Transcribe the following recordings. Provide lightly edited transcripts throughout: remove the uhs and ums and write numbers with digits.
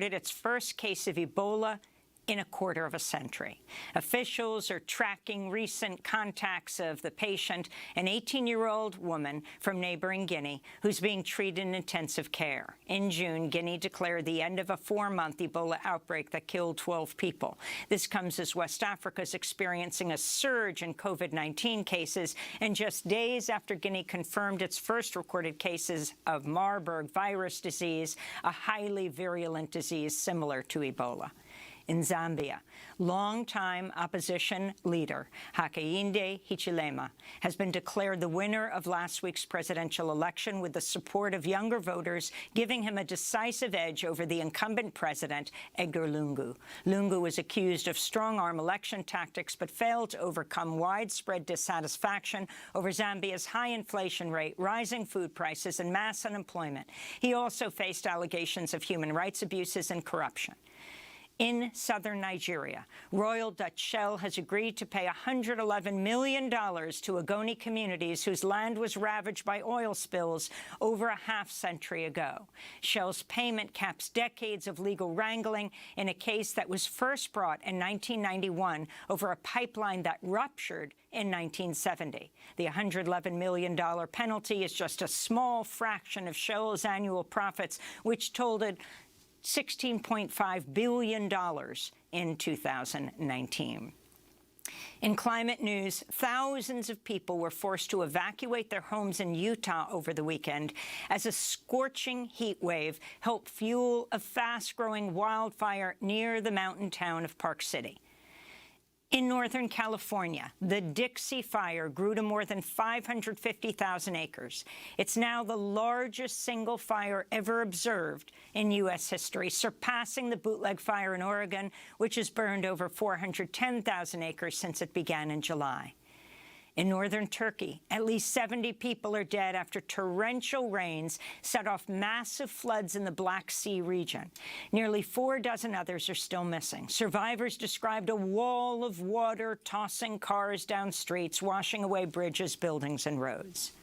its first case of Ebola in a quarter of a century. Officials are tracking recent contacts of the patient, an 18-year-old woman from neighboring Guinea who's being treated in intensive care. In June, Guinea declared the end of a 4-month Ebola outbreak that killed 12 people. This comes as West Africa is experiencing a surge in COVID-19 cases, and just days after Guinea confirmed its first recorded cases of Marburg virus disease, a highly virulent disease similar to Ebola. In Zambia, longtime opposition leader Hakainde Hichilema has been declared the winner of last week's presidential election with the support of younger voters, giving him a decisive edge over the incumbent president, Edgar Lungu. Lungu was accused of strong-arm election tactics but failed to overcome widespread dissatisfaction over Zambia's high inflation rate, rising food prices, and mass unemployment. He also faced allegations of human rights abuses and corruption. In southern Nigeria, Royal Dutch Shell has agreed to pay $111 million to Ogoni communities whose land was ravaged by oil spills over a half-century ago. Shell's payment caps decades of legal wrangling in a case that was first brought in 1991 over a pipeline that ruptured in 1970. The $111 million penalty is just a small fraction of Shell's annual profits, which totaled $16.5 billion in 2019. In climate news, thousands of people were forced to evacuate their homes in Utah over the weekend as a scorching heat wave helped fuel a fast-growing wildfire near the mountain town of Park City. In Northern California, the Dixie Fire grew to more than 550,000 acres. It's now the largest single fire ever observed in U.S. history, surpassing the bootleg fire in Oregon, which has burned over 410,000 acres since it began in July. In northern Turkey, at least 70 people are dead after torrential rains set off massive floods in the Black Sea region. Nearly 4 dozen others are still missing. Survivors described a wall of water tossing cars down streets, washing away bridges, buildings, and roads.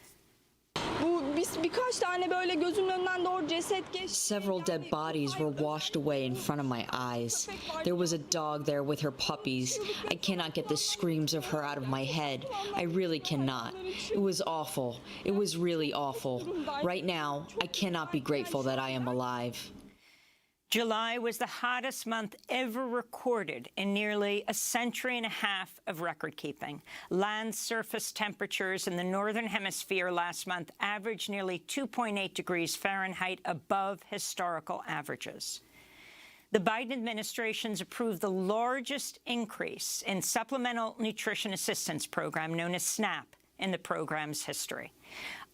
Several dead bodies were washed away in front of my eyes. There was a dog there with her puppies. I cannot get the screams of her out of my head. I really cannot. It was awful. It was really awful. Right now, I cannot be grateful that I am alive. July was the hottest month ever recorded in nearly a century and a half of record-keeping. Land surface temperatures in the Northern Hemisphere last month averaged nearly 2.8 degrees Fahrenheit above historical averages. The Biden administration's approved the largest increase in Supplemental Nutrition Assistance Program, known as SNAP, in the program's history.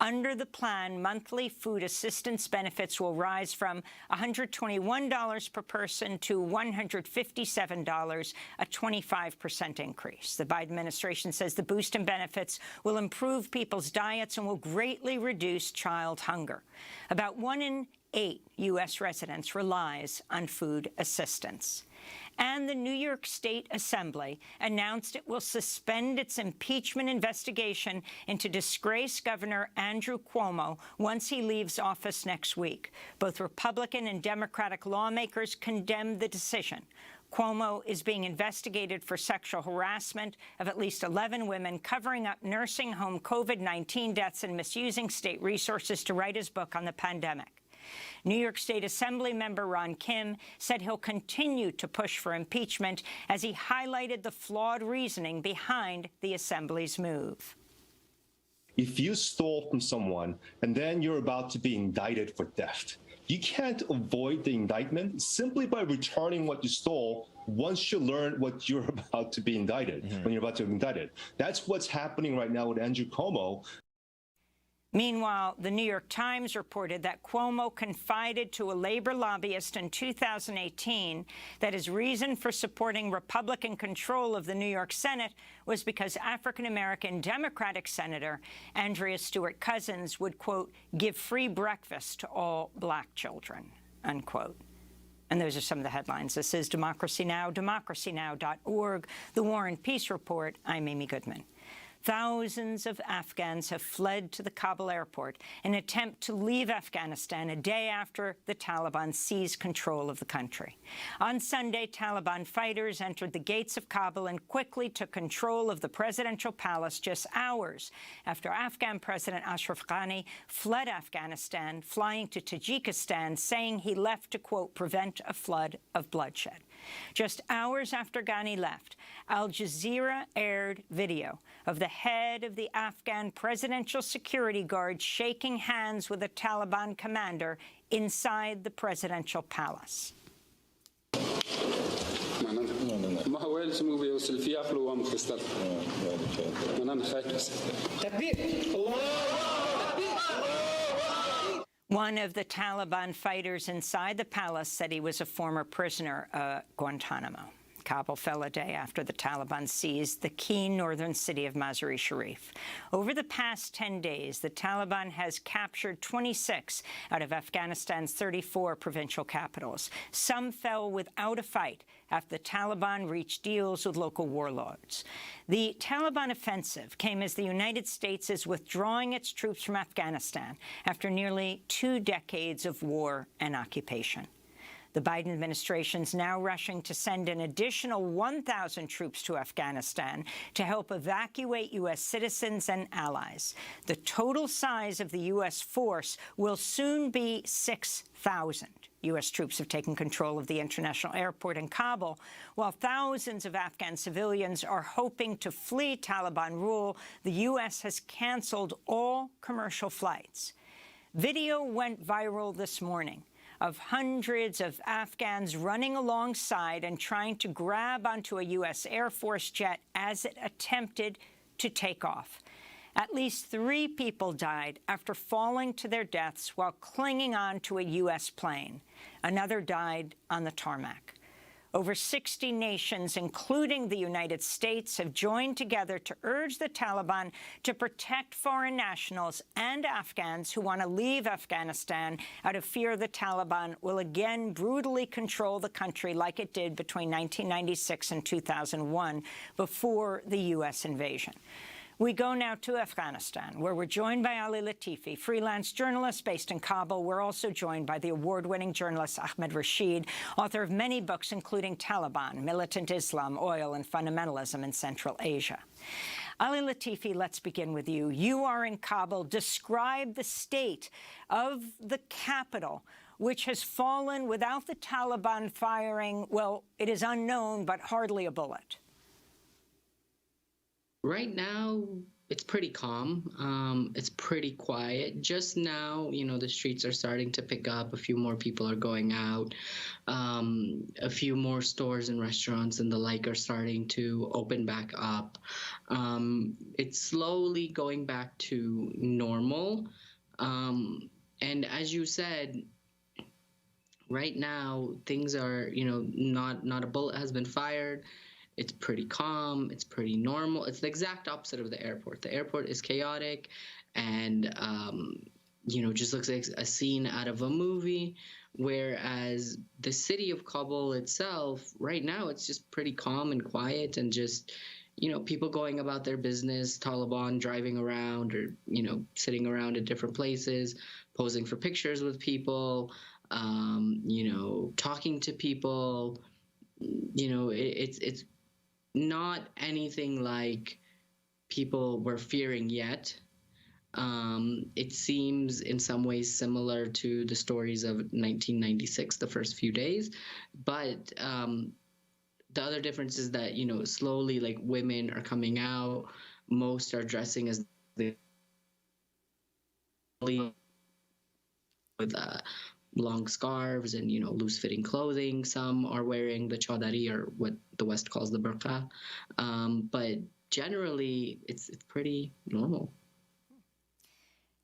Under the plan, monthly food assistance benefits will rise from $121 per person to $157, a 25% increase. The Biden administration says the boost in benefits will improve people's diets and will greatly reduce child hunger. About 1 in 8 U.S. residents relies on food assistance. And the New York State Assembly announced it will suspend its impeachment investigation into disgraced Governor Andrew Cuomo once he leaves office next week. Both Republican and Democratic lawmakers condemned the decision. Cuomo is being investigated for sexual harassment of at least 11 women, covering up nursing home COVID-19 deaths, and misusing state resources to write his book on the pandemic. New York State Assembly member Ron Kim said he'll continue to push for impeachment as he highlighted the flawed reasoning behind the Assembly's move. If you stole from someone and then you're about to be indicted for theft, you can't avoid the indictment simply by returning what you stole once you learn what you're about to be indicted, when you're about to be indicted. That's what's happening right now with Andrew Cuomo. Meanwhile, the New York Times reported that Cuomo confided to a labor lobbyist in 2018 that his reason for supporting Republican control of the New York Senate was because African-American Democratic Senator Andrea Stewart Cousins would, quote, give free breakfast to all black children, unquote. And those are some of the headlines. This is Democracy Now!, democracynow.org, The War and Peace Report. I'm Amy Goodman. Thousands of Afghans have fled to the Kabul airport in an attempt to leave Afghanistan a day after the Taliban seized control of the country. On Sunday, Taliban fighters entered the gates of Kabul and quickly took control of the presidential palace just hours after Afghan President Ashraf Ghani fled Afghanistan, flying to Tajikistan, saying he left to, quote, prevent a flood of bloodshed. Just hours after Ghani left, Al Jazeera aired video of the head of the Afghan presidential security guard shaking hands with a Taliban commander inside the presidential palace. One of the Taliban fighters inside the palace said he was a former prisoner at Guantanamo. Kabul fell a day after the Taliban seized the key northern city of Mazar-e-Sharif. Over the past 10 days, the Taliban has captured 26 out of Afghanistan's 34 provincial capitals. Some fell without a fight after the Taliban reached deals with local warlords. The Taliban offensive came as the United States is withdrawing its troops from Afghanistan after nearly 2 decades of war and occupation. The Biden administration is now rushing to send an additional 1,000 troops to Afghanistan to help evacuate U.S. citizens and allies. The total size of the U.S. force will soon be 6,000. U.S. troops have taken control of the international airport in Kabul, while thousands of Afghan civilians are hoping to flee Taliban rule. The U.S. has canceled all commercial flights. Video went viral this morning of hundreds of Afghans running alongside and trying to grab onto a U.S. Air Force jet as it attempted to take off. At least 3 people died after falling to their deaths while clinging on to a U.S. plane. Another died on the tarmac. Over 60 nations, including the United States, have joined together to urge the Taliban to protect foreign nationals and Afghans who want to leave Afghanistan out of fear the Taliban will again brutally control the country like it did between 1996 and 2001 before the U.S. invasion. We go now to Afghanistan, where we're joined by Ali Latifi, freelance journalist based in Kabul. We're also joined by the award-winning journalist Ahmed Rashid, author of many books, including Taliban, Militant Islam, Oil, and Fundamentalism in Central Asia. Ali Latifi, let's begin with you. You are in Kabul. Describe the state of the capital, which has fallen without the Taliban firing, well, it is unknown, but hardly a bullet. Right now, it's pretty calm. It's pretty quiet. Just now, the streets are starting to pick up. A few more people are going out. A few more stores and restaurants and the like are starting to open back up. It's slowly going back to normal. And as you said, right now, things are, not a bullet has been fired. It's pretty calm. It's pretty normal. It's the exact opposite of the airport. The airport is chaotic and, just looks like a scene out of a movie, whereas the city of Kabul itself, right now, it's just pretty calm and quiet and just, people going about their business, Taliban driving around or, sitting around at different places, posing for pictures with people, talking to people. It's not anything like people were fearing yet. It seems in some ways similar to the stories of 1996, the first few days. But the other difference is that, slowly, like, women are coming out. Most are dressing as the with long scarves and, loose-fitting clothing. Some are wearing the chaudhari, or what the West calls the burqa. But generally, it's pretty normal.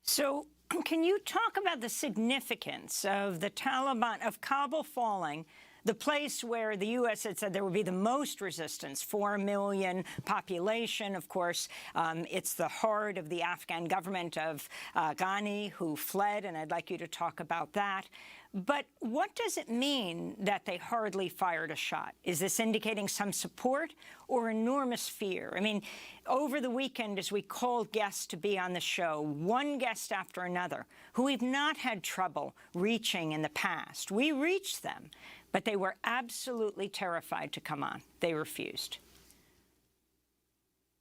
So can you talk about the significance of the Taliban, of Kabul falling, the place where the U.S. had said there would be the most resistance, 4 million population, of course. It's the heart of the Afghan government of Ghani, who fled, and I'd like you to talk about that. But what does it mean that they hardly fired a shot? Is this indicating some support or enormous fear? I mean, over the weekend, as we called guests to be on the show, one guest after another, who we've not had trouble reaching in the past, we reached them, but they were absolutely terrified to come on. They refused.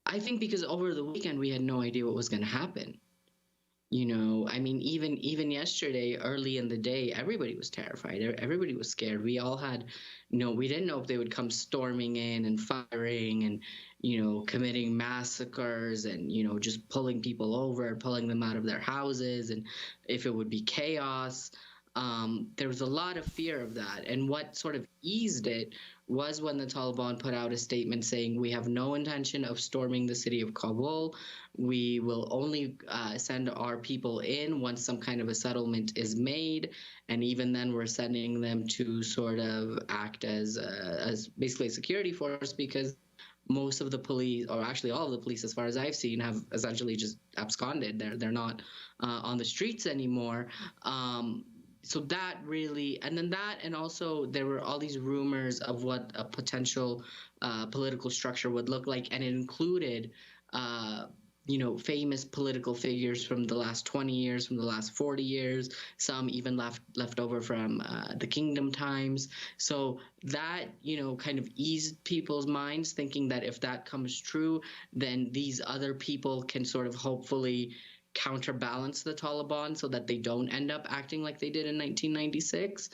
I think because over the weekend, we had no idea what was going to happen. You know, I mean, even yesterday, early in the day, everybody was terrified. Everybody was scared. We all had, we didn't know if they would come storming in and firing and, committing massacres and, just pulling people over, pulling them out of their houses, and if it would be chaos. There was a lot of fear of that. And what sort of eased it was when the Taliban put out a statement saying, we have no intention of storming the city of Kabul. We will only send our people in once some kind of a settlement is made. And even then, we're sending them to sort of act as basically a security force, because most of the police, or actually all of the police, as far as I've seen, have essentially just absconded. They're not on the streets anymore. So that really, and then that, and also there were all these rumors of what a potential political structure would look like, and it included, famous political figures from the last 20 years, from the last 40 years, some even left over from the kingdom times. So that, kind of eased people's minds, thinking that if that comes true, then these other people can sort of hopefully counterbalance the Taliban so that they don't end up acting like they did in 1996,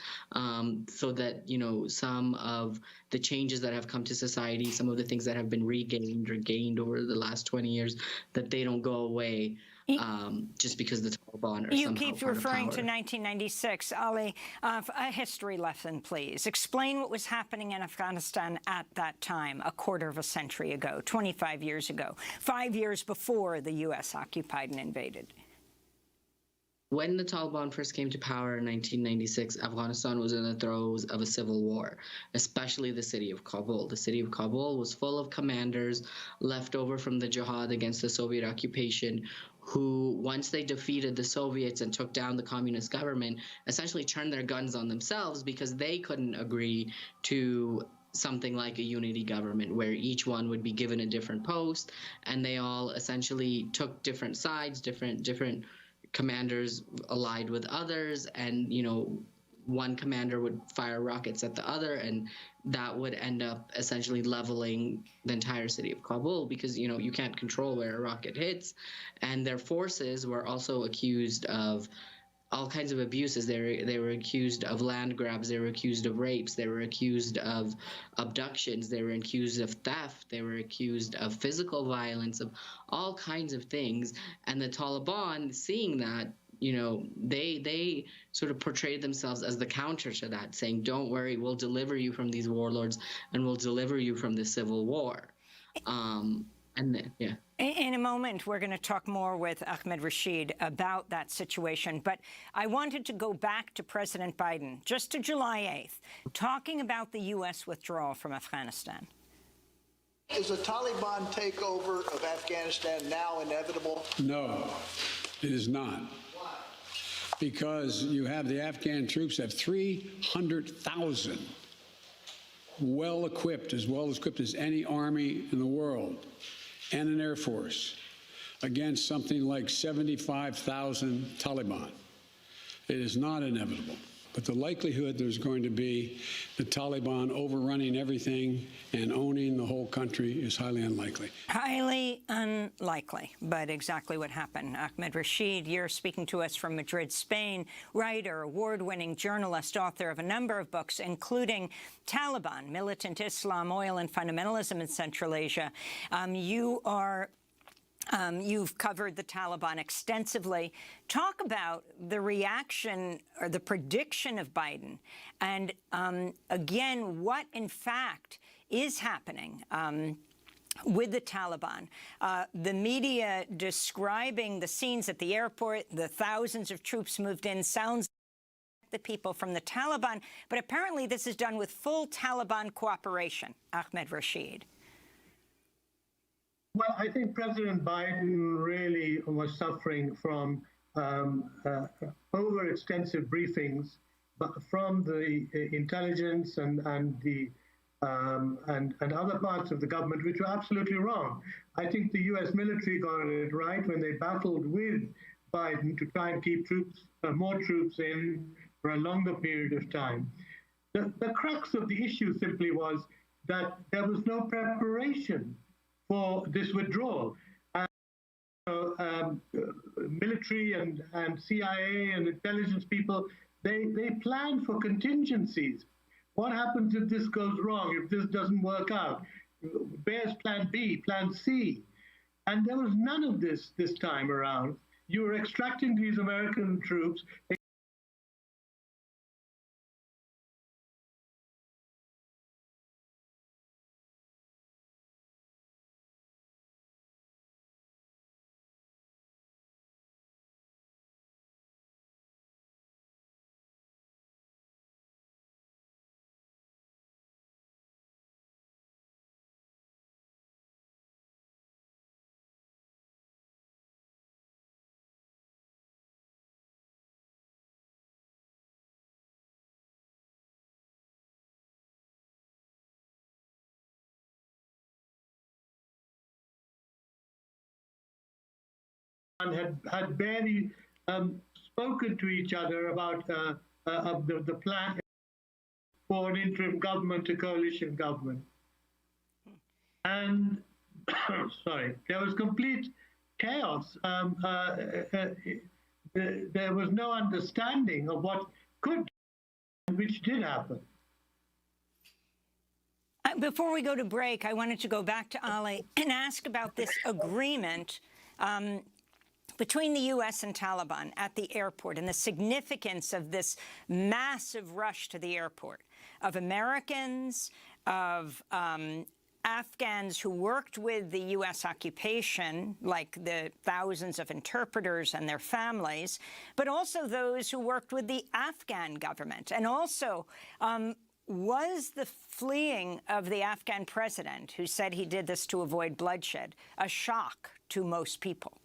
so that, some of the changes that have come to society, some of the things that have been regained or gained over the last 20 years, that they don't go away just because the Taliban are you somehow keep part referring of to power. 1996. Ali, a history lesson, please. Explain what was happening in Afghanistan at that time, a quarter of a century ago, 25 years ago, 5 years before the U.S. occupied and invaded. When the Taliban first came to power in 1996, Afghanistan was in the throes of a civil war, especially the city of Kabul. The city of Kabul was full of commanders left over from the jihad against the Soviet occupation, who, once they defeated the Soviets and took down the communist government, essentially turned their guns on themselves because they couldn't agree to something like a unity government where each one would be given a different post, and they all essentially took different sides, different commanders allied with others, and one commander would fire rockets at the other, and that would end up essentially leveling the entire city of Kabul, because you can't control where a rocket hits. And their forces were also accused of all kinds of abuses. They were accused of land grabs, they were accused of rapes, they were accused of abductions, they were accused of theft, they were accused of physical violence, of all kinds of things. And the Taliban, seeing that, they sort of portrayed themselves as the counter to that, saying, don't worry, we'll deliver you from these warlords, and we'll deliver you from the civil war. And then, yeah. In a moment, we're going to talk more with Ahmed Rashid about that situation. But I wanted to go back to President Biden, just to July 8th, talking about the U.S. withdrawal from Afghanistan. Is the Taliban takeover of Afghanistan now inevitable? No, it is not. Because you have the Afghan troops have 300,000 well-equipped as any army in the world, and an Air Force against something like 75,000 Taliban. It is not inevitable. But the likelihood there's going to be the Taliban overrunning everything and owning the whole country is highly unlikely. Highly unlikely, but exactly what happened. Ahmed Rashid, you're speaking to us from Madrid, Spain, writer, award-winning journalist, author of a number of books, including Taliban, Militant Islam, Oil and Fundamentalism in Central Asia. You've covered the Taliban extensively. Talk about the reaction or the prediction of Biden, and again, what in fact is happening with the Taliban. The media describing the scenes at the airport, the thousands of troops moved in, sounds like the people from the Taliban, but apparently this is done with full Taliban cooperation. Ahmed Rashid. Well, I think President Biden really was suffering from over-extensive briefings from the intelligence and the and other parts of the government, which were absolutely wrong. I think the U.S. military got it right when they battled with Biden to try and keep more troops in for a longer period of time. The crux of the issue simply was that there was no preparation for this withdrawal. Military and CIA and intelligence people, they planned for contingencies. What happens if this goes wrong, if this doesn't work out? Where's plan B, plan C? And there was none of this time around. You were extracting these American troops. Had barely spoken to each other about the plan for an interim government, a coalition government. And, sorry, there was complete chaos. There was no understanding of what could, which did happen. Before we go to break, I wanted to go back to Ali and ask about this agreement between the U.S. and Taliban at the airport and the significance of this massive rush to the airport of Americans, of Afghans who worked with the U.S. occupation, like the thousands of interpreters and their families, but also those who worked with the Afghan government. And also, was the fleeing of the Afghan president, who said he did this to avoid bloodshed, a shock to most people?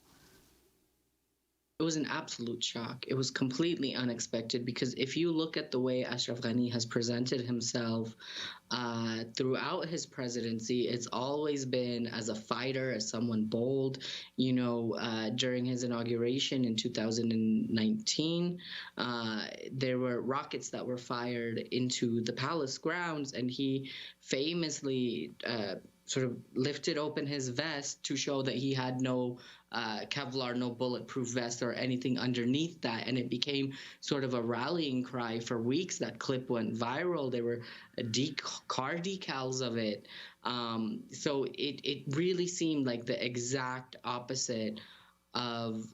It was an absolute shock. It was completely unexpected, because if you look at the way Ashraf Ghani has presented himself throughout his presidency, it's always been as a fighter, as someone bold. You know, during his inauguration in 2019, there were rockets that were fired into the palace grounds, and he famously sort of lifted open his vest to show that he had no Kevlar, no bulletproof vest or anything underneath that. And it became sort of a rallying cry for weeks. That clip went viral. There were car decals of it. So it really seemed like the exact opposite of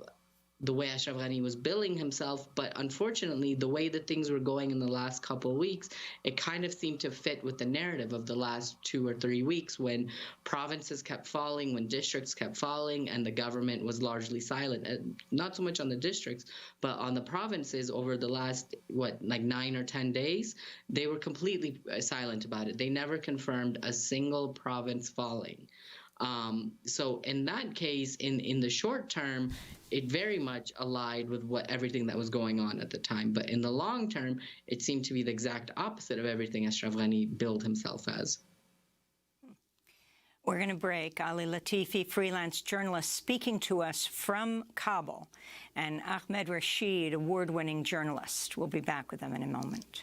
the way Ashraf Ghani was billing himself. But unfortunately, the way that things were going in the last couple of weeks, it kind of seemed to fit with the narrative of the last 2 or 3 weeks, when provinces kept falling, when districts kept falling, and the government was largely silent. And not so much on the districts, but on the provinces over the last, like 9 or 10 days, they were completely silent about it. They never confirmed a single province falling. So in that case, in the short term, it very much allied with everything that was going on at the time. But in the long term, it seemed to be the exact opposite of everything Ashraf Ghani billed himself as. We're going to break. Ali Latifi, freelance journalist, speaking to us from Kabul, and Ahmed Rashid, award-winning journalist. We'll be back with them in a moment.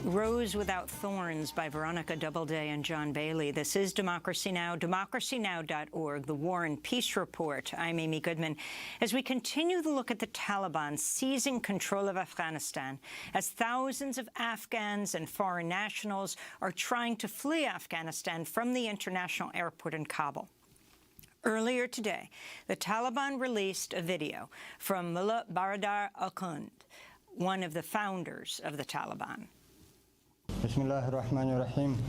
Rose Without Thorns by Veronica Doubleday and John Bailey. This is Democracy Now!, democracynow.org, the War and Peace Report. I'm Amy Goodman. As we continue to look at the Taliban seizing control of Afghanistan, as thousands of Afghans and foreign nationals are trying to flee Afghanistan from the international airport in Kabul. Earlier today, the Taliban released a video from Mullah Baradar Akhund, one of the founders of the Taliban.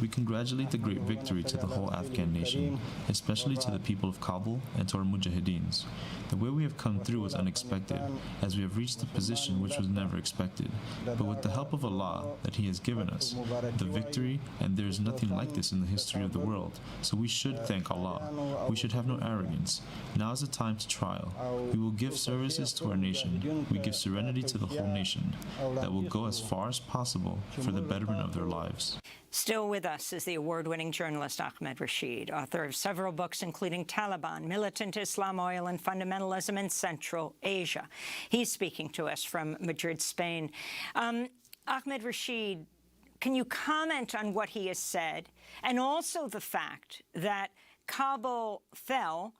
We congratulate the great victory to the whole Afghan nation, especially to the people of Kabul and to our mujahideens. The way we have come through was unexpected, as we have reached a position which was never expected, but with the help of Allah that He has given us, the victory, and there is nothing like this in the history of the world, so we should thank Allah. We should have no arrogance. Now is the time to trial. We will give services to our nation. We give serenity to the whole nation, that will go as far as possible for the betterment of their lives. Still with us is the award-winning journalist Ahmed Rashid, author of several books including Taliban, Militant Islam, Oil and Fundamentalism in Central Asia. He's speaking to us from Madrid, Spain. Ahmed Rashid, can you comment on what he has said, and also the fact that Kabul fell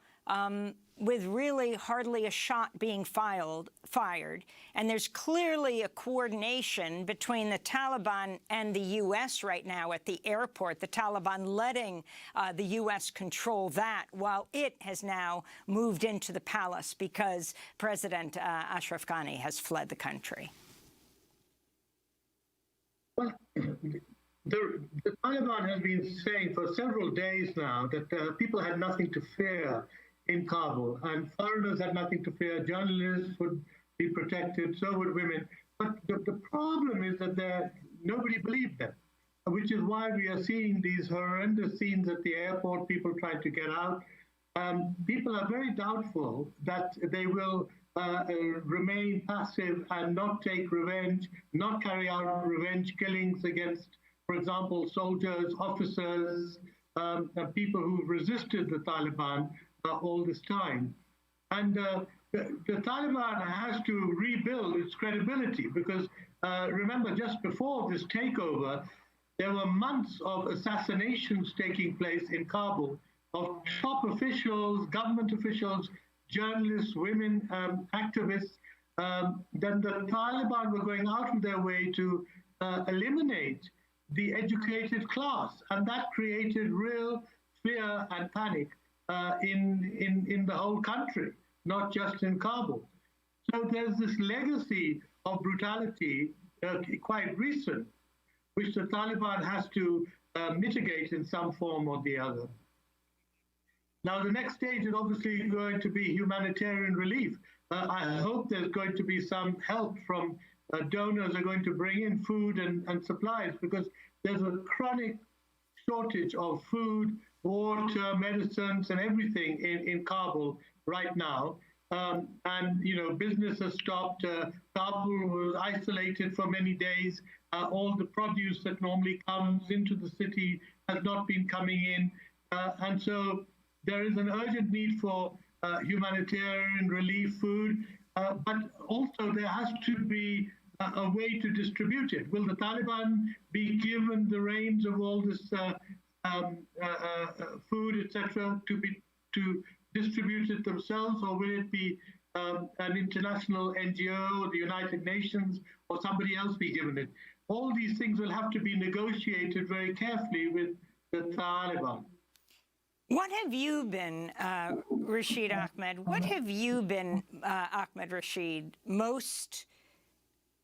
with really hardly a shot being fired, and there's clearly a coordination between the Taliban and the U.S. right now at the airport, the Taliban letting the U.S. control that, while it has now moved into the palace because President Ashraf Ghani has fled the country? Well, the Taliban has been saying for several days now that people had nothing to fear in Kabul, and foreigners had nothing to fear. Journalists would be protected, so would women. But the problem is that nobody believed them, which is why we are seeing these horrendous scenes at the airport, people trying to get out. People are very doubtful that they will remain passive and not take revenge, not carry out revenge killings against, for example, soldiers, officers, people who've resisted the Taliban all this time. And the Taliban has to rebuild its credibility because remember, just before this takeover, there were months of assassinations taking place in Kabul of top officials, government officials, journalists, women, activists. Then the Taliban were going out of their way to eliminate the educated class, and that created real fear and panic in the whole country, not just in Kabul. So there's this legacy of brutality, quite recent, which the Taliban has to mitigate in some form or the other. Now, the next stage is obviously going to be humanitarian relief. I hope there's going to be some help from donors are going to bring in food and supplies, because there's a chronic shortage of food, water, medicines, and everything in Kabul right now. And, you know, business has stopped. Kabul was isolated for many days. All the produce that normally comes into the city has not been coming in. And so there is an urgent need for humanitarian relief, food, but also there has to be a way to distribute it. Will the Taliban be given the reins of all this food, etc., to distribute it themselves, or will it be an international NGO, or the United Nations, or somebody else be given it? All these things will have to be negotiated very carefully with the Taliban. What have you been, Rashid Ahmed, what have you been, Ahmed Rashid, most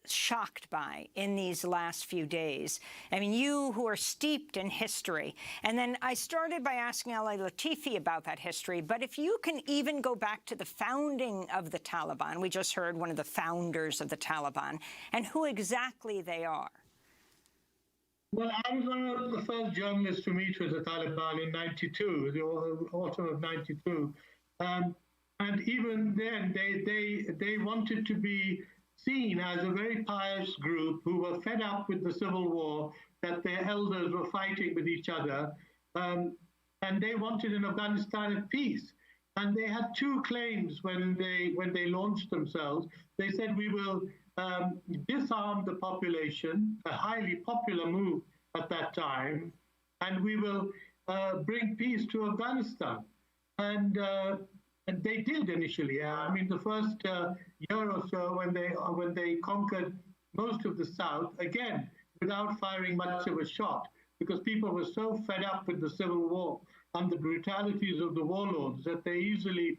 shocked by in these last few days? I mean, you who are steeped in history. And then I started by asking Ali Latifi about that history, but if you can even go back to the founding of the Taliban, we just heard one of the founders of the Taliban, and who exactly they are. Well, I was one of the first journalists to meet with the Taliban in '92, the autumn of '92. And even then, they wanted to be seen as a very pious group who were fed up with the civil war, that their elders were fighting with each other, and they wanted an Afghanistan at peace. And they had two claims when they launched themselves. They said, we will disarm the population, a highly popular move at that time, and we will bring peace to Afghanistan. And they did initially. I mean, the first year or so, when they conquered most of the South, again, without firing much of a shot, because people were so fed up with the civil war and the brutalities of the warlords that they easily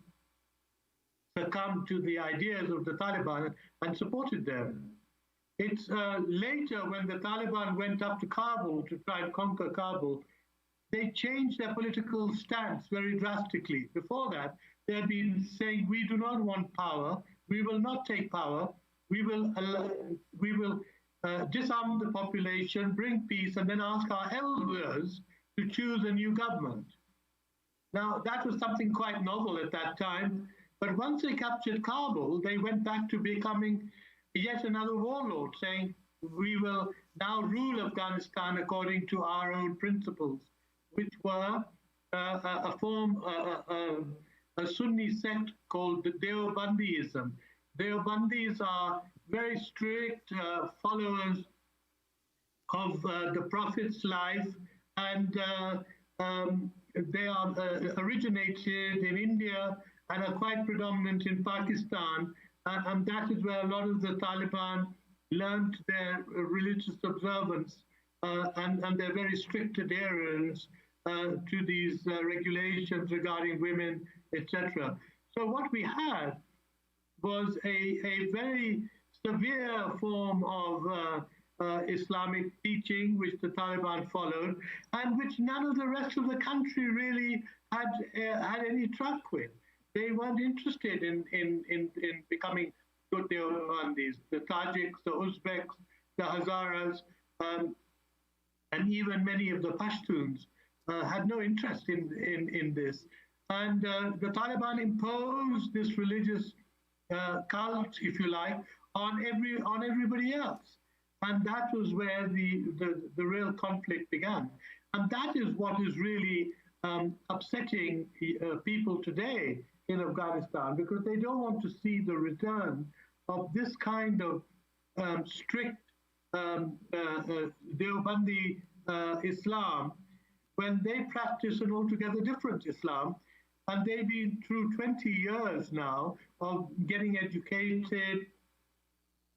succumbed to the ideas of the Taliban and supported them. It's later when the Taliban went up to Kabul to try and conquer Kabul, they changed their political stance very drastically. Before that, they had been saying, we do not want power, we will not take power, we will disarm the population, bring peace, and then ask our elders to choose a new government. Now, that was something quite novel at that time, but once they captured Kabul, they went back to becoming yet another warlord, saying, we will now rule Afghanistan according to our own principles, which were a Sunni sect called the Deobandism. Deobandis are very strict followers of the Prophet's life, and they are originated in India and are quite predominant in Pakistan, and that is where a lot of the Taliban learned their religious observance and their very strict adherence to these regulations regarding women, etc. So what we had was a very severe form of Islamic teaching, which the Taliban followed, and which none of the rest of the country really had any truck with. They weren't interested in becoming good Deobandis. The Tajiks, the Uzbeks, the Hazaras, and even many of the Pashtuns had no interest in this. And the Taliban imposed this religious cult, if you like, on everybody else. And that was where the real conflict began. And that is what is really upsetting people today in Afghanistan, because they don't want to see the return of this kind of strict Deobandi Islam, when they practice an altogether different Islam. And they've been through 20 years now of getting educated,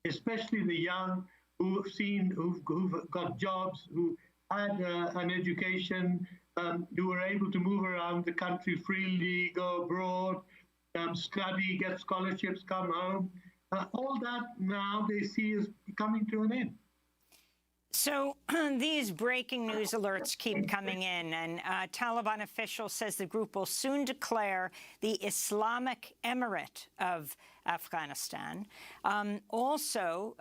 especially the young who've got jobs, who had an education, who were able to move around the country freely, go abroad, study, get scholarships, come home. All that now they see is coming to an end. So these breaking news alerts keep coming in, and Taliban official says the group will soon declare the Islamic Emirate of Afghanistan. Also,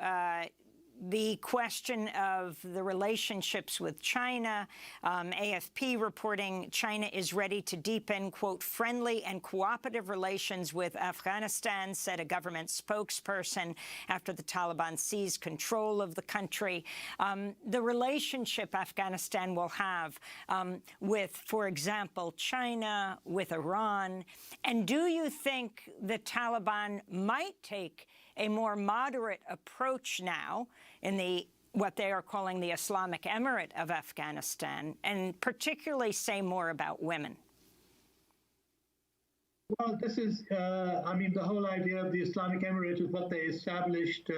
the question of the relationships with China, AFP reporting China is ready to deepen, quote, friendly and cooperative relations with Afghanistan, said a government spokesperson after the Taliban seized control of the country. The relationship Afghanistan will have with, for example, China, with Iran. And do you think the Taliban might take a more moderate approach now in what they are calling the Islamic Emirate of Afghanistan, and particularly say more about women? Well, this is, the whole idea of the Islamic Emirate is what they established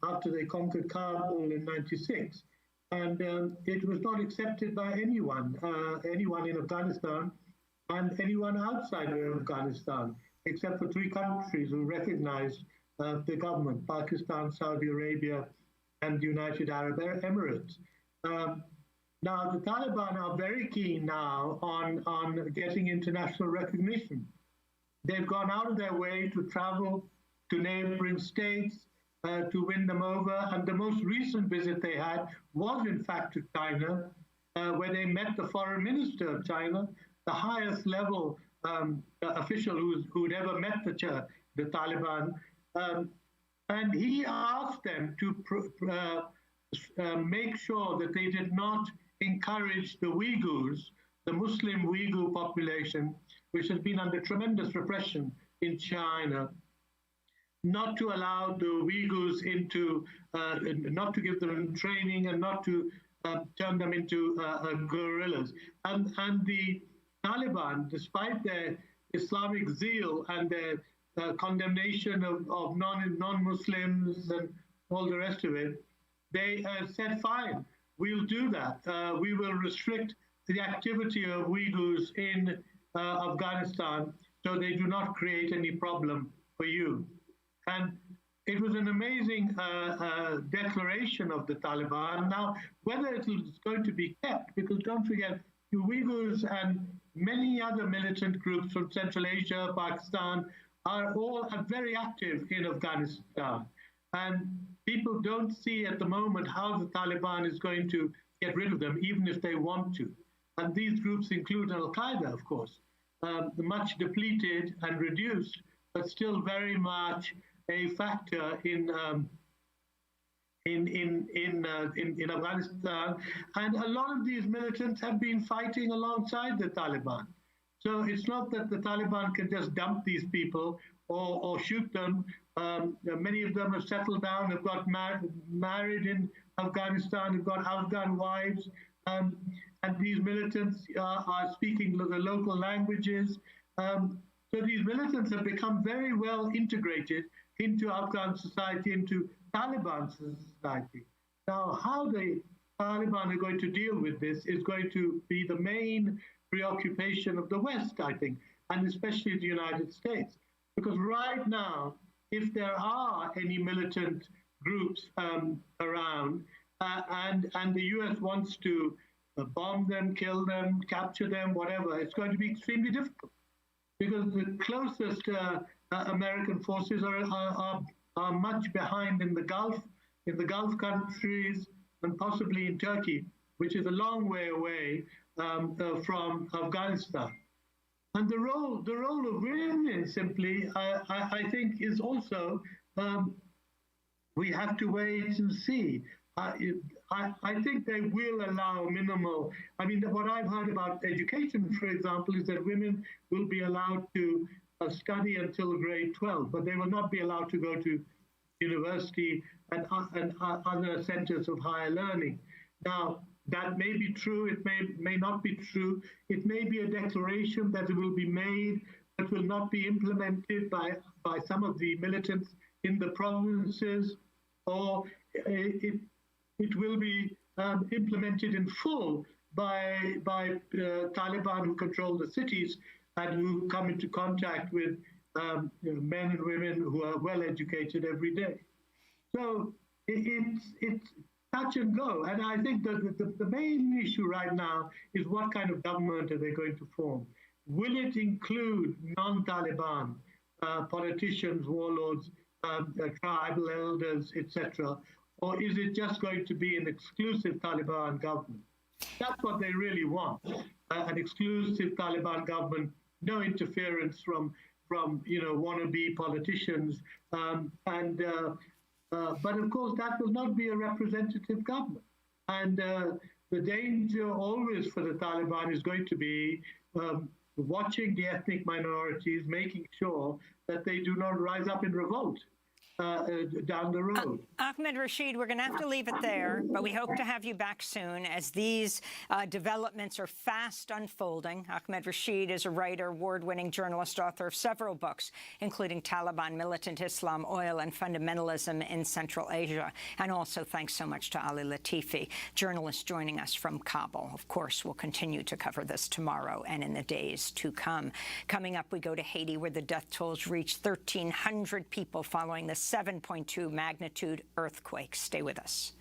after they conquered Kabul in '96. And it was not accepted by anyone in Afghanistan and anyone outside of Afghanistan, except for 3 countries who recognized the government: Pakistan, Saudi Arabia, and the United Arab Emirates. Now, the Taliban are very keen now on getting international recognition. They've gone out of their way to travel to neighboring states to win them over. And the most recent visit they had was, in fact, to China, where they met the foreign minister of China, the highest level official who'd ever met the Taliban. And he asked them to make sure that they did not encourage the Uyghurs, the Muslim Uyghur population, which has been under tremendous repression in China, not to allow the Uyghurs into, not to give them training and not to turn them into guerrillas. And the Taliban, despite their Islamic zeal and their condemnation of non-Muslims and all the rest of it, they said, fine, we'll do that. We will restrict the activity of Uyghurs in Afghanistan so they do not create any problem for you. And it was an amazing declaration of the Taliban. Now, whether it's going to be kept, because don't forget, the Uyghurs and many other militant groups from Central Asia, Pakistan, are very active in Afghanistan. And people don't see at the moment how the Taliban is going to get rid of them, even if they want to. And these groups include Al-Qaeda, of course, much depleted and reduced, but still very much a factor in Afghanistan. And a lot of these militants have been fighting alongside the Taliban. So it's not that the Taliban can just dump these people or shoot them. Many of them have settled down, have got married in Afghanistan, have got Afghan wives, and these militants are speaking the local languages. So these militants have become very well integrated into Afghan society, into Taliban society. Now, how the Taliban are going to deal with this is going to be the main preoccupation of the West, I think, and especially the United States. Because right now, if there are any militant groups around, and the US wants to bomb them, kill them, capture them, whatever, it's going to be extremely difficult. Because the closest American forces are much behind in the Gulf countries, and possibly in Turkey, which is a long way away from Afghanistan. And the role of women, simply, I think, is also, we have to wait and see. I think they will allow minimal. I mean, what I've heard about education, for example, is that women will be allowed to study until grade 12, but they will not be allowed to go to university and other centers of higher learning. Now, that may be true, it may not be true. It may be a declaration that will be made but will not be implemented by some of the militants in the provinces, or it will be implemented in full by Taliban, who control the cities and who come into contact with men and women who are well educated every day. So it's touch and go. And I think that the main issue right now is what kind of government are they going to form? Will it include non-Taliban politicians, warlords, tribal elders, etc.? Or is it just going to be an exclusive Taliban government? That's what they really want, an exclusive Taliban government, no interference from wannabe politicians. But of course, that will not be a representative government. And the danger always for the Taliban is going to be watching the ethnic minorities, making sure that they do not rise up in revolt down the road. Ahmed Rashid, we're going to have to leave it there, but we hope to have you back soon as these developments are fast unfolding. Ahmed Rashid is a writer, award-winning journalist, author of several books, including Taliban, Militant Islam, Oil and Fundamentalism in Central Asia. And also thanks so much to Ali Latifi, journalist joining us from Kabul. Of course, we'll continue to cover this tomorrow and in the days to come. Coming up, we go to Haiti, where the death tolls reached 1,300 people following the 7.2 magnitude earthquake. Stay with us.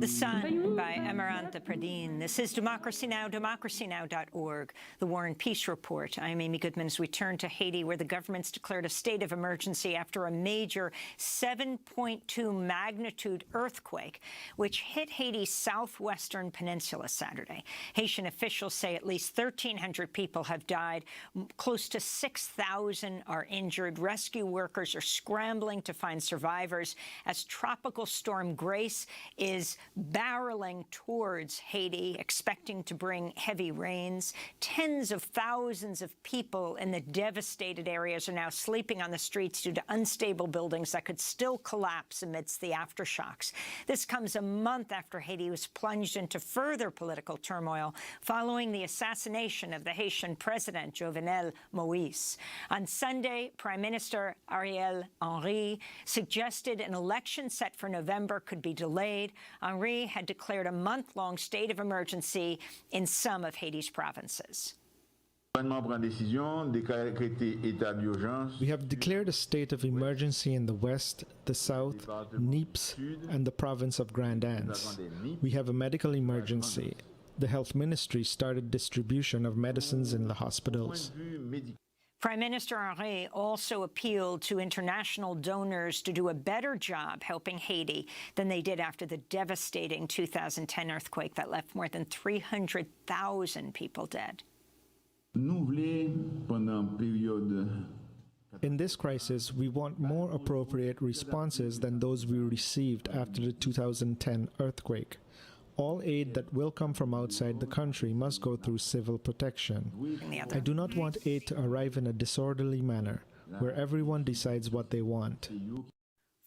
The Sun by Amaranta Pradine. This is Democracy Now!, democracynow.org, the War and Peace Report. I'm Amy Goodman as we turn to Haiti, where the government's declared a state of emergency after a major 7.2 magnitude earthquake, which hit Haiti's southwestern peninsula Saturday. Haitian officials say at least 1,300 people have died. Close to 6,000 are injured. Rescue workers are scrambling to find survivors as Tropical Storm Grace is barreling towards Haiti, expecting to bring heavy rains. Tens of thousands of people in the devastated areas are now sleeping on the streets due to unstable buildings that could still collapse amidst the aftershocks. This comes a month after Haiti was plunged into further political turmoil following the assassination of the Haitian president, Jovenel Moïse. On Sunday, Prime Minister Ariel Henry suggested an election set for November could be delayed. Henry had declared a month-long state of emergency in some of Haiti's provinces. We have declared a state of emergency in the west, the south, NIPS, and the province of Grand Anse. We have a medical emergency. The health ministry started distribution of medicines in the hospitals. Prime Minister Henry also appealed to international donors to do a better job helping Haiti than they did after the devastating 2010 earthquake that left more than 300,000 people dead. In this crisis, we want more appropriate responses than those we received after the 2010 earthquake. All aid that will come from outside the country must go through civil protection. I do not want aid to arrive in a disorderly manner, where everyone decides what they want.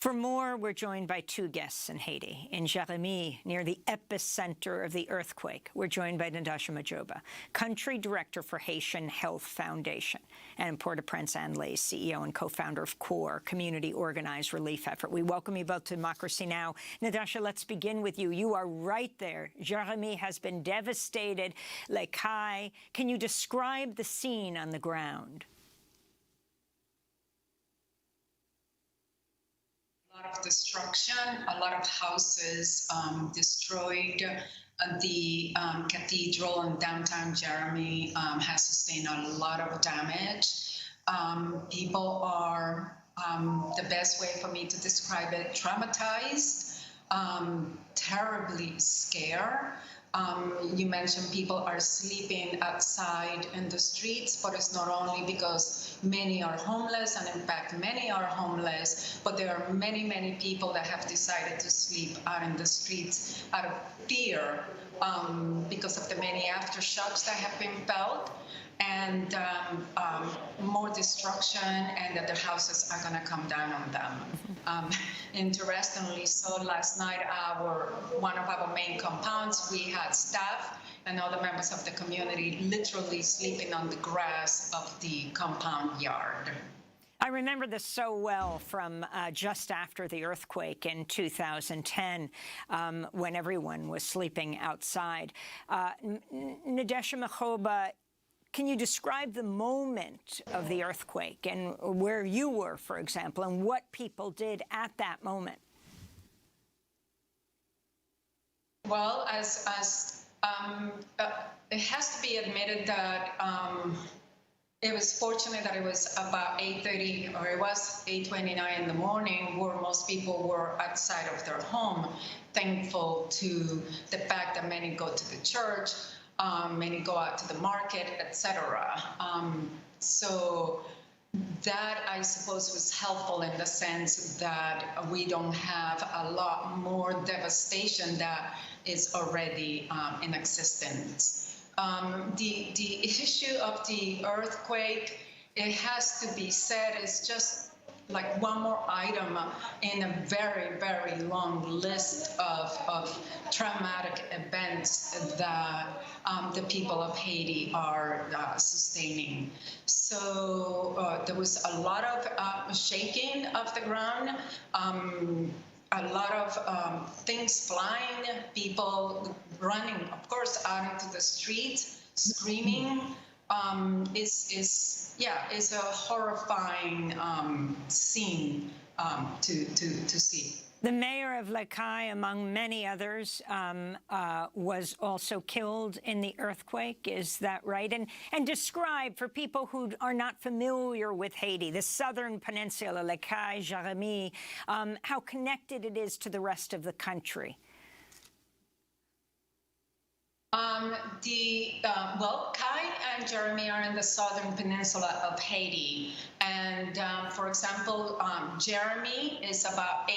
For more, we're joined by two guests in Haiti. In Jérémie, near the epicenter of the earthquake, we're joined by Natasha Majoba, Country Director for Haitian Health Foundation, and in Port-au-Prince, Anne Lay, CEO and co-founder of CORE, Community Organized Relief Effort. We welcome you both to Democracy Now! Natasha, let's begin with you. You are right there. Jérémie has been devastated. Les Cailles. Can you describe the scene on the ground? Of destruction, a lot of houses destroyed. The cathedral in downtown Jérémie has sustained a lot of damage. People are, the best way for me to describe it, traumatized, terribly scared. You mentioned people are sleeping outside in the streets, but it's not only because many are homeless, and in fact, many are homeless, but there are many, many people that have decided to sleep out in the streets out of fear because of the many aftershocks that have been felt, and more destruction, and that their houses are going to come down on them. Interestingly, so last night, one of our main compounds, we had staff and other members of the community literally sleeping on the grass of the compound yard. I remember this so well from just after the earthquake in 2010, when everyone was sleeping outside. Natasha Majoba, can you describe the moment of the earthquake and where you were, for example, and what people did at that moment? Well, it has to be admitted that it was fortunate that it was about 8:30, or it was 8:29 in the morning, where most people were outside of their home, thankful to the fact that many go to the church, many go out to the market, etc. So that, I suppose, was helpful in the sense that we don't have a lot more devastation that is already in existence. The issue of the earthquake, it has to be said, is just like one more item in a very, very long list of traumatic events that the people of Haiti are sustaining. So there was a lot of shaking of the ground, a lot of things flying, people running, of course, out into the streets, screaming. Is a horrifying scene to see. The mayor of Lekki, among many others, was also killed in the earthquake. Is that right? And describe, for people who are not familiar with Haiti, the southern peninsula, Lekki, Jérémie, how connected it is to the rest of the country. Well, Kai and Jeremy are in the southern peninsula of Haiti. And for example, Jeremy is about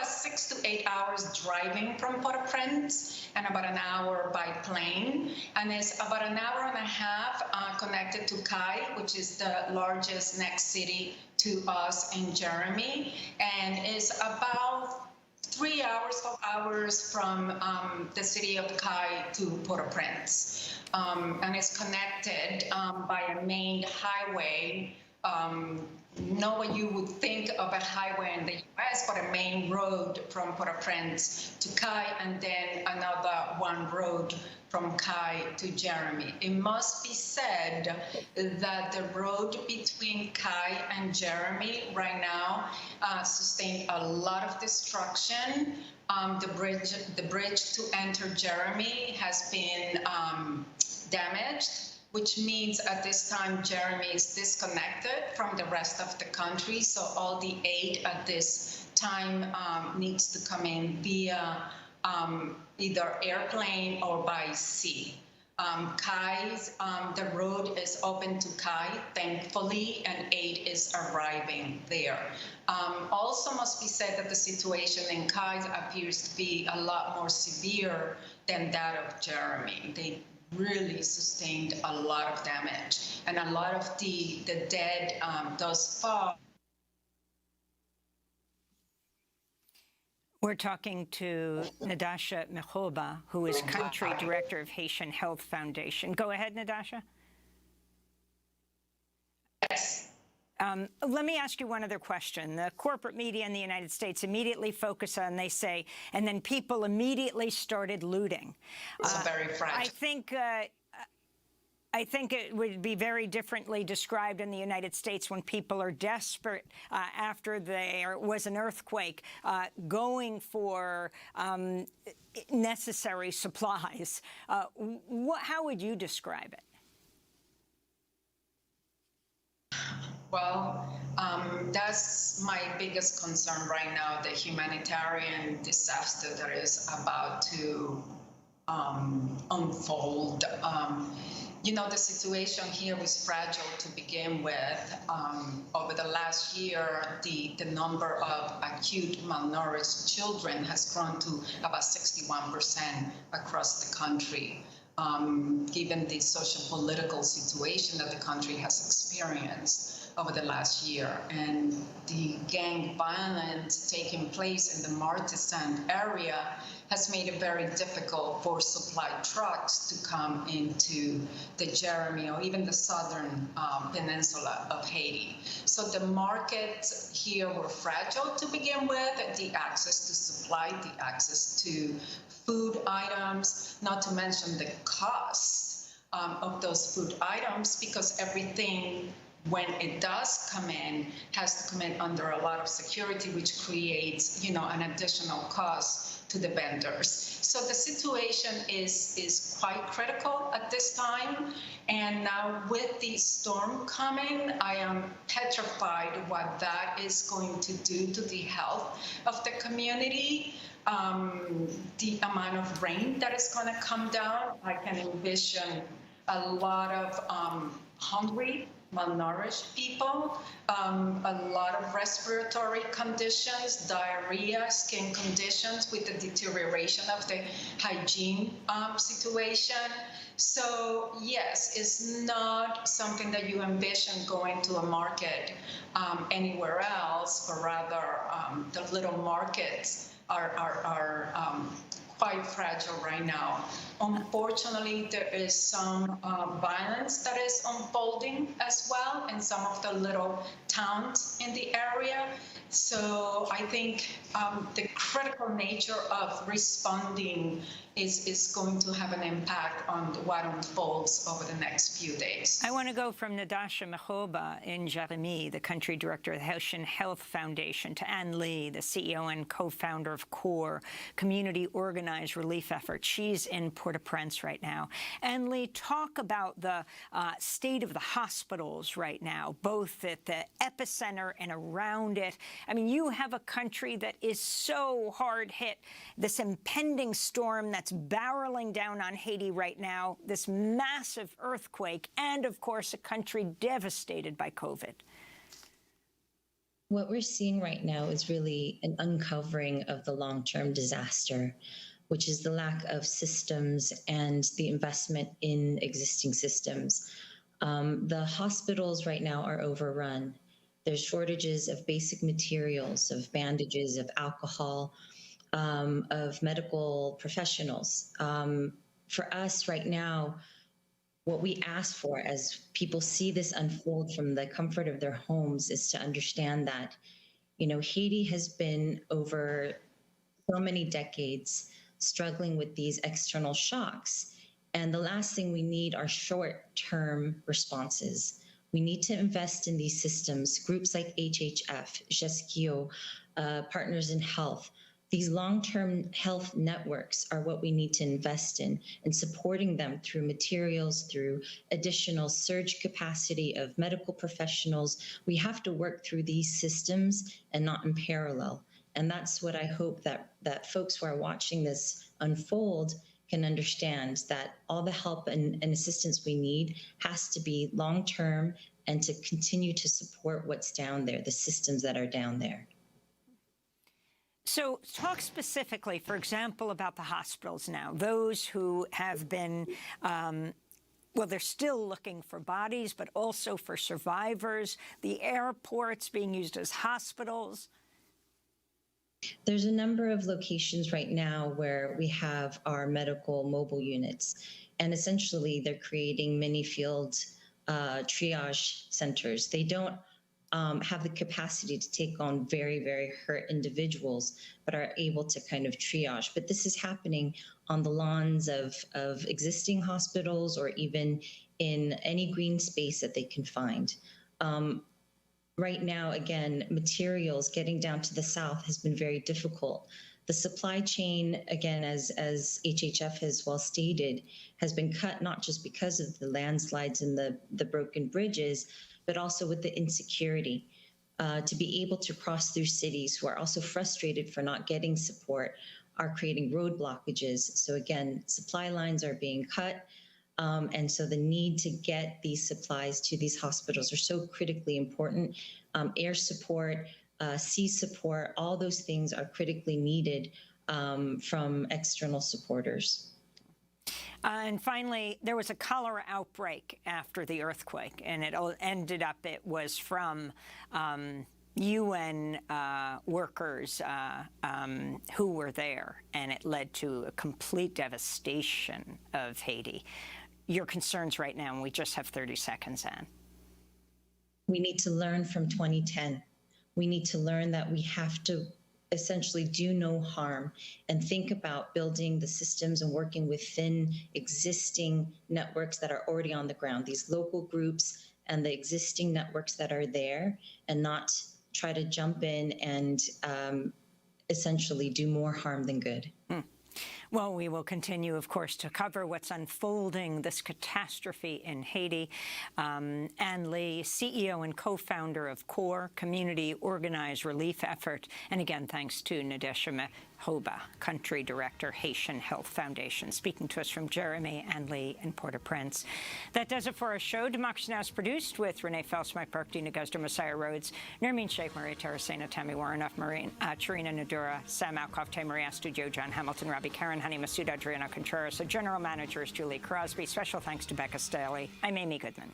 6 to 8 hours driving from Port-au-Prince and about an hour by plane. And it's about an hour and a half connected to Kai, which is the largest next city to us in Jeremy. And it's about 3 hours, 4 hours from the city of Kai to Port-au-Prince. And it's connected by a main highway. Not what you would think of a highway in the U.S., but a main road from Port-au-Prince to Kai, and then another one road from Kai to Jeremy. It must be said that the road between Kai and Jeremy right now sustained a lot of destruction. The bridge to enter Jeremy has been damaged, which means at this time Jeremy is disconnected from the rest of the country. So all the aid at this time needs to come in via either airplane or by sea. The road is open to Kai, thankfully, and aid is arriving there. Also must be said that the situation in Kai appears to be a lot more severe than that of Jeremy. They really sustained a lot of damage, and a lot of the dead thus far. We're talking to Nadasha Mehoba, who is country director of Haitian Health Foundation. Go ahead, Nadasha. Yes. Let me ask you one other question. The corporate media in the United States immediately focus on, they say, and then people immediately started looting. It's very fragile. I think it would be very differently described in the United States when people are desperate after there was an earthquake, going for necessary supplies. How would you describe it? Well, that's my biggest concern right now, the humanitarian disaster that is about to unfold. You know, the situation here was fragile to begin with. Over the last year, the number of acute malnourished children has grown to about 61% across the country, given the social-political situation that the country has experienced over the last year, and the gang violence taking place in the Martisan area has made it very difficult for supply trucks to come into the Jeremy or even the southern peninsula of Haiti. So the markets here were fragile to begin with, the access to supply, the access to food items, not to mention the cost of those food items, because everything, when it does come in, has to come in under a lot of security, which creates, you know, an additional cost to the vendors. So the situation is quite critical at this time. And now with the storm coming, I am petrified what that is going to do to the health of the community. The amount of rain that is going to come down, I can envision a lot of hungry, malnourished people, a lot of respiratory conditions, diarrhea, skin conditions with the deterioration of the hygiene situation. So yes, it's not something that you envision going to a market anywhere else, but rather the little markets are quite fragile right now. Unfortunately, there is some violence that is unfolding as well in some of the little towns in the area. So I think the critical nature of responding is going to have an impact on what unfolds over the next few days. I want to go from Nadasha Mehoba in Jeremy, the country director of the Haitian Health Foundation, to Anne Lee, the CEO and co-founder of CORE, Community Organized Relief Effort. She's in Port-au-Prince right now. Anne Lee, talk about the state of the hospitals right now, both at the epicenter and around it. I mean, you have a country that is so hard hit, this impending storm that's barreling down on Haiti right now, this massive earthquake, and of course, a country devastated by COVID. What we're seeing right now is really an uncovering of the long-term disaster, which is the lack of systems and the investment in existing systems. The hospitals right now are overrun. There's shortages of basic materials, of bandages, of alcohol, of medical professionals. For us right now, what we ask for as people see this unfold from the comfort of their homes is to understand that, you know, Haiti has been over so many decades struggling with these external shocks. And the last thing we need are short-term responses. We need to invest in these systems, groups like HHF, GESCIO, Partners in Health. These long-term health networks are what we need to invest in, and supporting them through materials, through additional surge capacity of medical professionals. We have to work through these systems and not in parallel. And that's what I hope that folks who are watching this unfold can understand, that all the help and assistance we need has to be long-term and to continue to support what's down there, the systems that are down there. So talk specifically, for example, about the hospitals now, those who have been, well, they're still looking for bodies, but also for survivors, the airports being used as hospitals. There's a number of locations right now where we have our medical mobile units, and essentially they're creating mini field triage centers. They don't have the capacity to take on very, very hurt individuals, but are able to kind of triage. But this is happening on the lawns of existing hospitals, or even in any green space that they can find. Right now, again, materials getting down to the south has been very difficult. The supply chain, again, as HHF has well stated, has been cut not just because of the landslides and the broken bridges, but also with the insecurity. To be able to cross through cities who are also frustrated for not getting support are creating road blockages. So again, supply lines are being cut. And so the need to get these supplies to these hospitals are so critically important. Air support, sea support, all those things are critically needed from external supporters. And finally, there was a cholera outbreak after the earthquake, and it ended up, it was from UN workers who were there, and it led to a complete devastation of Haiti. Your concerns right now, and we just have 30 seconds, Anne. We need to learn from 2010. We need to learn that we have to essentially do no harm and think about building the systems and working within existing networks that are already on the ground, these local groups and the existing networks that are there, and not try to jump in and essentially do more harm than good. Well, we will continue, of course, to cover what's unfolding, this catastrophe in Haiti. Anne Lee, CEO and co-founder of CORE, Community Organized Relief Effort. And again, thanks to Nadesha Mehoba, country director, Haitian Health Foundation, speaking to us from Jeremy, Anne Lee, and Port-au-Prince. That does it for our show. Democracy Now! Is produced with Renee Phelps, Mike Burke, Dina Guzder, Messiah Rhodes, Nermeen Sheikh, Maria Terracena, Tammy Warrenoff, Charina Nadura, Sam Alkoff, Tamaria Studio, John Hamilton, Robbie Karen, Honey Masood, Adriana Contreras. The general manager is Julie Crosby. Special thanks to Becca Staley. I'm Amy Goodman.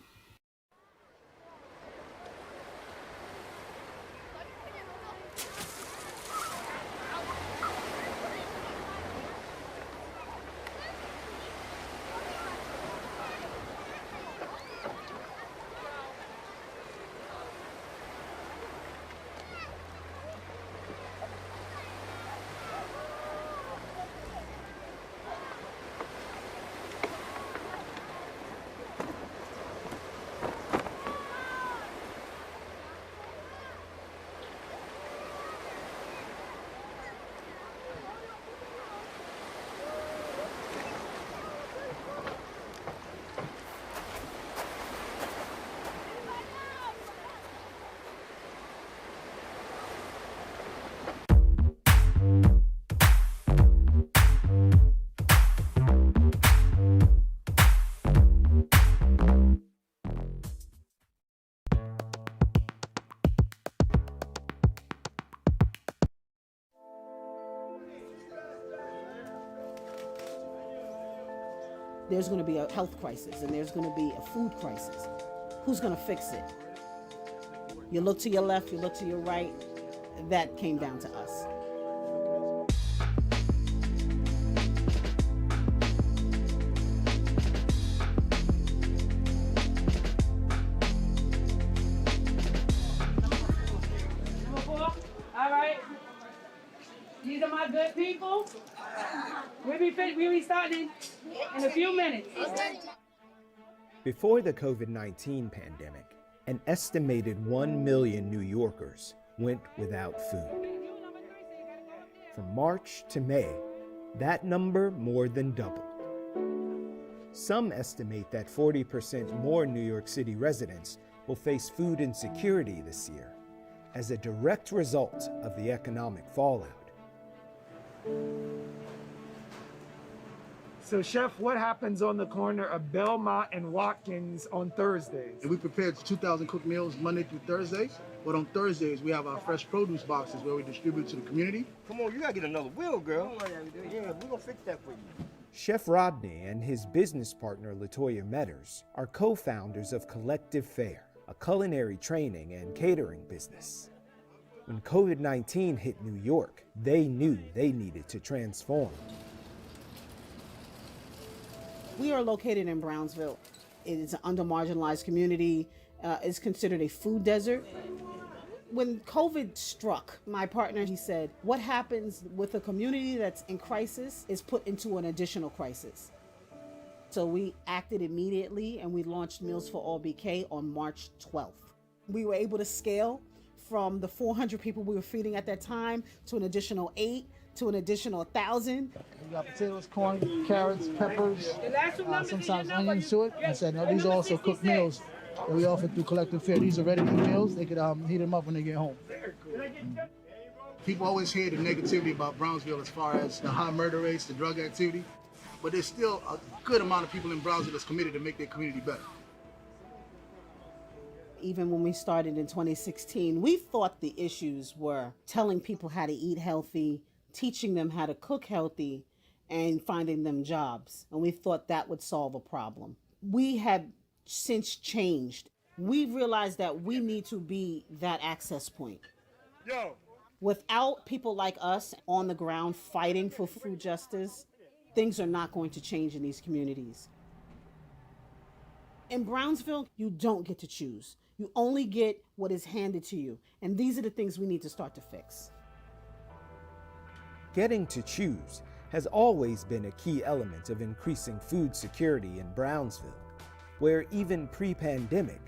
there's going to be a health crisis and there's going to be a food crisis. Who's going to fix it? You look to your left, you look to your right. That came down to us. All right. These are my good people. We'll be starting in a few minutes. Before the COVID-19 pandemic, an estimated 1 million New Yorkers went without food. From March to May, that number more than doubled. Some estimate that 40% more New York City residents will face food insecurity this year as a direct result of the economic fallout. So, Chef, what happens on the corner of Belmont and Watkins on Thursdays? And we prepared 2,000 cooked meals Monday through Thursday. But on Thursdays, we have our fresh produce boxes where we distribute to the community. Come on, you gotta get another wheel, girl. Yeah, we're gonna fix that for you. Chef Rodney and his business partner LaToya Metters are co-founders of Collective Fare, a culinary training and catering business. When COVID-19 hit New York, they knew they needed to transform. We are located in Brownsville. It is an under-marginalized community. It's considered a food desert. When COVID struck, my partner, he said, what happens with a community that's in crisis is put into an additional crisis. So we acted immediately and we launched Meals for All BK on March 12th. We were able to scale from the 400 people we were feeding at that time to an additional 8, to an additional 1,000. We got potatoes, corn, carrots, peppers, sometimes onions to it. I said, no, these are also cooked meals that we offer through Collective Fare. These are ready-to-eat meals. They could heat them up when they get home. People always hear the negativity about Brownsville as far as the high murder rates, the drug activity, but there's still a good amount of people in Brownsville that's committed to make their community better. Even when we started in 2016, we thought the issues were telling people how to eat healthy, teaching them how to cook healthy, and finding them jobs. And we thought that would solve a problem. We have since changed. We realized that we need to be that access point. Without people like us on the ground fighting for food justice, things are not going to change in these communities. In Brownsville, you don't get to choose. You only get what is handed to you. And these are the things we need to start to fix. Getting to choose has always been a key element of increasing food security in Brownsville, where even pre-pandemic,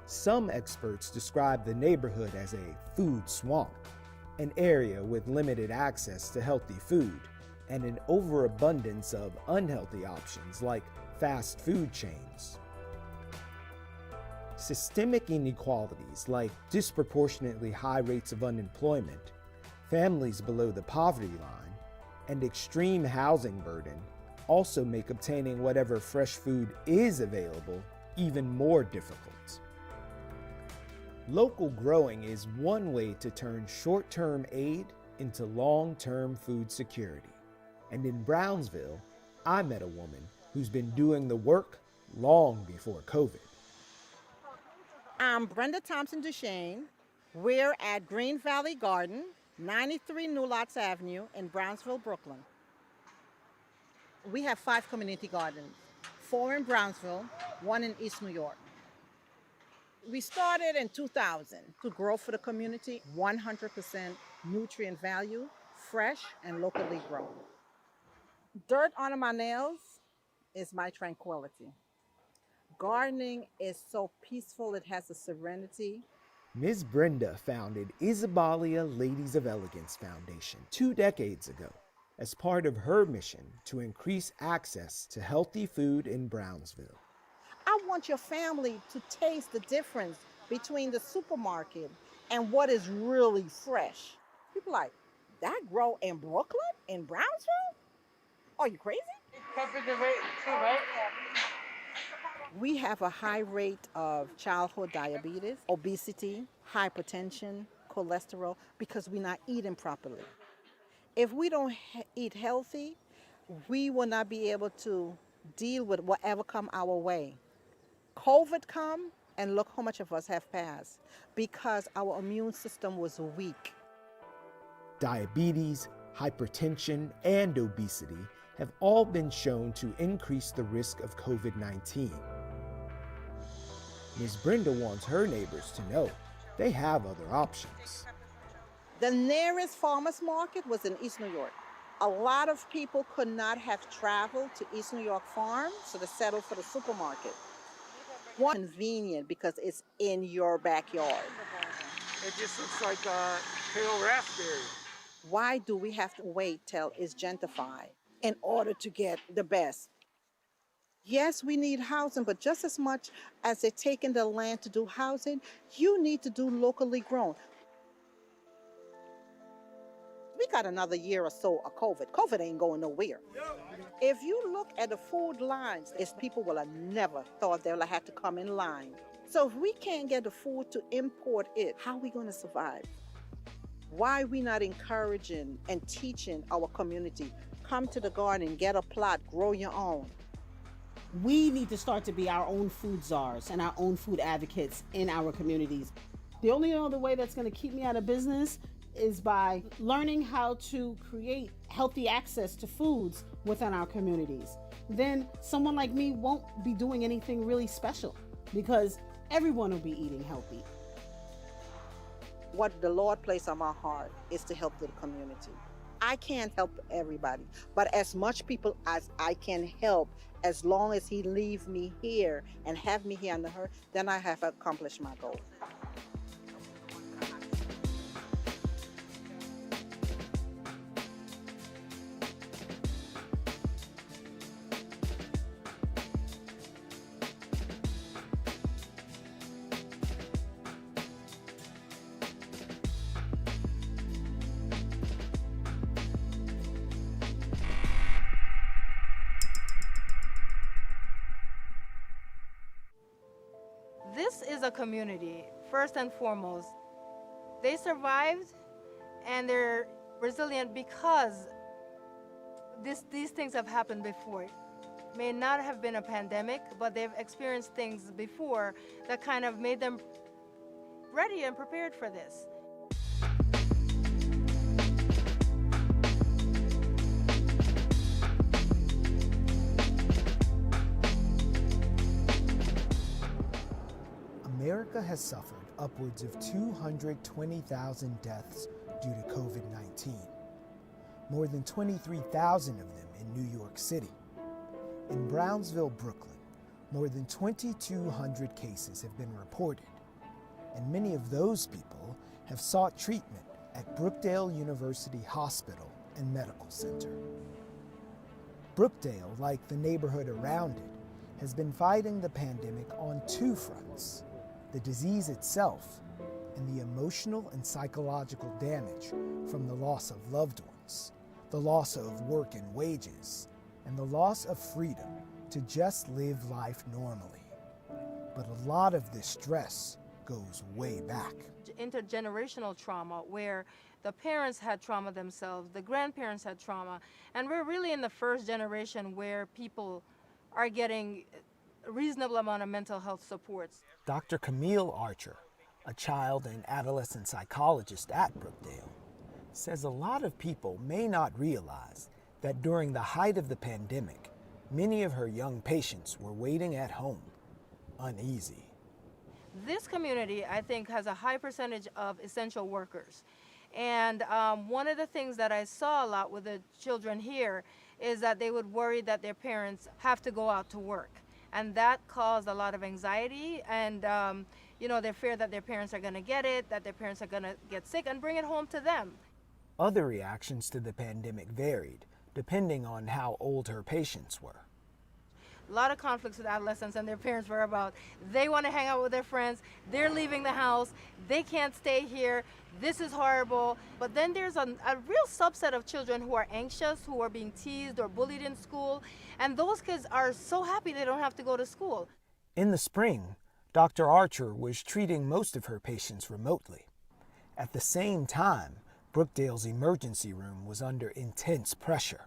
some experts describe the neighborhood as a food swamp, an area with limited access to healthy food and an overabundance of unhealthy options like fast food chains. Systemic inequalities like disproportionately high rates of unemployment, families below the poverty line, and extreme housing burden also make obtaining whatever fresh food is available even more difficult. Local growing is one way to turn short-term aid into long-term food security. And in Brownsville, I met a woman who's been doing the work long before COVID. I'm Brenda Thompson Duchesne. We're at Green Valley Garden, 93 New Lots Avenue in Brownsville, Brooklyn. We have 5 community gardens, 4 in Brownsville, 1 in East New York. We started in 2000 to grow for the community, 100% nutrient value, fresh and locally grown. Dirt under my nails is my tranquility. Gardening is so peaceful, it has a serenity. Ms. Brenda founded Isabalia Ladies of Elegance Foundation 2 decades ago as part of her mission to increase access to healthy food in Brownsville. I want your family to taste the difference between the supermarket and what is really fresh. People like, that grow in Brooklyn, in Brownsville? Are you crazy? Peppers are rate too, right? We have a high rate of childhood diabetes, obesity, hypertension, cholesterol, because we're not eating properly. If we don't eat healthy, we will not be able to deal with whatever come our way. COVID come, and look how much of us have passed because our immune system was weak. Diabetes, hypertension, and obesity have all been shown to increase the risk of COVID-19. Ms. Brenda wants her neighbors to know they have other options. The nearest farmers market was in East New York. A lot of people could not have traveled to East New York Farm, so they settled for the supermarket. One, convenient because it's in your backyard. It just looks like a pale raspberry. Why do we have to wait till it's gentrified in order to get the best? Yes, we need housing, but just as much as they're taking the land to do housing, you need to do locally grown. We got another year or so of COVID. COVID ain't going nowhere. If you look at the food lines, it's people will have never thought they would have to come in line. So if we can't get the food to import it, how are we going to survive? Why are we not encouraging and teaching our community? Come to the garden, get a plot, grow your own. We need to start to be our own food czars and our own food advocates in our communities. The only other way that's going to keep me out of business is by learning how to create healthy access to foods within our communities. Then someone like me won't be doing anything really special because everyone will be eating healthy. What the Lord placed on my heart is to help the community. I can't help everybody, but as much people as I can help, as long as He leave me here and have me here under her, then I have accomplished my goal. This is a community, first and foremost. They survived and they're resilient because these things have happened before. It may not have been a pandemic, but they've experienced things before that kind of made them ready and prepared for this. America has suffered upwards of 220,000 deaths due to COVID-19, more than 23,000 of them in New York City. In Brownsville, Brooklyn, more than 2,200 cases have been reported, and many of those people have sought treatment at Brookdale University Hospital and Medical Center. Brookdale, like the neighborhood around it, has been fighting the pandemic on two fronts: the disease itself and the emotional and psychological damage from the loss of loved ones, the loss of work and wages, and the loss of freedom to just live life normally. But a lot of this stress goes way back. Intergenerational trauma, where the parents had trauma themselves, the grandparents had trauma, and we're really in the first generation where people are getting a reasonable amount of mental health supports. Dr. Camille Archer, a child and adolescent psychologist at Brookdale, says a lot of people may not realize that during the height of the pandemic, many of her young patients were waiting at home, uneasy. This community, I think, has a high percentage of essential workers. And one of the things that I saw a lot with the children here is that they would worry that their parents have to go out to work. And that caused a lot of anxiety and, they fear that their parents are going to get it, that their parents are going to get sick and bring it home to them. Other reactions to the pandemic varied, depending on how old her patients were. A lot of conflicts with adolescents and their parents were about, they want to hang out with their friends, they're leaving the house, they can't stay here, this is horrible. But then there's a real subset of children who are anxious, who are being teased or bullied in school, and those kids are so happy they don't have to go to school. In the spring, Dr. Archer was treating most of her patients remotely. At the same time, Brookdale's emergency room was under intense pressure.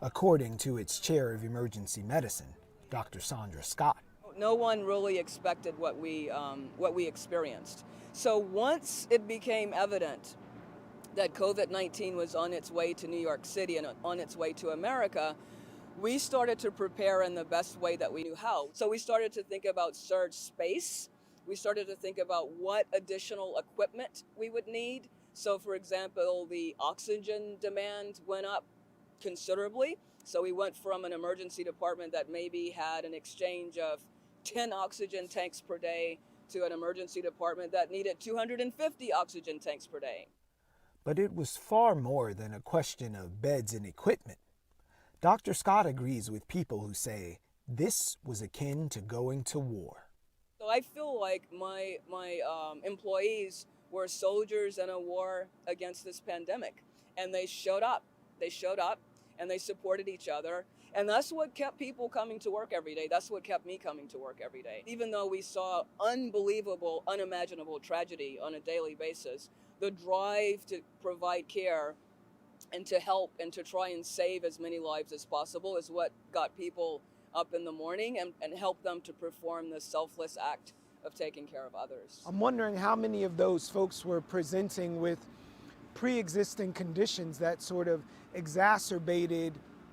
according to its chair of emergency medicine, Dr. Sandra Scott. No one really expected what we experienced. So once it became evident that COVID-19 was on its way to New York City and on its way to America, we started to prepare in the best way that we knew how. So we started to think about surge space. We started to think about what additional equipment we would need. So for example, the oxygen demand went up considerably. So we went from an emergency department that maybe had an exchange of 10 oxygen tanks per day to an emergency department that needed 250 oxygen tanks per day. But it was far more than a question of beds and equipment. Dr. Scott agrees with people who say this was akin to going to war. So I feel like my employees were soldiers in a war against this pandemic, and they showed up. They showed up, and they supported each other, and that's what kept people coming to work every day. That's what kept me coming to work every day. Even though we saw unbelievable, unimaginable tragedy on a daily basis, the drive to provide care and to help and to try and save as many lives as possible is what got people up in the morning and helped them to perform the selfless act of taking care of others. I'm wondering how many of those folks were presenting with pre-existing conditions that sort of exacerbated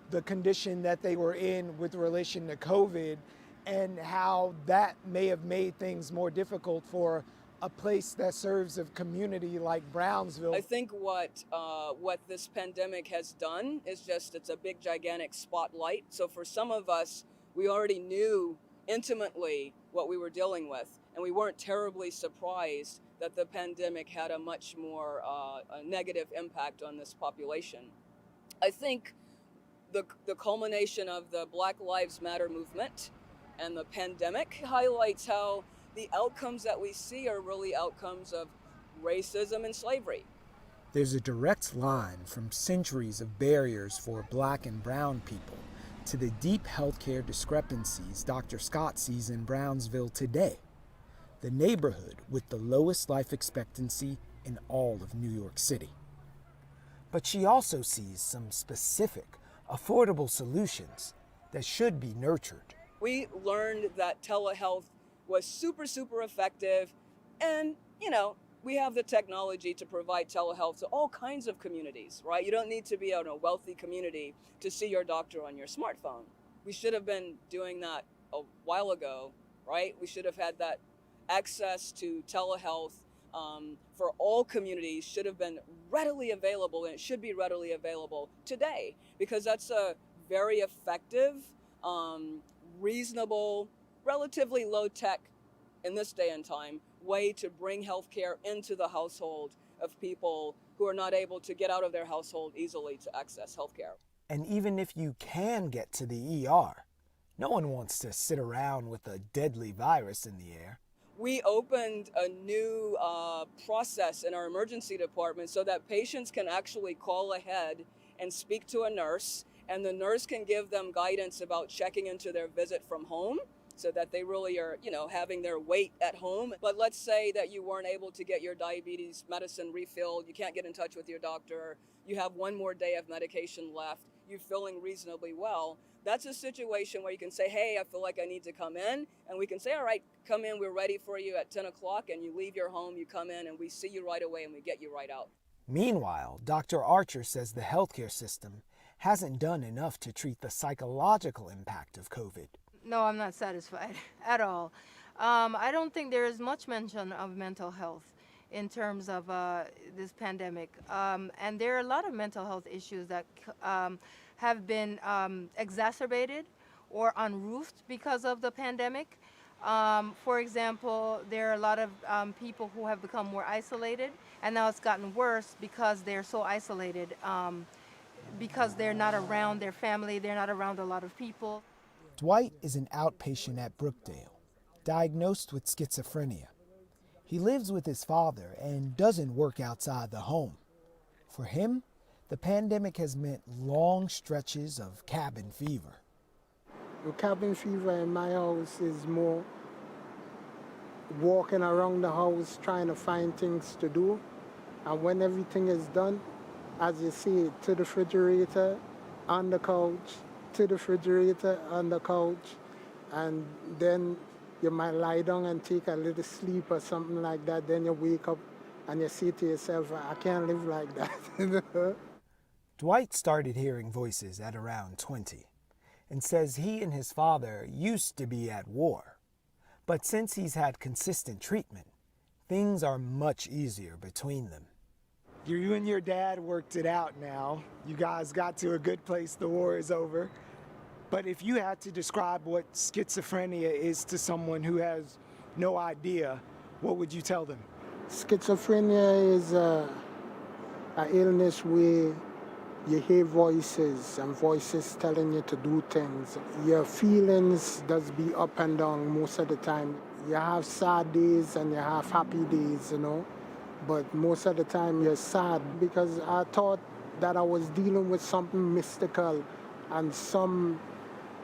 the condition that they were in with relation to COVID, and how that may have made things more difficult for a place that serves a community like Brownsville. I think what this pandemic has done is just, it's a big, gigantic spotlight. So for some of us, we already knew intimately what we were dealing with, and we weren't terribly surprised that the pandemic had a much more negative impact on this population. I think the culmination of the Black Lives Matter movement and the pandemic highlights how the outcomes that we see are really outcomes of racism and slavery. There's a direct line from centuries of barriers for Black and brown people to the deep healthcare discrepancies Dr. Scott sees in Brownsville today, the neighborhood with the lowest life expectancy in all of New York City. But she also sees some specific, affordable solutions that should be nurtured. We learned that telehealth was super, super effective, and we have the technology to provide telehealth to all kinds of communities, right? You don't need to be in a wealthy community to see your doctor on your smartphone. We should have been doing that a while ago, right? We should have had that access to telehealth for all communities should have been readily available, and it should be readily available today, because that's a very effective, reasonable, relatively low-tech, in this day and time, way to bring healthcare into the household of people who are not able to get out of their household easily to access healthcare. And even if you can get to the ER, no one wants to sit around with a deadly virus in the air. We opened a new process in our emergency department so that patients can actually call ahead and speak to a nurse, and the nurse can give them guidance about checking into their visit from home, so that they really are, having their weight at home. But let's say that you weren't able to get your diabetes medicine refilled, you can't get in touch with your doctor, you have one more day of medication left, you're feeling reasonably well. That's a situation where you can say, hey, I feel like I need to come in, and we can say, all right, come in, we're ready for you at 10 o'clock, and you leave your home, you come in, and we see you right away, and we get you right out. Meanwhile, Dr. Archer says the healthcare system hasn't done enough to treat the psychological impact of COVID. No, I'm not satisfied at all. I don't think there is much mention of mental health in terms of this pandemic. And there are a lot of mental health issues that have been exacerbated or unroofed because of the pandemic. For example, there are a lot of people who have become more isolated, and now it's gotten worse because they're so isolated, because they're not around their family, they're not around a lot of people. Dwight is an outpatient at Brookdale, diagnosed with schizophrenia. He lives with his father and doesn't work outside the home. For him, the pandemic has meant long stretches of cabin fever. The cabin fever in my house is more walking around the house trying to find things to do. And when everything is done, as you see, to the refrigerator, on the couch, to the refrigerator on the couch, and then you might lie down and take a little sleep or something like that. Then you wake up and you say to yourself, I can't live like that. Dwight started hearing voices at around 20 and says he and his father used to be at war. But since he's had consistent treatment, things are much easier between them. You and your dad worked it out now. You guys got to a good place, the war is over. But if you had to describe what schizophrenia is to someone who has no idea, what would you tell them? Schizophrenia is an illness where you hear voices and voices telling you to do things. Your feelings does be up and down most of the time. You have sad days and you have happy days, you know. But most of the time you're sad because I thought that I was dealing with something mystical and some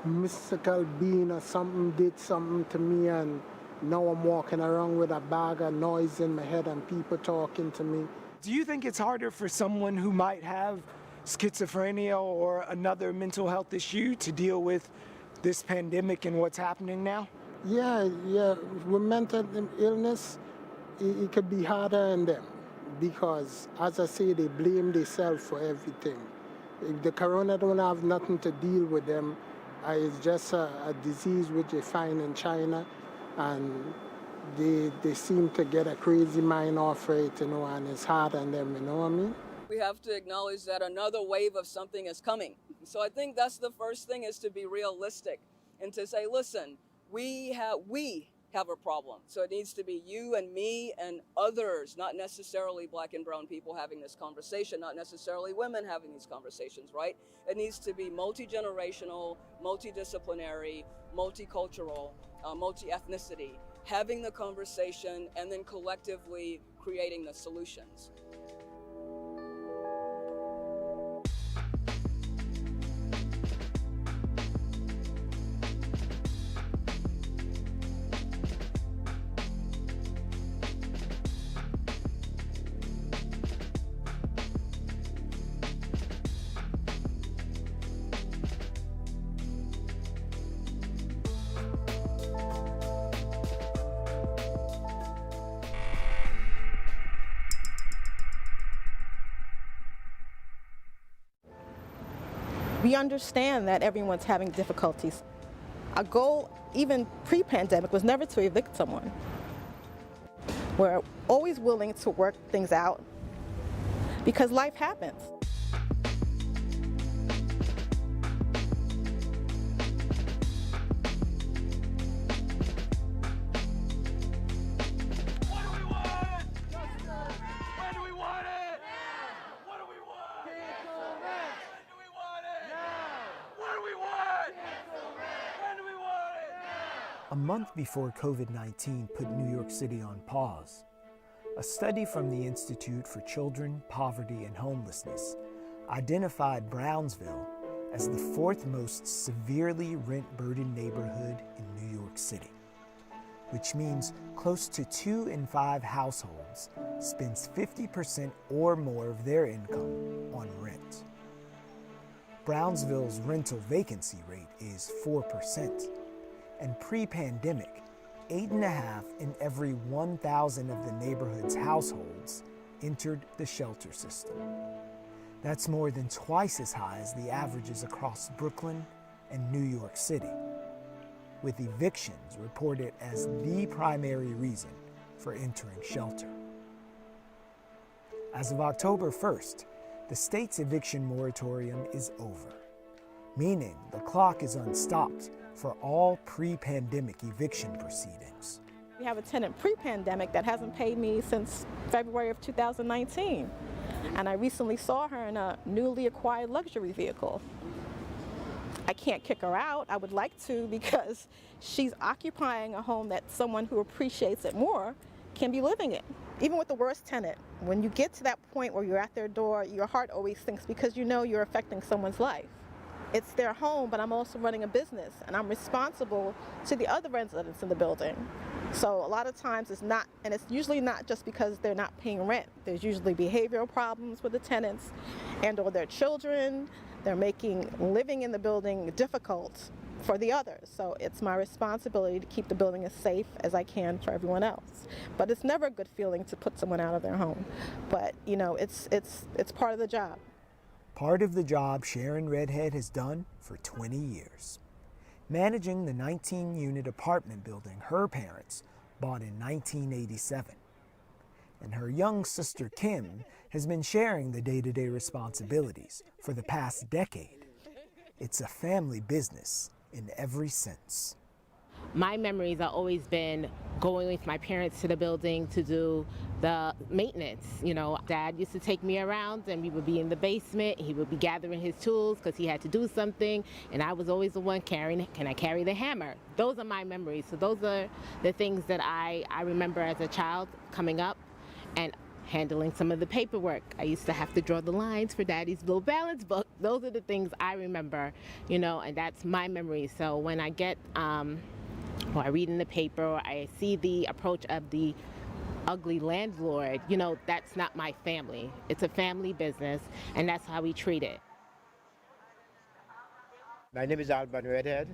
mystical being or something did something to me, and now I'm walking around with a bag of noise in my head and people talking to me. Do you think it's harder for someone who might have schizophrenia or another mental health issue to deal with this pandemic and what's happening now? Yeah. With mental illness, it could be harder on them because, as I say, they blame themselves for everything. If the corona don't have nothing to deal with them, it's just a disease which they find in China, and they seem to get a crazy mind off it, you know, and it's hard on them, you know what I mean? We have to acknowledge that another wave of something is coming. So I think that's the first thing, is to be realistic and to say, listen, we have a problem. So it needs to be you and me and others, not necessarily Black and brown people having this conversation, not necessarily women having these conversations, right? It needs to be multi-generational, multidisciplinary, multicultural, multi-ethnicity, having the conversation and then collectively creating the solutions. We understand that everyone's having difficulties. Our goal, even pre-pandemic, was never to evict someone. We're always willing to work things out because life happens. A month before COVID-19 put New York City on pause, a study from the Institute for Children, Poverty, and Homelessness identified Brownsville as the fourth most severely rent-burdened neighborhood in New York City, which means close to 2 in 5 households spends 50% or more of their income on rent. Brownsville's rental vacancy rate is 4%. And pre-pandemic, 8.5 in every 1,000 of the neighborhood's households entered the shelter system. That's more than twice as high as the averages across Brooklyn and New York City, with evictions reported as the primary reason for entering shelter. As of October 1st, the state's eviction moratorium is over, meaning the clock is unstopped for all pre-pandemic eviction proceedings. We have a tenant pre-pandemic that hasn't paid me since February of 2019. And I recently saw her in a newly acquired luxury vehicle. I can't kick her out. I would like to, because she's occupying a home that someone who appreciates it more can be living in. Even with the worst tenant, when you get to that point where you're at their door, your heart always sinks because you know you're affecting someone's life. It's their home, but I'm also running a business, and I'm responsible to the other residents in the building. So a lot of times it's not, and it's usually not just because they're not paying rent. There's usually behavioral problems with the tenants and or their children. They're making living in the building difficult for the others. So it's my responsibility to keep the building as safe as I can for everyone else. But it's never a good feeling to put someone out of their home. But you know, it's part of the job. Part of the job Sharon Redhead has done for 20 years. Managing the 19-unit apartment building her parents bought in 1987. And her young sister Kim has been sharing the day-to-day responsibilities for the past decade. It's a family business in every sense. My memories have always been going with my parents to the building to do the maintenance. You know, Dad used to take me around and we would be in the basement. He would be gathering his tools because he had to do something, and I was always the one carrying, can I carry the hammer? Those are my memories. So those are the things that I remember as a child coming up and handling some of the paperwork. I used to have to draw the lines for Daddy's Bill Balance book. Those are the things I remember, you know, and that's my memory. So when I get, or I read in the paper, or I see the approach of the ugly landlord, you know, that's not my family. It's a family business, and that's how we treat it. My name is Alban Redhead.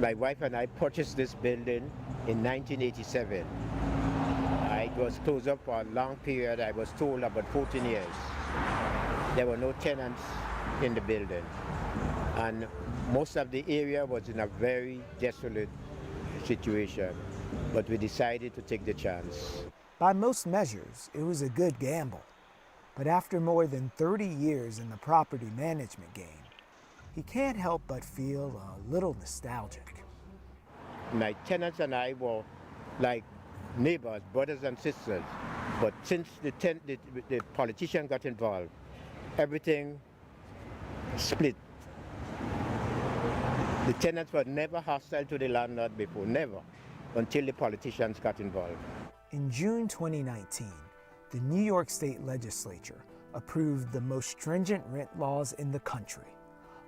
My wife and I purchased this building in 1987. It was closed up for a long period. I was told about 14 years. There were no tenants in the building, and most of the area was in a very desolate situation, but we decided to take the chance. By most measures, it was a good gamble. But after more than 30 years in the property management game, he can't help but feel a little nostalgic. My tenants and I were like neighbors, brothers and sisters, but since the politician got involved, everything split. The tenants were never hostile to the landlord before, never, until the politicians got involved. In June 2019, the New York State Legislature approved the most stringent rent laws in the country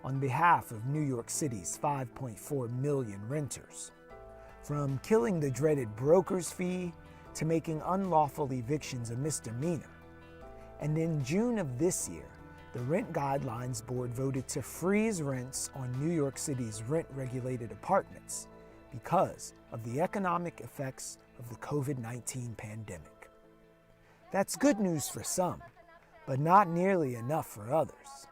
on behalf of New York City's 5.4 million renters. From killing the dreaded broker's fee to making unlawful evictions a misdemeanor. And in June of this year, the Rent Guidelines Board voted to freeze rents on New York City's rent-regulated apartments because of the economic effects of the COVID-19 pandemic. That's good news for some, but not nearly enough for others.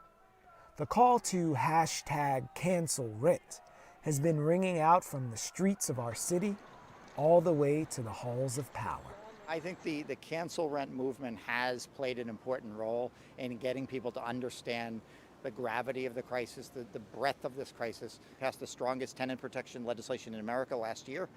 The call to #CancelRent has been ringing out from the streets of our city all the way to the halls of power. I think the cancel rent movement has played an important role in getting people to understand the gravity of the crisis, the breadth of this crisis. Passed the strongest tenant protection legislation in America last year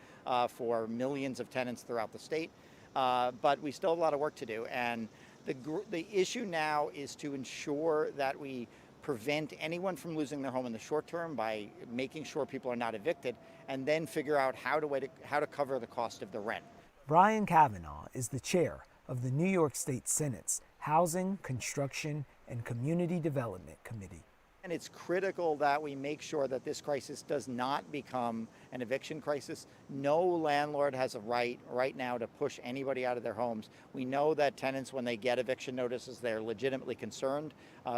for millions of tenants throughout the state. But we still have a lot of work to do. And the issue now is to ensure that we prevent anyone from losing their home in the short term by making sure people are not evicted, and then figure out how to cover the cost of the rent. Brian Kavanaugh is the chair of the New York State Senate's Housing, Construction, and Community Development Committee. And it's critical that we make sure that this crisis does not become an eviction crisis. No landlord has a right now to push anybody out of their homes. We know that tenants, when they get eviction notices, they're legitimately concerned.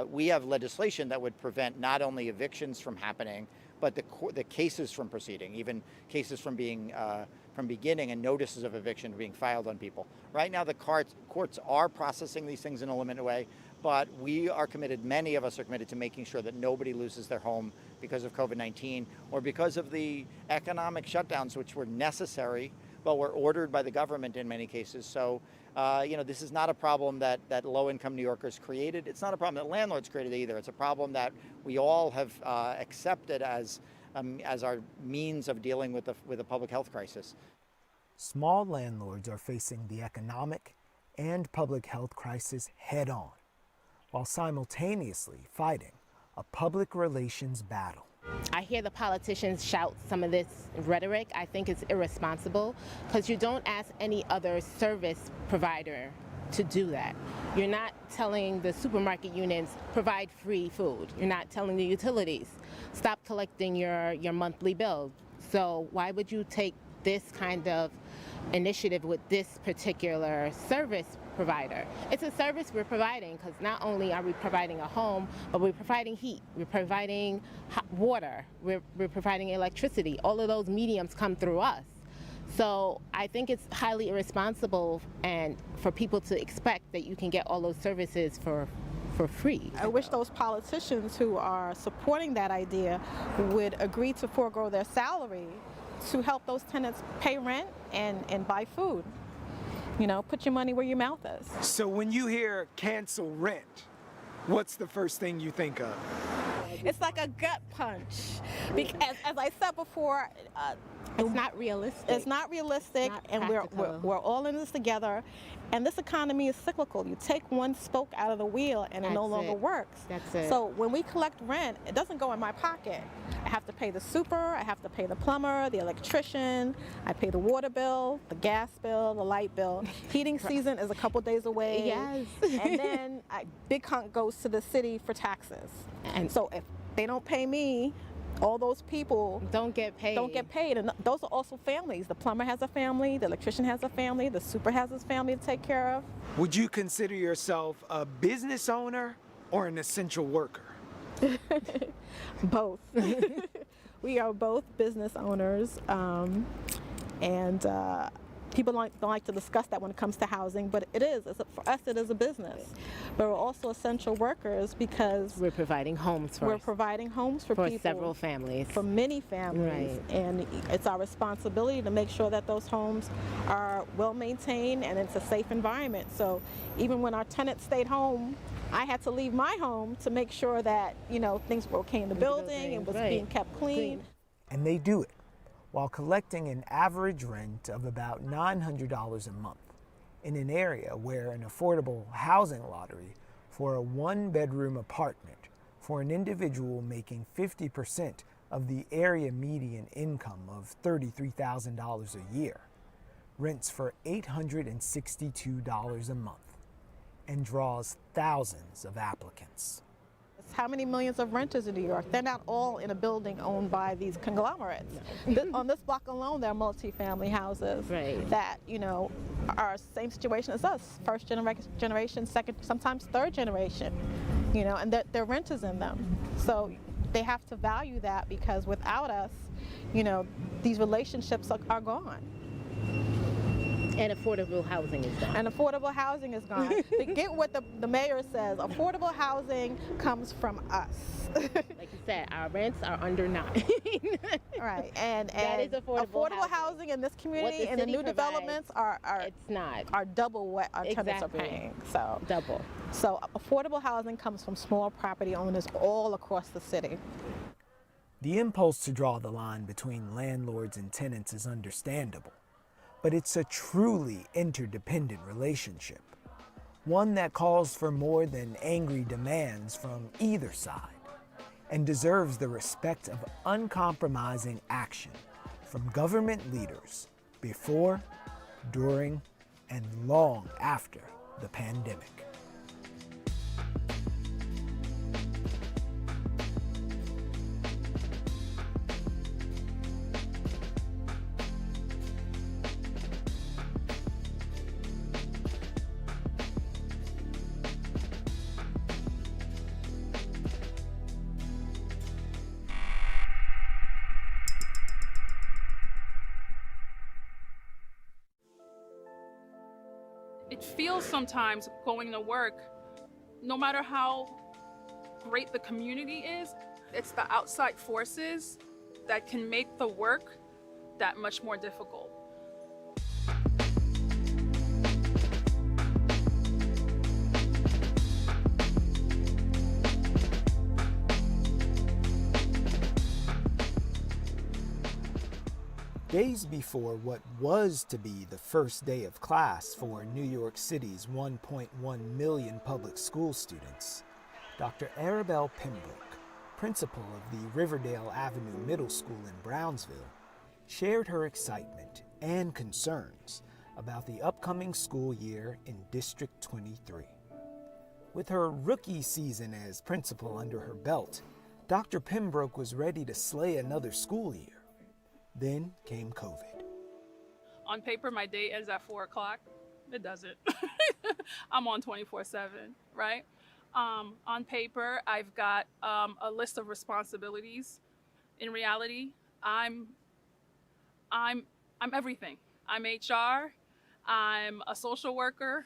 We have legislation that would prevent not only evictions from happening, but the cases from proceeding, even cases from beginning and notices of eviction being filed on people. Right now, the courts are processing these things in a limited way, but we are committed, many of us are committed to making sure that nobody loses their home because of COVID-19 or because of the economic shutdowns, which were necessary, but were ordered by the government in many cases. So, this is not a problem that low-income New Yorkers created. It's not a problem that landlords created either. It's a problem that we all have accepted as our means of dealing with the public health crisis. Small landlords are facing the economic and public health crisis head-on, while simultaneously fighting a public relations battle. I hear the politicians shout some of this rhetoric. I think it's irresponsible because you don't ask any other service provider to do that. You're not telling the supermarket units provide free food. You're not telling the utilities stop collecting your monthly bill. So why would you take this kind of initiative with this particular service provider. It's a service we're providing because not only are we providing a home, but we're providing heat, we're providing hot water, we're providing electricity. All of those mediums come through us. So I think it's highly irresponsible and for people to expect that you can get all those services for free. I wish those politicians who are supporting that idea would agree to forego their salary to help those tenants pay rent and buy food. You know, put your money where your mouth is. So when you hear cancel rent, what's the first thing you think of? It's like a gut punch. Because, as I said before, it's not realistic. It's not realistic, and we're all in this together. And this economy is cyclical. You take one spoke out of the wheel, and it no longer works. That's it. So when we collect rent, it doesn't go in my pocket. I have to pay the super, I have to pay the plumber, the electrician, I pay the water bill, the gas bill, the light bill. Heating season is a couple days away. Yes. And then a big hunk goes to the city for taxes. And so if they don't pay me, all those people don't get paid. And those are also families. The plumber has a family, the electrician has a family, the super has his family to take care of. Would you consider yourself a business owner or an essential worker? Both. We are both business owners, and people don't like to discuss that when it comes to housing, but it is. For us, it is a business. But we're also essential workers because we're providing homes for people, several families, for many families, right. And it's our responsibility to make sure that those homes are well maintained and it's a safe environment. So even when our tenants stayed home, I had to leave my home to make sure that things were okay in the building, it was being kept clean. And they do it while collecting an average rent of about $900 a month in an area where an affordable housing lottery for a one-bedroom apartment for an individual making 50% of the area median income of $33,000 a year rents for $862 a month and draws thousands of applicants. How many millions of renters in New York? They're not all in a building owned by these conglomerates. On this block alone, there are multi-family houses that, are same situation as us, first generation, second, sometimes third generation, and they're renters in them. So they have to value that because without us, these relationships are gone. And affordable housing is gone. And affordable housing is gone. Forget what the mayor says. Affordable housing comes from us. Like you said, our rents are under 9. Right. And that is affordable housing in this community and the new developments are double what our tenants are paying. So double. So affordable housing comes from small property owners all across the city. The impulse to draw the line between landlords and tenants is understandable. But it's a truly interdependent relationship, one that calls for more than angry demands from either side, and deserves the respect of uncompromising action from government leaders before, during, and long after the pandemic. It feels sometimes going to work, no matter how great the community is, it's the outside forces that can make the work that much more difficult. Days before what was to be the first day of class for New York City's 1.1 million public school students, Dr. Arabelle Pembroke, principal of the Riverdale Avenue Middle School in Brownsville, shared her excitement and concerns about the upcoming school year in District 23. With her rookie season as principal under her belt, Dr. Pembroke was ready to slay another school year. Then came COVID. On paper, my day ends at 4 o'clock, It doesn't. I'm on 24/7, right? On paper, I've got a list of responsibilities. In reality, I'm everything. I'm HR. I'm a social worker.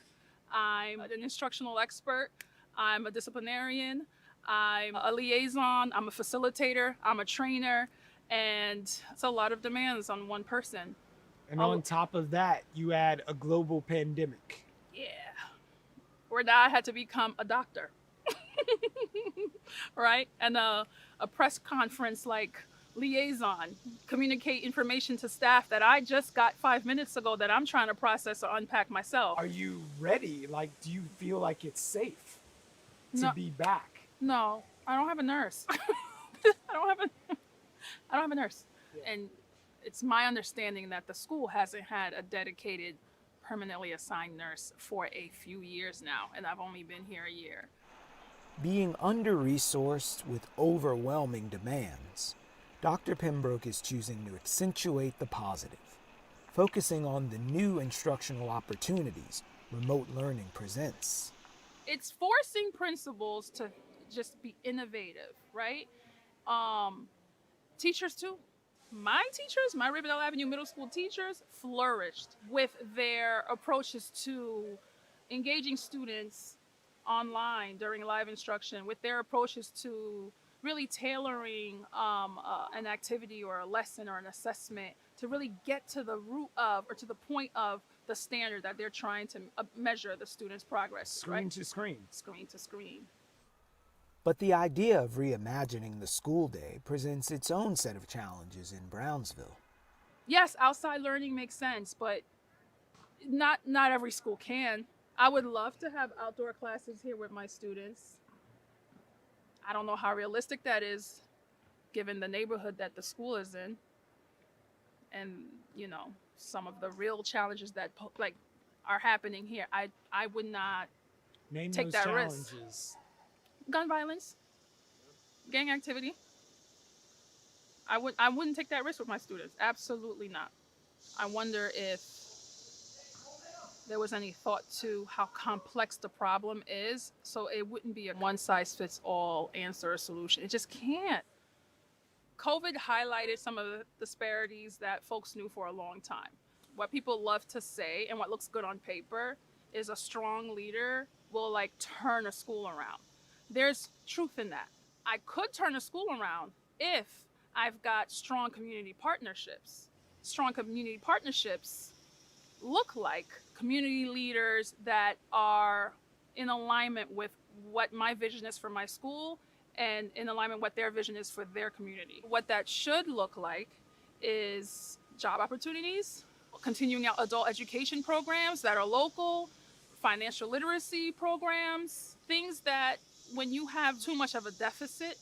I'm an instructional expert. I'm a disciplinarian. I'm a liaison. I'm a facilitator. I'm a trainer. And it's a lot of demands on one person. And on top of that, you add a global pandemic. Yeah. Where now I had to become a doctor. Right? And a press conference like liaison, communicate information to staff that I just got 5 minutes ago that I'm trying to process or unpack myself. Are you ready? Like, do you feel like it's safe to be back? No, I don't have a nurse. I don't have a nurse. Yeah. And it's my understanding that the school hasn't had a dedicated, permanently assigned nurse for a few years now, and I've only been here a year. Being under-resourced with overwhelming demands, Dr. Pembroke is choosing to accentuate the positive, focusing on the new instructional opportunities remote learning presents. It's forcing principals to just be innovative, right? Teachers too. My teachers, my Riverdale Avenue Middle School teachers, flourished with their approaches to engaging students online during live instruction, with their approaches to really tailoring an activity or a lesson or an assessment to really get to the root of or to the point of the standard that they're trying to measure the student's progress. Screen to screen. Screen to screen. But the idea of reimagining the school day presents its own set of challenges in Brownsville. Yes, outside learning makes sense, but not every school can. I would love to have outdoor classes here with my students. I don't know how realistic that is given the neighborhood that the school is in. And, you know, some of the real challenges that are happening here. I would not take that risk. Gun violence, gang activity. I wouldn't take that risk with my students. Absolutely not. I wonder if there was any thought to how complex the problem is, so it wouldn't be a one-size-fits-all answer or solution. It just can't. COVID highlighted some of the disparities that folks knew for a long time. What people love to say and what looks good on paper is a strong leader will turn a school around. There's truth in that. I could turn a school around if I've got strong community partnerships. Strong community partnerships look like community leaders that are in alignment with what my vision is for my school and in alignment with what their vision is for their community. What that should look like is job opportunities, continuing out adult education programs that are local, financial literacy programs, things that when you have too much of a deficit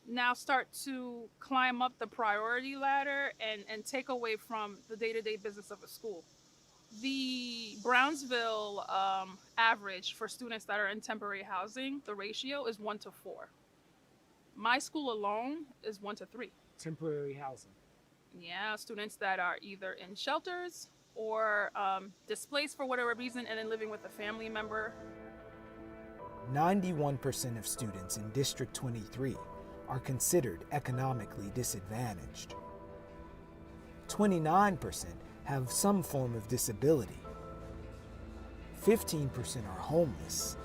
now start to climb up the priority ladder and take away from the day-to-day business of a school. The Brownsville average for students that are in temporary housing, the ratio is 1 to 4. My school alone is 1 to 3. Temporary housing. Yeah, students that are either in shelters or displaced for whatever reason and then living with a family member. 91% of students in District 23 are considered economically disadvantaged. 29% have some form of disability. 15% are homeless.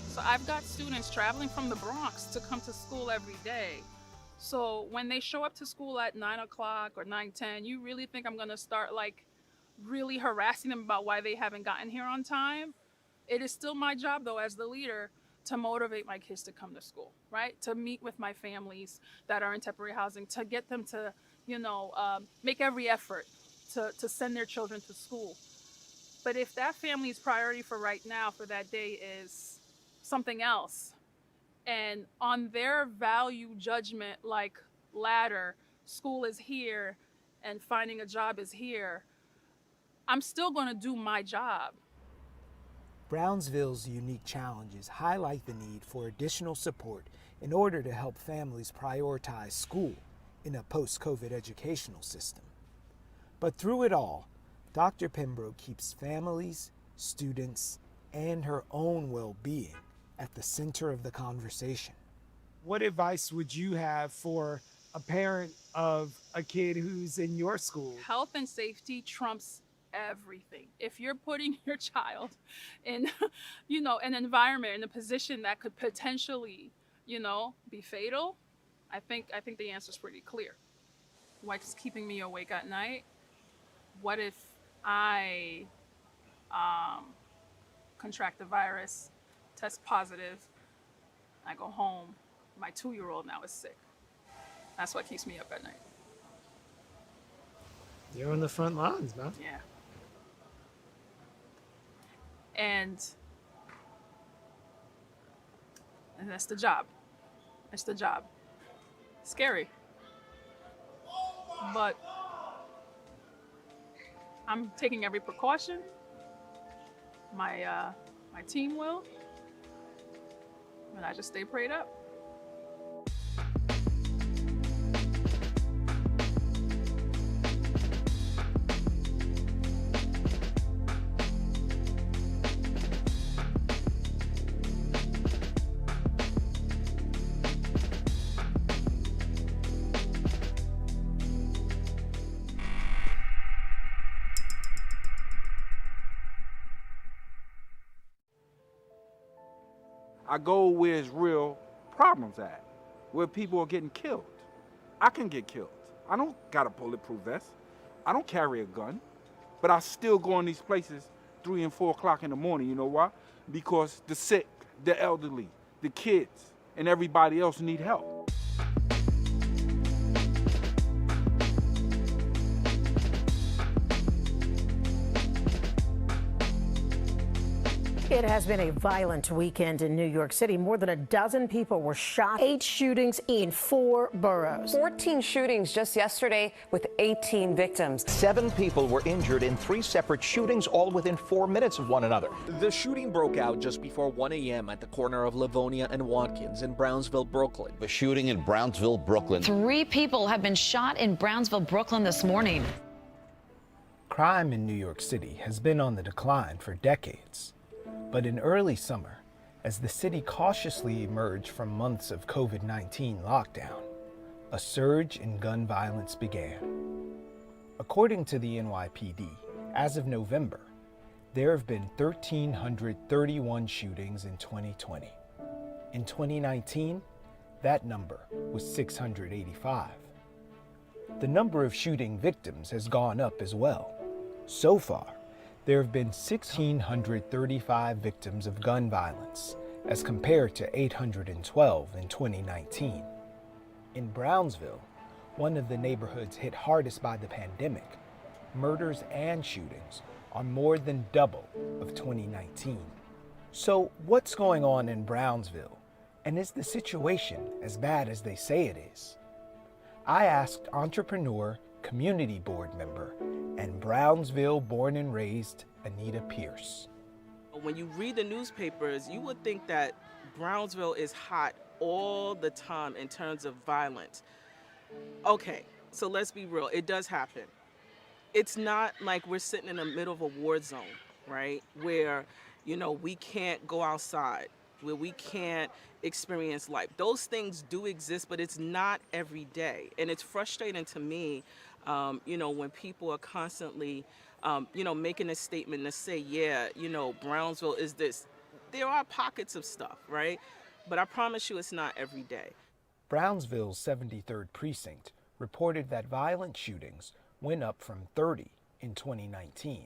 So I've got students traveling from the Bronx to come to school every day. So when they show up to school at 9 o'clock or 9:10, you really think I'm gonna start really harassing them about why they haven't gotten here on time? It is still my job though as the leader to motivate my kids to come to school, right? To meet with my families that are in temporary housing, to get them to, make every effort to send their children to school. But if that family's priority for right now, for that day is something else, and on their value judgment ladder, school is here and finding a job is here, I'm still gonna do my job. Brownsville's unique challenges highlight the need for additional support in order to help families prioritize school in a post-COVID educational system. But through it all, Dr. Pembroke keeps families, students, and her own well-being at the center of the conversation. What advice would you have for a parent of a kid who's in your school? Health and safety trumps everything. If you're putting your child in, an environment, in a position that could potentially, be fatal, I think the answer is pretty clear. What's keeping me awake at night? What if I contract the virus, test positive, I go home, my 2-year-old now is sick? That's what keeps me up at night. You're on the front lines, man. Yeah. And that's the job. It's the job. Scary. But I'm taking every precaution. My team will. And I just stay prayed up. I go where there's real problems at, where people are getting killed. I can get killed. I don't got a bulletproof vest. I don't carry a gun, but I still go in these places 3 and 4 o'clock in the morning. You know why? Because the sick, the elderly, the kids, and everybody else need help. It has been a violent weekend in New York City. More than a dozen people were shot. 8 shootings in 4 boroughs. 14 shootings just yesterday with 18 victims. 7 people were injured in 3 separate shootings, all within 4 minutes of one another. The shooting broke out just before 1 a.m. at the corner of Livonia and Watkins in Brownsville, Brooklyn. A shooting in Brownsville, Brooklyn. 3 people have been shot in Brownsville, Brooklyn this morning. Crime in New York City has been on the decline for decades. But in early summer, as the city cautiously emerged from months of COVID-19 lockdown, a surge in gun violence began. According to the NYPD, as of November, there have been 1,331 shootings in 2020. In 2019, that number was 685. The number of shooting victims has gone up as well. So far, there have been 1,635 victims of gun violence, as compared to 812 in 2019. In Brownsville, one of the neighborhoods hit hardest by the pandemic, murders and shootings are more than double of 2019. So what's going on in Brownsville? And is the situation as bad as they say it is? I asked entrepreneur, community board member, and Brownsville born and raised Anita Pierce. When you read the newspapers, you would think that Brownsville is hot all the time in terms of violence. Okay, so let's be real, it does happen. It's not like we're sitting in the middle of a war zone, right? Where, we can't go outside, where we can't experience life. Those things do exist, but it's not every day. And it's frustrating to me when people are constantly, making a statement to say, Brownsville is this. There are pockets of stuff, right? But I promise you it's not every day. Brownsville's 73rd Precinct reported that violent shootings went up from 30 in 2019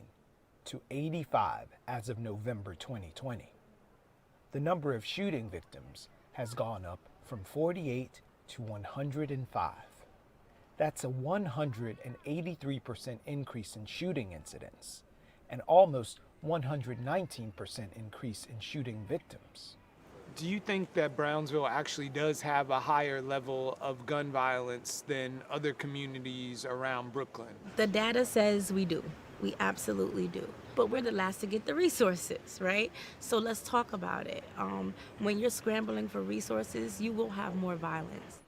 to 85 as of November 2020. The number of shooting victims has gone up from 48 to 105. That's a 183% increase in shooting incidents and almost 119% increase in shooting victims. Do you think that Brownsville actually does have a higher level of gun violence than other communities around Brooklyn? The data says we do. We absolutely do. But we're the last to get the resources, right? So let's talk about it. When you're scrambling for resources, you will have more violence.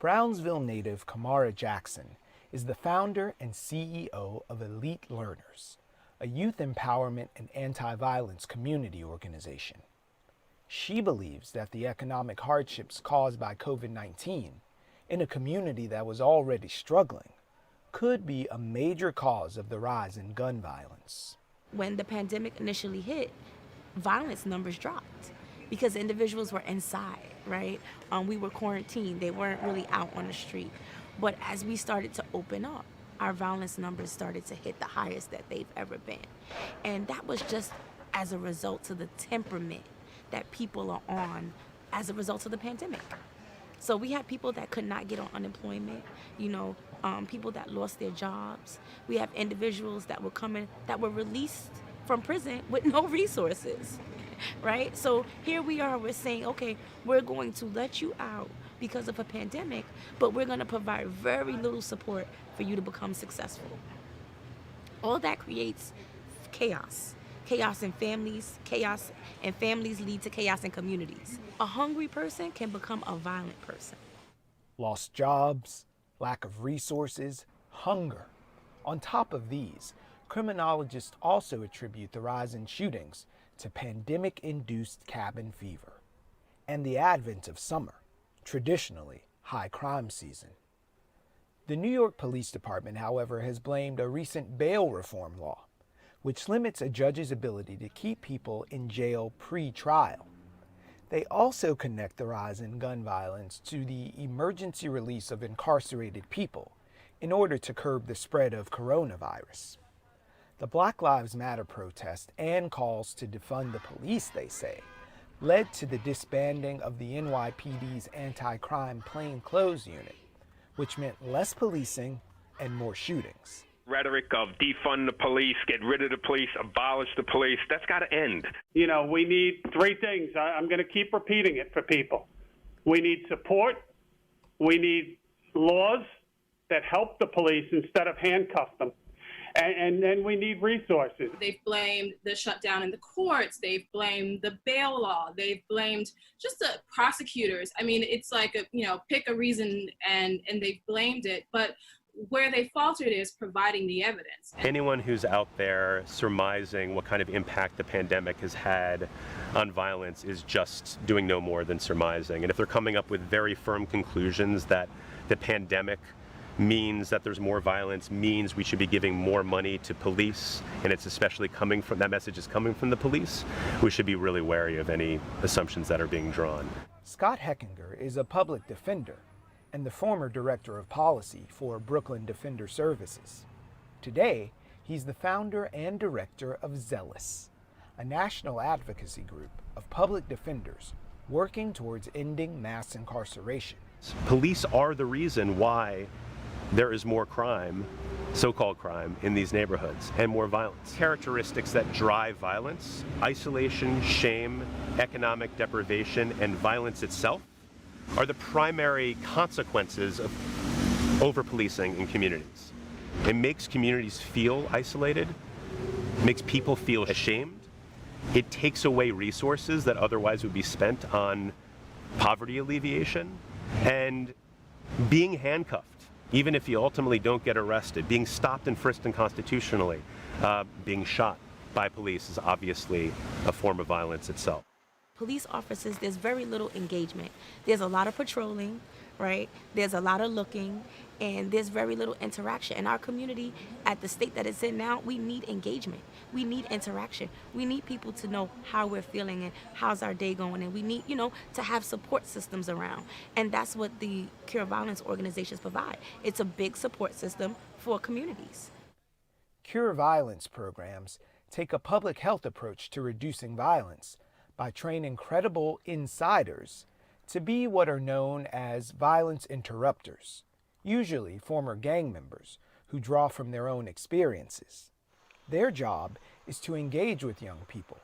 Brownsville native Kamara Jackson is the founder and CEO of Elite Learners, a youth empowerment and anti-violence community organization. She believes that the economic hardships caused by COVID-19 in a community that was already struggling could be a major cause of the rise in gun violence. When the pandemic initially hit, violence numbers dropped because individuals were inside, right? We were quarantined. They weren't really out on the street. But as we started to open up, our violence numbers started to hit the highest that they've ever been. And that was just as a result of the temperament that people are on as a result of the pandemic. So we had people that could not get on unemployment, people that lost their jobs. We have individuals that were coming, that were released from prison with no resources, right? So here we are, we're saying, okay, we're going to let you out because of a pandemic, but we're gonna provide very little support for you to become successful. All that creates chaos. Chaos in families, chaos in families lead to chaos in communities. A hungry person can become a violent person. Lost jobs, lack of resources, hunger. On top of these, criminologists also attribute the rise in shootings to pandemic-induced cabin fever and the advent of summer, traditionally high crime season. The New York Police Department, however, has blamed a recent bail reform law, which limits a judge's ability to keep people in jail pre-trial. They also connect the rise in gun violence to the emergency release of incarcerated people in order to curb the spread of coronavirus. The Black Lives Matter protest and calls to defund the police, they say, led to the disbanding of the NYPD's anti-crime plainclothes unit, which meant less policing and more shootings. Rhetoric of defund the police, get rid of the police, abolish the police, that's got to end. We need three things. I'm going to keep repeating it for people. We need support. We need laws that help the police instead of handcuff them. And then we need resources. They've blamed the shutdown in the courts. They've blamed the bail law. They've blamed just the prosecutors. I mean, it's like, pick a reason and they've blamed it. But where they faltered is providing the evidence. Anyone who's out there surmising what kind of impact the pandemic has had on violence is just doing no more than surmising. And if they're coming up with very firm conclusions that the pandemic means that there's more violence, means we should be giving more money to police, and it's especially coming from, that message is coming from the police, we should be really wary of any assumptions that are being drawn. Scott Heckinger is a public defender and the former director of policy for Brooklyn Defender Services. Today, he's the founder and director of Zealous, a national advocacy group of public defenders working towards ending mass incarceration. Police are the reason why there is more crime, so-called crime, in these neighborhoods, and more violence. Characteristics that drive violence: isolation, shame, economic deprivation, and violence itself are the primary consequences of over-policing in communities. It makes communities feel isolated, makes people feel ashamed. It takes away resources that otherwise would be spent on poverty alleviation, and being handcuffed, even if you ultimately don't get arrested, being stopped and frisked unconstitutionally, being shot by police is obviously a form of violence itself. Police officers, there's very little engagement. There's a lot of patrolling, right? There's a lot of looking, and there's very little interaction. In our community, at the state that it's in now, we need engagement. We need interaction. We need people to know how we're feeling and how's our day going, and we need, to have support systems around. And that's what the Cure Violence organizations provide. It's a big support system for communities. Cure Violence programs take a public health approach to reducing violence by training credible insiders to be what are known as violence interrupters, usually former gang members who draw from their own experiences. Their job is to engage with young people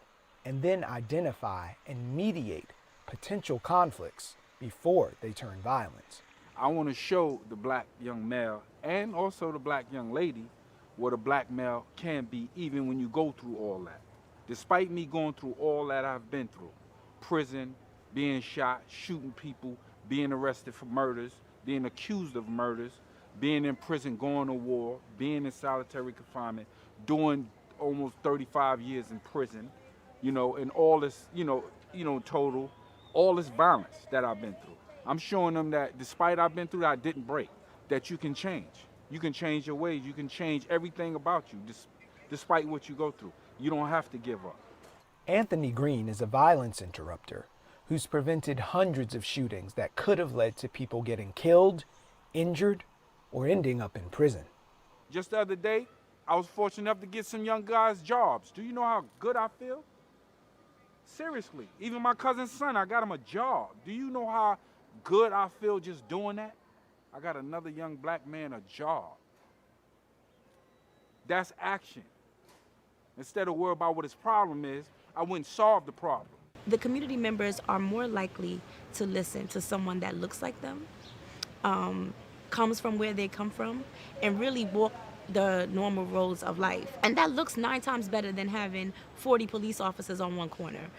and then identify and mediate potential conflicts before they turn violent. I want to show the black young male and also the black young lady what a black male can be, even when you go through all that. Despite me going through all that I've been through, prison, being shot, shooting people, being arrested for murders, being accused of murders, being in prison, going to war, being in solitary confinement, doing almost 35 years in prison, and all this, total, all this violence that I've been through. I'm showing them that despite I've been through that, I didn't break, that you can change. You can change your ways. You can change everything about you despite what you go through. You don't have to give up. Anthony Green is a violence interrupter who's prevented hundreds of shootings that could have led to people getting killed, injured, or ending up in prison. Just the other day, I was fortunate enough to get some young guys jobs. Do you know how good I feel? Seriously, even my cousin's son, I got him a job. Do you know how good I feel just doing that? I got another young black man a job. That's action. Instead of worry about what his problem is, I went and solved the problem. The community members are more likely to listen to someone that looks like them, comes from where they come from, and really walk the normal roads of life. And that looks 9 times better than having 40 police officers on one corner.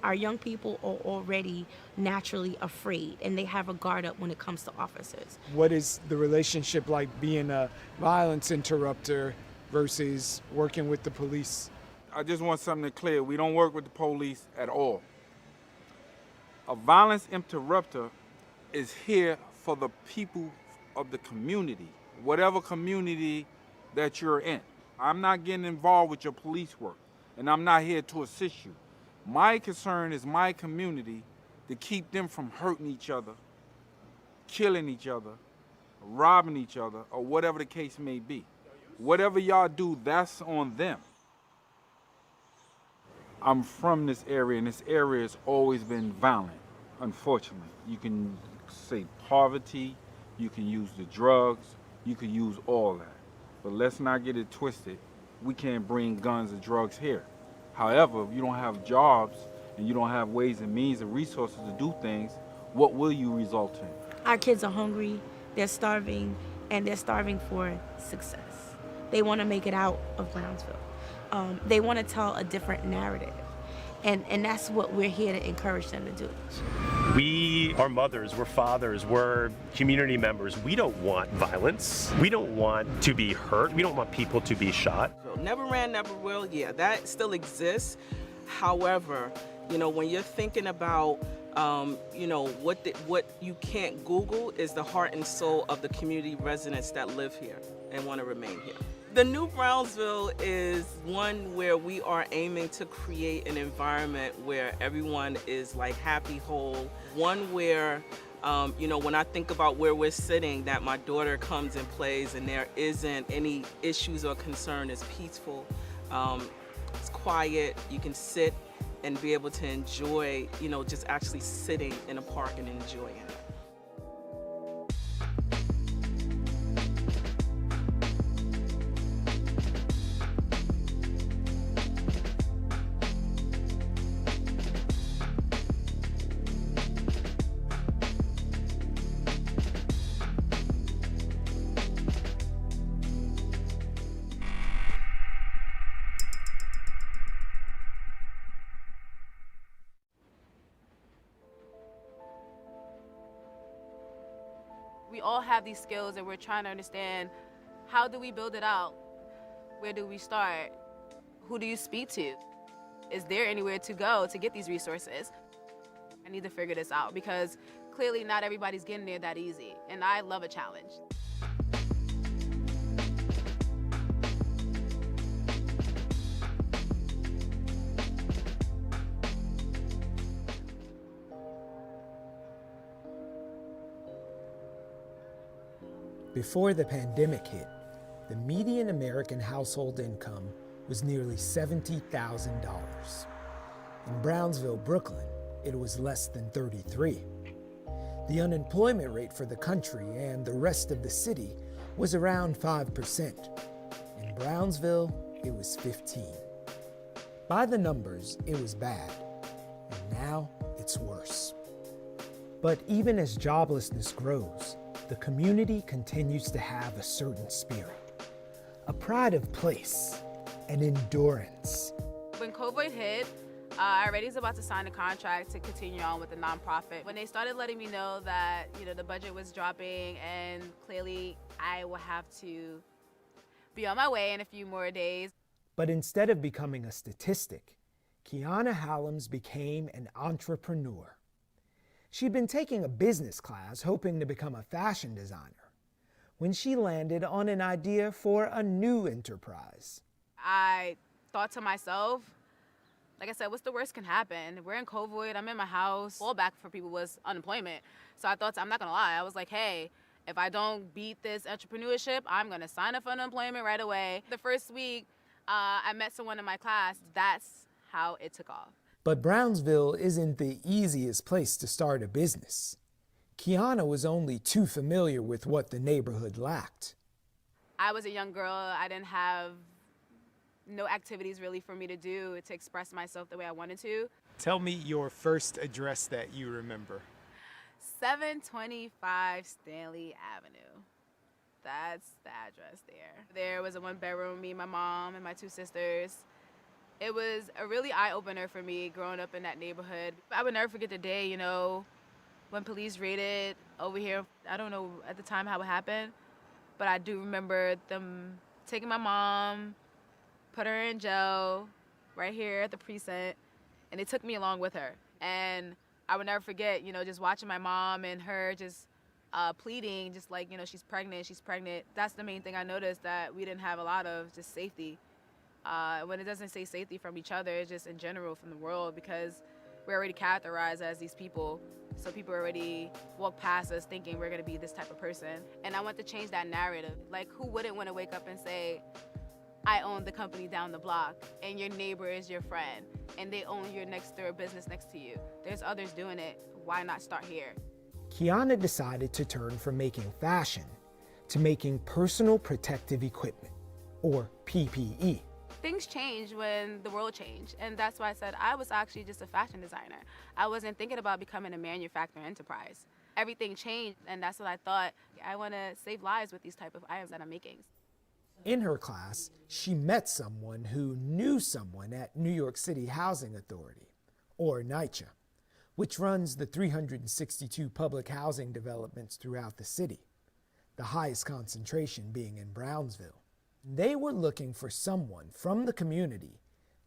Our young people are already naturally afraid, and they have a guard up when it comes to officers. What is the relationship like being a violence interrupter versus working with the police? I just want something to clear. We don't work with the police at all. A violence interrupter is here for the people of the community, whatever community that you're in. I'm not getting involved with your police work, and I'm not here to assist you. My concern is my community, to keep them from hurting each other, killing each other, robbing each other, or whatever the case may be. Whatever y'all do, that's on them. I'm from this area, and this area has always been violent, unfortunately. You can say poverty, you can use the drugs, you can use all that. But let's not get it twisted. We can't bring guns or drugs here. However, if you don't have jobs and you don't have ways and means and resources to do things, what will you result in? Our kids are hungry, they're starving, and they're starving for success. They want to make it out of Brownsville. They want to tell a different narrative. And that's what we're here to encourage them to do. We are mothers, we're fathers, we're community members. We don't want violence. We don't want to be hurt. We don't want people to be shot. Never ran, never will. Yeah, that still exists. However, when you're thinking about what you can't Google is the heart and soul of the community residents that live here and want to remain here. The new Brownsville is one where we are aiming to create an environment where everyone is like happy, whole. One where, when I think about where we're sitting, that my daughter comes and plays and there isn't any issues or concern. It's peaceful, it's quiet, you can sit and be able to enjoy, just actually sitting in a park and enjoying it. We all have these skills and we're trying to understand, how do we build it out? Where do we start? Who do you speak to? Is there anywhere to go to get these resources? I need to figure this out because clearly not everybody's getting there that easy, and I love a challenge. Before the pandemic hit, the median American household income was nearly $70,000. In Brownsville, Brooklyn, it was less than 33. The unemployment rate for the country and the rest of the city was around 5%. In Brownsville, it was 15. By the numbers, it was bad, and now it's worse. But even as joblessness grows, the community continues to have a certain spirit, a pride of place, an endurance. When COVID hit, I already was about to sign a contract to continue on with the nonprofit. When they started letting me know that, the budget was dropping and clearly I will have to be on my way in a few more days. But instead of becoming a statistic, Kiana Hallams became an entrepreneur. She'd been taking a business class hoping to become a fashion designer when she landed on an idea for a new enterprise. I thought to myself, like I said, what's the worst can happen? We're in COVID, I'm in my house. Fallback for people was unemployment. So I thought, I'm not gonna lie, I was like, hey, if I don't beat this entrepreneurship, I'm gonna sign up for unemployment right away. The first week, I met someone in my class. That's how it took off. But Brownsville isn't the easiest place to start a business. Kiana was only too familiar with what the neighborhood lacked. I was a young girl. I didn't have no activities really for me to do to express myself the way I wanted to. Tell me your first address that you remember. 725 Stanley Avenue. That's the address there. There was a one-bedroom, me, my mom, and my two sisters. It was a really eye-opener for me growing up in that neighborhood. I would never forget the day, when police raided over here. I don't know at the time how it happened, but I do remember them taking my mom, put her in jail right here at the precinct, and they took me along with her. And I would never forget, just watching my mom and her just pleading, just like, she's pregnant. That's the main thing I noticed that we didn't have a lot of, just safety. When it doesn't say safety from each other, it's just in general from the world, because we're already characterized as these people. So people already walk past us thinking we're gonna be this type of person. And I want to change that narrative. Like, who wouldn't want to wake up and say, I own the company down the block, and your neighbor is your friend, and they own your next door business next to you. There's others doing it. Why not start here? Kiana decided to turn from making fashion to making personal protective equipment, or PPE. Things change when the world changed, and that's why I said I was actually just a fashion designer. I wasn't thinking about becoming a manufacturing enterprise. Everything changed, and that's what I thought. I want to save lives with these type of items that I'm making. In her class, she met someone who knew someone at New York City Housing Authority, or NYCHA, which runs the 362 public housing developments throughout the city, the highest concentration being in Brownsville. They were looking for someone from the community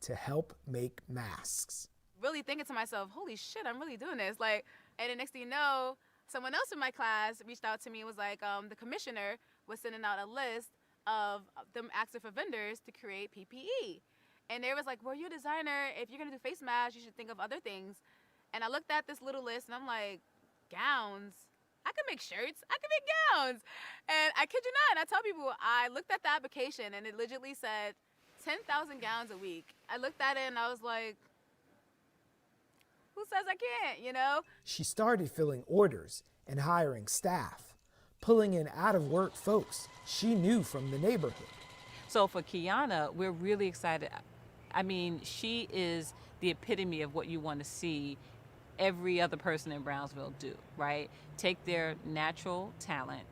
to help make masks. Really thinking to myself, holy shit, I'm really doing this. And the next thing you know, someone else in my class reached out to me and was like, the commissioner was sending out a list of them asking for vendors to create PPE. And they was like, well, you're a designer. If you're gonna do face masks, you should think of other things. And I looked at this little list and I'm like, gowns? I can make shirts, I can make gowns. And I kid you not, and I tell people, I looked at the application and it legitimately said 10,000 gowns a week. I looked at it and I was like, who says I can't, She started filling orders and hiring staff, pulling in out-of-work folks she knew from the neighborhood. So for Kiana, we're really excited. I mean, she is the epitome of what you want to see every other person in Brownsville do, right? Take their natural talent,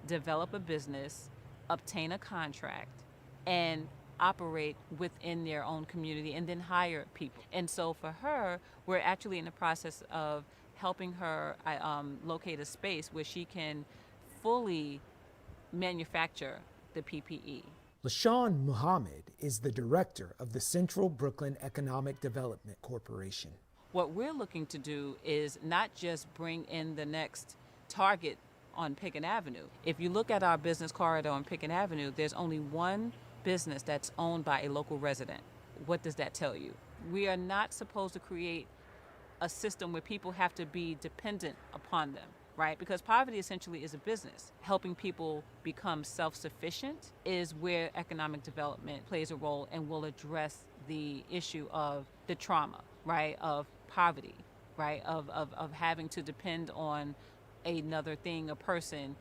develop a business, obtain a contract, and operate within their own community, and then hire people. And so for her, we're actually in the process of helping her locate a space where she can fully manufacture the PPE. LaShawn Muhammad is the director of the Central Brooklyn Economic Development Corporation. What we're looking to do is not just bring in the next target on Pickett Avenue. If you look at our business corridor on Pickett Avenue, there's only one business that's owned by a local resident. What does that tell you? We are not supposed to create a system where people have to be dependent upon them, right? Because poverty essentially is a business. Helping people become self-sufficient is where economic development plays a role and will address the issue of the trauma, right, of poverty, right, of having to depend on another thing, a person,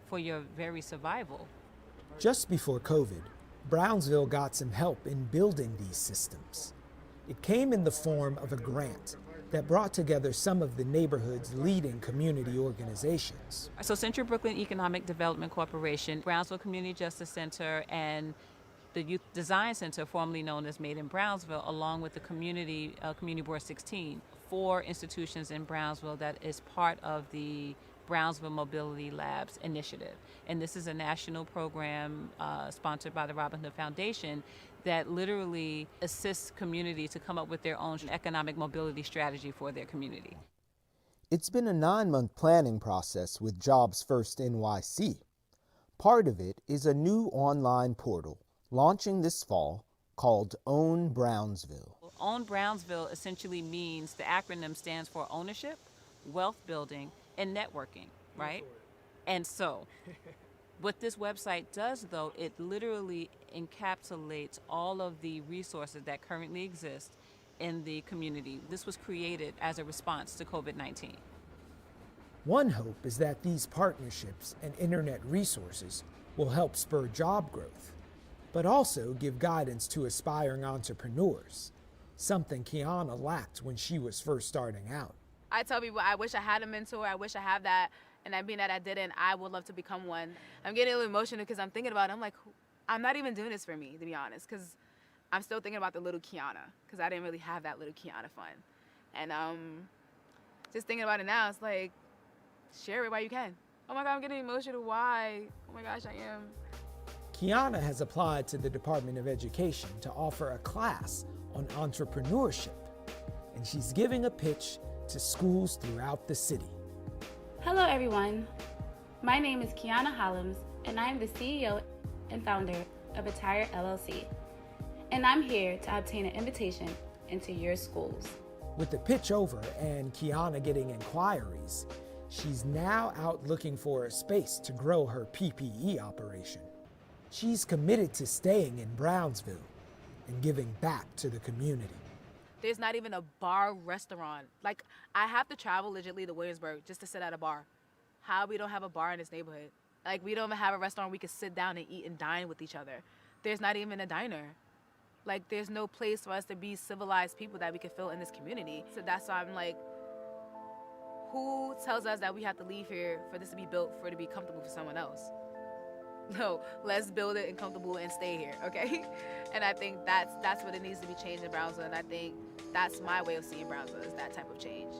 for your very survival. Just before COVID, Brownsville got some help in building these systems. It came in the form of a grant that brought together some of the neighborhood's leading community organizations. So Central Brooklyn Economic Development Corporation, Brownsville Community Justice Center, and The Youth Design Center, formerly known as Made in Brownsville, along with the Community Board 16, 4 institutions in Brownsville that is part of the Brownsville Mobility Labs initiative. And this is a national program sponsored by the Robin Hood Foundation that literally assists community to come up with their own economic mobility strategy for their community. It's been a 9-month planning process with Jobs First NYC. Part of it is a new online portal launching this fall called Own Brownsville. Own Brownsville essentially means, the acronym stands for ownership, wealth building, and networking, right? And so what this website does, though, it literally encapsulates all of the resources that currently exist in the community. This was created as a response to COVID-19. One hope is that these partnerships and internet resources will help spur job growth, but also give guidance to aspiring entrepreneurs, something Kiana lacked when she was first starting out. I tell people I wish I had a mentor, I wish I had that, and being that I didn't, I would love to become one. I'm getting a little emotional because I'm thinking about it. I'm like, I'm not even doing this for me, to be honest, because I'm still thinking about the little Kiana, because I didn't really have that little Kiana fun. And just thinking about it now, it's like, share it while you can. Oh my God, I'm getting emotional. Why? Oh my gosh, I am. Kiana has applied to the Department of Education to offer a class on entrepreneurship, and she's giving a pitch to schools throughout the city. Hello everyone, my name is Kiana Hollums and I am the CEO and founder of Attire LLC, and I'm here to obtain an invitation into your schools. With the pitch over and Kiana getting inquiries, she's now out looking for a space to grow her PPE operation. She's committed to staying in Brownsville and giving back to the community. There's not even a bar restaurant. Like, I have to travel legitimately to Williamsburg just to sit at a bar. How we don't have a bar in this neighborhood? Like, we don't even have a restaurant we can sit down and eat and dine with each other. There's not even a diner. Like, there's no place for us to be civilized people that we can feel in this community. So that's why I'm like, who tells us that we have to leave here for this to be built for it to be comfortable for someone else? No, let's build it and comfortable and stay here, okay? And I think that's what it needs to be changed in Brownsville, and I think that's my way of seeing Brownsville, is that type of change.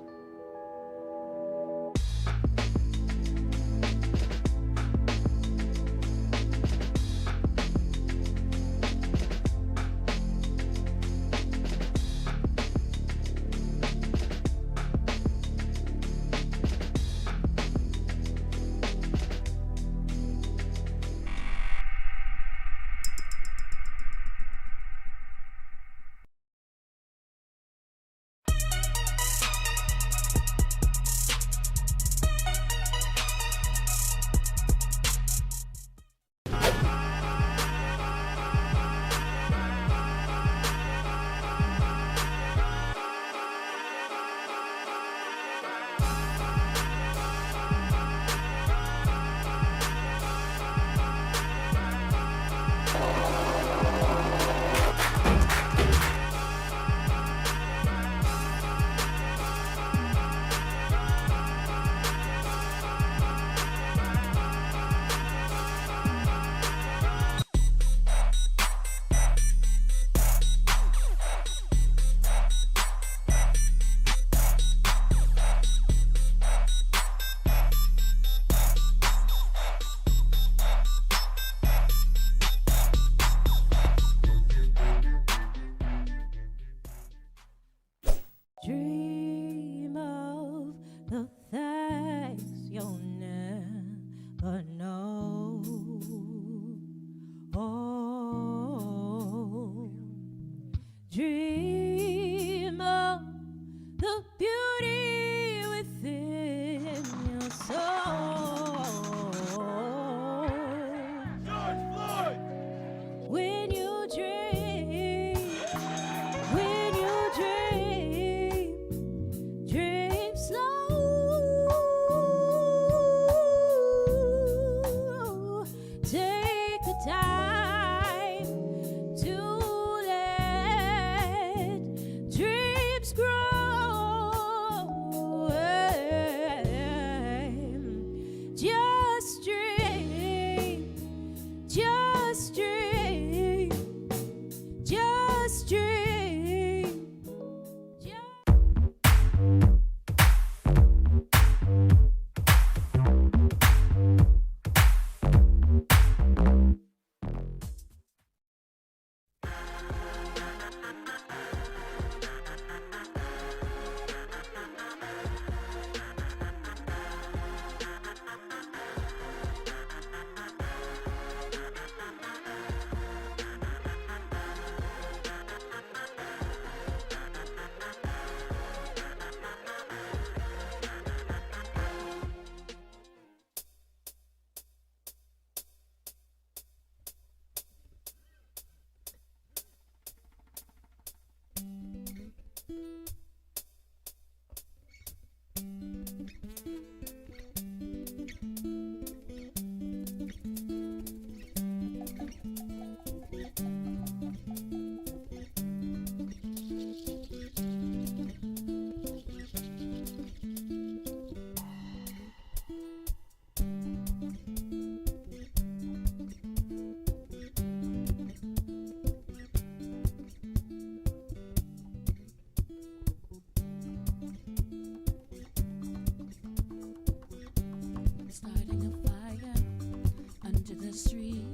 into the street.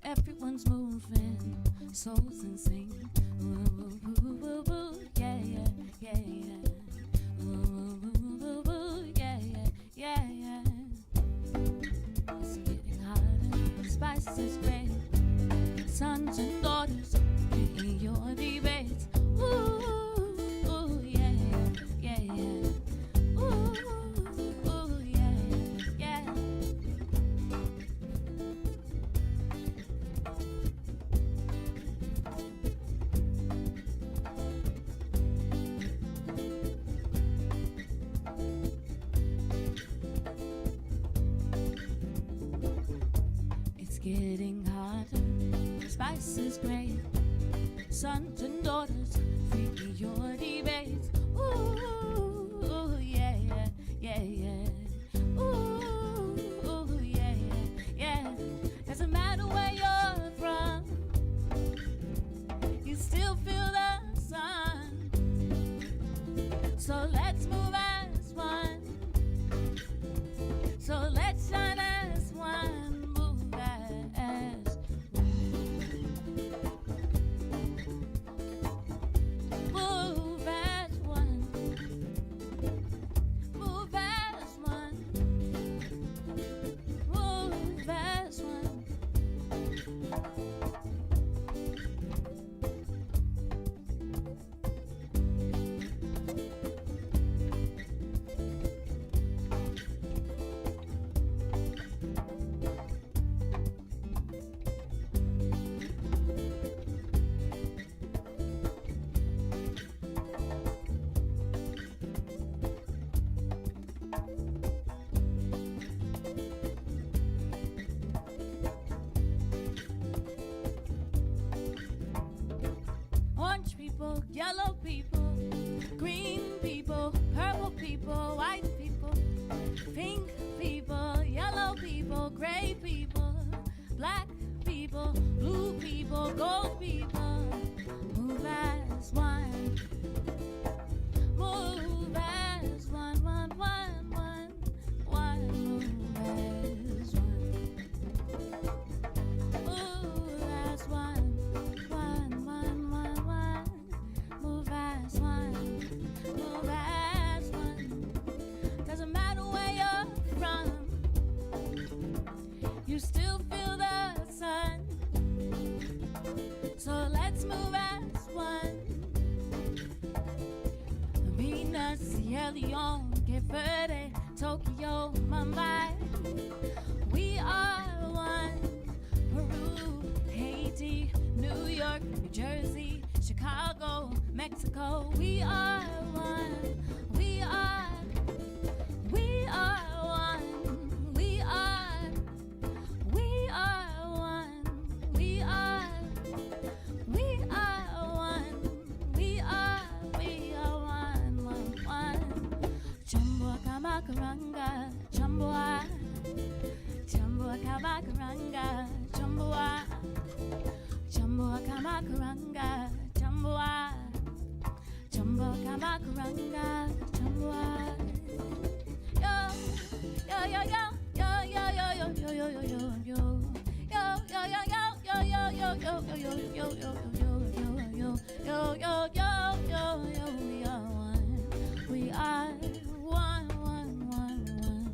Everyone's moving, souls and sing. Ooh, ooh, ooh, ooh, yeah, yeah, yeah, yeah. Ooh, ooh, ooh, ooh, yeah, yeah, yeah, yeah. It's getting hotter, spice is great. Sons and daughters, in your debates. Ooh, ooh, yeah, yeah, yeah. Ooh, ooh, yeah, yeah. It's getting hotter, spice is great. Sons and daughters, free your debates. Ooh, ooh, yeah, yeah, yeah, yeah. Ooh, ooh, yeah, yeah, yeah. Doesn't matter where you're from, you still feel the sun. So let's move as one. So let's shine as one. Move as move as one. Move as one. Move as one. Orange people, yellow people, green people, purple people, white people, pink people, yellow people, gray people, black people, blue people, gold people. Move as one. Move as one, one, one, one, one. Move as one. Move as one, one, one, one, one. Move as one. Move as one. Doesn't matter where you're from, you still feel the sun. So let's move as one. Venus, Sierra Leone, Cape Verde, Tokyo, Mumbai. We are one. Peru, Haiti, New York, New Jersey, Chicago, Mexico. We are one. We are one. We are one. We are one. We are one. Chambua kamakaranga, chambua. Chambua kamakaranga, chambua. Chambua kamakaranga, chambua. Chambua kamakaranga, chambua. Yo, yo, yo, yo, yo, yo, yo, yo, yo, yo, yo, yo. Yo, yo, yo, yo, yo, yo, yo, yo, yo, yo, yo, yo, yo, yo, yo, yo, we are one. We are one, one, one, one.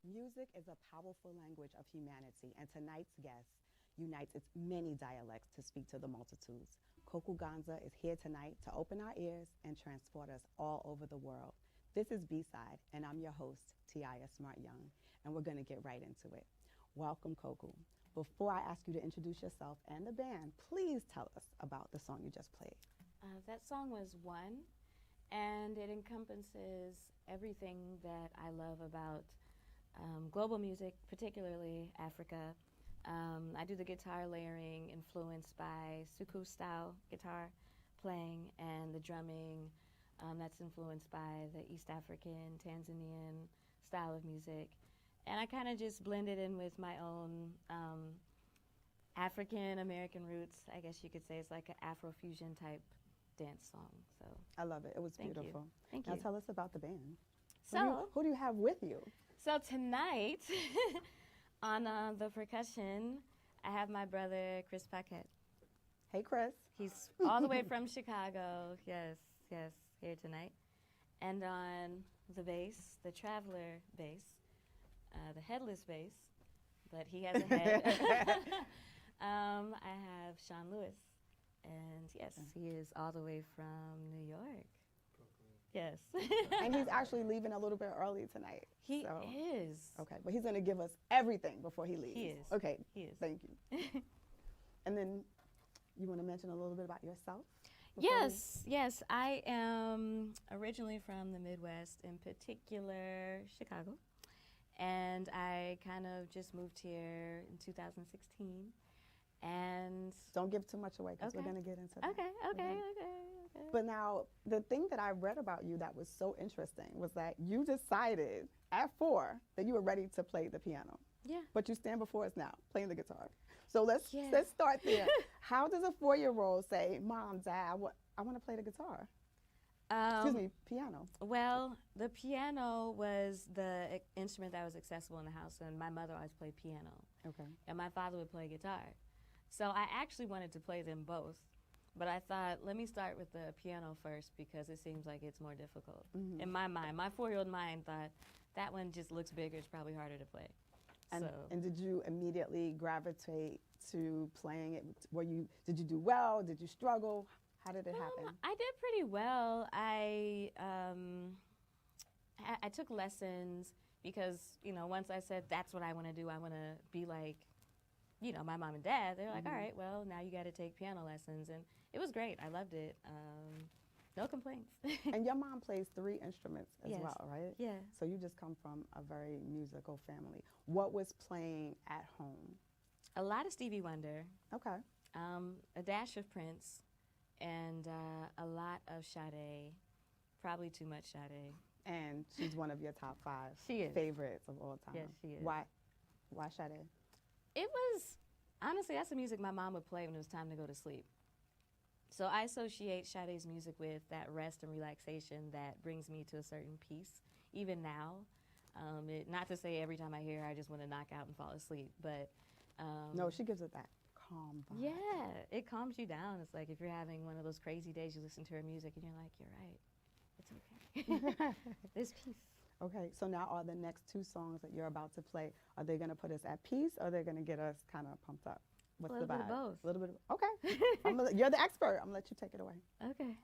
Music is a powerful language of humanity, and tonight's guest unites its many dialects to speak to the multitudes. Koku Ganza is here tonight to open our ears and transport us all over the world. This is B-Side, and I'm your host, Tiaya Smart Young, and we're going to get right into it. Welcome, Koku. Before I ask you to introduce yourself and the band, please tell us about the song you just played. That song was One, and it encompasses everything that I love about global music, particularly Africa, I do the guitar layering influenced by Suku style guitar playing, and the drumming that's influenced by the East African, Tanzanian style of music. And I kind of just blend it in with my own African American roots, I guess you could say. It's like an Afrofusion type dance song. So I love it. It was Thank beautiful. You. Thank now you. tell us about the band. So who do you have with you? So tonight, on the percussion, I have my brother Chris Paquette. Hey, Chris. He's all the way from Chicago. Yes, here tonight. And on the bass, the Traveler bass, the headless bass, but he has a head. I have Sean Lewis, and yes, he is all the way from New York. Yes. And he's actually leaving a little bit early tonight. He is. Okay, but he's going to give us everything before he leaves. He is. Okay. He is. Thank you. And then you want to mention a little bit about yourself? Yes. I am originally from the Midwest, in particular Chicago. And I kind of just moved here in 2016. And don't give too much away because we're going to get into that. Okay. But now, the thing that I read about you that was so interesting was that you decided at 4 that you were ready to play the piano. Yeah. But you stand before us now playing the guitar. So let's start there. How does a 4-year-old say, Mom, Dad, I want to play the guitar? Piano. Well, the piano was the instrument that was accessible in the house, and my mother always played piano. Okay. And my father would play guitar. So I actually wanted to play them both, but I thought, let me start with the piano first because it seems like it's more difficult. Mm-hmm. In my mind, my 4-year-old mind thought, that one just looks bigger, it's probably harder to play. And did you immediately gravitate to playing it? Did you do well? Did you struggle? How did it happen? I did pretty well. I took lessons because, once I said that's what I want to do, I want to be like, my mom and dad. They're like, all right, well, now you got to take piano lessons. And it was great. I loved it. No complaints. And your mom plays 3 instruments as Yes. well, right? Yeah. So you just come from a very musical family. What was playing at home? A lot of Stevie Wonder. Okay. A dash of Prince. And a lot of Sade, probably too much Sade. And she's one of your top 5 favorites of all time. Yes, she is. Why Sade? It was, honestly, that's the music my mom would play when it was time to go to sleep. So I associate Sade's music with that rest and relaxation that brings me to a certain peace, even now. Not to say every time I hear her, I just want to knock out and fall asleep, but... no, she gives it that calm vibe. Yeah, it calms you down. It's like if you're having one of those crazy days, you listen to her music and you're like, you're right, it's okay. There's peace. Okay, so now are the next 2 songs that you're about to play, are they going to put us at peace or are they going to get us kind of pumped up? What's the vibe? A little bit of both. A little bit of, okay. You're the expert. I'm going to let you take it away. Okay.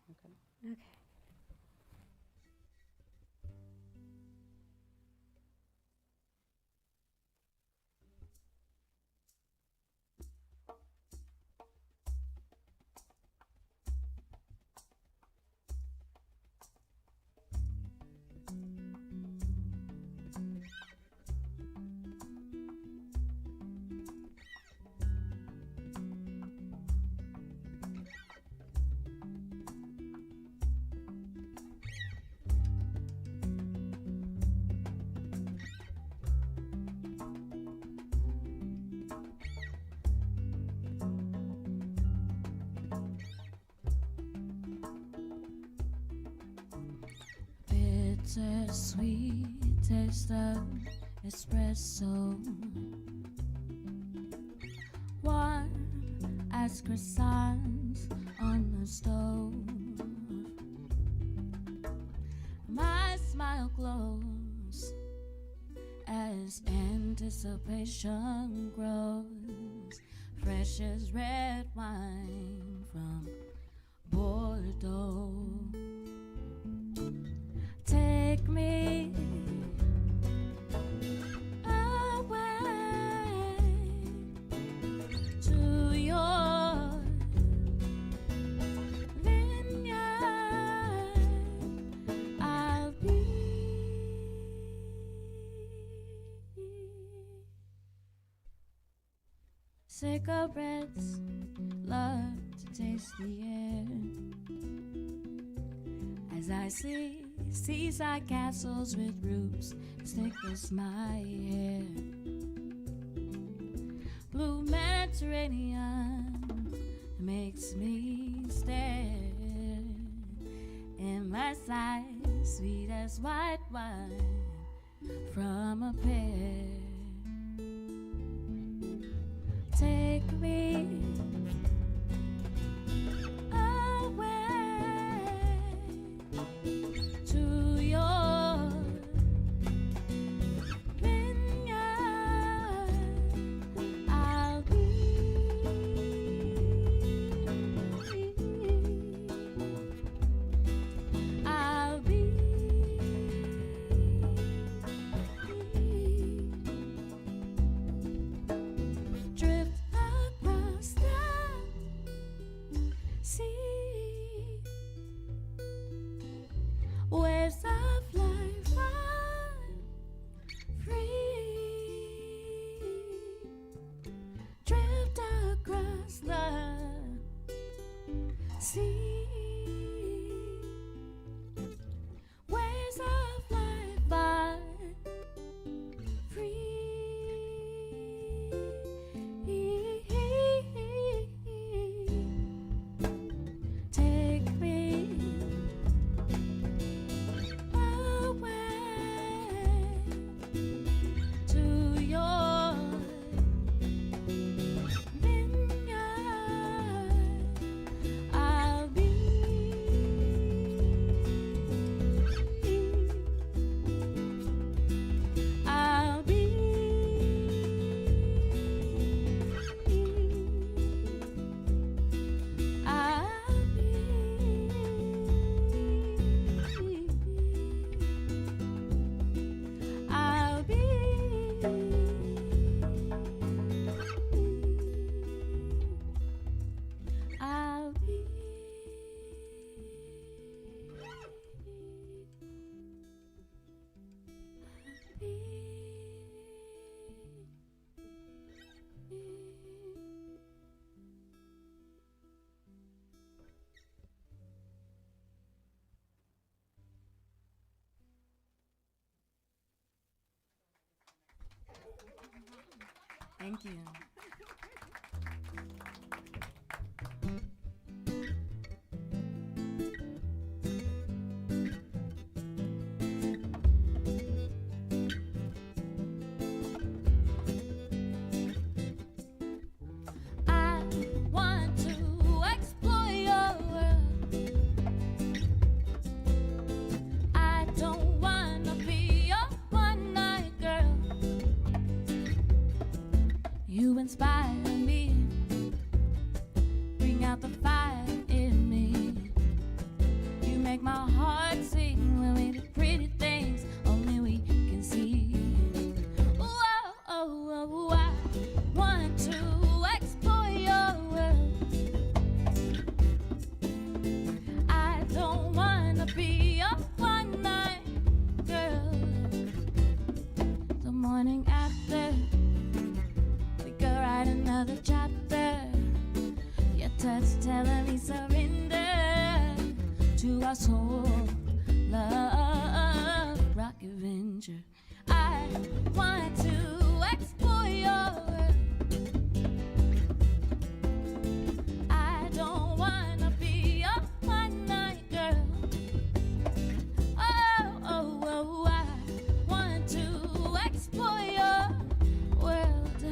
Bittersweet taste of espresso, warm as croissants on the stove. My smile glows as anticipation grows, fresh as red wine from Bordeaux. Take me away to your vineyard. I'll be cigarettes, love to taste the air. As I see seaside castles with roofs as thick as my hair. Blue Mediterranean makes me stare. And my sight sweet as white wine from a pear. Take me away to your vineyard. I'll be drift across the sea. Waves of life run free. Drift across the sea. Waves of life run free. Take me away to your vineyard. I'll be Thank you. I want to explore your world. I don't wanna be your one-night girl. You inspire me, bring out the fire in me. You make my heart sing when we do pretty things only we can see. Whoa, oh, oh, I want to explore your world. I don't wanna be your one-night girl. The morning after, we go write another chapter. Your touch telling me surrender to our soul, love, rock adventure. I want to explore your world. I don't wanna be a one-night girl. Oh, oh, oh, I want to explore your world.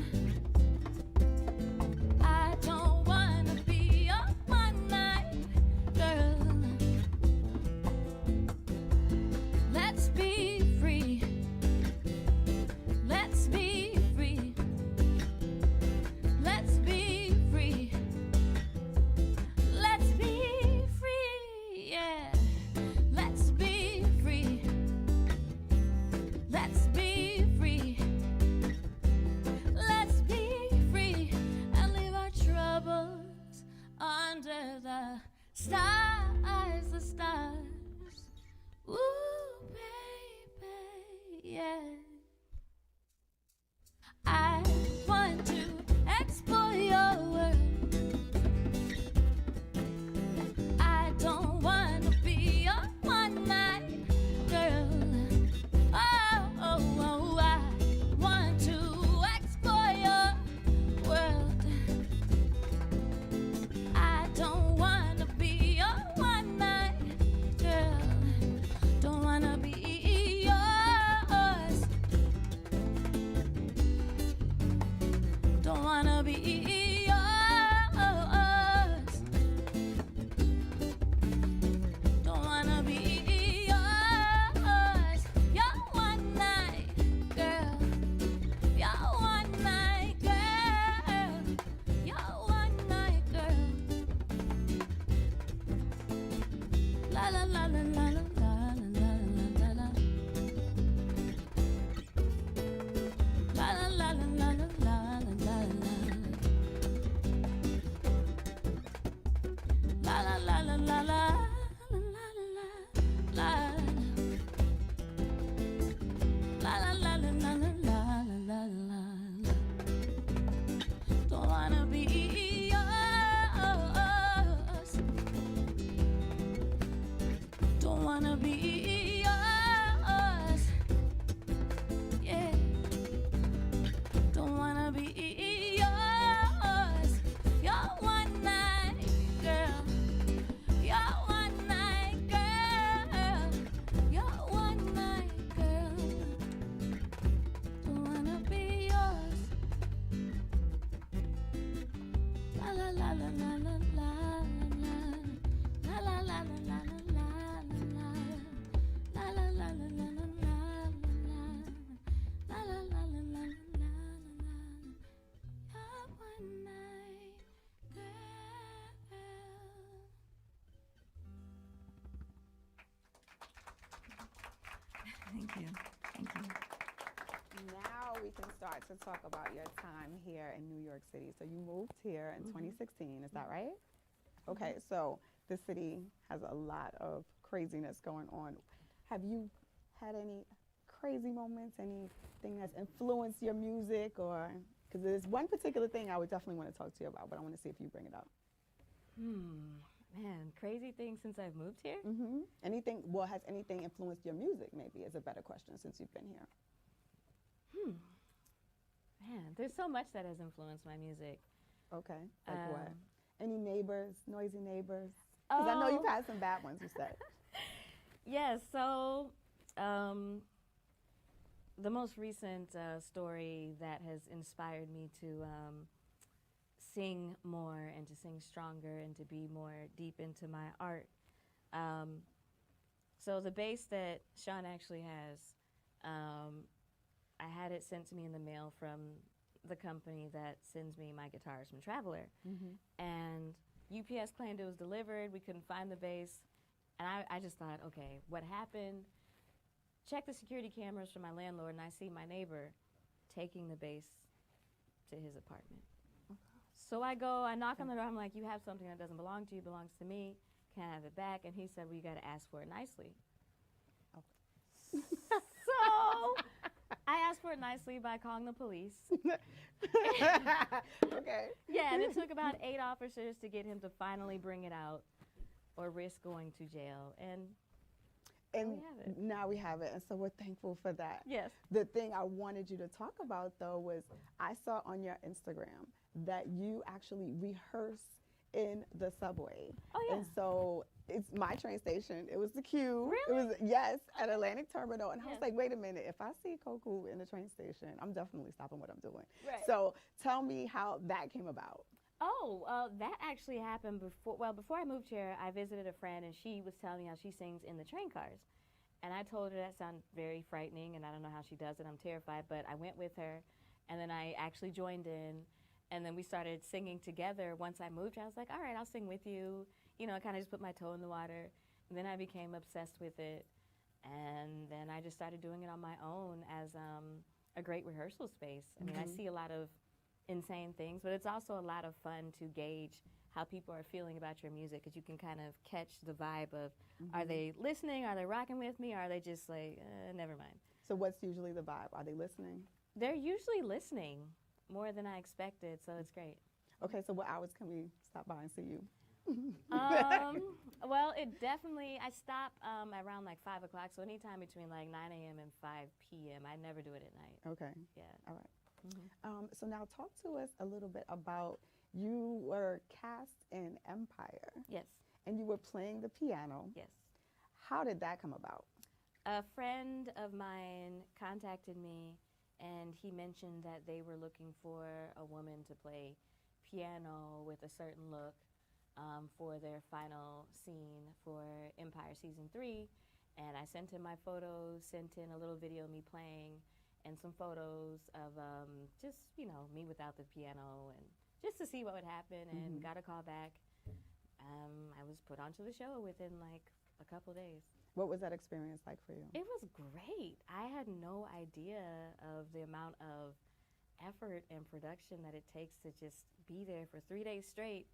I don't wanna be a one-night girl. Let's be free. Let's be free. Let's be free. Let's be free. Yeah. Let's be free. Let's be free. Let's be free and leave our troubles under the stars, the stars. Ooh, baby, yeah. I want to explore be yours. Don't wanna be yours. You're one night girl. You're one night girl. You're one night girl. La la la la la la la la la la. La la la la la la la la la. La la la la la la. Don't wanna be yours. Don't wanna be yours. Yeah. Don't wanna be yours. You're one night girl. You're one night girl. You're one night girl. Don't wanna be yours. La la la la la la la la. La la la la la la la la. La la la la la la la la. La la la la la la la. You're one night girl. Thank you. Thank you. Now we can start to talk about your time here in New York City. So you moved here in 2016, is that right? Okay, so the city has a lot of craziness going on. Have you had any crazy moments, anything that's influenced your music, or, because there's one particular thing I would definitely want to talk to you about, but I want to see if you bring it up. Man, crazy things since I've moved here? Anything, well, has anything influenced your music, maybe, is a better question since you've been here? Man, there's so much that has influenced my music. Okay, like what? Any neighbors, noisy neighbors? Because I know you've had some bad ones, you said. Yes, so the most recent story that has inspired me to sing more and to sing stronger and to be more deep into my art. So the bass that Sean actually has, I had it sent to me in the mail from the company that sends me my guitars from Traveler. And UPS claimed it was delivered, we couldn't find the bass. And I just thought, okay, what happened? Check the security cameras from my landlord, and I see my neighbor taking the bass to his apartment. So I knock on the door, I'm like, you have something that doesn't belong to you, belongs to me, can't have it back. And he said, well, you gotta ask for it nicely. So I asked for it nicely by calling the police. Okay. Yeah, and it took about 8 officers to get him to finally bring it out or risk going to jail. And now we have it, and so we're thankful for that. Yes. The thing I wanted you to talk about, though, was I saw on your Instagram that you actually rehearse in the subway. Oh, yeah. And so it's my train station. It was the Q. Really? It was, yes, at Atlantic Terminal. And I was like, wait a minute, if I see Koku in the train station, I'm definitely stopping what I'm doing. Right. So tell me how that came about. Oh, that actually happened before I moved here. I visited a friend, and she was telling me how she sings in the train cars. And I told her that sounded very frightening, and I don't know how she does it. I'm terrified, but I went with her, and then I actually joined in, and then we started singing together. Once I moved here, I was like, all right, I'll sing with you. You know, I kind of just put my toe in the water. And then I became obsessed with it, and then I just started doing it on my own as a great rehearsal space. I mean, I see a lot of insane things, but it's also a lot of fun to gauge how people are feeling about your music, because you can kind of catch the vibe of, are they listening, are they rocking with me, or are they just like, never mind. So what's usually the vibe? Are they listening? They're usually listening more than I expected, so it's great. Okay, so what hours can we stop by and see you? Well, it definitely, I stop around like 5 o'clock, so anytime between like 9 a.m. and 5 p.m. I never do it at night. Okay. Yeah. All right. So now talk to us a little bit about, you were cast in Empire. Yes. And you were playing the piano. Yes. How did that come about? A friend of mine contacted me and he mentioned that they were looking for a woman to play piano with a certain look for their final scene for Empire Season 3. And I sent him my photos, sent in a little video of me playing, and some photos of just, you know, me without the piano, and just to see what would happen, and got a call back. I was put onto the show within like a couple days. What was that experience like for you? It was great. I had no idea of the amount of effort and production that it takes to just be there for 3 days straight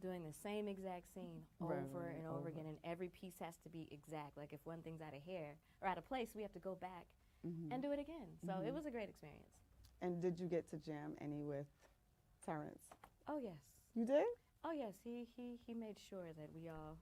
doing the same exact scene over and over again, and every piece has to be exact. Like if one thing's out of hair or out of place, we have to go back and do it again. So it was a great experience. And did you get to jam any with Terrence? Oh yes. You did? Oh yes, he made sure that we all.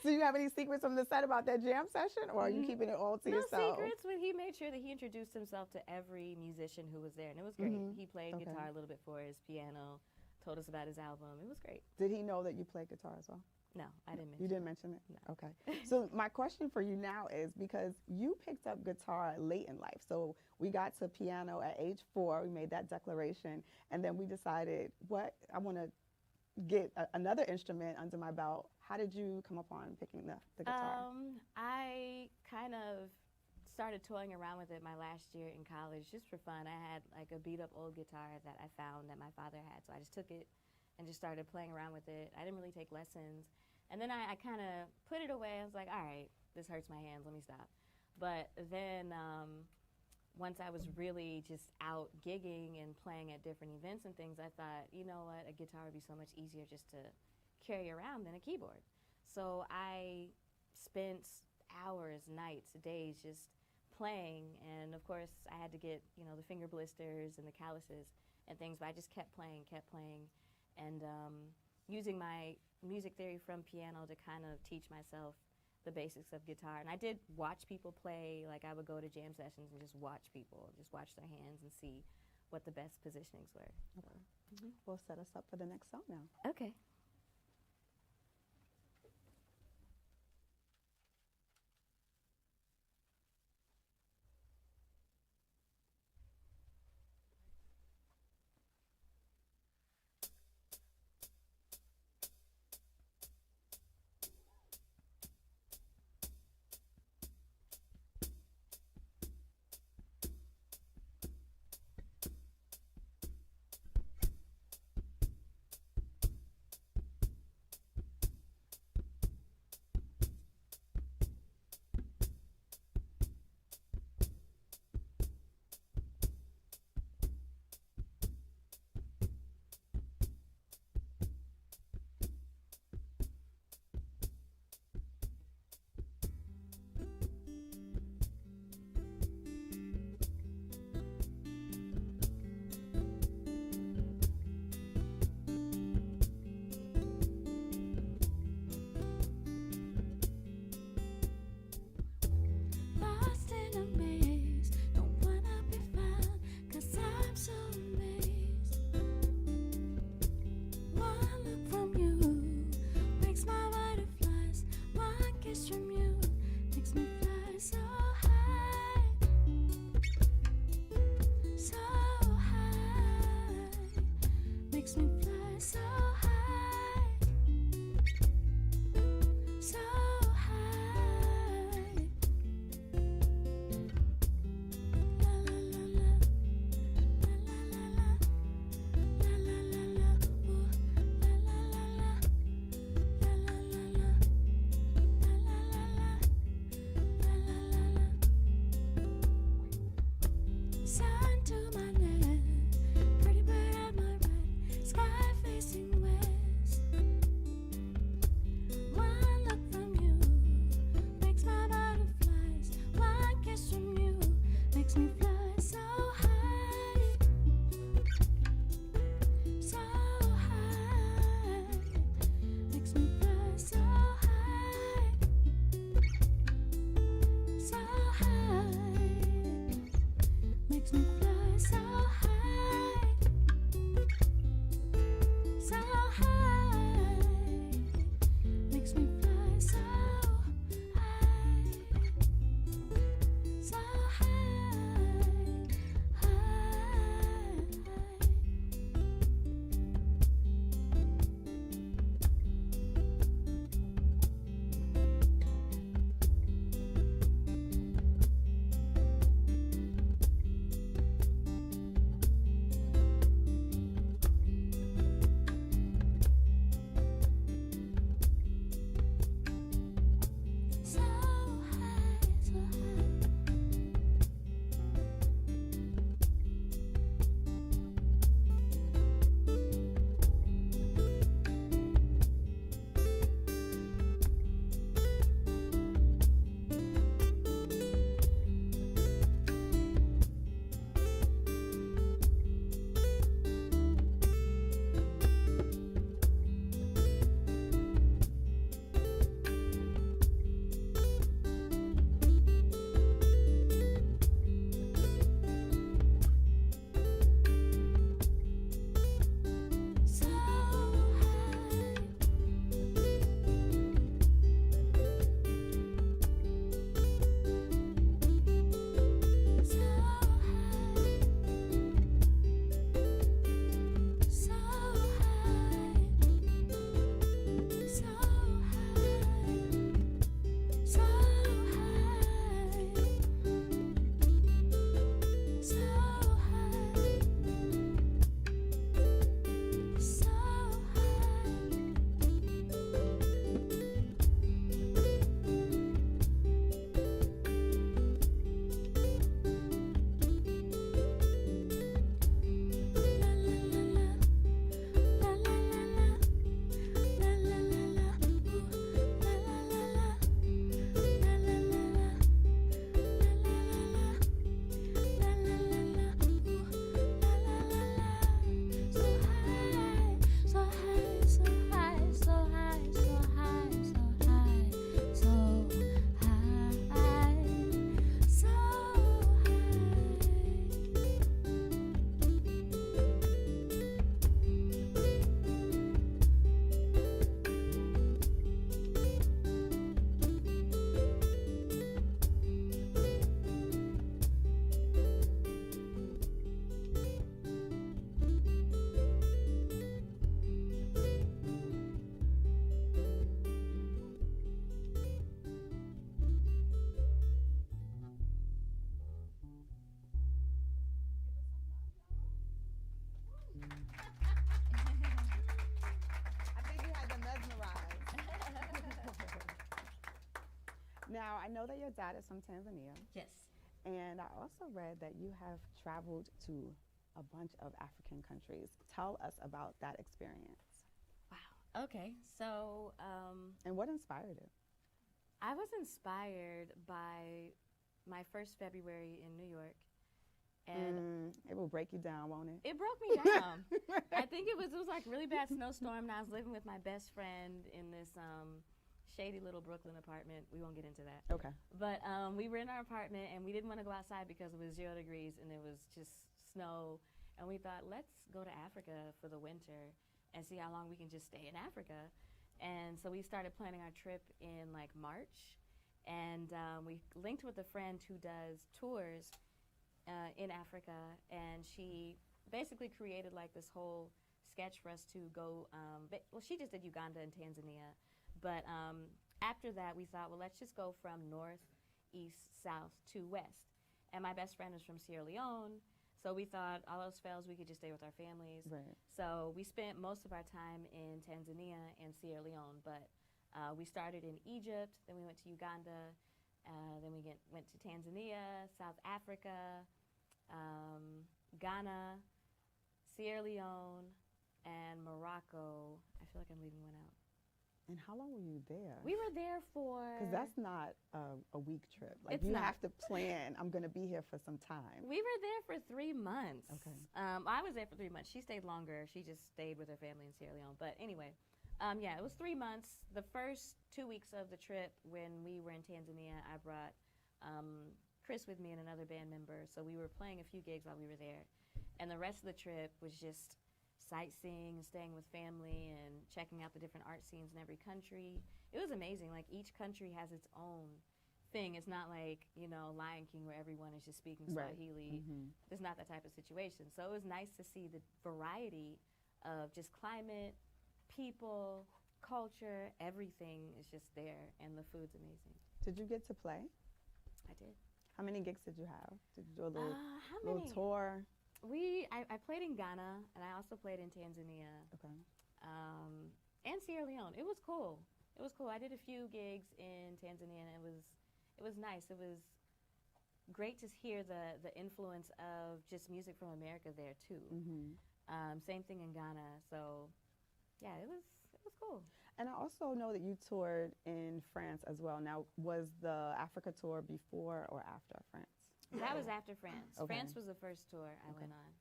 So you have any secrets from the set about that jam session, or are you keeping it all to yourself? No secrets, but he made sure that he introduced himself to every musician who was there, and it was great. He played guitar a little bit for us, piano, told us about his album. It was great. Did he know that you played guitar as well? No, I didn't mention it. You didn't mention it? No. Okay. So my question for you now is, because you picked up guitar late in life, so we got to piano at age 4, we made that declaration, and then we decided, I want to get another instrument under my belt. How did you come upon picking the guitar? I kind of started toying around with it my last year in college just for fun. I had like a beat up old guitar that I found that my father had, so I just took it and just started playing around with it. I didn't really take lessons. And then I kind of put it away. I was like, all right, this hurts my hands, let me stop. But then once I was really just out gigging and playing at different events and things, I thought, you know what, a guitar would be so much easier just to carry around than a keyboard. So I spent hours, nights, days just playing, and of course I had to get, you know, the finger blisters and the calluses and things, but I just kept playing, and using my music theory from piano to kind of teach myself the basics of guitar. And I did watch people play. Like I would go to jam sessions and just watch people, just watch their hands and see what the best positionings were. Okay. We'll set us up for the next song now. Okay. Sun to my neck, pretty bird at my right, sky Now, I know that your dad is from Tanzania. Yes. And I also read that you have traveled to a bunch of African countries. Tell us about that experience. Wow. Okay. So, and what inspired it? I was inspired by my first February in New York. And it will break you down, won't it? It broke me down. I think it was like really bad snowstorm, and I was living with my best friend in this shady little Brooklyn apartment. We won't get into that. Okay. But we were in our apartment, and we didn't want to go outside because it was 0 degrees and it was just snow. And we thought, let's go to Africa for the winter and see how long we can just stay in Africa. And so we started planning our trip in like March, and we linked with a friend who does tours in Africa, and she basically created like this whole sketch for us to go, well, she just did Uganda and Tanzania, but after that we thought, well, let's just go from north, east, south to west. And my best friend is from Sierra Leone, so we thought all else fails, we could just stay with our families. Right. So we spent most of our time in Tanzania and Sierra Leone, but we started in Egypt, then we went to Uganda, then we went to Tanzania, South Africa, Ghana, Sierra Leone, and Morocco. I feel like I'm leaving one out. And how long were you there? We were there for... Because that's not a week trip. Like, It's you not. have to plan, I'm going to be here for some time. We were there for 3 months. Okay. I was there for 3 months. She stayed longer. She just stayed with her family in Sierra Leone. But anyway, yeah, it was 3 months. The first 2 weeks of the trip, when we were in Tanzania, I brought Chris with me and another band member. So we were playing a few gigs while we were there. And the rest of the trip was just sightseeing and staying with family and checking out the different art scenes in every country. It was amazing. Like, each country has its own thing. It's not like, you know, Lion King where everyone is just speaking Swahili. Mm-hmm. It's not that type of situation. So it was nice to see the variety of just climate, people, culture, everything is just there, and the food's amazing. Did you get to play? I did. How many gigs did you have? Did you do a little, How little many? tour? I played in Ghana, and I also played in Tanzania. Okay. And Sierra Leone. It was cool. It was cool. I did a few gigs in Tanzania, and it was nice. It was great to hear the influence of just music from America there too. Mm-hmm. Same thing in Ghana. So yeah, it was cool. And I also know that you toured in France as well. Now, was the Africa tour before or after France? That was after France. Okay. France was the first tour I went on.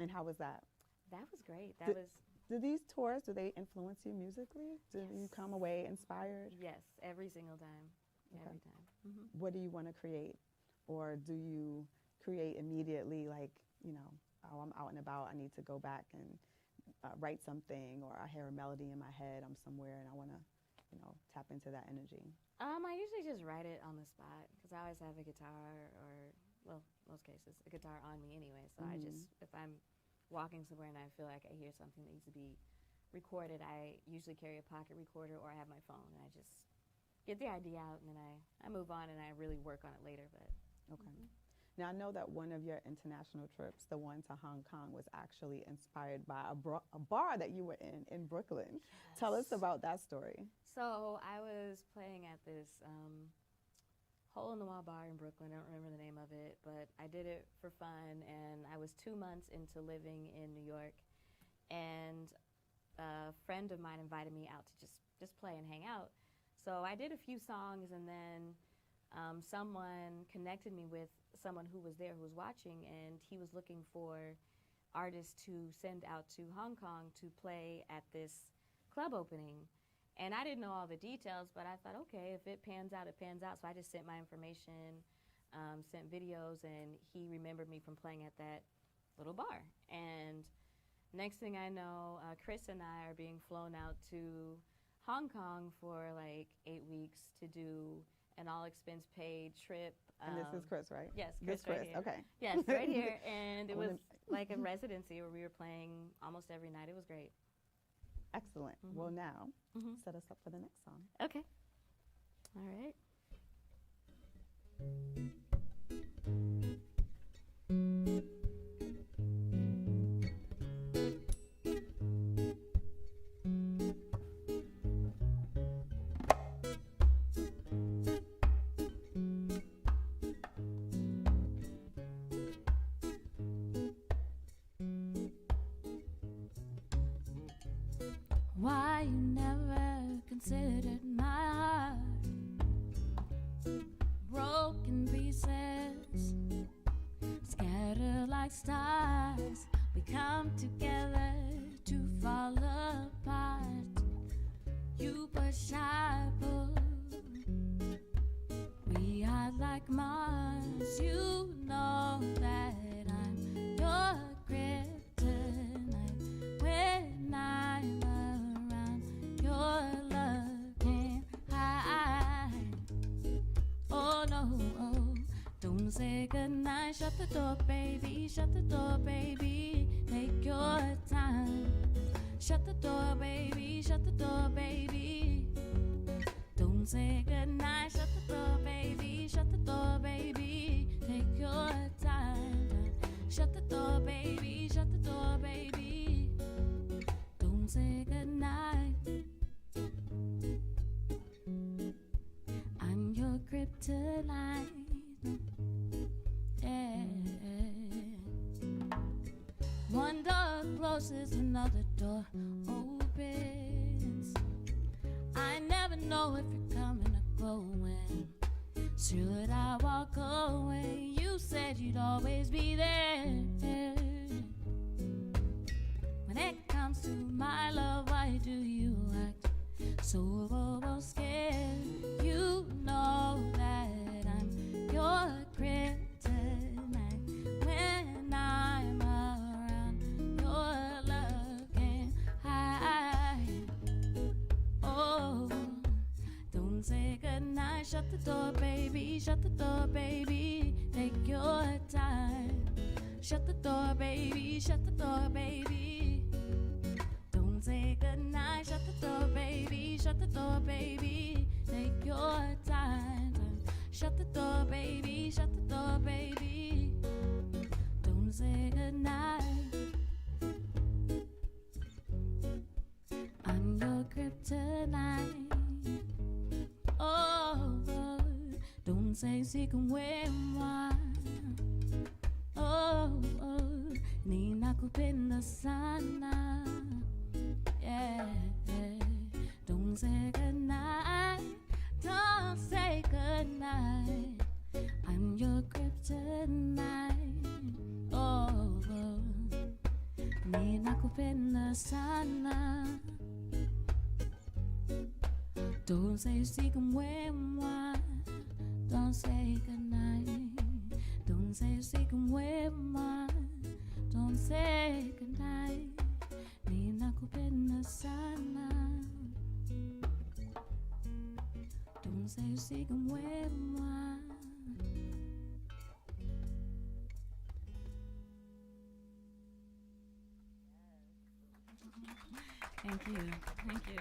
And how was that? That was great. That was. Do these tours, do they influence you musically? Do you come away inspired? Yes, every single time. Okay. Every time. Mm-hmm. What do you want to create? Or do you create immediately, like, you know, oh, I'm out and about, I need to go back and write something, or I hear a melody in my head, I'm somewhere and I want to, you know, tap into that energy? I usually just write it on the spot because I always have a guitar, or, well, most cases, a guitar on me anyway. So I just, if I'm walking somewhere and I feel like I hear something that needs to be recorded, I usually carry a pocket recorder, or I have my phone, and I just get the idea out, and then I move on and I really work on it later. But okay. Now, I know that one of your international trips, the one to Hong Kong, was actually inspired by a bar that you were in Brooklyn. Yes. Tell us about that story. So I was playing at this hole-in-the-wall bar in Brooklyn. I don't remember the name of it, but I did it for fun, and I was 2 months into living in New York, and a friend of mine invited me out to just play and hang out. So I did a few songs, and then someone connected me with someone who was there, who was watching, and he was looking for artists to send out to Hong Kong to play at this club opening. And I didn't know all the details, but I thought, okay, if it pans out, it pans out. So I just sent my information, sent videos, and he remembered me from playing at that little bar. And next thing I know, Chris and I are being flown out to Hong Kong for like 8 weeks to do an all-expense-paid trip. And this is Chris, right? Yes, Chris right here. Okay. Yes, right here. And it was like a residency where we were playing almost every night. It was great. Excellent. Well, now, set us up for the next song. Okay. All right. why you never considered my heart. Broken pieces, scattered like stars. We come together to fall apart. You push, I pull. We hide like Mars. You know that I'm your kryptonite. When I'm around, your love can't hide. Oh no, oh, don't say goodnight. Shut the door, baby. Shut the door, baby. Take your time. Shut the door, baby. Shut the door, baby. Don't say goodnight. Shut the door, baby. Shut the door, baby. Take your time. Shut the door, baby. Shut the door, baby. Don't say goodnight. I'm your kryptonite. Yeah. One door closes, another door opens. I never know if you're coming or going. Should I walk away? You said you'd always be there. When it comes to my love, why do you act so scared? You know that I'm your kryptonite. When I'm around, your love can't hide. Oh, don't say goodnight. Shut the door, baby. Shut the door, baby. Take your time. Shut the door, baby. Shut the door, baby. Don't say goodnight. Shut the door, baby. Shut the door, baby. Take your time. Shut the door, baby. Shut the door, baby. Don't say goodnight. I'm your kryptonite. Oh, don't say secret moi. Oh, ni nakupenda sana. Yeah, don't say goodnight. Don't say goodnight. I'm your kryptonite. Oh, ni nakupenda sana. Don't say secret moi. Don't say goodnight. Don't say secret moi. Don't say goodnight. Ni nakupenda sana. Don't say secret moi. Thank you. Thank you.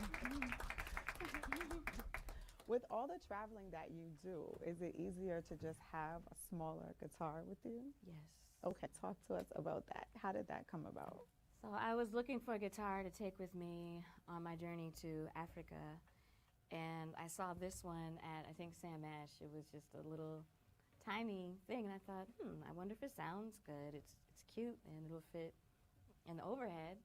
With all the traveling that you do, is it easier to just have a smaller guitar with you? Yes. Okay, talk to us about that. How did that come about? So I was looking for a guitar to take with me on my journey to Africa, and I saw this one at, I think, Sam Ash. It was just a little tiny thing, and I thought, I wonder if it sounds good. It's cute, and it'll fit in the overhead.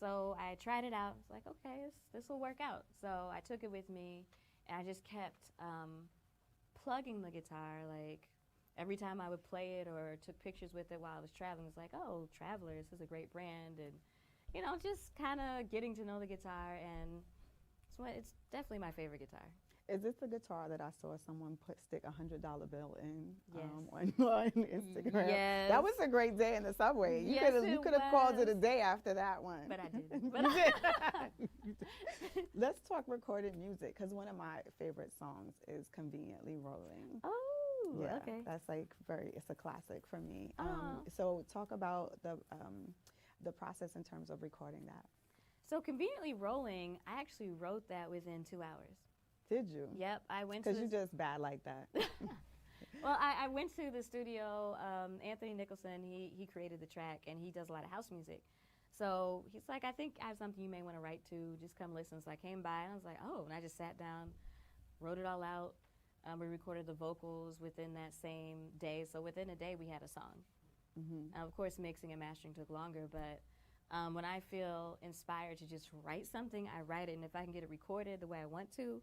So I tried it out. It's like, okay, this will work out. So I took it with me, and I just kept plugging the guitar. Like every time I would play it or took pictures with it while I was traveling, it's like, oh, Travelers is a great brand, and just kind of getting to know the guitar, and it's definitely my favorite guitar. Is this the guitar that I saw someone stick $100 bill in Yes. On Instagram? Yes. That was a great day in the subway. You could have called it a day after that one. But I didn't. Let's talk recorded music, because one of my favorite songs is Conveniently Rolling. Oh, yeah, okay. That's it's a classic for me. So talk about the process in terms of recording that. So Conveniently Rolling, I actually wrote that within 2 hours. Did you? Yep, I went to Because you're just bad like that. Well, I went to the studio. Anthony Nicholson, he created the track, and he does a lot of house music. So he's like, I think I have something you may want to write to. Just come listen. So I came by, and I was like, oh, and I just sat down, wrote it all out. We recorded the vocals within that same day. So within a day, we had a song. Mm-hmm. Of course, mixing and mastering took longer, but When I feel inspired to just write something, I write it, and if I can get it recorded the way I want to,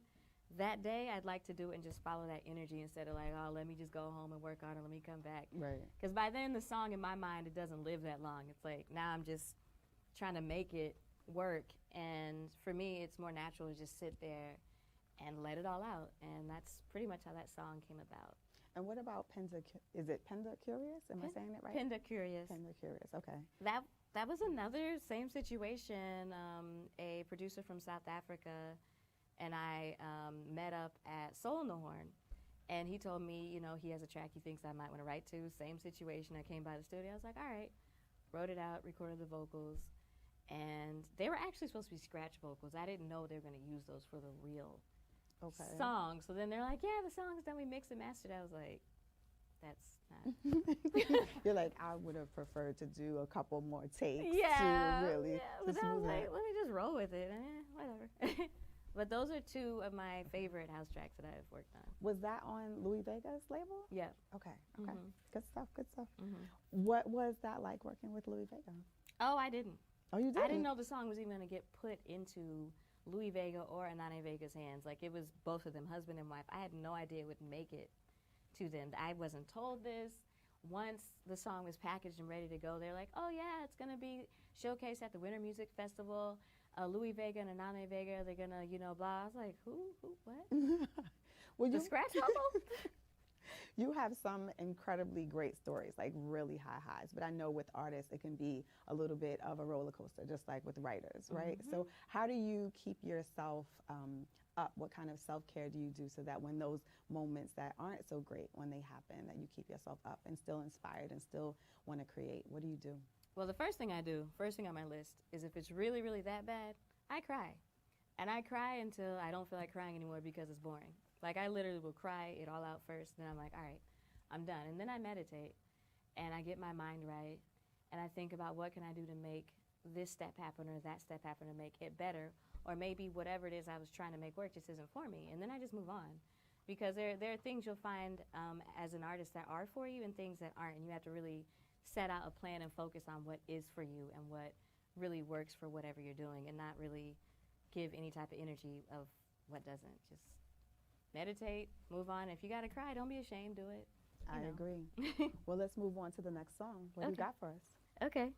that day I'd like to do it and just follow that energy instead of like, oh, let me just go home and work on it, let me come back. Right. Because by then the song in my mind, it doesn't live that long. It's like now I'm just trying to make it work, and for me it's more natural to just sit there and let it all out, and that's pretty much how that song came about. And what about is it Penda Curious? Am I saying it right? Penda Curious. Penda Curious, okay. That was another same situation. A producer from South Africa and I met up at Soul in the Horn, and he told me, you know, he has a track he thinks I might want to write to. Same situation. I came by the studio. I was like, all right. Wrote it out, recorded the vocals, and they were actually supposed to be scratch vocals. I didn't know they were going to use those for the real song. So then they're like, yeah, the song's done. We mixed and mastered. I was like, that's not. You're like, I would have preferred to do a couple more takes to really. But I was like, let me just roll with it. Whatever. But those are two of my favorite house tracks that I've worked on. Was that on Louis Vega's label? Yeah. Okay. Good stuff, good stuff. What was that like working with Louis Vega? Oh, I didn't. Oh, you didn't? I didn't know the song was even going to get put into Louis Vega or Anane Vega's hands. Like, it was both of them, husband and wife. I had no idea it would make it to them. I wasn't told this. Once the song was packaged and ready to go, they're like, oh yeah, it's going to be showcased at the Winter Music Festival. Louis Vega and Anane Vega, they're going to, you know, blah. I was like, who, what? Well, the scratch vocal? You have some incredibly great stories, like really high highs. But I know with artists, it can be a little bit of a roller coaster, just like with writers, right? So how do you keep yourself up? What kind of self-care do you do so that when those moments that aren't so great, when they happen, that you keep yourself up and still inspired and still want to create? What do you do? Well, the first thing I do, first thing on my list, is if it's really, really that bad, I cry. And I cry until I don't feel like crying anymore because it's boring. Like, I literally will cry it all out first, then I'm like, all right, I'm done. And then I meditate, and I get my mind right, and I think about what can I do to make this step happen or that step happen to make it better, or maybe whatever it is I was trying to make work just isn't for me. And then I just move on. Because there are things you'll find as an artist that are for you and things that aren't, and you have to really set out a plan and focus on what is for you and what really works for whatever you're doing, and not really give any type of energy of what doesn't. Just meditate, move on. If you gotta cry, don't be ashamed, do it. I agree. Well, let's move on to the next song. What do you got for us? Okay.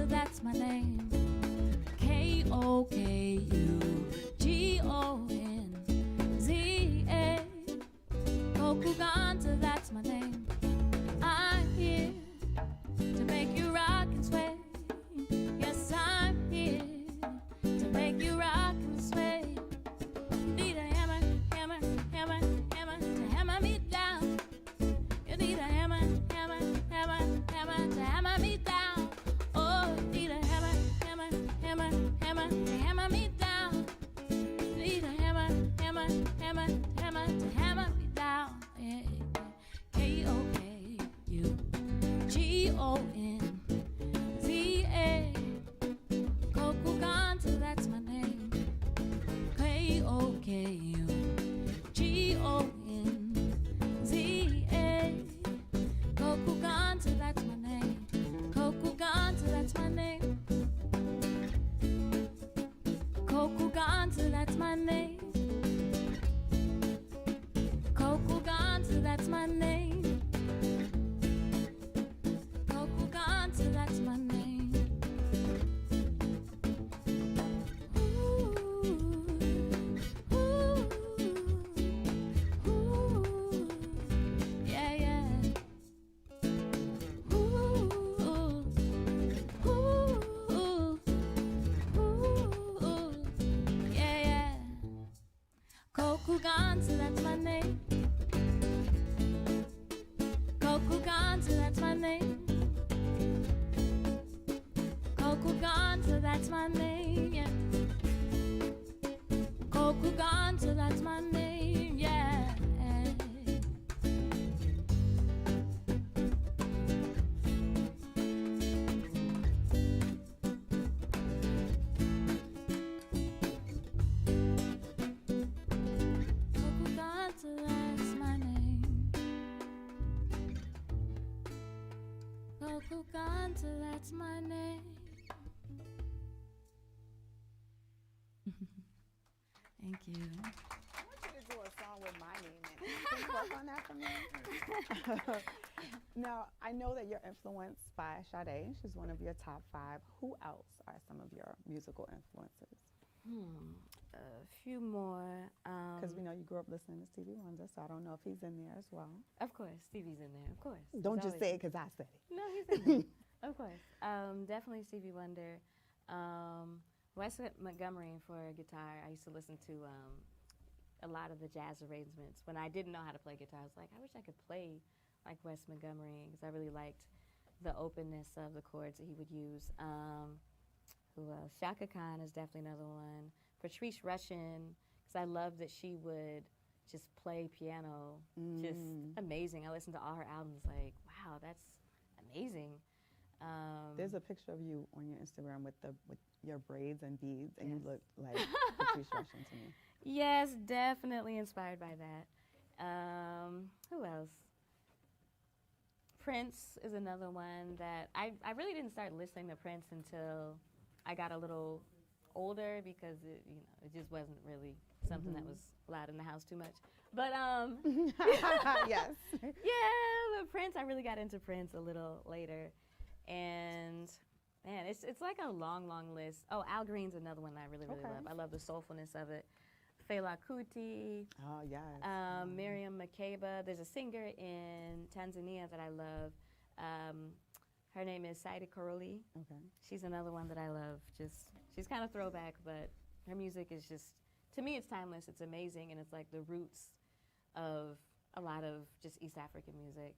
That's my name. K-O-K-U-G-O-N-Z-A. Kokuganta, that's my name. I'm here to make you rock and sway. Yes, I'm here to make you rock and sway. You need a hammer, hammer, hammer, hammer to hammer me down. You need a hammer, hammer, hammer, hammer to hammer me down. Oh, you need a hammer, hammer, hammer, hammer to hammer me down. You need a hammer, hammer, hammer, hammer to hammer me down. Yeah. K-O-K-U-G-O-N my name. Coco Gonza, that's my name. Ooh, ooh, ooh, yeah, yeah. Ooh, ooh, ooh, yeah, yeah. Coco Gonza, that's my name. Coco Gonza, that's my name. Coco Gonza, that's my name, yeah. Coco Gonza, that's my name, yeah. Coco Gonza, that's my name. Coco Gonza, that's my name. Thank you. I want you to do a song with my name in it. Can you work on that for me? Now, I know that you're influenced by Sade. She's one of your top 5. Who else are some of your musical influences? A few more. Because we know you grew up listening to Stevie Wonder, so I don't know if he's in there as well. Of course, Stevie's in there. Of course. Don't He's just always- say it because I said it. No, he's in there. Of course. Definitely Stevie Wonder. Wes Montgomery for guitar. I used to listen to a lot of the jazz arrangements. When I didn't know how to play guitar, I was like, I wish I could play like Wes Montgomery, because I really liked the openness of the chords that he would use. Who else? Shaka Khan is definitely another one. Patrice Rushen, because I love that she would just play piano, just amazing. I listened to all her albums, like, wow, that's amazing. There's a picture of you on your Instagram with your braids and beads, and you look like Patrice Rushen to me. Yes, definitely inspired by that. Who else? Prince is another one that I really didn't start listening to Prince until I got a little older, because it just wasn't really something that was loud in the house too much. But yes. Yeah, but Prince, I really got into Prince a little later. And man, it's like a long, long list. Oh, Al Green's another one that I really, really love. I love the soulfulness of it. Fela Kuti. Oh, yes. Miriam Makeba. There's a singer in Tanzania that I love. Her name is Saida Karoli. Okay. She's another one that I love. She's kind of throwback, but her music is just, to me, it's timeless. It's amazing, and it's like the roots of a lot of just East African music.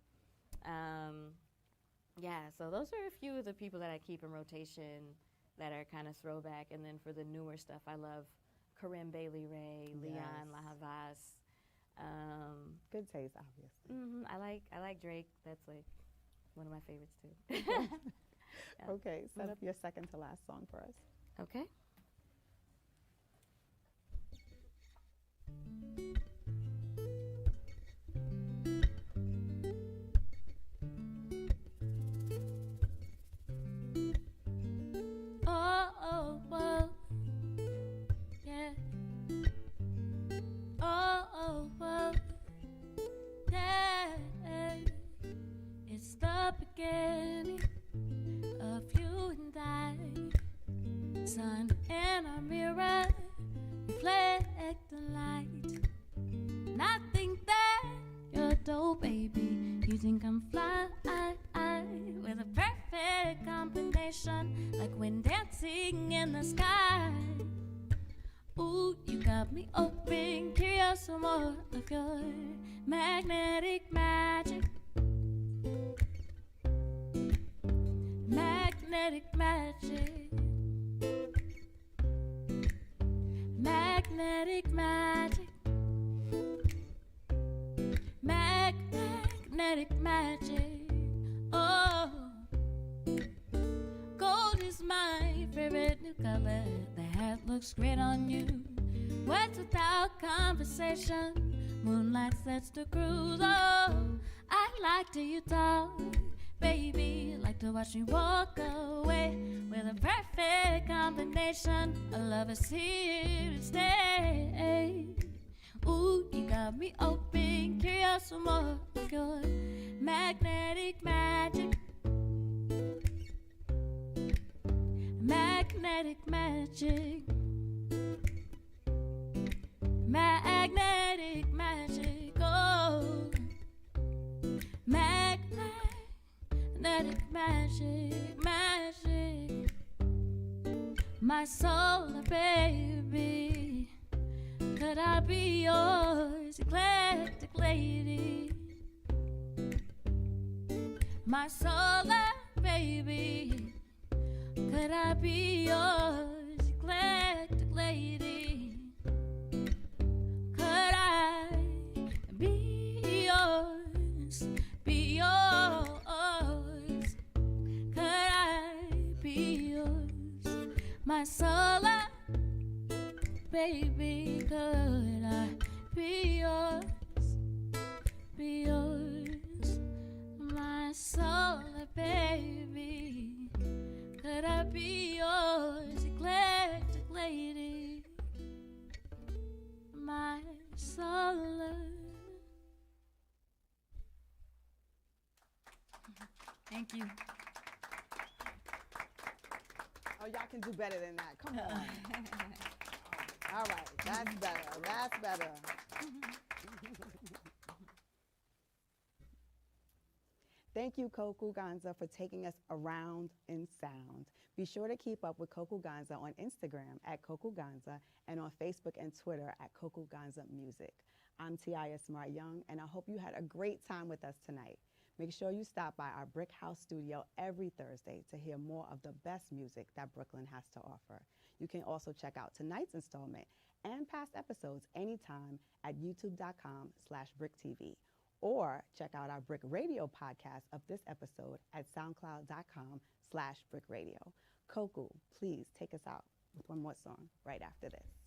Yeah, so those are a few of the people that I keep in rotation that are kind of throwback. And then for the newer stuff, I love Karim Bailey Ray, Leon La Havas. Good taste, obviously. I like Drake. That's like one of my favorites too. Yeah. Okay, set up your second to last song for us. Okay. Oh, yeah. Oh, yeah. It's the beginning of you and I. Sun in a mirror, reflect the light. And I think that you're dope, baby. You think I'm fly with a perfect combination, like when dancing in the sky. Ooh, you got me open, curious for more of your magnetic magic. Magnetic magic. Magnetic magic. Magnetic magic. Oh, gold is my favorite new color. The hat looks great on you. Words without conversation. Moonlight sets the cruise. Oh, I like to you talk, baby. Like to watch me walk away with a perfect combination. A love is here to stay. Ooh, you got me open, curious for more of your magnetic magic. Magnetic magic. Magnetic magic. Oh, magnetic magic. Magic. My solar baby. Could I be yours, eclectic lady? My solar baby. Could I be yours, eclectic lady? Could I be yours, be yours? Could I be yours, my solar baby? Could I be yours, be yours, my solar baby? Could I be yours, eclectic lady? My solar. Thank you. Oh, y'all can do better than that. Come on. All right, that's better. That's better. Thank you, Koku Ganza, for taking us around in sound. Be sure to keep up with Koku Ganza on Instagram at Koku Ganza and on Facebook and Twitter at Koku Ganza Music. I'm Tiaya Smart Young, and I hope you had a great time with us tonight. Make sure you stop by our Brick House studio every Thursday to hear more of the best music that Brooklyn has to offer. You can also check out tonight's installment and past episodes anytime at youtube.com/BRIC TV. Or check out our BRIC Radio podcast of this episode at soundcloud.com/BRIC Radio. Koku, please take us out with one more song right after this.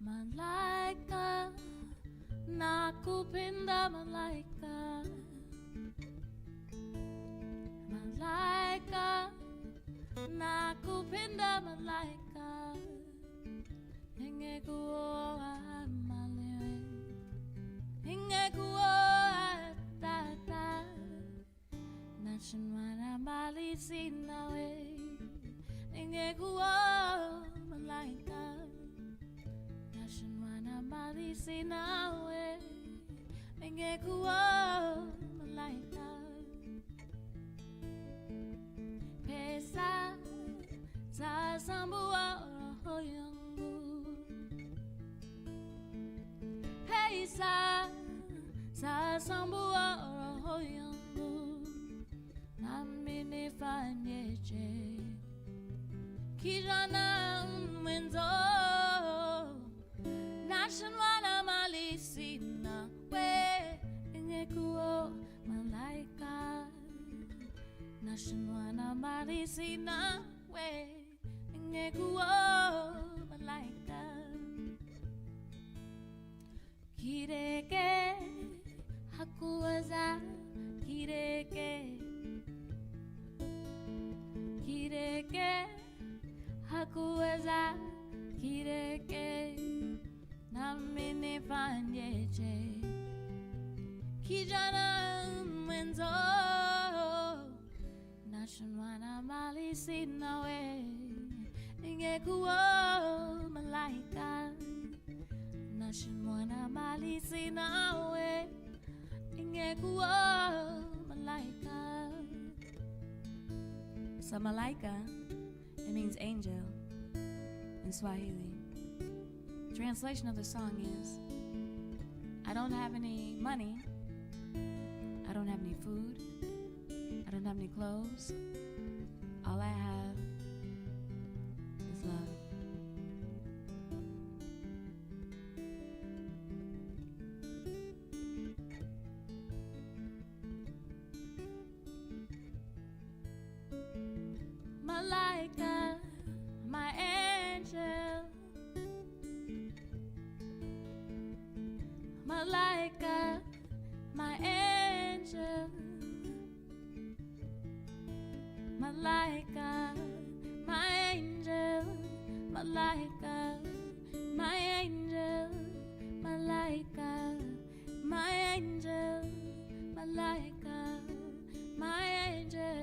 Malaika, nakupenda malaika. Malaika, nakupenda malaika. Ingekuwa malewe, ingekuwa tata. Nachimana mali sinawe, ingekuwa malaika. Nachimana mali sinawe, ingekuwa malaika. Pesa sasambua roho yangu. Pesa sasambua roho yangu. Nami nifanyeje? Kijana mwenzo, nashanwana mali sina we, ingekuwa malaika. Nashanwana mali sina we, ingekuwa malaika. Kireke hakuwaza, kireke, kireke hakuwaza, kireke. Nami nifanyeje? Kijana mwenzo, nashanwana mali sina we, ingekuwa malaika. nawe ingekuwa malaika. So malaika, it means angel in Swahili. Translation of the song is, I don't have any money, I don't have any food, I don't have any clothes, all I have is love. Malaika, my angel. Malaika, my angel. Malaika, my angel. Malaika, my angel. Malaika, my angel. Malaika, my angel.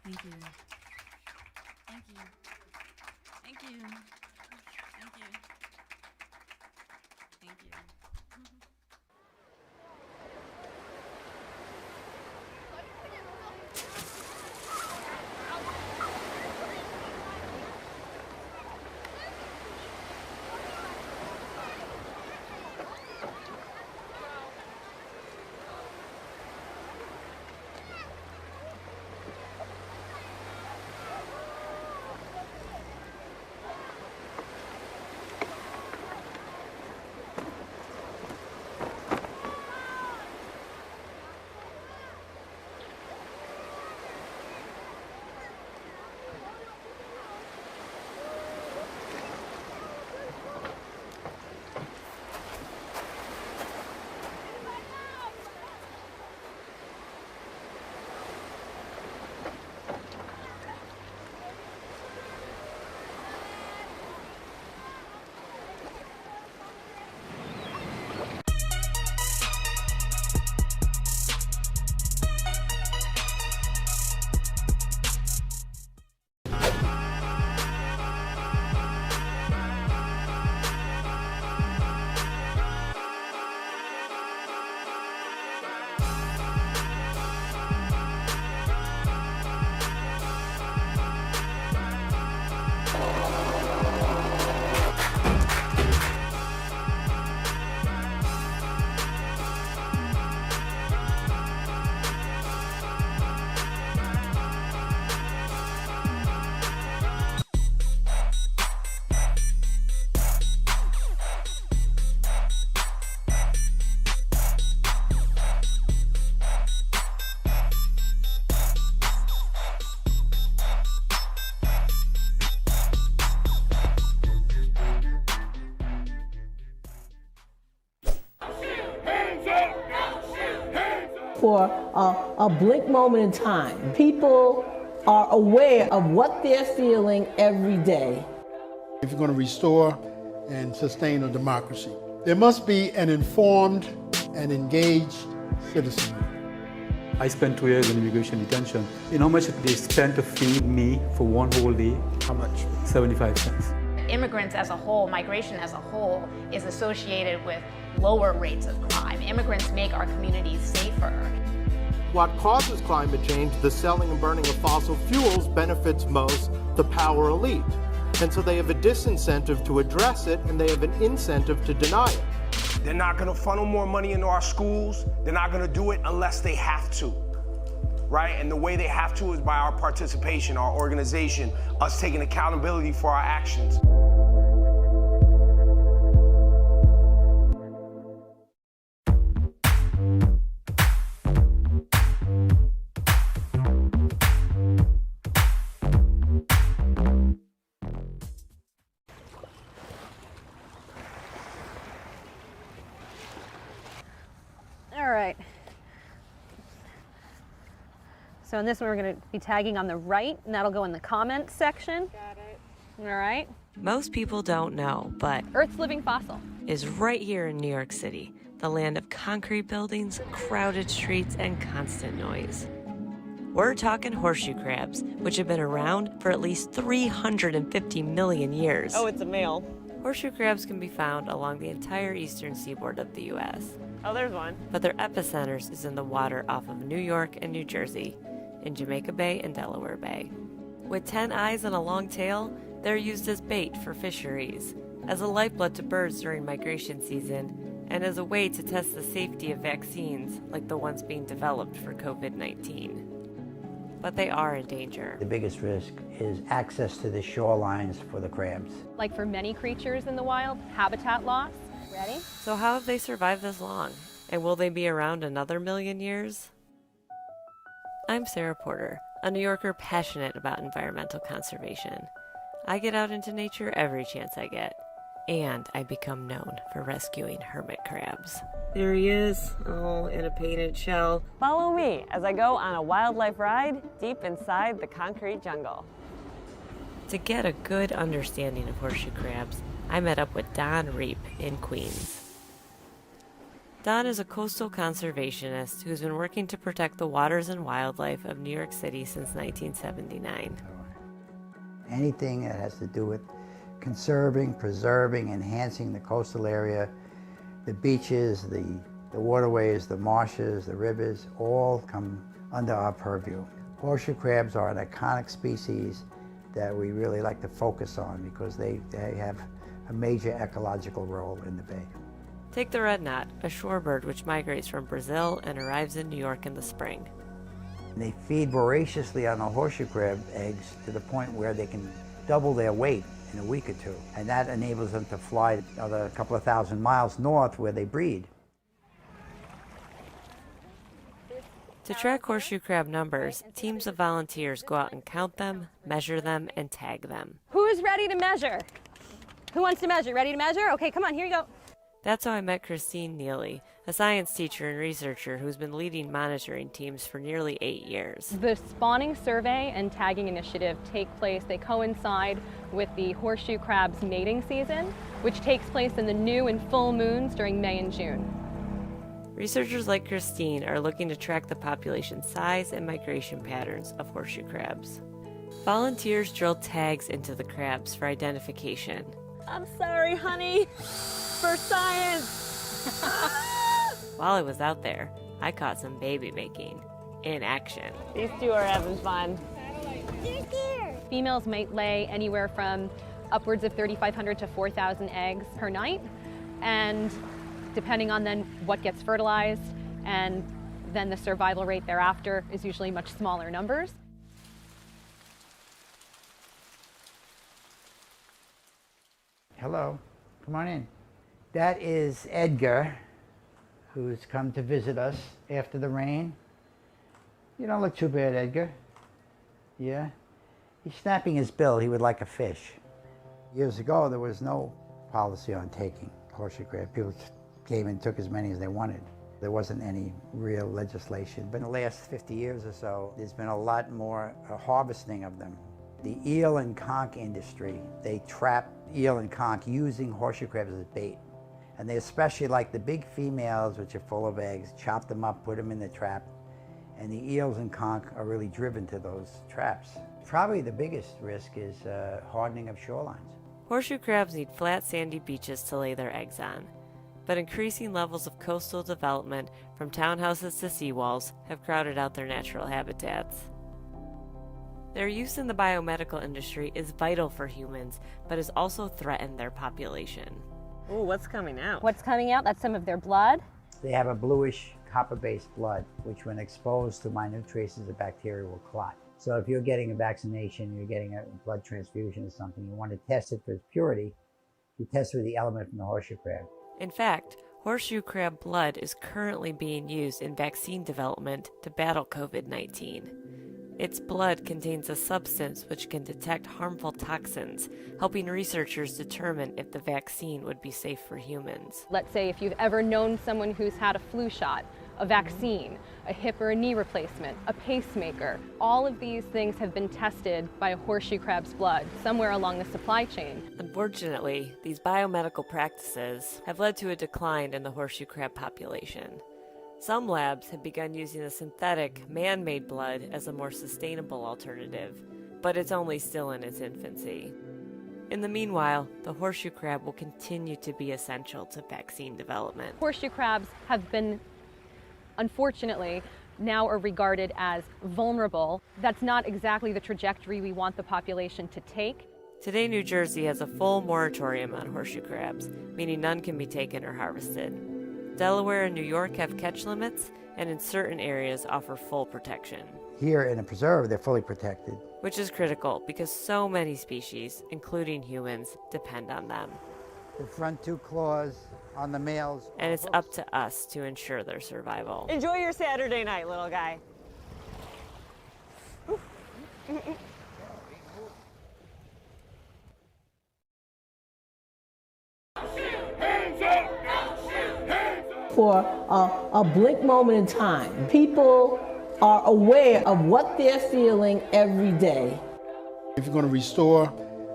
Thank you. Thank you. Thank you. Thank you. Thank you. For a blink moment in time, people are aware of what they're feeling every day. If you're going to restore and sustain a democracy, there must be an informed and engaged citizenry. I spent 2 years in immigration detention. You know how much they spent to feed me for one whole day? How much? 75 cents. Immigrants as a whole, migration as a whole, is associated with lower rates of crime. Immigrants make our communities safer. What causes climate change, the selling and burning of fossil fuels, benefits most the power elite. And so they have a disincentive to address it, and they have an incentive to deny it. They're not going to funnel more money into our schools. They're not going to do it unless they have to. right? And the way they have to is by our participation, our organization, us taking accountability for our actions. All right. So in this one, we're going to be tagging on the right, and that'll go in the comments section. Got it. All right. Most people don't know, but Earth's living fossil is right here in New York City, the land of concrete buildings, crowded streets, and constant noise. We're talking horseshoe crabs, which have been around for at least 350 million years. Oh, it's a male. Horseshoe crabs can be found along the entire eastern seaboard of the U.S. Oh, there's one. But their epicenters is in the water off of New York and New Jersey, in Jamaica Bay and Delaware Bay. With 10 eyes and a long tail, they're used as bait for fisheries, as a lifeblood to birds during migration season, and as a way to test the safety of vaccines like the ones being developed for COVID-19. But they are in danger. The biggest risk is access to the shorelines for the crabs. Like for many creatures in the wild, habitat loss. Ready? So how have they survived this long? And will they be around another million years? I'm Sarah Porter, a New Yorker passionate about environmental conservation. I get out into nature every chance I get, and I become known for rescuing hermit crabs. There he is, oh, in a painted shell. Follow me as I go on a wildlife ride deep inside the concrete jungle. To get a good understanding of horseshoe crabs, I met up with Don Reap in Queens. Don is a coastal conservationist who's been working to protect the waters and wildlife of New York City since 1979. Anything that has to do with conserving, preserving, enhancing the coastal area, the beaches, the waterways, the marshes, the rivers, all come under our purview. Horseshoe crabs are an iconic species that we really like to focus on because they have a major ecological role in the bay. Take the red knot, a shorebird which migrates from Brazil and arrives in New York in the spring. They feed voraciously on the horseshoe crab eggs to the point where they can double their weight in a week or two. And that enables them to fly another couple of thousand miles north where they breed. To track horseshoe crab numbers, teams of volunteers go out and count them, measure them, and tag them. Who's ready to measure? Who wants to measure? Ready to measure? Okay, come on, here you go. That's how I met Christine Neely, a science teacher and researcher who's been leading monitoring teams for nearly 8 years. The spawning survey and tagging initiative take place, they coincide with the horseshoe crab's mating season, which takes place in the new and full moons during May and June. Researchers like Christine are looking to track the population size and migration patterns of horseshoe crabs. Volunteers drill tags into the crabs for identification. I'm sorry, honey. For science! While I was out there, I caught some baby making in action. These two are having fun. Females might lay anywhere from upwards of 3,500 to 4,000 eggs per night, and depending on then what gets fertilized and then the survival rate thereafter is usually much smaller numbers. Hello, come on in. That is Edgar, who's come to visit us after the rain. You don't look too bad, Edgar. Yeah? He's snapping his bill. He would like a fish. Years ago, there was no policy on taking horseshoe crab. People came and took as many as they wanted. There wasn't any real legislation. But in the last 50 years or so, there's been a lot more harvesting of them. The eel and conch industry, they trap eel and conch using horseshoe crabs as bait. And they especially like the big females, which are full of eggs, chop them up, put them in the trap, and the eels and conch are really driven to those traps. Probably the biggest risk is hardening of shorelines. Horseshoe crabs need flat, sandy beaches to lay their eggs on. But increasing levels of coastal development, from townhouses to seawalls, have crowded out their natural habitats. Their use in the biomedical industry is vital for humans, but has also threatened their population. Ooh, what's coming out? What's coming out? That's some of their blood. They have a bluish copper-based blood, which when exposed to minute traces of bacteria will clot. So if you're getting a vaccination, you're getting a blood transfusion or something, you want to test it for its purity, you test for the element from the horseshoe crab. In fact, horseshoe crab blood is currently being used in vaccine development to battle COVID-19. Its blood contains a substance which can detect harmful toxins, helping researchers determine if the vaccine would be safe for humans. Let's say if you've ever known someone who's had a flu shot, a vaccine, a hip or a knee replacement, a pacemaker, all of these things have been tested by a horseshoe crab's blood somewhere along the supply chain. Unfortunately, these biomedical practices have led to a decline in the horseshoe crab population. Some labs have begun using the synthetic, man-made blood as a more sustainable alternative, but it's only still in its infancy. In the meanwhile, the horseshoe crab will continue to be essential to vaccine development. Horseshoe crabs have been, unfortunately, now are regarded as vulnerable. That's not exactly the trajectory we want the population to take. Today, New Jersey has a full moratorium on horseshoe crabs, meaning none can be taken or harvested. Delaware and New York have catch limits, and in certain areas offer full protection. Here in a preserve, they're fully protected. Which is critical because so many species, including humans, depend on them. The front two claws on the males. And it's up to us to ensure their survival. Enjoy your Saturday night, little guy. For a blink moment in time, people are aware of what they're feeling every day. If you're going to restore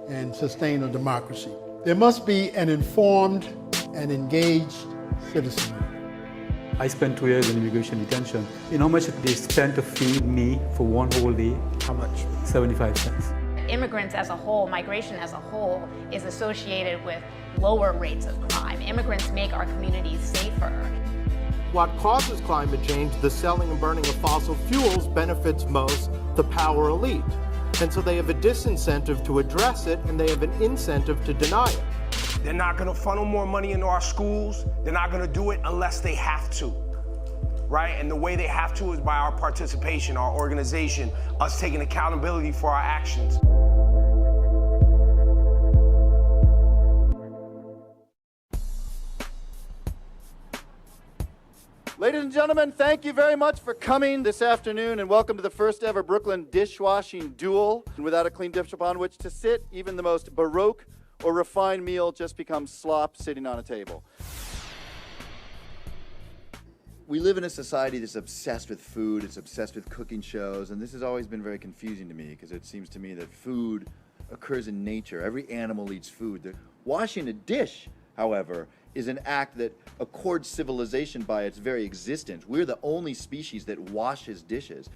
and sustain a democracy, there must be an informed and engaged citizenry. I spent 2 years in immigration detention. You know how much they spent to feed me for one whole day? How much? 75 cents. Immigrants as a whole, migration as a whole, is associated with lower rates of crime. Immigrants make our communities safer. What causes climate change, the selling and burning of fossil fuels, benefits most the power elite. And so they have a disincentive to address it, and they have an incentive to deny it. They're not going to funnel more money into our schools. They're not going to do it unless they have to, right? And the way they have to is by our participation, our organization, us taking accountability for our actions. Ladies and gentlemen, thank you very much for coming this afternoon, and welcome to the first ever Brooklyn dishwashing duel. And without a clean dish upon which to sit, even the most baroque or refined meal just becomes slop sitting on a table. We live in a society that's obsessed with food, it's obsessed with cooking shows, and this has always been very confusing to me because it seems to me that food occurs in nature. Every animal eats food. Washing a dish, however, is an act that accords civilization by its very existence. We're the only species that washes dishes.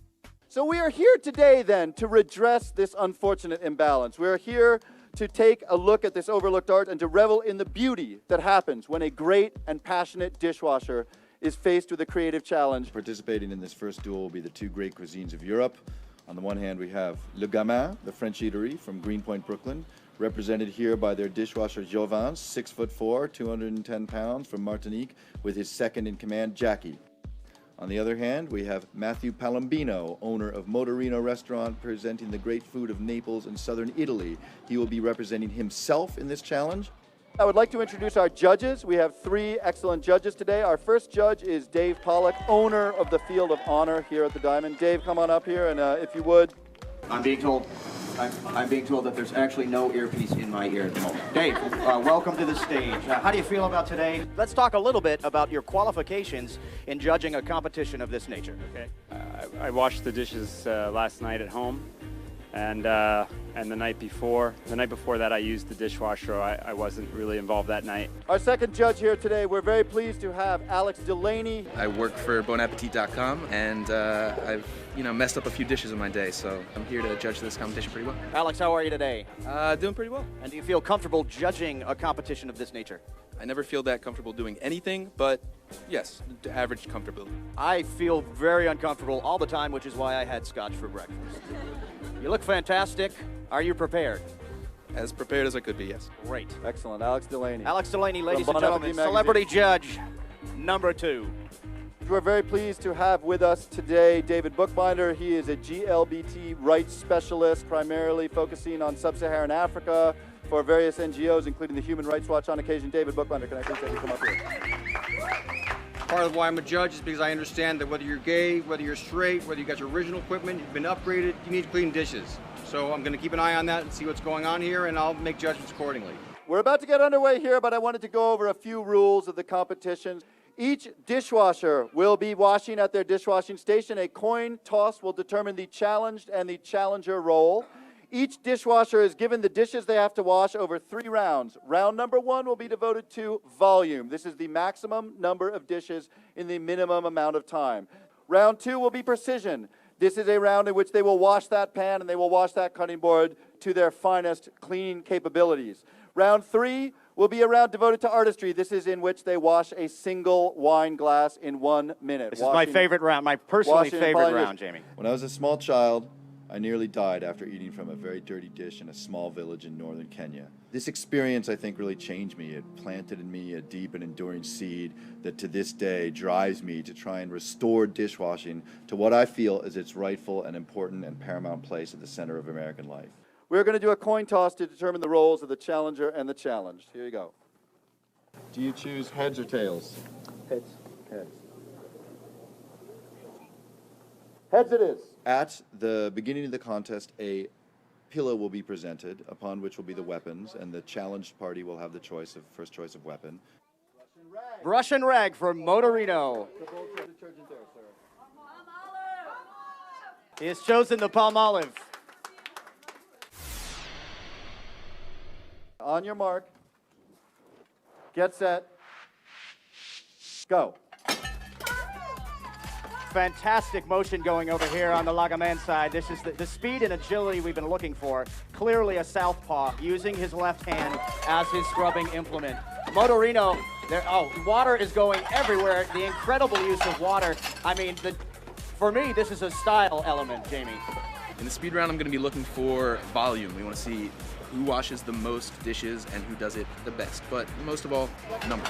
So we are here today then to redress this unfortunate imbalance. We are here to take a look at this overlooked art and to revel in the beauty that happens when a great and passionate dishwasher is faced with a creative challenge. Participating in this first duel will be the two great cuisines of Europe. On the one hand, we have Le Gamin, the French eatery from Greenpoint, Brooklyn, represented here by their dishwasher Jovan, 6'4", 210 pounds, from Martinique, with his second-in-command, Jackie. On the other hand, we have Matthew Palombino, owner of Motorino Restaurant, presenting the great food of Naples and southern Italy. He will be representing himself in this challenge. I would like to introduce our judges. We have three excellent judges today. Our first judge is Dave Pollock, owner of the Field of Honor here at the Diamond. Dave, come on up here, and if you would. I'm being told that there's actually no earpiece in my ear at the moment. Dave, welcome to the stage. How do you feel about today? Let's talk a little bit about your qualifications in judging a competition of this nature. Okay. I washed the dishes last night at home, and the night before that I used the dishwasher. I wasn't really involved that night. Our second judge here today, we're very pleased to have Alex Delaney. I work for bonappetit.com, and I've messed up a few dishes in my day, so I'm here to judge this competition pretty well. Alex, how are you today? Doing pretty well. And do you feel comfortable judging a competition of this nature? I never feel that comfortable doing anything, but yes, average comfortability. I feel very uncomfortable all the time, which is why I had scotch for breakfast. You look fantastic. Are you prepared? As prepared as I could be, yes. Great. Excellent. Alex Delaney. Alex Delaney, ladies From and gentlemen, Bon Appetit celebrity judge number 2. We're very pleased to have with us today David Bookbinder. He is a GLBT rights specialist, primarily focusing on sub-Saharan Africa for various NGOs, including the Human Rights Watch on occasion. David Bookbinder, can I please have you come up here? Part of why I'm a judge is because I understand that whether you're gay, whether you're straight, whether you got your original equipment, you've been upgraded, you need to clean dishes. So I'm going to keep an eye on that and see what's going on here, and I'll make judgments accordingly. We're about to get underway here, but I wanted to go over a few rules of the competition. Each dishwasher will be washing at their dishwashing station. A coin toss will determine the challenged and the challenger role. Each dishwasher is given the dishes they have to wash over 3 rounds. Round number 1 will be devoted to volume. This is the maximum number of dishes in the minimum amount of time. Round 2 will be precision. This is a round in which they will wash that pan and they will wash that cutting board to their finest cleaning capabilities. Round 3 will be a round devoted to artistry. This is in which they wash a single wine glass in 1 minute. This is my favorite round, my personally favorite round, Jamie. When I was a small child, I nearly died after eating from a very dirty dish in a small village in northern Kenya. This experience, I think, really changed me. It planted in me a deep and enduring seed that to this day drives me to try and restore dishwashing to what I feel is its rightful and important and paramount place at the center of American life. We're going to do a coin toss to determine the roles of the challenger and the challenged. Here you go. Do you choose heads or tails? Heads. Heads. Heads it is. At the beginning of the contest, a pillow will be presented, upon which will be the weapons, and the challenged party will have the first choice of weapon. Brush and rag for Motorino. He has chosen the palm olive. On your mark, get set, go. Fantastic motion going over here on the Lagaman side. This is the speed and agility we've been looking for. Clearly a southpaw, using his left hand as his scrubbing implement. Motorino, water is going everywhere. The incredible use of water. I mean, for me, this is a style element, Jamie. In the speed round, I'm going to be looking for volume. We want to see who washes the most dishes and who does it the best. But most of all, numbers.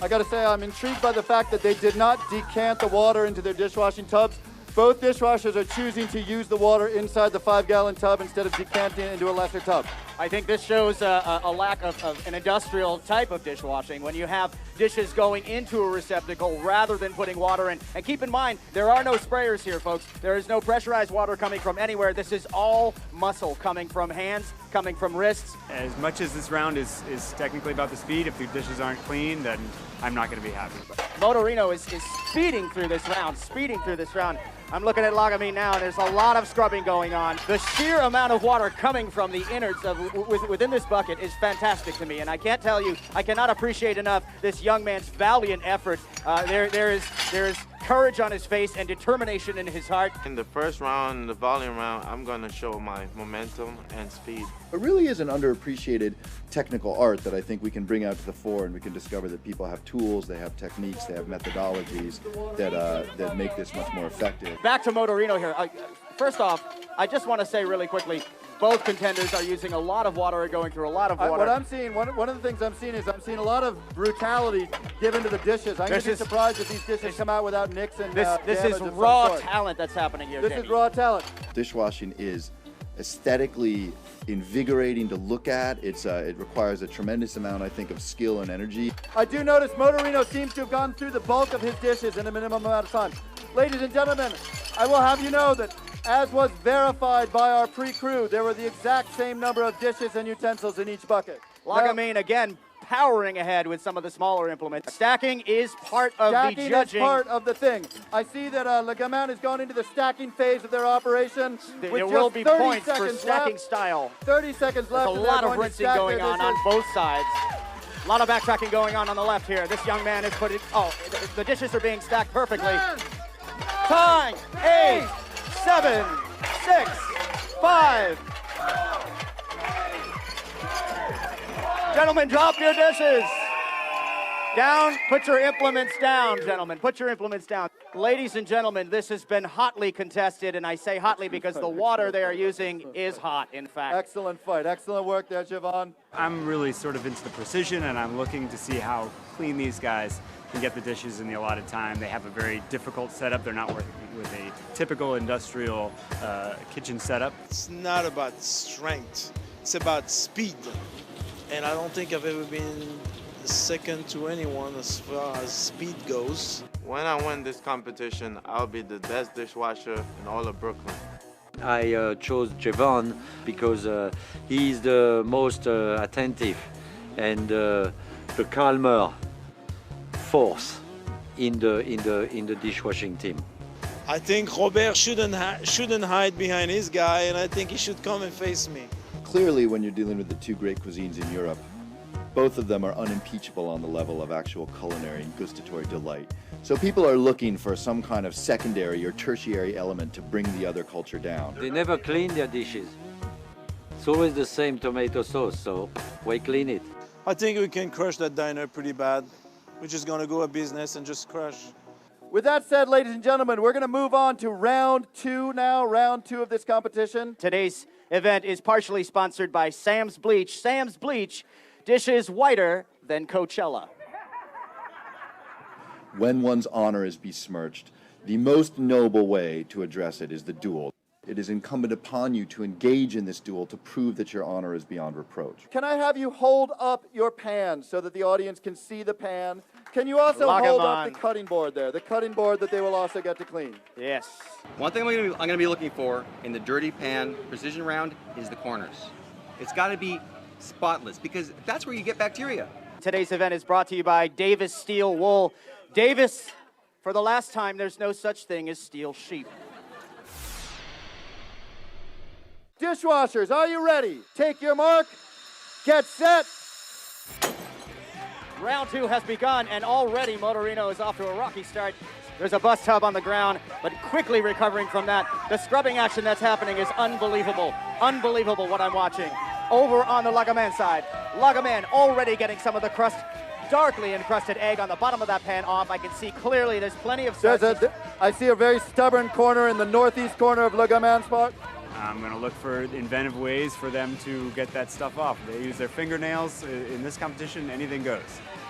I gotta say, I'm intrigued by the fact that they did not decant the water into their dishwashing tubs. Both dishwashers are choosing to use the water inside the 5-gallon tub instead of decanting it into a lesser tub. I think this shows a lack of an industrial type of dishwashing when you have dishes going into a receptacle rather than putting water in. And keep in mind, there are no sprayers here, folks. There is no pressurized water coming from anywhere. This is all muscle coming from hands, coming from wrists. As much as this round is technically about the speed, if the dishes aren't clean, then I'm not going to be happy. Motorino is speeding through this round, I'm looking at Lagami now, and there's a lot of scrubbing going on. The sheer amount of water coming from the innards within this bucket is fantastic to me, and I can't tell you, I cannot appreciate enough this young man's valiant effort. There is courage on his face and determination in his heart. In the first round, the volume round, I'm going to show my momentum and speed. It really is an underappreciated technical art that I think we can bring out to the fore, and we can discover that people have tools, they have techniques, they have methodologies that make this much more effective. Back to Motorino here. First off, I just want to say really quickly, both contenders are using a lot of water, going through a lot of water. What I'm seeing, one of the things I'm seeing a lot of brutality given to the dishes. I'm going to be surprised if these dishes come out without nicks and This is raw talent that's happening here, This is raw talent. Dishwashing is aesthetically invigorating to look at. It requires a tremendous amount, I think, of skill and energy. I do notice Motorino seems to have gone through the bulk of his dishes in a minimum amount of time. Ladies and gentlemen, I will have you know that, as was verified by our pre-crew, there were the exact same number of dishes and utensils in each bucket. Lagamin again powering ahead with some of the smaller implements. Stacking is part of the judging. Stacking is part of the thing. I see that Lagamin has gone into the stacking phase of their operation. There will be points for stacking style. 30 seconds left. There's a lot of rinsing going on both sides. A lot of backtracking going on the left here. This young man is putting, the dishes are being stacked perfectly. Time, 8, 7, 6, 5. Gentlemen, drop your dishes. Down, put your implements down, gentlemen. Put your implements down. Ladies and gentlemen, this has been hotly contested, and I say hotly because the water they are using is hot, in fact. Excellent fight. Excellent work there, Javon. I'm really sort of into the precision, and I'm looking to see how clean these guys can get the dishes in the allotted time. They have a very difficult setup. They're not working with a typical industrial kitchen setup. It's not about strength, it's about speed. And I don't think I've ever been second to anyone as far as speed goes. When I win this competition, I'll be the best dishwasher in all of Brooklyn. I chose Javon because he's the most attentive and the calmer force in the dishwashing team. I think Robert shouldn't hide behind his guy, and I think he should come and face me. Clearly, when you're dealing with the two great cuisines in Europe, both of them are unimpeachable on the level of actual culinary and gustatory delight. So people are looking for some kind of secondary or tertiary element to bring the other culture down. They never clean their dishes. It's always the same tomato sauce, so why clean it? I think we can crush that diner pretty bad. We're just gonna go a business and just crush. With that said, ladies and gentlemen, we're going to move on to round two now, round two of this competition. Today's event is partially sponsored by Sam's Bleach. Sam's Bleach, dishes whiter than Coachella. When one's honor is besmirched, the most noble way to address it is the duel. It is incumbent upon you to engage in this duel to prove that your honor is beyond reproach. Can I have you hold up your pan so that the audience can see the pan? Can you also hold up the cutting board there, the cutting board that they will also get to clean? Yes. One thing I'm going to be looking for in the dirty pan precision round is the corners. It's got to be spotless because that's where you get bacteria. Today's event is brought to you by Davis Steel Wool. Davis, for the last time, there's no such thing as steel sheep. Dishwashers, are you ready? Take your mark, get set. Round two has begun, and already Motorino is off to a rocky start. There's a bus tub on the ground, but quickly recovering from that. The scrubbing action that's happening is unbelievable. Unbelievable what I'm watching. Over on the Lagaman side. Lagaman already getting some of the crust, darkly encrusted egg on the bottom of that pan off. I can see clearly there's plenty of I see a very stubborn corner in the northeast corner of Lagaman spot. I'm going to look for inventive ways for them to get that stuff off. They use their fingernails. In this competition, anything goes.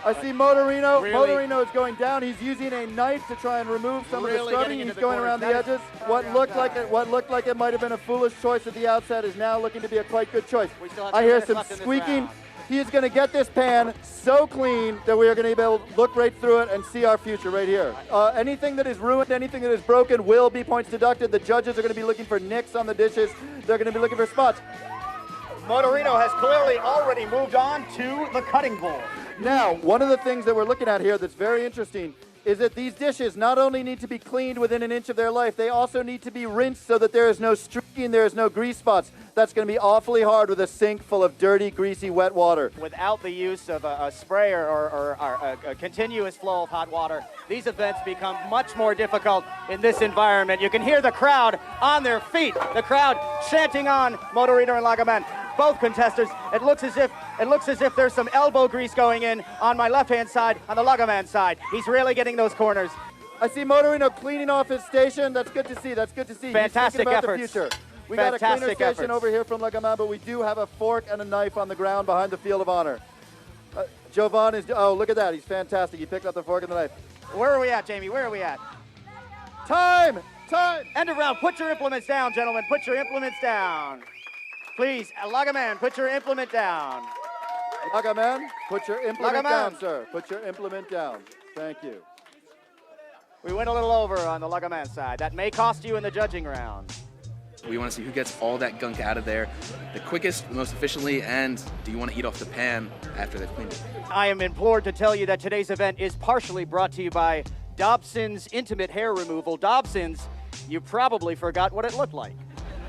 I see Motorino. Really? Motorino is going down. He's using a knife to try and remove some of the scrubbing. He's going around the edges. What looked like it might have been a foolish choice at the outset is now looking to be a quite good choice. I hear some squeaking. He is going to get this pan so clean that we are going to be able to look right through it and see our future right here. Anything that is ruined, anything that is broken will be points deducted. The judges are going to be looking for nicks on the dishes. They're going to be looking for spots. Motorino has clearly already moved on to the cutting board. Now, one of the things that we're looking at here that's very interesting is that these dishes not only need to be cleaned within an inch of their life, they also need to be rinsed so that there is no streaking, there is no grease spots. That's going to be awfully hard with a sink full of dirty, greasy, wet water. Without the use of a sprayer or a continuous flow of hot water, these events become much more difficult in this environment. You can hear the crowd on their feet, the crowd chanting on Motorino and Lagaman. Both contestants, it looks as if there's some elbow grease going in on my left-hand side, on the Lagaman side. He's really getting those corners. I see Motorino cleaning off his station. That's good to see. That's good to see. Fantastic efforts. The future. We got a cleaner station over here from Lagaman, but we do have a fork and a knife on the ground behind the field of honor. Jovan is, oh, look at that. He's fantastic. He picked up the fork and the knife. Where are we at, Jamie? Where are we at? Time! Time! End of round. Put your implements down, gentlemen. Put your implements down. Please, Lagaman, put your implement down. Lagaman, put your implement down, sir. Put your implement down. Thank you. We went a little over on the Lagaman side. That may cost you in the judging round. We want to see who gets all that gunk out of there the quickest, most efficiently, and do you want to eat off the pan after they've cleaned it? I am implored to tell you that today's event is partially brought to you by Dobson's Intimate Hair Removal. Dobson's, you probably forgot what it looked like.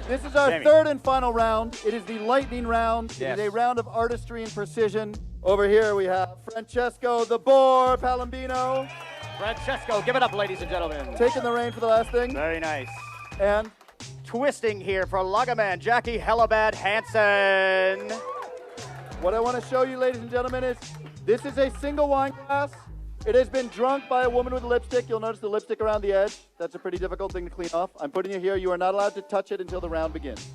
This is our third and final round. It is the lightning round. Yes. It is a round of artistry and precision. Over here we have Francesco the Boar Palambino. Francesco, give it up, ladies and gentlemen. Taking the reign for the last thing. Very nice. And twisting here for Lagaman, Jackie Hellabad Hansen. What I want to show you, ladies and gentlemen, is this is a single wine glass. It has been drunk by a woman with lipstick. You'll notice the lipstick around the edge. That's a pretty difficult thing to clean off. I'm putting it here. You are not allowed to touch it until the round begins.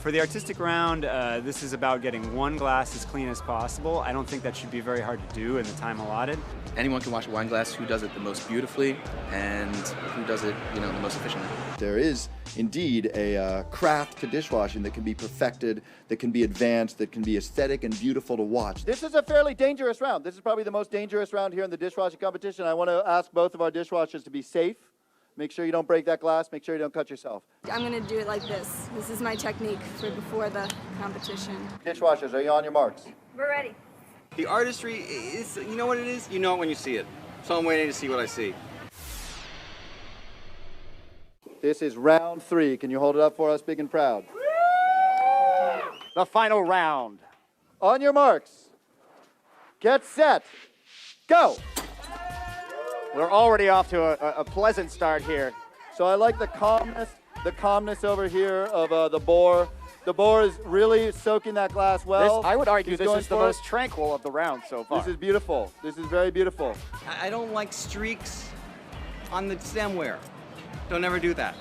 For the artistic round, this is about getting one glass as clean as possible. I don't think that should be very hard to do in the time allotted. Anyone can wash a wine glass who does it the most beautifully and who does it, the most efficiently. There is indeed a craft to dishwashing that can be perfected, that can be advanced, that can be aesthetic and beautiful to watch. This is a fairly dangerous round. This is probably the most dangerous round here in the dishwashing competition. I want to ask both of our dishwashers to be safe. Make sure you don't break that glass. Make sure you don't cut yourself. I'm going to do it like this. This is my technique for before the competition. Dishwashers, are you on your marks? We're ready. The artistry is, you know what it is? You know it when you see it. So I'm waiting to see what I see. This is round 3. Can you hold it up for us, big and proud? The final round. On your marks. Get set. Go. We're already off to a pleasant start here. So I like the calmness over here of the boar. The boar is really soaking that glass well. I would argue He's this going is the for it. most tranquil of the round so far. This is beautiful. This is very beautiful. I don't like streaks on the stemware. Don't ever do that.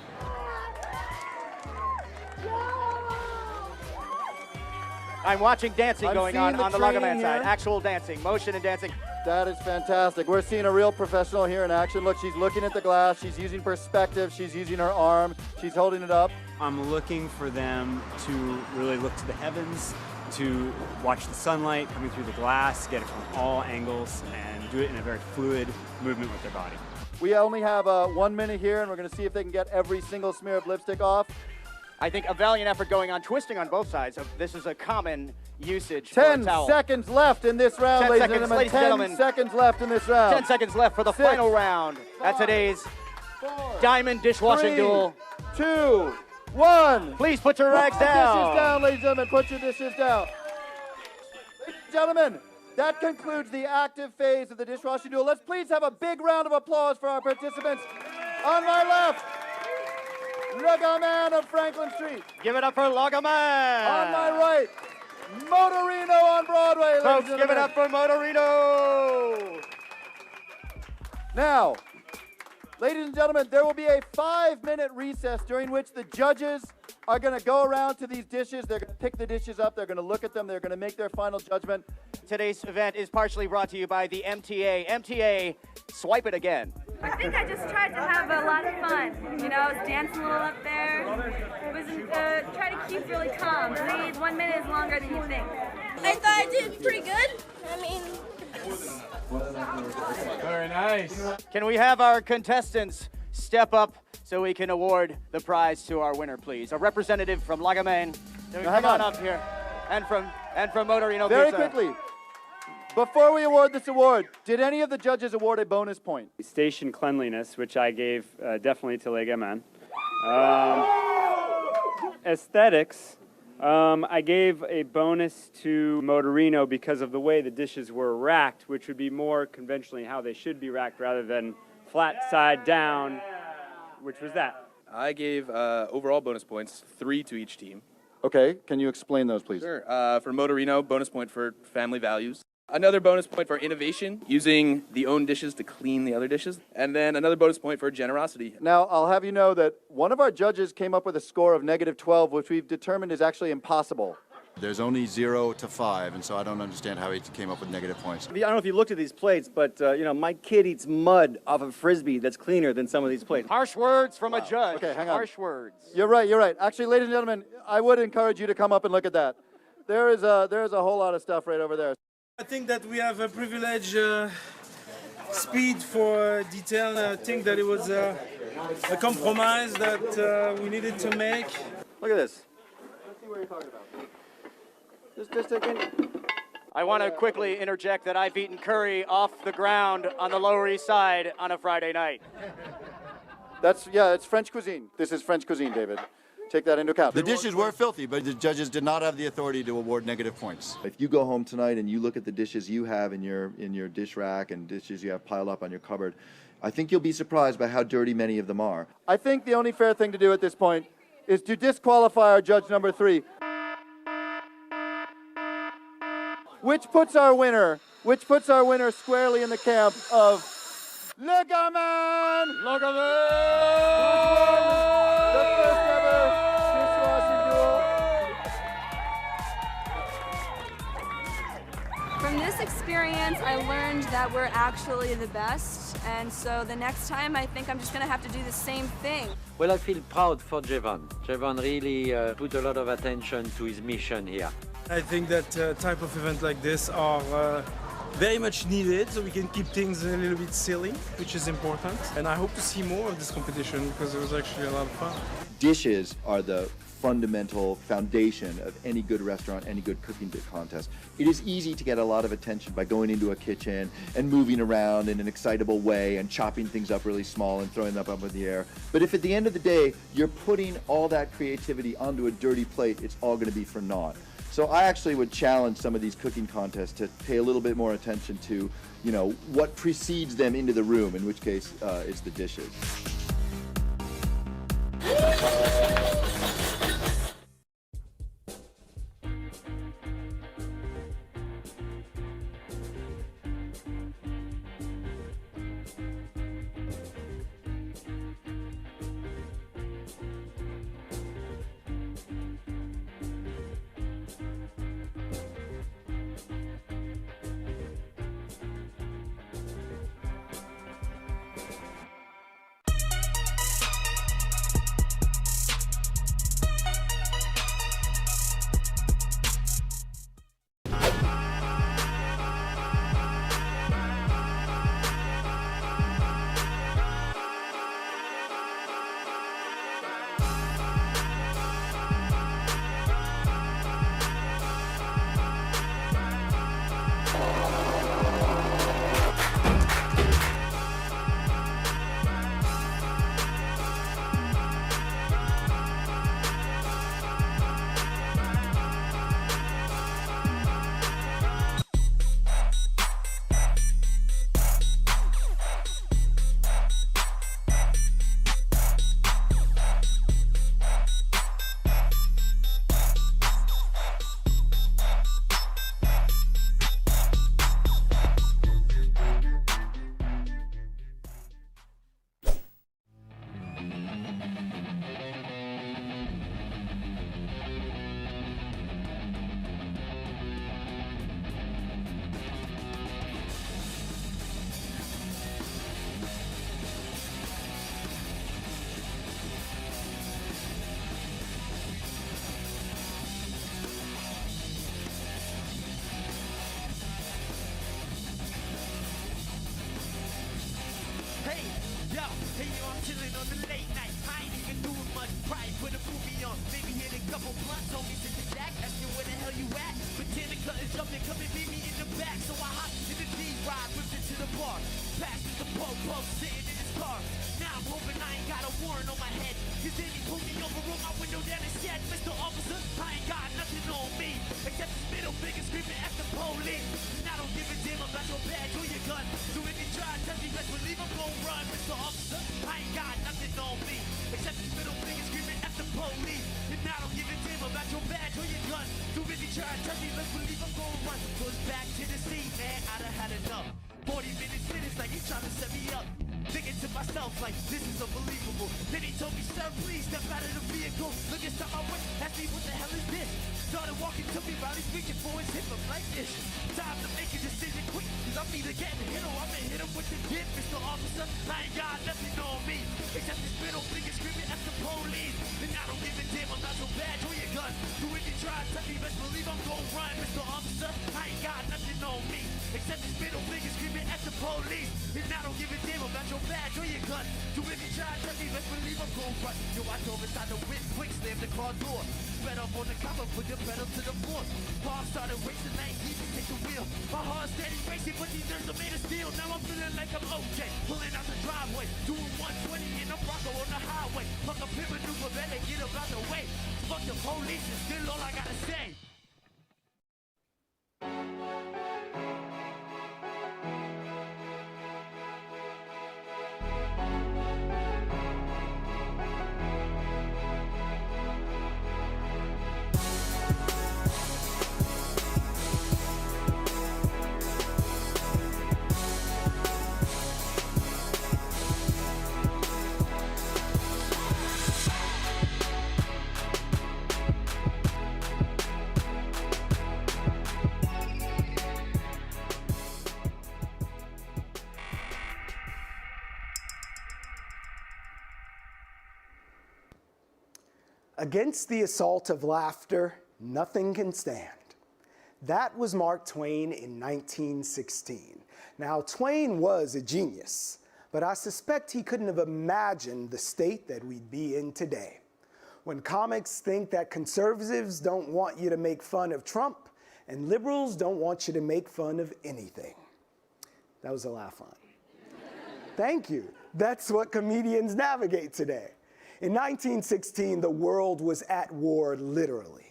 I'm watching dancing going on the Lagaman side. here. Actual dancing, motion and dancing. That is fantastic. We're seeing a real professional here in action. Look, she's looking at the glass. She's using perspective. She's using her arm. She's holding it up. I'm looking for them to really look to the heavens, to watch the sunlight coming through the glass, get it from all angles, and do it in a very fluid movement with their body. We only have 1 minute here, and we're going to see if they can get every single smear of lipstick off. I think a valiant effort going on, twisting on both sides. This is a common usage for a 10 towel. seconds left in this round, 10 ladies seconds, and gentlemen. ladies and 10 gentlemen. seconds left in this round. 10 seconds left for the 6, final round at today's Diamond Dishwashing 3, Duel. 2, 1. Please put your rags Put your down. dishes down, ladies and gentlemen. Put your dishes down. Ladies and gentlemen, that concludes the active phase of the dishwashing duel. Let's please have a big round of applause for our participants. On my left, Lagaman of Franklin Street. Give it up for Lagaman. On my right, Motorino on Broadway. Folks, give it up for Motorino. Now, ladies and gentlemen, there will be a 5-minute recess during which the judges are going to go around to these dishes. They're going to pick the dishes up. They're going to look at them. They're going to make their final judgment. Today's event is partially brought to you by the MTA. MTA, swipe it again. I think I just tried to have a lot of fun. I was dancing a little up there. It was try to keep really calm. Please, 1 minute is longer than you think. I thought I did pretty good. Very nice. Can we have our contestants step up so we can award the prize to our winner, please? A representative from Lagaman. Come on up here. And from Motorino Very Pizza. quickly, before we award this award, did any of the judges award a bonus point? Station cleanliness, which I gave definitely to Legaman. Aesthetics, I gave a bonus to Motorino because of the way the dishes were racked, which would be more conventionally how they should be racked rather than flat side down, which was that. I gave overall bonus points, 3 to each team. Okay, can you explain those, please? Sure. For Motorino, bonus point for family values. Another bonus point for innovation, using the own dishes to clean the other dishes. And then another bonus point for generosity. Now, I'll have you know that one of our judges came up with a score of -12, which we've determined is actually impossible. There's only 0 to 5, and so I don't understand how he came up with negative points. I don't know if you looked at these plates, but my kid eats mud off of Frisbee that's cleaner than some of these plates. Harsh words from a judge. Okay, hang on. Harsh words. You're right, you're right. Actually, ladies and gentlemen, I would encourage you to come up and look at that. There is a whole lot of stuff right over there. I think that we have a privilege speed for detail. I think that it was a compromise that we needed to make. Look at this. Let's see what you're talking about. Just again. I want to quickly interject that I've eaten curry off the ground on the Lower East Side on a Friday night. It's French cuisine. This is French cuisine, David. Take that into account. The dishes were filthy, but the judges did not have the authority to award negative points. If you go home tonight and you look at the dishes you have in your dish rack and dishes you have piled up on your cupboard, I think you'll be surprised by how dirty many of them are. I think the only fair thing to do at this point is to disqualify our judge number 3. Which puts our winner squarely in the camp of Lagaman! Lagaman! The first ever dishwashing duel. that we're actually the best, and so the next time I think I'm just going to have to do the same thing. Well, I feel proud for Jevan. Jevan really put a lot of attention to his mission here. I think that type of event like this are very much needed, so we can keep things a little bit silly, which is important. And I hope to see more of this competition because it was actually a lot of fun. Dishes are the fundamental foundation of any good restaurant, any good cooking contest. It is easy to get a lot of attention by going into a kitchen and moving around in an excitable way and chopping things up really small and throwing them up in the air. But if at the end of the day, you're putting all that creativity onto a dirty plate, it's all going to be for naught. So I actually would challenge some of these cooking contests to pay a little bit more attention to, you know, what precedes them into the room, in which case it's the dishes. Hey, yo, I'm chilling on the late night. I ain't even doing much. Probably put a movie on. Maybe hit a couple blunts. Homies in the jack. Asking where the hell you at. Pretend the cut is jumping. Come and meet me in the back. So I hopped in the D-Ride. Whipped into the bar. Passed the po-po. Sitting in his car. Now I'm hoping I ain't got a warrant on my head. Cause then he pulled me over. Rolled my window down and said, Mr. Officer, I ain't got nothing on me. Except this middle finger screaming at the police. And I don't give a damn about your badge or your gun. So if you try to touch me, best believe I'm gon' run, Mr. Officer. I ain't got nothing on me, except this middle finger screaming at the police. And I don't give a damn about your badge or your gun. So if you try to touch me, best believe I'm gon' run. Goes back to the scene, man, I done had enough. 40 minutes in, it's like he's trying to set me up. Thinking to myself like, this is unbelievable. Then he told me, sir, please step out of the vehicle. Look inside my window, asked me, what the hell is this? Started walking to me while he's reaching for his hip. I'm like this. Time to make a decision quick, cause I'm either getting hit or I'm gonna hit him with the dip. Mr. Officer, I ain't got nothing on me, except this middle finger screaming at the police. And I don't give a damn about your badge or your gun. So if you try to touch me, best believe I'm gon' run. Mr. Officer, I ain't got nothing on me, except this middle finger screaming at the police. And I don't give a damn about your badge or your gun. So if you try to touch me, best believe I'm gon' run. Yo, I drove inside the whip, quick slammed the car door. Sped up on the copper, put the pedal to the floor. Palm started racing, I ain't even take the wheel. My heart steady racing, but these nerves are made of steel. Now I'm feeling like I'm OJ, pulling out the driveway, doing 120 in a Bronco on the highway. Fuck a pit maneuver, better get up out the way. Fuck the police, is still all I gotta say. Against the assault of laughter, nothing can stand. That was Mark Twain in 1916. Now, Twain was a genius, but I suspect he couldn't have imagined the state that we'd be in today. When comics think that conservatives don't want you to make fun of Trump and liberals don't want you to make fun of anything. That was a laugh line. Thank you. That's what comedians navigate today. In 1916, the world was at war, literally.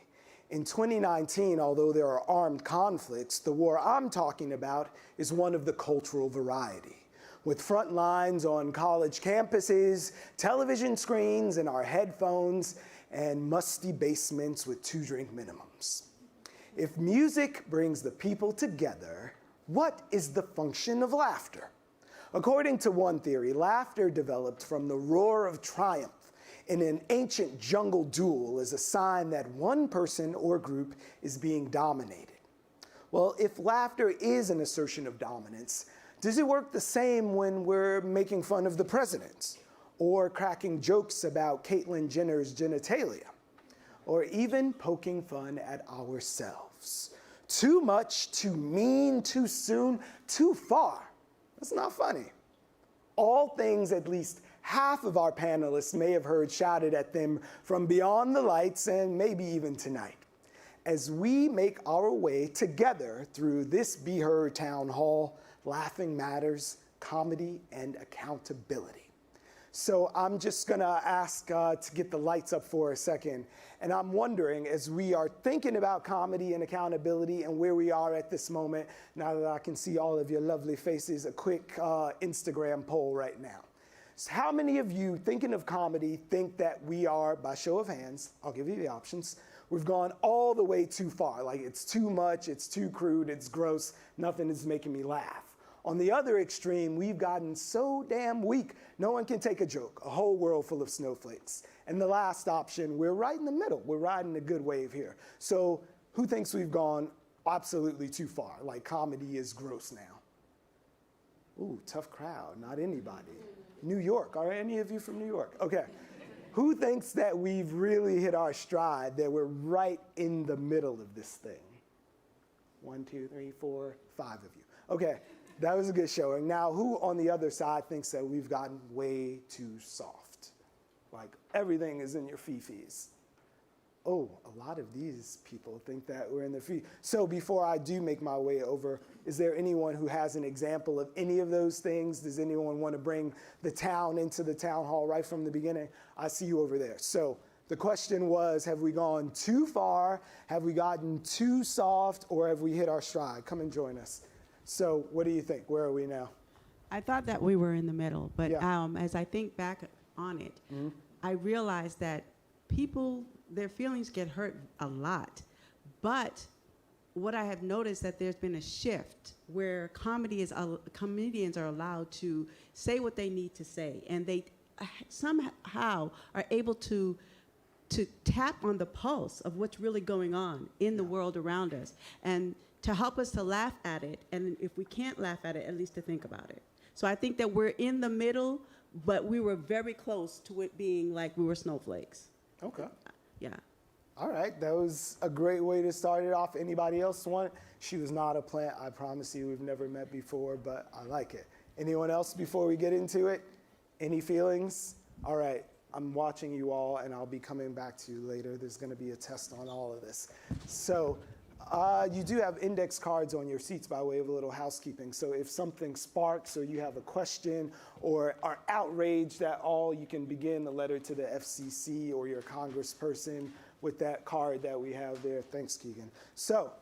In 2019, although there are armed conflicts, the war I'm talking about is one of the cultural variety. With front lines on college campuses, television screens in our headphones, and musty basements with 2-drink minimums. If music brings the people together, what is the function of laughter? According to one theory, laughter developed from the roar of triumph in an ancient jungle duel as a sign that one person or group is being dominated. Well, if laughter is an assertion of dominance, does it work the same when we're making fun of the president, or cracking jokes about Caitlyn Jenner's genitalia, or even poking fun at ourselves? Too much, too mean, too soon, too far. That's not funny. All things at least half of our panelists may have heard shouted at them from beyond the lights and maybe even tonight. As we make our way together through this Be Heard Town Hall, laughing matters, comedy, and accountability. So I'm just gonna ask to get the lights up for a second. And I'm wondering, as we are thinking about comedy and accountability and where we are at this moment, now that I can see all of your lovely faces, a quick Instagram poll right now. So how many of you, thinking of comedy, think that we are, by show of hands, I'll give you the options, we've gone all the way too far, like it's too much, it's too crude, it's gross, nothing is making me laugh. On the other extreme, we've gotten so damn weak, no one can take a joke, a whole world full of snowflakes. And the last option, we're right in the middle. We're riding a good wave here. So who thinks we've gone absolutely too far? Like comedy is gross now. Ooh, tough crowd, not anybody. New York, are any of you from New York? Okay. Who thinks that we've really hit our stride, that we're right in the middle of this thing? 1, 2, 3, 4, 5 of you. Okay. That was a good showing. Now, who on the other side thinks that we've gotten way too soft? Like everything is in your fifis. Oh, a lot of these people think that we're in their feet. So before I do make my way over, is there anyone who has an example of any of those things? Does anyone want to bring the town into the town hall right from the beginning? I see you over there. So the question was, have we gone too far? Have we gotten too soft? Or have we hit our stride? Come and join us. So what do you think? Where are we now? I thought that we were in the middle, but as I think back on it, I realized that people, their feelings get hurt a lot. But what I have noticed that there's been a shift where comedians are allowed to say what they need to say, and they somehow are able to tap on the pulse of what's really going on in the world around us, and to help us to laugh at it, and if we can't laugh at it, at least to think about it. So I think that we're in the middle, but we were very close to it being like we were snowflakes. Okay. Yeah. All right, that was a great way to start it off. Anybody else want? She was not a plant, I promise you. We've never met before, but I like it. Anyone else before we get into it? Any feelings? All right, I'm watching you all, and I'll be coming back to you later. There's gonna be a test on all of this. So, you do have index cards on your seats by way of a little housekeeping. So if something sparks or you have a question or are outraged at all, you can begin the letter to the FCC or your congressperson with that card that we have there. Thanks, Keegan. So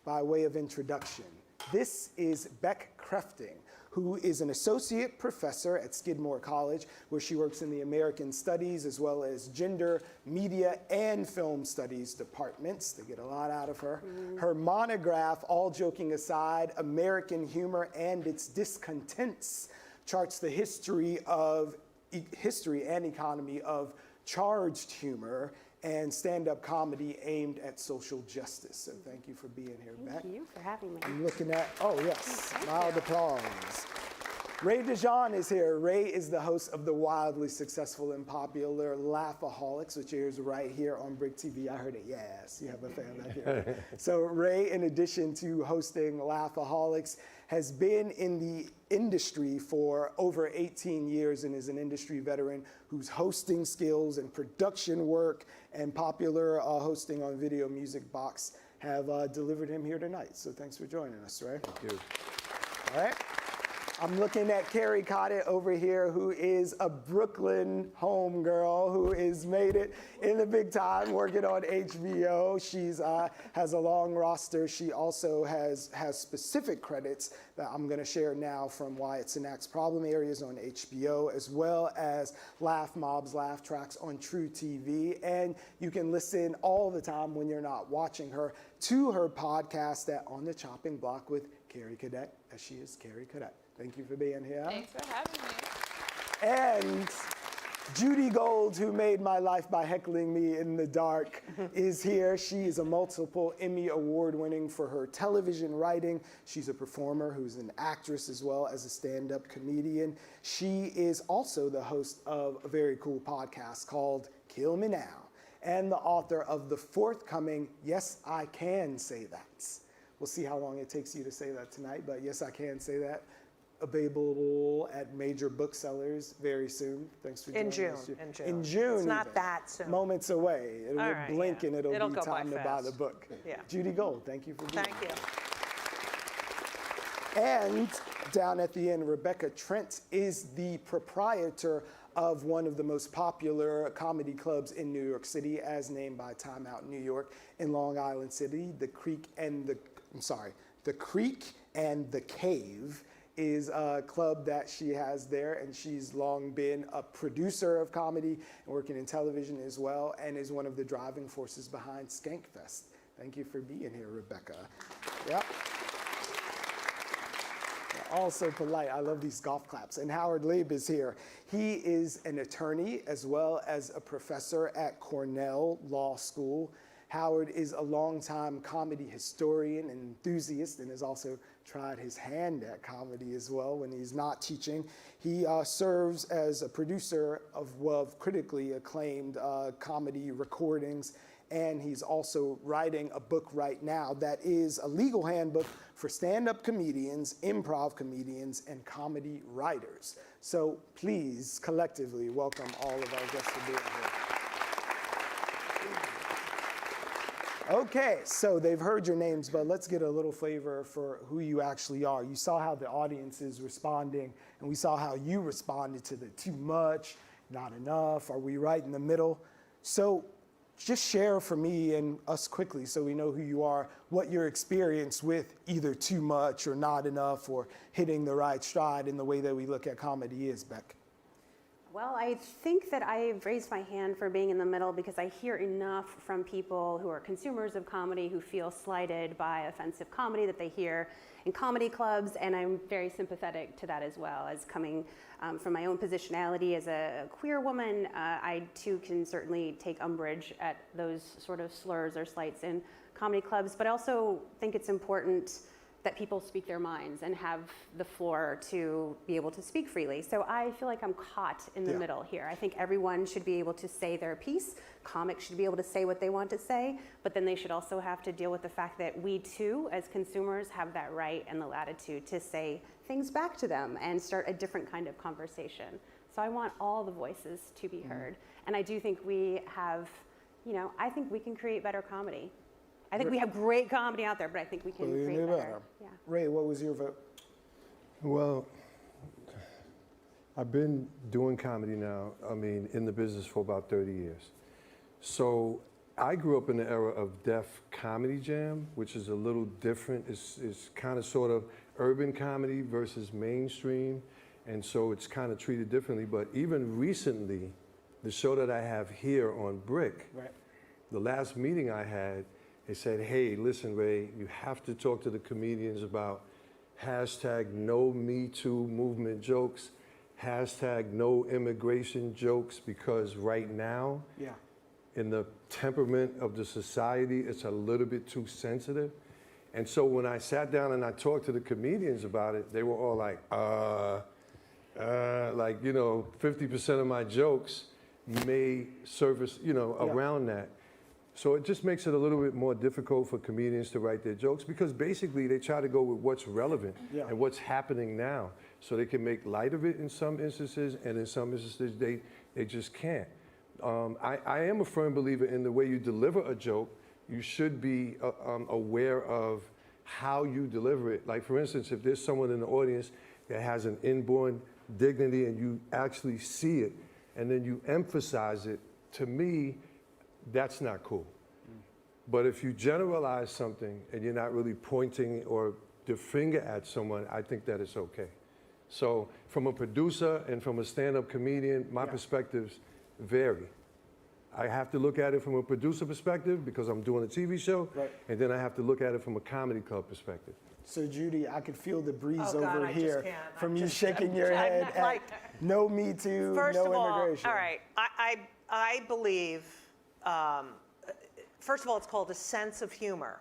by way of introduction, this is Beck Crefting, who is an associate professor at Skidmore College, where she works in the American Studies as well as Gender, Media, and Film Studies departments. They get a lot out of her. Her monograph, all joking aside, American Humor and Its Discontents, charts the history and economy of charged humor and stand-up comedy aimed at social justice. So thank you for being here, Beck. Thank you for having me. I'm looking at, oh yes, loud applause. Ray DeJean is here. Ray is the host of the wildly successful and popular Laughaholics, which airs right here on BRIC TV. I heard it, yes, you have a fan back here. So Ray, in addition to hosting Laughaholics, has been in the industry for over 18 years and is an industry veteran whose hosting skills and production work and popular hosting on Video Music Box have delivered him here tonight. So thanks for joining us, Ray. Thank you. All right. I'm looking at Carrie Coddett over here, who is a Brooklyn homegirl who has made it in the big time working on HBO. She's has a long roster. She also has specific credits that I'm going to share now from Wyatt Cenac's Problem Areas on HBO, as well as Laugh Mob's Laugh Tracks on True TV. And you can listen all the time when you're not watching her to her podcast at On the Chopping Block with Carrie Coddett, as she is Carrie Coddett. Thank you for being here. Thanks for having me. And Judy Gold, who made my life by heckling me in the dark, is here. She is a multiple Emmy Award winning for her television writing. She's a performer who's an actress as well as a stand-up comedian. She is also the host of a very cool podcast called Kill Me Now, and the author of the forthcoming Yes, I Can Say That. We'll see how long it takes you to say that tonight, but Yes, I Can Say That. Available at major booksellers very soon. Thanks for joining us. In June. In June. It's not even. that soon. Moments away. It'll All right, blink and it'll be go time by to buy fast. the book. Yeah. Judy Gold, thank you for being Thank here. you. And down at the end, Rebecca Trent is the proprietor of one of the most popular comedy clubs in New York City, as named by Time Out New York in Long Island City. The Creek and the Cave is a club that she has there, and she's long been a producer of comedy and working in television as well, and is one of the driving forces behind Skankfest. Thank you for being here, Rebecca. Yep. Also polite. I love these golf claps. And Howard Leib is here. He is an attorney as well as a professor at Cornell Law School. Howard is a longtime comedy historian and enthusiast, and has also tried his hand at comedy as well when he's not teaching. He serves as a producer of critically acclaimed comedy recordings, and he's also writing a book right now that is a legal handbook for stand-up comedians, improv comedians, and comedy writers. So please, collectively, welcome all of our guests for being here. Okay, so they've heard your names, but let's get a little flavor for who you actually are. You saw how the audience is responding, and we saw how you responded to the too much, not enough, are we right in the middle? So just share for me and us quickly, so we know who you are, what your experience with either too much or not enough or hitting the right stride in the way that we look at comedy is, Beck. Well, I think that I've raised my hand for being in the middle because I hear enough from people who are consumers of comedy who feel slighted by offensive comedy that they hear in comedy clubs, and I'm very sympathetic to that as well. As coming from my own positionality as a queer woman, I too can certainly take umbrage at those sort of slurs or slights in comedy clubs, but I also think it's important that people speak their minds and have the floor to be able to speak freely. So I feel like I'm caught in the middle here. I think everyone should be able to say their piece. Comics should be able to say what they want to say, but then they should also have to deal with the fact that we too, as consumers, have that right and the latitude to say things back to them and start a different kind of conversation. So I want all the voices to be heard. And I do think we have, I think we can create better comedy. I think we have great comedy out there, but I think we can create better. Yeah. Ray, what was your vote? Well, I've been doing comedy now, in the business for about 30 years. So I grew up in the era of Def Comedy Jam, which is a little different. It's kind of sort of urban comedy versus mainstream, and so it's kind of treated differently. But even recently, the show that I have here on BRIC, the last meeting I had, they said, hey, listen, Ray, you have to talk to the comedians about #no Me Too movement jokes, #no immigration jokes, because right now, in the temperament of the society, it's a little bit too sensitive. And so when I sat down and I talked to the comedians about it, they were all like, like, you know, 50% of my jokes may surface, you know, around that. So it just makes it a little bit more difficult for comedians to write their jokes because basically they try to go with what's relevant and what's happening now. So they can make light of it in some instances, and in some instances they just can't. I am a firm believer in the way you deliver a joke. You should be aware of how you deliver it. Like, for instance, if there's someone in the audience that has an inborn dignity and you actually see it and then you emphasize it, to me, that's not cool. But if you generalize something and you're not really pointing or the finger at someone, I think that it's okay. So from a producer and from a stand-up comedian, my perspectives vary. I have to look at it from a producer perspective because I'm doing a TV show, and then I have to look at it from a comedy club perspective. So Judy, I could feel the breeze Oh, God, over I here just can't. from I'm you just- shaking I'm- your I'm head not at like- no Me Too, First no of all, immigration. all right, I believe, first of all, it's called a sense of humor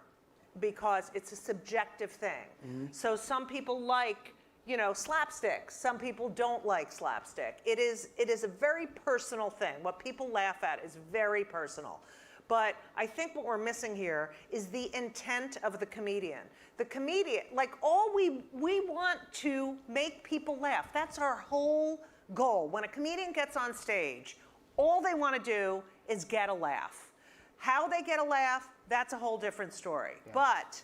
because it's a subjective thing. So some people like, you know, slapstick. Some people don't like slapstick. It is a very personal thing. What people laugh at is very personal. But I think what we're missing here is the intent of the comedian. The comedian, like we want to make people laugh. That's our whole goal. When a comedian gets on stage, all they want to do is get a laugh. How they get a laugh, that's a whole different story. But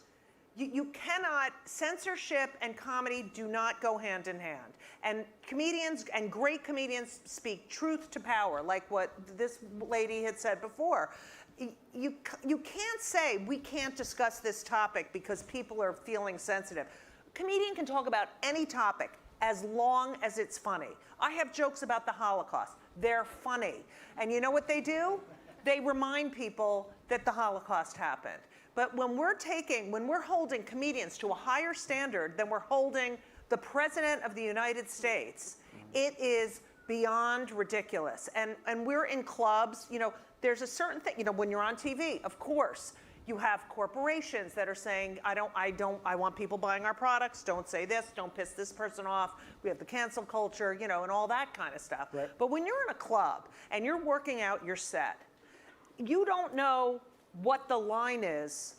you cannot, censorship and comedy do not go hand in hand. And comedians and great comedians speak truth to power, like what this lady had said before. You can't say we can't discuss this topic because people are feeling sensitive. A comedian can talk about any topic as long as it's funny. I have jokes about the Holocaust. They're funny. And you know what they do? They remind people that the Holocaust happened. But when we're holding comedians to a higher standard than we're holding the President of the United States, it is beyond ridiculous. And we're in clubs, you know, there's a certain thing, you know, when you're on TV, of course, you have corporations that are saying, I want people buying our products, don't say this, don't piss this person off. We have the cancel culture, you know, and all that kind of stuff. But when you're in a club and you're working out your set, you don't know what the line is.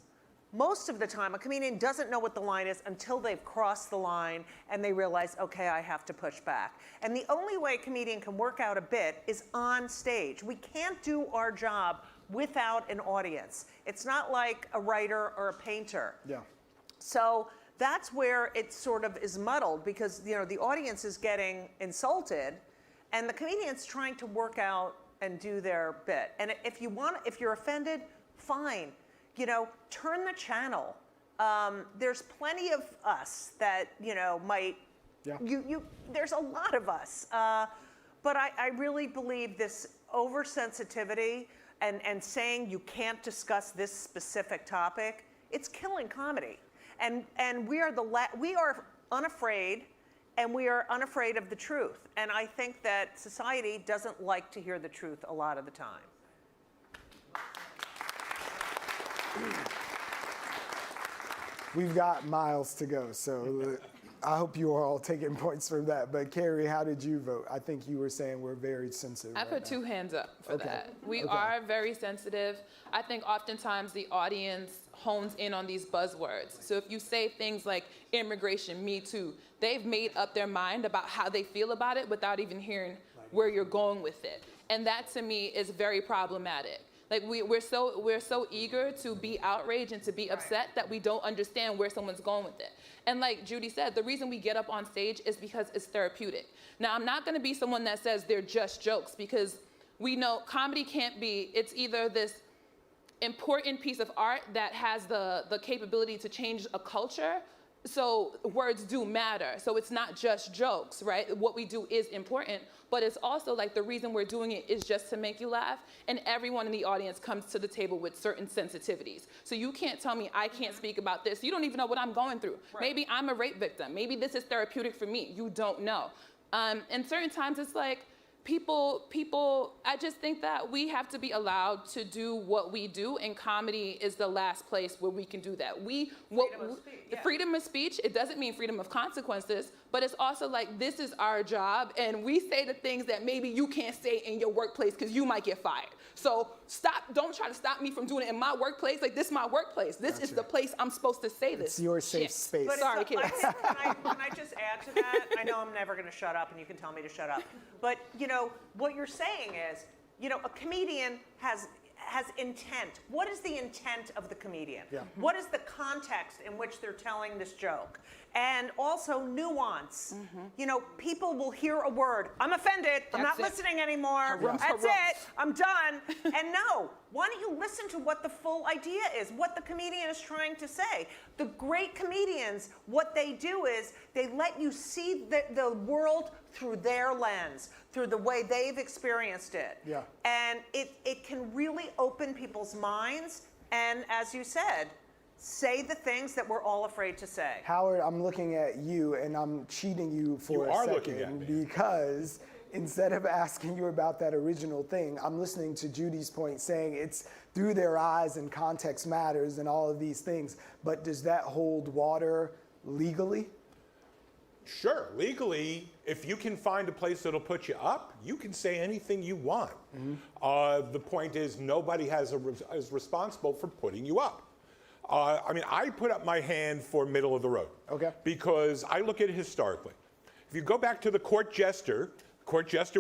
Most of the time, a comedian doesn't know what the line is until they've crossed the line and they realize, okay, I have to push back. And the only way a comedian can work out a bit is on stage. We can't do our job without an audience. It's not like a writer or a painter. Yeah. So that's where it sort of is muddled because, you know, the audience is getting insulted and the comedian's trying to work out and do their bit. And if you're offended, fine. You know, turn the channel. There's plenty of us that, you know, might, there's a lot of us. But I really believe this oversensitivity and saying you can't discuss this specific topic, it's killing comedy. And we are unafraid, and we are unafraid of the truth. And I think that society doesn't like to hear the truth a lot of the time. We've got miles to go, so I hope you are all taking points from that. But Carrie, how did you vote? I think you were saying we're very sensitive. I put two hands up for that. We are very sensitive. I think oftentimes the audience hones in on these buzzwords. So if you say things like immigration, Me Too, they've made up their mind about how they feel about it without even hearing where you're going with it. And that to me is very problematic. Like we're so eager to be outraged and to be upset that we don't understand where someone's going with it. And like Judy said, the reason we get up on stage is because it's therapeutic. Now, I'm not gonna be someone that says they're just jokes because we know comedy can't be, it's either this important piece of art that has the capability to change a culture. So words do matter. So it's not just jokes, right? What we do is important, but it's also like the reason we're doing it is just to make you laugh. And everyone in the audience comes to the table with certain sensitivities. So you can't tell me I can't speak about this. You don't even know what I'm going through. Right. Maybe I'm a rape victim. Maybe this is therapeutic for me. You don't know. And certain times it's like, I just think that we have to be allowed to do what we do, and comedy is the last place where we can do that. Freedom of speech, it doesn't mean freedom of consequences, but it's also like, this is our job, and we say the things that maybe you can't say in your workplace because you might get fired. So don't try to stop me from doing it in my workplace. Like, this is my workplace. This is the place I'm supposed to say this. It's your safe space. But Sorry, kids. can I just add to that? I know I'm never going to shut up, and you can tell me to shut up. But, what you're saying is, a comedian has intent. What is the intent of the comedian? Yeah. What is the context in which they're telling this joke? And also nuance. People will hear a word. I'm offended. I'm not listening anymore. That's it. I'm done. And no, why don't you listen to what the full idea is, what the comedian is trying to say? The great comedians, what they do is they let you see the world through their lens, through the way they've experienced it. Yeah. And it can really open people's minds. And as you said, say the things that we're all afraid to say. Howard, I'm looking at you, and I'm cheating you for a second because instead of asking you about that original thing, I'm listening to Judy's point saying it's through their eyes and context matters and all of these things. But does that hold water legally? Sure, legally, if you can find a place that'll put you up, you can say anything you want. The point is, nobody is responsible for putting you up. I put up my hand for middle of the road. Okay. Because I look at it historically. If you go back to the court jester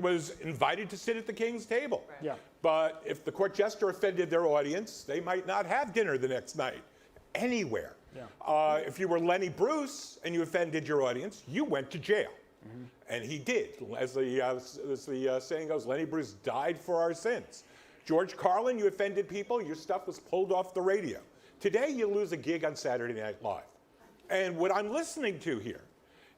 was invited to sit at the king's table. Right. Yeah. But if the court jester offended their audience, they might not have dinner the next night anywhere. Yeah. If you were Lenny Bruce and you offended your audience, you went to jail. And he did. As the saying goes, Lenny Bruce died for our sins. George Carlin, you offended people, your stuff was pulled off the radio. Today, you lose a gig on Saturday Night Live. And what I'm listening to here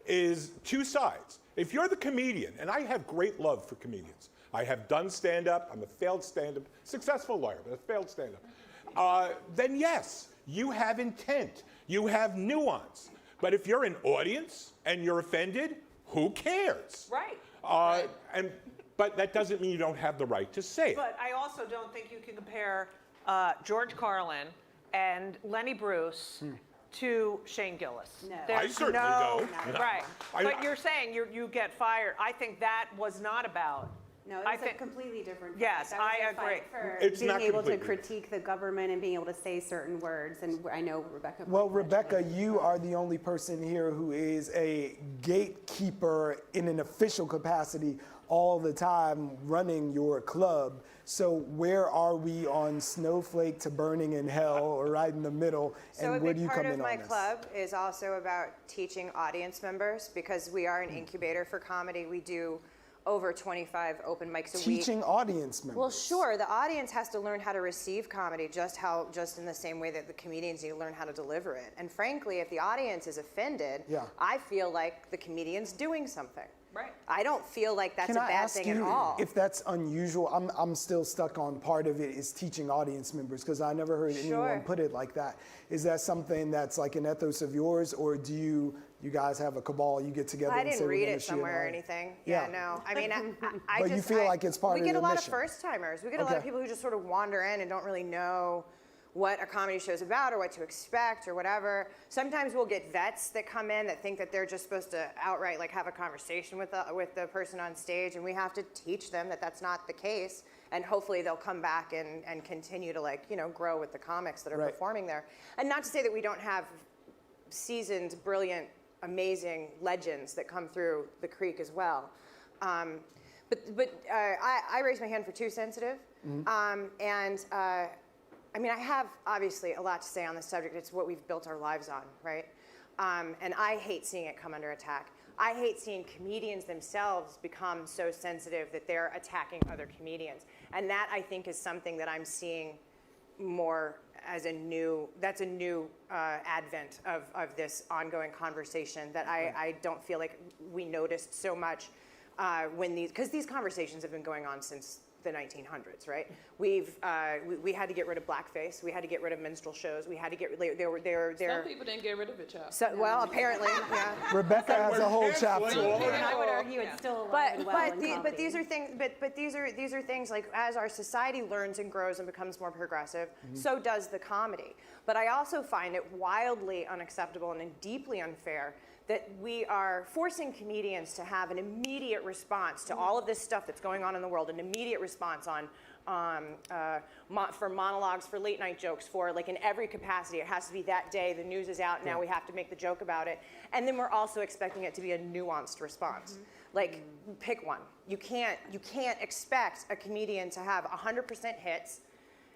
is two sides. If you're the comedian, and I have great love for comedians. I have done stand-up. I'm a failed stand-up, successful lawyer, but a failed stand-up. Then yes, you have intent. You have nuance. But if you're an audience and you're offended, who cares? Right. But that doesn't mean you don't have the right to say it. But I also don't think you can compare George Carlin and Lenny Bruce to Shane Gillis. No. I certainly don't. Right. But you're saying you get fired. I think that was not about. No, it's a completely different fight. Yes, That was I a fight agree. For It's being not able to completely critique the government and being able to say certain words. And I know Rebecca. Well, Rebecca, you are the only person here who is a gatekeeper in an official capacity all the time running your club. So where are we on Snowflake to Burning in Hell, or right in the middle? So and a where do big you part come of in my on this? club is also about teaching audience members, because we are an incubator for comedy. We do over 25 open mics a week. Teaching audience members. Well, sure. The audience has to learn how to receive comedy just in the same way that the comedians need to learn how to deliver it. And frankly, if the audience is offended, I feel like the comedian's doing something. Right. I don't feel like that's Can a I bad ask thing you at all. if that's unusual? I'm still stuck on part of it is teaching audience members, because I never heard anyone put it like that. Is that something that's like an ethos of yours, or do you guys have a cabal, you get together I and say didn't we're read gonna it shit somewhere or on? anything. Yeah. No. I mean, I But just, you feel like it's part of we get the a lot mission. of first timers. We get a lot of people who just sort of wander in and don't really know what a comedy show is about or what to expect or whatever. Sometimes we'll get vets that come in that think that they're just supposed to outright like have a conversation with the person on stage, and we have to teach them that that's not the case. And hopefully they'll come back and continue to grow with the comics that are performing there. And not to say that we don't have seasoned, brilliant, amazing legends that come through the creek as well. But I raised my hand for Too Sensitive. I have obviously a lot to say on this subject. It's what we've built our lives on, right? And I hate seeing it come under attack. I hate seeing comedians themselves become so sensitive that they're attacking other comedians. And that, I think, is something that I'm seeing more as a new advent of this ongoing conversation that I don't feel like we noticed so much because these conversations have been going on since the 1900s, right? We had to get rid of blackface. We had to get rid of minstrel shows. We had to get rid. Some people didn't get rid of it, child. So, well, apparently, yeah. Rebecca has a whole chapter. And I would argue it's still alive and well in comedy. But these are things. But these are things like as our society learns and grows and becomes more progressive, so does the comedy. But I also find it wildly unacceptable and deeply unfair that we are forcing comedians to have an immediate response to all of this stuff that's going on in the world, an immediate response for monologues, for late night jokes, for like in every capacity. It has to be that day, the news is out, now we have to make the joke about it. And then we're also expecting it to be a nuanced response. Like, pick one. You can't expect a comedian to have 100% hits,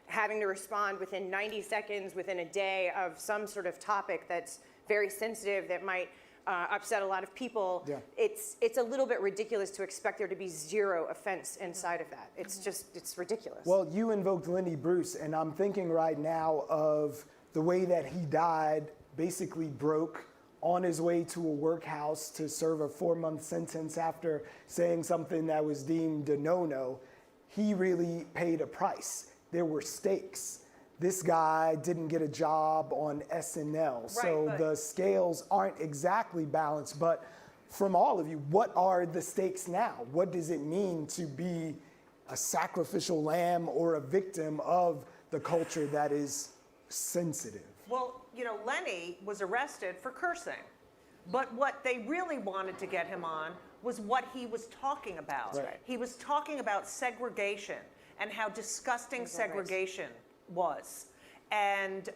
having to respond within 90 seconds, within a day of some sort of topic that's very sensitive, that might upset a lot of people. Yeah. It's a little bit ridiculous to expect there to be zero offense inside of that. It's ridiculous. Well, you invoked Lenny Bruce, and I'm thinking right now of the way that he died, basically broke, on his way to a workhouse to serve a 4-month sentence after saying something that was deemed a no-no. He really paid a price. There were stakes. This guy didn't get a job on SNL, so the scales aren't exactly balanced. But from all of you, what are the stakes now? What does it mean to be a sacrificial lamb or a victim of the culture that is sensitive? Well, you know, Lenny was arrested for cursing, but what they really wanted to get him on was what he was talking about. Right. He was talking about segregation and how disgusting segregation was. And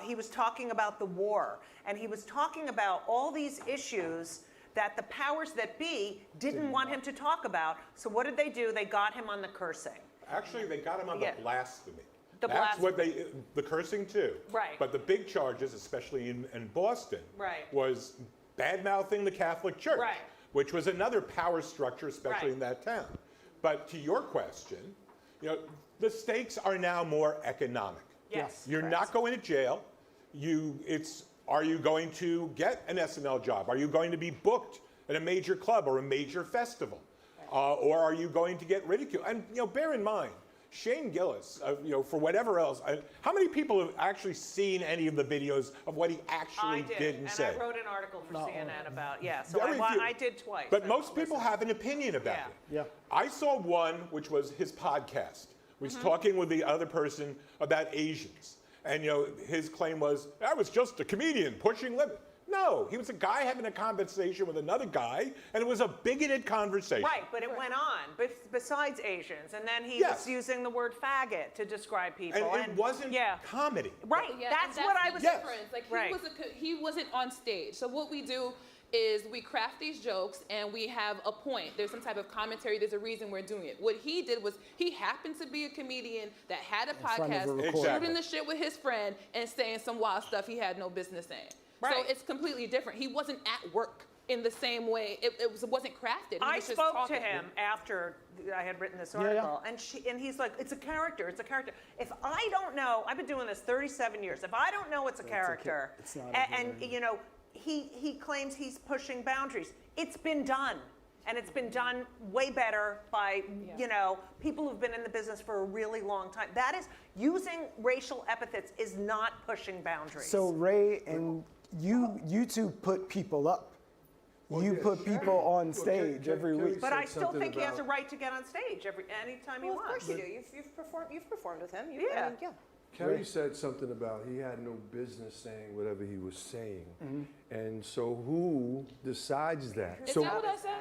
he was talking about the war, and he was talking about all these issues that the powers that be didn't want him to talk about. So what did they do? They got him on the cursing. Actually, they got him on the blasphemy. That's what the cursing too. Right. But the big charges, especially in Boston, right, was bad-mouthing the Catholic Church, right, which was another power structure, especially in that town. But to your question, you know, the stakes are now more economic. Yes. You're not going to jail. Are you going to get an SNL job? Are you going to be booked at a major club or a major festival? Or are you going to get ridiculed? And you know, bear in mind, Shane Gillis, you know, for whatever else, how many people have actually seen any of the videos of what he actually did and said? I wrote an article for CNN about, so I did twice. But most people have an opinion about it. Yeah. I saw one, which was his podcast. He was talking with the other person about Asians. And you know, his claim was, I was just a comedian pushing limits. No, he was a guy having a conversation with another guy, and it was a bigoted conversation. Right, but it went on, besides Asians, and then he was using the word faggot to describe people. And it wasn't comedy. Right, that's what I was... That's the difference. Like, he wasn't on stage. So what we do is we craft these jokes and we have a point. There's some type of commentary. There's a reason we're doing it. What he did was he happened to be a comedian that had a podcast, shooting the shit with his friend and saying some wild stuff he had no business saying. Right. So it's completely different. He wasn't at work in the same way. It wasn't crafted. I spoke to him after I had written this article, and he's like, it's a character, it's a character. If I don't know, I've been doing this 37 years, if I don't know it's a character, it's not and you know, he claims he's pushing boundaries. It's been done. And it's been done way better by, you know, people who've been in the business for a really long time. That is, using racial epithets is not pushing boundaries. So Ray, and you two put people up. You put people on stage every week. But I still think he has a right to get on stage anytime he wants. Of course you do. You've performed with him. Kerry said something about he had no business saying whatever he was saying. And so who decides that? Is so, that what I said?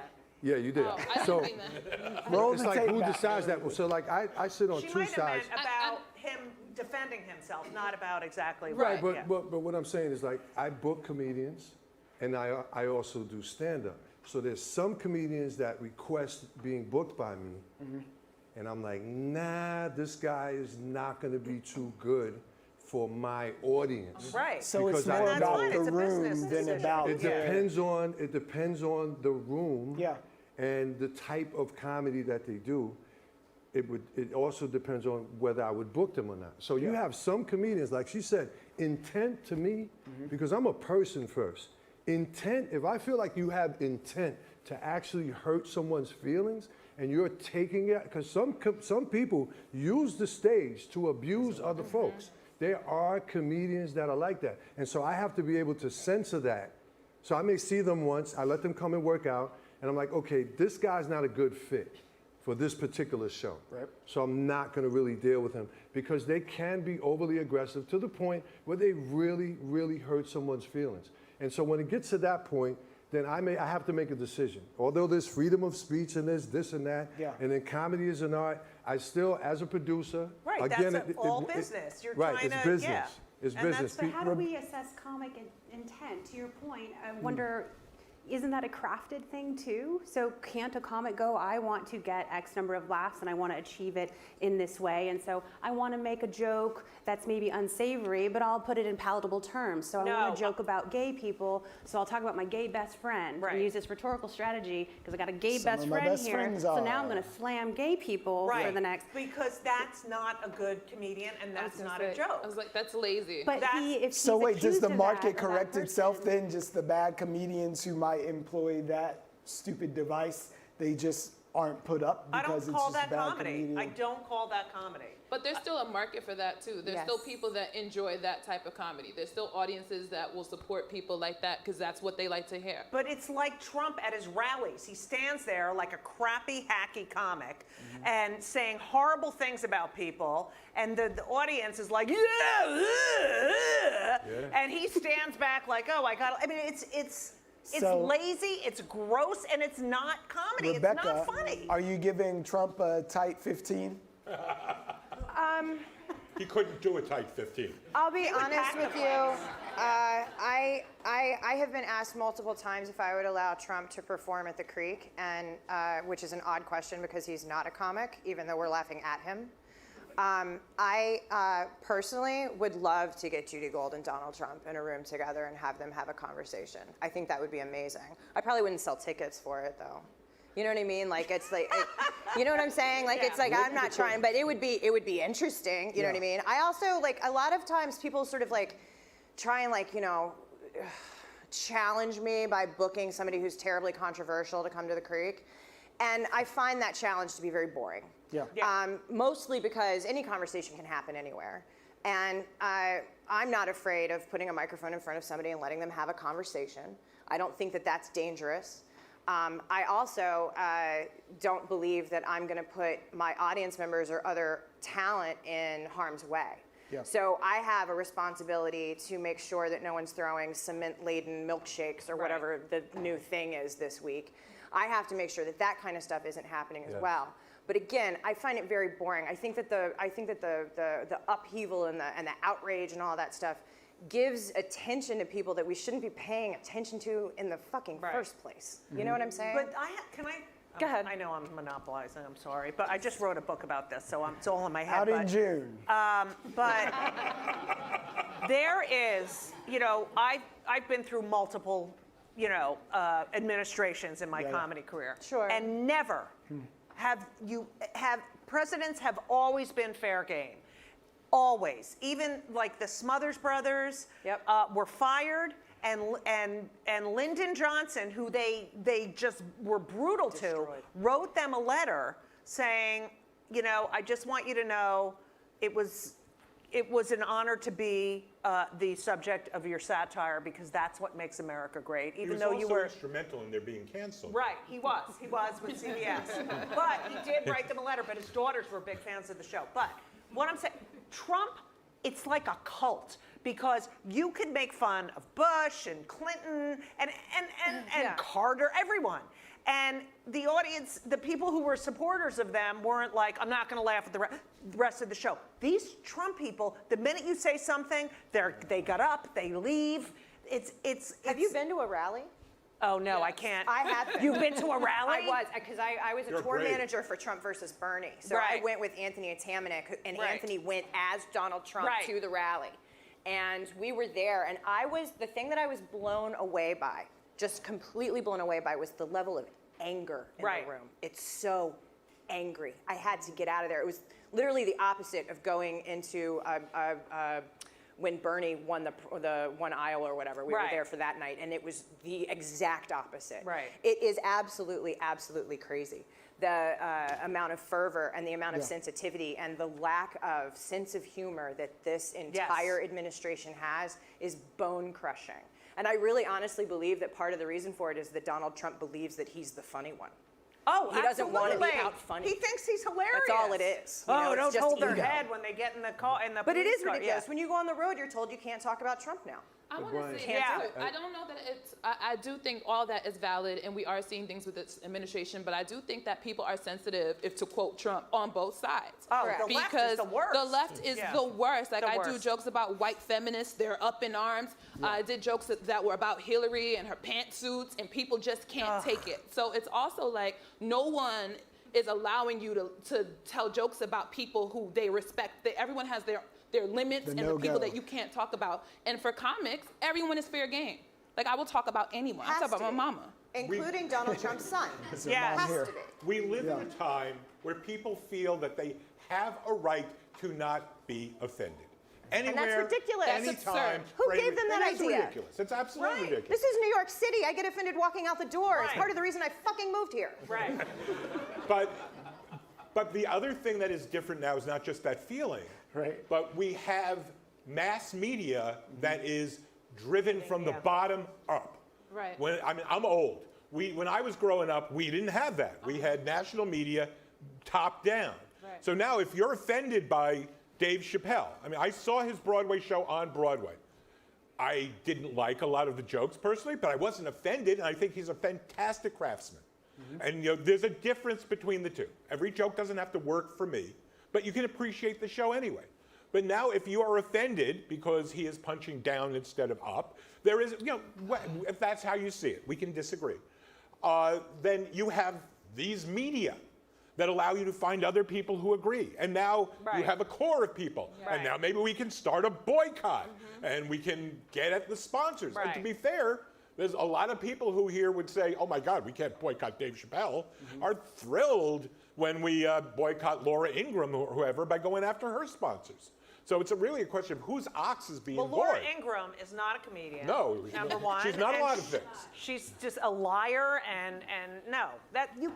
Yeah, you did. Oh, I didn't mean that. It's like, who decides that? So like, I sit on she two might have sides. meant about him defending himself, not about exactly Right, but what I'm saying is, like, I book comedians, and I also do stand-up. So there's some comedians that request being booked by me, and I'm like, nah, this guy is not going to be too good for my audience. Right. So it's more about the room than about... It depends on the room and the type of comedy that they do. It also depends on whether I would book them or not. So you have some comedians, like she said, intent to me, because I'm a person first. Intent, if I feel like you have intent to actually hurt someone's feelings, and you're taking it, because some people use the stage to abuse other folks. There are comedians that are like that. And so I have to be able to censor that. So I may see them once, I let them come and work out, and I'm like, okay, this guy's not a good fit for this particular show. Right. So I'm not gonna really deal with him, because they can be overly aggressive to the point where they really, really hurt someone's feelings. And so when it gets to that point, then I have to make a decision. Although there's freedom of speech and there's this and that, and then comedy is an art, I still, as a producer, right, again, that's all business. You're right, trying it's to, business. yeah. It's And business. But how do we assess comic intent? To your point, I wonder, isn't that a crafted thing too? So can't a comic go, I want to get X number of laughs and I want to achieve it in this way, and so I want to make a joke that's maybe unsavory, but I'll put it in palatable terms. So I want to joke about gay people, so I'll talk about my gay best friend and use this rhetorical strategy because I got a gay best friend here. So now I'm going to slam gay people for the next. Because that's not a good comedian and that's not a joke. I was like, that's lazy. But so wait, does the market correct itself then? Just the bad comedians who might employ that stupid device, they just aren't put up because it's just bad comedy. I don't call that comedy. But there's still a market for that too. There's still people that enjoy that type of comedy. There's still audiences that will support people like that because that's what they like to hear. But it's like Trump at his rallies. He stands there like a crappy, hacky comic and saying horrible things about people, and the audience is like, and he stands back like, oh, I mean, it's lazy, it's gross, and it's not comedy. Rebecca, it's not funny. Are you giving Trump a tight 15? He couldn't do a tight 15. I'll be honest with you. I have been asked multiple times if I would allow Trump to perform at the Creek, and which is an odd question because he's not a comic, even though we're laughing at him. I personally would love to get Judy Gold and Donald Trump in a room together and have them have a conversation. I think that would be amazing. I probably wouldn't sell tickets for it though. You know what I mean? Like it's like, you know what I'm saying? Like it's like I'm not trying, but it would be interesting. You know what I mean? I also like a lot of times people sort of like try and like challenge me by booking somebody who's terribly controversial to come to the Creek, and I find that challenge to be very boring. Mostly because any conversation can happen anywhere. And I'm not afraid of putting a microphone in front of somebody and letting them have a conversation. I don't think that that's dangerous. I also don't believe that I'm going to put my audience members or other talent in harm's way. So I have a responsibility to make sure that no one's throwing cement-laden milkshakes or whatever the new thing is this week. I have to make sure that that kind of stuff isn't happening as well. But again, I find it very boring. I think that the upheaval and the outrage and all that stuff gives attention to people that we shouldn't be paying attention to in the fucking first place. You know what I'm saying? But go ahead. I know I'm monopolizing, I'm sorry, but I just wrote a book about this, so it's all in my head. Out in June. But there is, I've been through multiple, administrations in my comedy career. Sure. And never presidents have always been fair game. Always. Even like the Smothers Brothers were fired, and Lyndon Johnson, who they just were brutal to, wrote them a letter saying, I just want you to know it was an honor to be the subject of your satire because that's what makes America great. Even though you were instrumental in their being canceled. Right, he was with CBS. But he did write them a letter, but his daughters were big fans of the show. But what I'm saying, Trump, it's like a cult because you could make fun of Bush and Clinton and Carter, everyone. And the audience, the people who were supporters of them weren't like, I'm not going to laugh at the rest of the show. These Trump people, the minute you say something, they got up, they leave. Have you been to a rally? Oh, no, I can't. I have been. You've been to a rally? I was, because I was a tour manager for Trump versus Bernie. So I went with Anthony Atamanuik, and Anthony went as Donald Trump to the rally. And we were there, and the thing that I was blown away by, just completely blown away by, was the level of anger in the room. It's so angry. I had to get out of there. It was literally the opposite of going into when Bernie won the one Iowa or whatever. We were there for that night, and it was the exact opposite. It is absolutely, absolutely crazy. the amount of fervor and the amount of sensitivity and the lack of sense of humor that this entire administration has is bone crushing. And I really honestly believe that part of the reason for it is that Donald Trump believes that he's the funny one. Oh, he doesn't want to be absolutely. out funny. He thinks he's hilarious. That's all it is. You Oh, know, it's don't just hold their ego. head when they get in the car. But it is car. ridiculous. Yeah. When you go on the road, you're told you can't talk about Trump now. I want Brian, to say, Can't do it. I don't know that it's, I do think all that is valid and we are seeing things with this administration, but I do think that people are sensitive, if to quote Trump, on both sides. Oh, the left is the worst. The left is the worst. Like The I do worst. jokes about white feminists, they're up in arms. I did jokes that were about Hillary and her pantsuits and people just can't take it. So it's also like no one is allowing you to tell jokes about people who they respect. Everyone has their limits and the people that you can't talk about. And for comics, everyone is fair game. Like I will talk about anyone. I'll talk about my mama. Including Donald Trump's son. Yes. Has to be. We live in a time where people feel that they have a right to not be offended. Anywhere, And that's ridiculous. anytime. That's absurd. Who gave them that That's idea? ridiculous. It's absolutely ridiculous. This is New York City. I get offended walking out the door. It's part of the reason I fucking moved here. Right. But the other thing that is different now is not just that feeling, but we have mass media that is driven from the bottom up. Right. I'm old. When I was growing up, we didn't have that. We had national media top down. Right. So now if you're offended by Dave Chappelle, I saw his Broadway show on Broadway. I didn't like a lot of the jokes personally, but I wasn't offended, and I think he's a fantastic craftsman. And there's a difference between the two. Every joke doesn't have to work for me, but you can appreciate the show anyway. But now if you are offended because he is punching down instead of up, there is, if that's how you see it, we can disagree. Then you have these media that allow you to find other people who agree. And now you have a core of people. And now maybe we can start a boycott and we can get at the sponsors. And to be fair, there's a lot of people who here would say, oh my God, we can't boycott Dave Chappelle, are thrilled when we boycott Laura Ingraham or whoever by going after her sponsors. So it's really a question of whose ox is being Well, bored. Laura Ingraham is not a comedian. No, number one. she's not a and lot of things. She's just a liar, and no, that you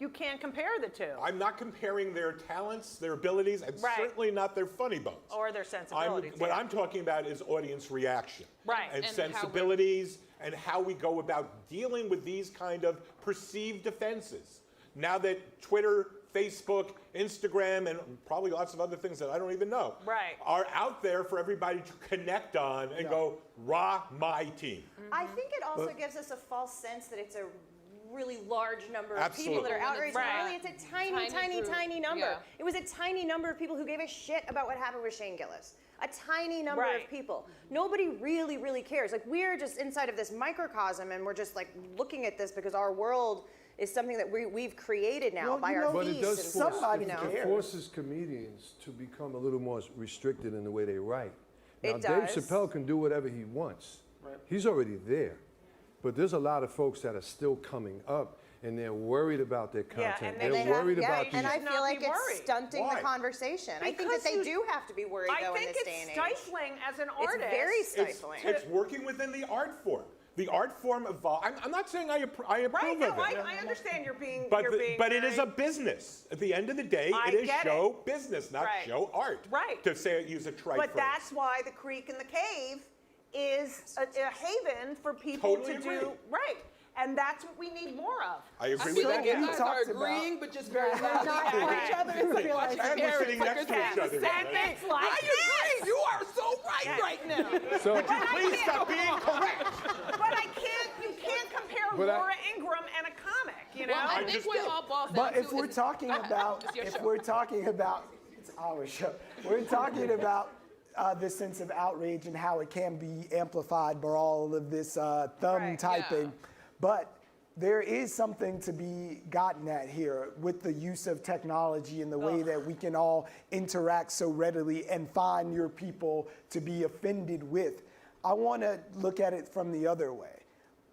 can't compare the two. I'm not comparing their talents, their abilities, and certainly not their funny bones. Or their sensibilities. What I'm talking about is audience reaction. Right. And And sensibilities and how we go about dealing with these kind of perceived offenses. Now that Twitter, Facebook, Instagram, and probably lots of other things that I don't even know are out there for everybody to connect on and go, rah, my team. I think it also gives us a false sense that it's a really large number of people that are outraged. Right. Really, it's a tiny number. Yeah. It was a tiny number of people who gave a shit about what happened with Shane Gillis. A tiny number of people. Nobody really cares. Like, we're just inside of this microcosm, and we're just like looking at this because our world is something that we've created now by our But it feasts does and force, stuff. it forces comedians to become a little more restricted in the way they write. Now, It Dave does. Chappelle can do whatever he wants. He's already there. But there's a lot of folks that are still coming up, and they're worried about their content. And they're worried about and these. I feel like it's stunting the conversation. I think that they do have to be worried though in this day and age. I think it's stifling as an artist. It's very stifling. It's working within the art form. The art form evolves. I'm not saying I approve of it. I understand you're being. But, you're being but it is a very- business. At the end of the day, I it is get show business, not Right. show art. Right. To say use a trite But phrase. that's why the creek and the cave is a haven for people Totally to agree. do right. And that's what we need more of. I agree I with feel like that. you guys are agreeing, but just very loudly at each other. It's like watching And we're sitting next to each other. It's like I agree. You are so right now. So, Would you please stop being correct? But you can't compare But Laura Ingraham and a comic, you know? Well, I think what it all boils down But to if we're is- talking about, it's our show. We're talking about the sense of outrage and how it can be amplified by all of this thumb typing. But there is something to be gotten at here with the use of technology and the way that we can all interact so readily and find your people to be offended with. I want to look at it from the other way.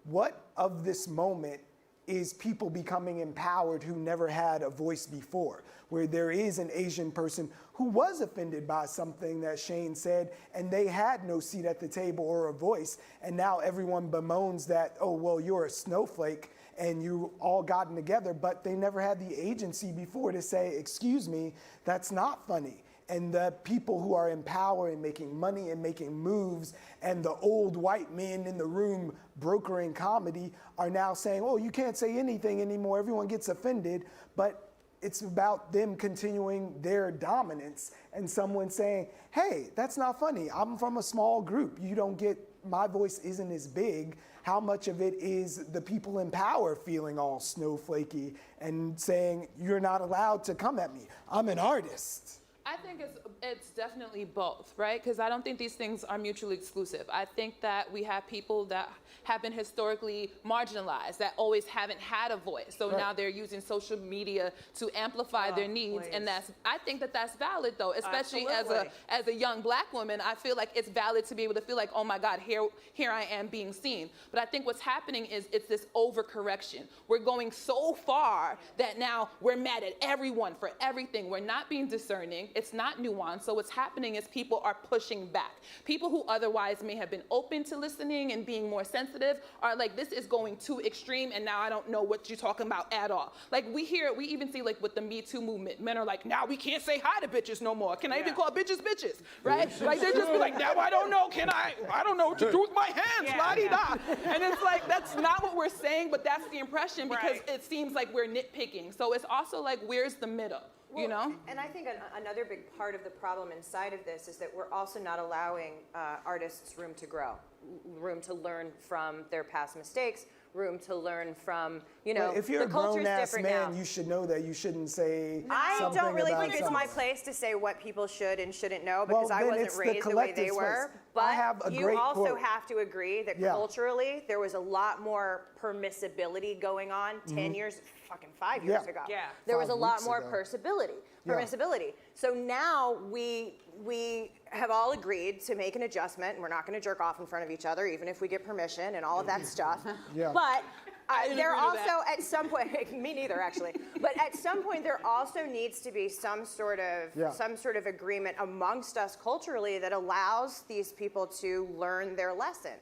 What of this moment is people becoming empowered who never had a voice before, where there is an Asian person who was offended by something that Shane said and they had no seat at the table or a voice, and now everyone bemoans that, oh, well, you're a snowflake and you all gotten together, but they never had the agency before to say, excuse me, that's not funny. And the people who are in power and making money and making moves, and the old white men in the room brokering comedy are now saying, oh, you can't say anything anymore, everyone gets offended. But it's about them continuing their dominance and someone saying, hey, that's not funny, I'm from a small group, you don't get, my voice isn't as big. How much of it is the people in power feeling all snowflakey and saying, you're not allowed to come at me, I'm an artist? I think it's definitely both, right? Because I don't think these things are mutually exclusive. I think that we have people that have been historically marginalized, that always haven't had a voice. So now they're using social media to amplify their needs, and I think that that's valid, though, especially as a young Black woman. I feel like it's valid to be able to feel like, oh my God, here I am being seen. But I think what's happening is it's this overcorrection. We're going so far that now we're mad at everyone for everything. We're not being discerning. It's not nuanced. So what's happening is people are pushing back. People who otherwise may have been open to listening and being more sensitive are like, this is going too extreme, and now I don't know what you're talking about at all. Like we even see like with the Me Too movement, men are like, now we can't say hi to bitches no more. Can I even call bitches bitches, right? Like they just be like, now I don't know, I don't know what to do with my hands, la-di-da. And it's like, that's not what we're saying, but that's the impression because it seems like we're nitpicking. So it's also like, where's the middle? Well, you know? And I think another big part of the problem inside of this is that we're also not allowing artists room to grow, room to learn from their past mistakes, room to learn from, you know, if you're the culture's a grown-ass different man, now. you should know that you shouldn't say I something don't really about think it's something. my place to say what people should and shouldn't know because Well, I then wasn't it's the raised the way they collective's were. place. But I have a you great also quote. have to agree that culturally there was a lot more permissibility going on 10 years, fucking 5 years ago. Yeah. There was a 5 lot weeks more ago. permissibility. So now we have all agreed to make an adjustment, and we're not going to jerk off in front of each other, even if we get permission and all of that stuff. But there also, at some point, me neither actually, but at some point there also needs to be some sort of agreement amongst us culturally that allows these people to learn their lesson.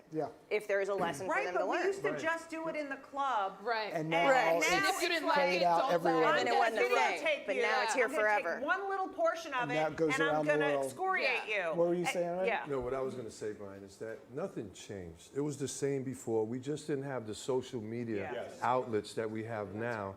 If there is a lesson for them to learn. But we used to just do it in the club. And now it's if you didn't like played it, out don't everywhere. play. And then it wasn't a thing. Videotape But you. now it's here I'm gonna forever. Take one little portion of And it, that goes and I'm around the going to world. excoriate you. What were you saying, right? Yeah. No, what I was going to say, Brian, is that nothing changed. It was the same before. We just didn't have the social media outlets that we have now.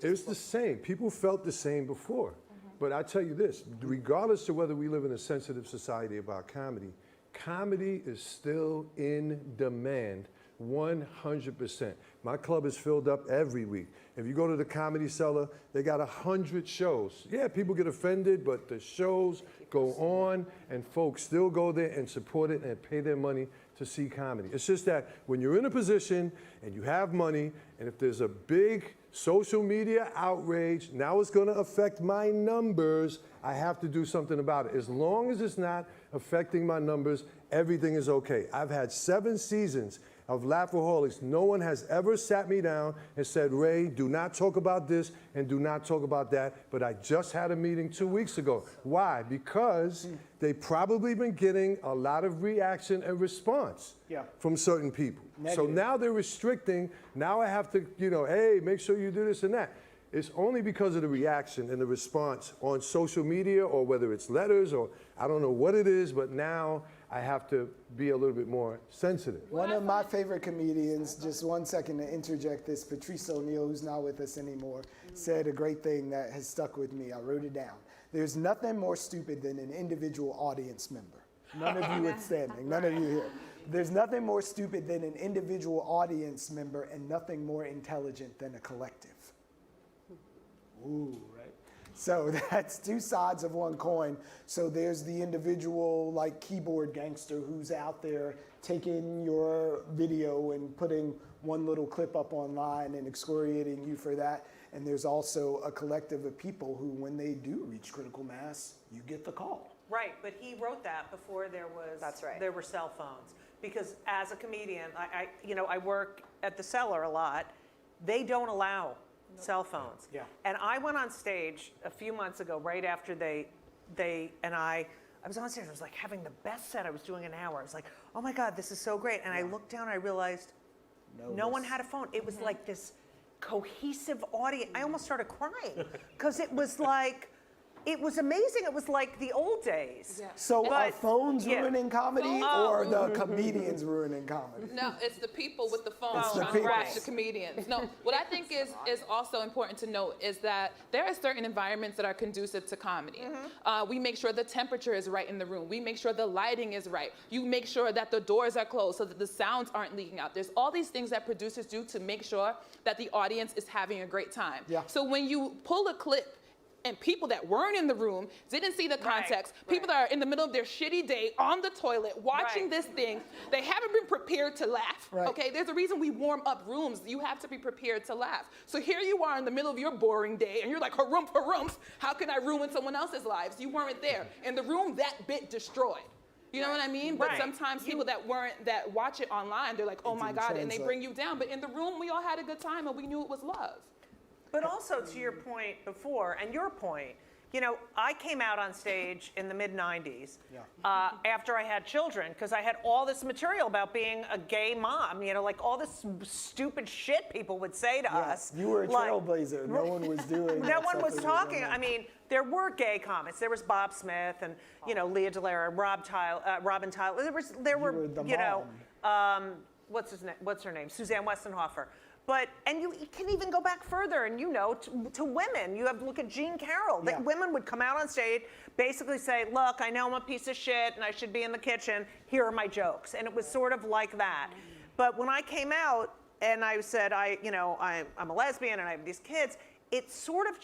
It was the same. People felt the same before. But I tell you this, regardless of whether we live in a sensitive society about comedy, comedy is still in demand 100%. My club is filled up every week. If you go to the Comedy Cellar, they got 100 shows. Yeah, people get offended, but the shows go on, and folks still go there and support it and pay their money to see comedy. It's just that when you're in a position and you have money, and if there's a big social media outrage, now it's gonna affect my numbers, I have to do something about it. As long as it's not affecting my numbers, everything is okay. I've had 7 seasons of Laughaholics. No one has ever sat me down and said, Ray, do not talk about this and do not talk about that. But I just had a meeting 2 weeks ago. Why? Because they've probably been getting a lot of reaction and response from certain people. So now they're restricting. Now I have to, hey, make sure you do this and that. It's only because of the reaction and the response on social media, or whether it's letters, or I don't know what it is, but now I have to be a little bit more sensitive. One of my favorite comedians, just 1 second to interject this, Patrice O'Neill, who's not with us anymore, said a great thing that has stuck with me. I wrote it down. There's nothing more stupid than an individual audience member. None of you withstanding, none of you here. There's nothing more stupid than an individual audience member, and nothing more intelligent than a collective. Ooh, right? So that's 2 sides of one coin. So there's the individual like keyboard gangster who's out there taking your video and putting one little clip up online and excoriating you for that. And there's also a collective of people who, when they do reach critical mass, you get the call. Right, but he wrote that before there were cell phones. Because as a comedian, I work at the Cellar a lot, they don't allow cell phones. Yeah. And I went on stage a few months ago, right after I was on stage, I was like having the best set. I was doing an hour. I was like, oh my God, this is so great. And I looked down and I realized no one had a phone. It was like this cohesive audience. I almost started crying because it was like, it was amazing. It was like the old days. So are phones ruining comedy or the comedians ruining comedy? No, it's the people with the phones It's the trying to people. watch the comedians. No, what I think is also important to note is that there are certain environments that are conducive to comedy. We make sure the temperature is right in the room. We make sure the lighting is right. You make sure that the doors are closed so that the sounds aren't leaking out. There's all these things that producers do to make sure that the audience is having a great time. So when you pull a clip and people that weren't in the room didn't see the context, people that are in the middle of their shitty day on the toilet watching this thing, they haven't been prepared to laugh, okay? There's a reason we warm up rooms. You have to be prepared to laugh. So here you are in the middle of your boring day and you're like, harumph, how can I ruin someone else's lives? You weren't there. In the room, that bit destroyed. You know what I mean? But sometimes people that watch it online, they're like, oh my God, and they bring you down. But in the room, we all had a good time and we knew it was love. But also to your point before, and your point, you know, I came out on stage in the mid-90s after I had children because I had all this material about being a gay mom, you know, like all this stupid shit people would say to us. You were a trailblazer. No one was doing No one was talking. I mean, there were gay comics. There was Bob Smith and, you know, Leah DeLara, Robin Tyler. There were you know, what's her name? Suzanne Westenhofer. And you can even go back further and, you know, to women. You have to look at Jean Carroll. Women would come out on stage, basically say, look, I know I'm a piece of shit and I should be in the kitchen. Here are my jokes. And it was sort of like that. But when I came out and I said, I'm a lesbian and I have these kids, it sort of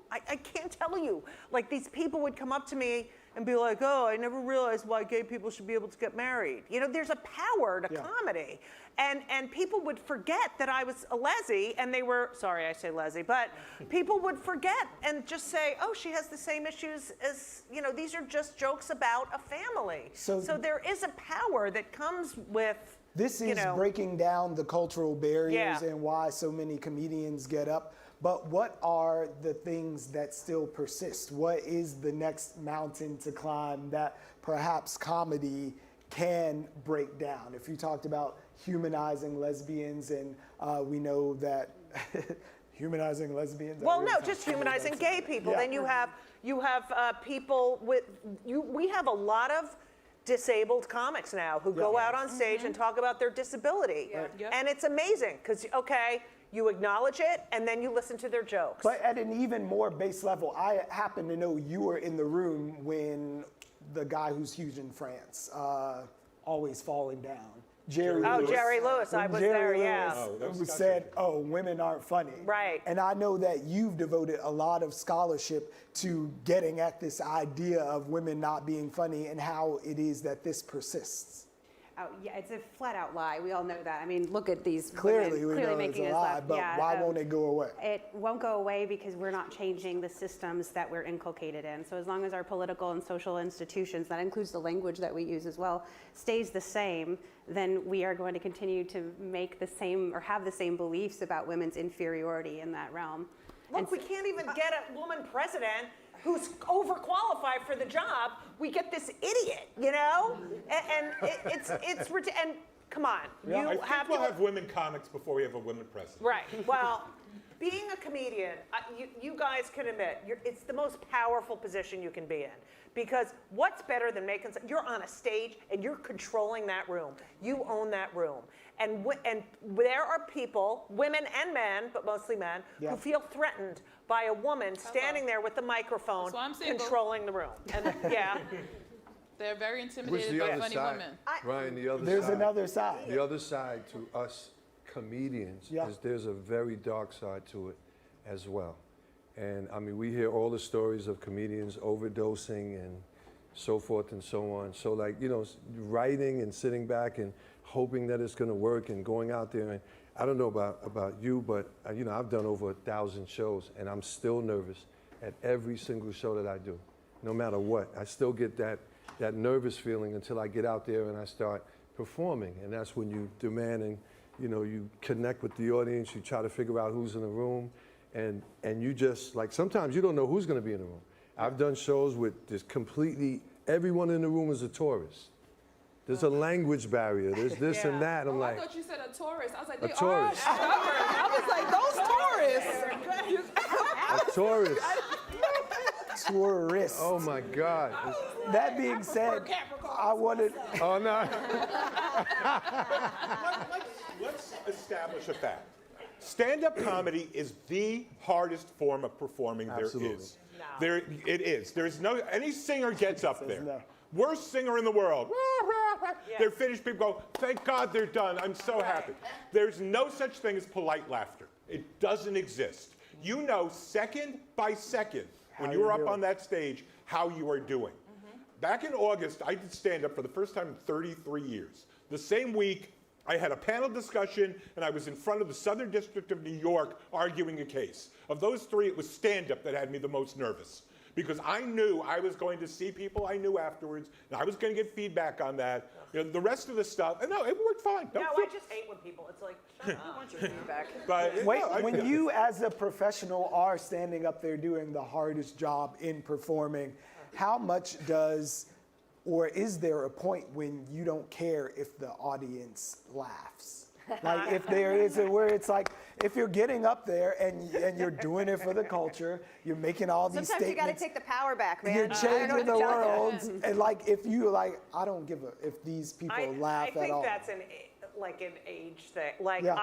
I can't tell you. Like these people would come up to me and be like, oh, I never realized why gay people should be able to get married. You know, there's a power to comedy. And people would forget that I was a leslie, and they were, sorry I say leslie, but people would forget and just say, oh, she has the same issues as, you know, these are just jokes about a family. So there is a power that comes with, this is breaking down the cultural barriers and why so many comedians get up. But what are the things that still persist? What is the next mountain to climb that perhaps comedy can break down? If you talked about humanizing lesbians, and we know that humanizing lesbians. Well, no, just humanizing gay people. Then you have people with we have a lot of disabled comics now who go out on stage and talk about their disability, and it's amazing because you acknowledge it, and then you listen to their jokes. But at an even more base level, I happen to know you were in the room when the guy who's huge in France, always falling down. Jerry Lewis, I was there, said, oh, women aren't funny. Right. And I know that you've devoted a lot of scholarship to getting at this idea of women not being funny and how it is that this persists. Oh, yeah, it's a flat out lie. We all know that. I mean, look at these clearly women we know making it's a lie, but why won't it go away? It won't go away because we're not changing the systems that we're inculcated in. So as long as our political and social institutions, that includes the language that we use as well, stays the same, then we are going to continue to make the same or have the same beliefs about women's inferiority in that realm. Look, we can't even get a woman president who's overqualified for the job. We get this idiot, you know? And and come on. I think we'll have women comics before we have a women president. Right. Well, being a comedian, you guys can admit, it's the most powerful position you can be in. Because what's better than you're on a stage and you're controlling that room. You own that room. And there are people, women and men, but mostly men, who feel threatened by a woman standing there with the microphone controlling the room. And they're very intimidated by funny women. Ryan, the other side. There's another side. The other side to us comedians is there's a very dark side to it as well. And I mean, we hear all the stories of comedians overdosing and so forth and so on. So like, you know, writing and sitting back and hoping that it's gonna work and going out there. And I don't know about you, but you know, I've done over 1,000 shows and I'm still nervous at every single show that I do, no matter what. I still get that nervous feeling until I get out there and I start performing. And that's when you demand and you know, you connect with the audience, you try to figure out who's in the room, and you just, like, sometimes you don't know who's gonna be in the room. I've done shows with just completely, everyone in the room is a tourist. There's a language barrier, there's this and that. I'm like, I thought you said a tourist. I was like, A they tourist. are stubborn. I was like, those tourists. a tourist. Tourist. Oh my God. That being said, I wanted. Oh no. Let's establish a fact. Stand-up comedy is the hardest form of performing Absolutely. there is. It is. There's no, any singer gets up there. Worst singer in the world. They're finished, people go, thank God they're done, I'm so happy. There's no such thing as polite laughter. It doesn't exist. You know second by second, when you were up on that stage, how you are doing. Back in August, I did stand-up for the first time in 33 years. The same week, I had a panel discussion, and I was in front of the Southern District of New York arguing a case. Of those three, it was stand-up that had me the most nervous, because I knew I was going to see people I knew afterwards, and I was going to get feedback on that. You know, the rest of the stuff, and no, it worked fine. No, I just hate when people, it's like, shut up. I want your feedback. But, Wait, no, when you as a professional are standing up there doing the hardest job in performing, how much does, or is there a point when you don't care if the audience laughs? Like if there is a, where it's like, if you're getting up there and you're doing it for the culture, you're making all these Sometimes you got to statements. take the power back, man. You're I don't know changing what the to tell you. world, and like if you like, I don't give a if these people laugh I think at all. that's an age thing. Like Yeah.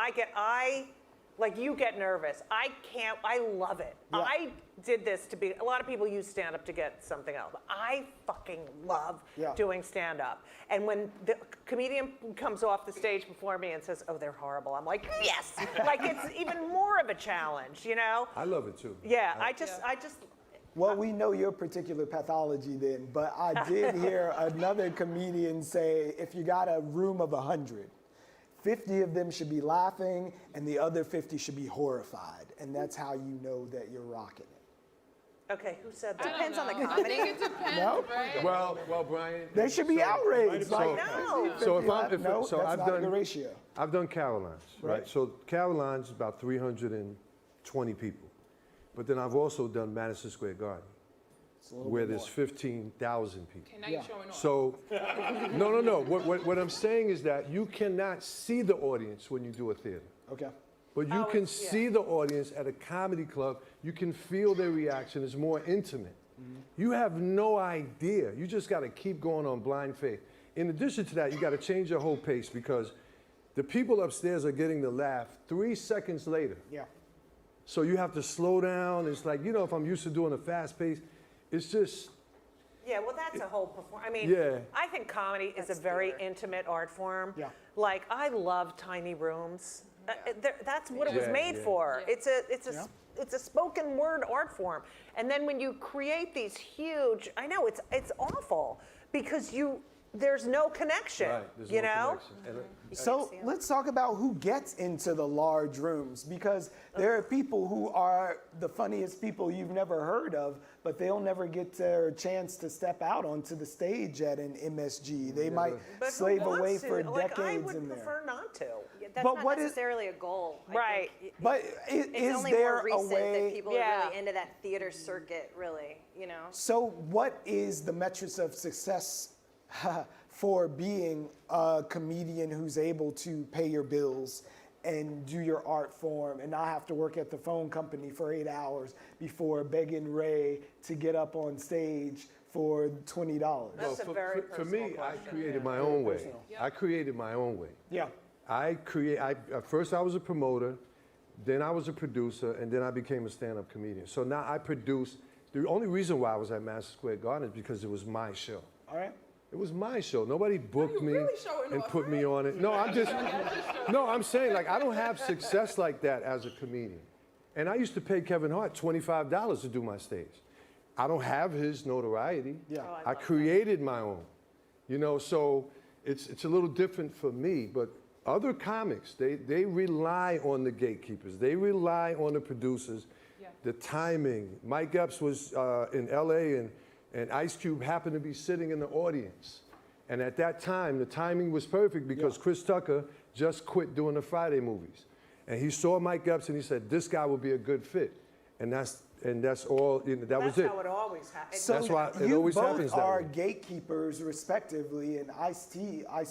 like you get nervous. I love it. Yeah. I did this to be, a lot of people use stand-up to get something else. I fucking love doing stand-up. And when the comedian comes off the stage before me and says, oh, they're horrible, I'm like, yes! Like it's even more of a challenge, you know? I love it too. Yeah, I just. Well, we know your particular pathology then, but I did hear another comedian say, if you got a room of 100, 50 of them should be laughing and the other 50 should be horrified. And that's how you know that you're rocking it. Okay, who said that? Depends on the I comedy. think it depends, No? right? Well, Brian. They should be outraged. So, Like, so if 50 I'm, if, no, so that's I've not done a good ratio. I've done Caroline's, right? So Caroline's is about 320 people, but then I've also done Madison Square Garden, where there's 15,000 people. Okay, now you're showing off. So, no. What I'm saying is that you cannot see the audience when you do a theater. Okay. But you can see the audience at a comedy club. You can feel their reaction. It's more intimate. You have no idea. You just got to keep going on blind faith. In addition to that, you got to change your whole pace because the people upstairs are getting the laugh 3 seconds later. Yeah. So you have to slow down. It's like, you know, if I'm used to doing a fast pace, it's just. Yeah, well, that's a whole performance. I mean, Yeah. I think comedy is a very intimate art form. Yeah. Like, I love tiny rooms. That's what it was Yeah, made yeah. for. It's a spoken word art form. And then when you create these huge, I know it's awful because there's no connection. Right, there's you no know? connection. So let's talk about who gets into the large rooms, because there are people who are the funniest people you've never heard of, but they'll never get their chance to step out onto the stage at an MSG. They might But who slave wants away to? for Like, decades I would in there. prefer not to. That's But not what is- necessarily a goal. I Right. think. But It's is only there more a recent way? that people are really into that theater circuit, really, you know? So what is the metrics of success for being a comedian who's able to pay your bills and do your art form and not have to work at the phone company for 8 hours before begging Ray to get up on stage for $20? That's a very For me, personal I question. created my own way. personal. I created my own way. Yeah. At first I was a promoter, then I was a producer, and then I became a stand-up comedian. So now I produce. The only reason why I was at Madison Square Garden is because it was my show. All right. It was my show. Nobody booked me really showing and off, put me on it. No, I'm saying, like, I don't have success like that as a comedian. And I used to pay Kevin Hart $25 to do my stage. I don't have his notoriety. Yeah. I created my own. You know, so it's a little different for me, but other comics, they rely on the gatekeepers. They rely on the producers, the timing. Mike Epps was in LA and Ice Cube happened to be sitting in the audience. And at that time, the timing was perfect because Chris Tucker just quit doing the Friday movies. And he saw Mike Epps and he said, this guy would be a good fit. And that's all, you know, that was it. That's how it always happens. So that's why it you always both happens that are way. gatekeepers, respectively, and Ice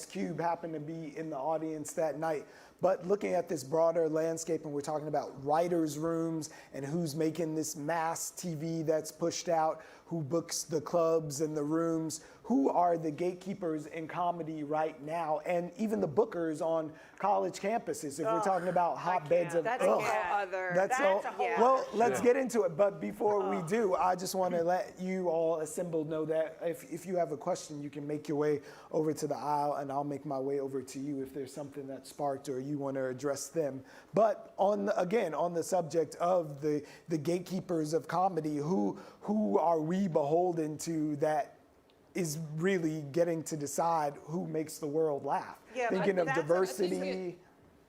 Cube happened to be in the audience that night. But looking at this broader landscape, and we're talking about writers' rooms and who's making this mass TV that's pushed out, who books the clubs and the rooms, who are the gatekeepers in comedy right now, and even the bookers on college campuses, if we're talking about hotbeds of... That's a whole other... That's all. yeah. Well, let's get into it. But before we do, I just want to let you all assembled know that if you have a question, you can make your way over to the aisle, and I'll make my way over to you if there's something that sparked or you want to address them. But on the subject of the gatekeepers of comedy, who are we beholden to that is really getting to decide who makes the world laugh? Yeah, Thinking of diversity.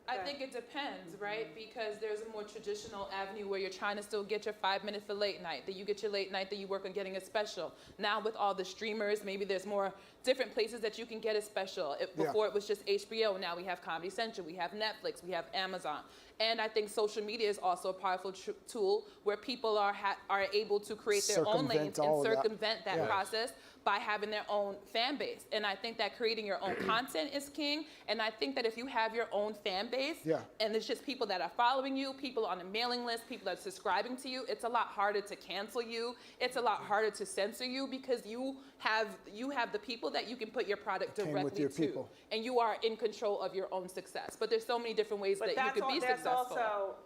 I think it depends, right? Because there's a more traditional avenue where you're trying to still get your 5 minutes for late night, that you get your late night, that you work on getting a special. Now with all the streamers, maybe there's more different places that you can get a special. Before it was just HBO, now we have Comedy Central, we have Netflix, we have Amazon. And I think social media is also a powerful tool where people are able to create their own lanes and circumvent that process by having their own fan base. And I think that creating your own content is king. And I think that if you have your own fan base, and it's just people that are following you, people on a mailing list, people that are subscribing to you, it's a lot harder to cancel you. It's a lot harder to censor you because you have the people that you can put your product directly to. People. And you are in control of your own success. But there's so many different ways that you could be successful. That's also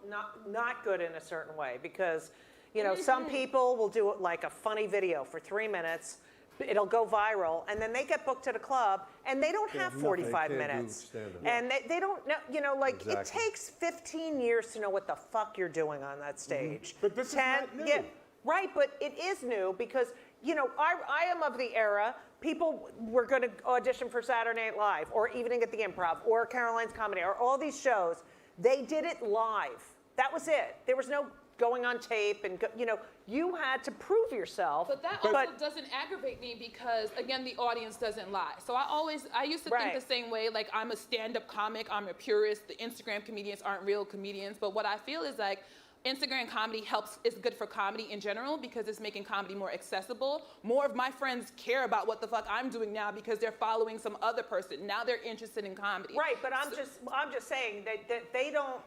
not good in a certain way because, you know, some people will do it like a funny video for 3 minutes. It'll go viral, and then they get booked at a club, and they don't have 45 minutes. And they don't know, you know, like it takes 15 years to know what the fuck you're doing on that stage. But this is not new. Yeah, right, but it is new because, you know, I am of the era, people were going to audition for Saturday Night Live, or Evening at the Improv, or Caroline's Comedy, or all these shows. They did it live. That was it. There was no going on tape and, you know, you had to prove yourself. But that also doesn't aggravate me because, again, the audience doesn't lie. So I used to think the same way, like I'm a stand-up comic, I'm a purist, the Instagram comedians aren't real comedians. But what I feel is like, Instagram comedy is good for comedy in general because it's making comedy more accessible. More of my friends care about what the fuck I'm doing now because they're following some other person. Now they're interested in comedy. Right, but I'm just saying that they don't.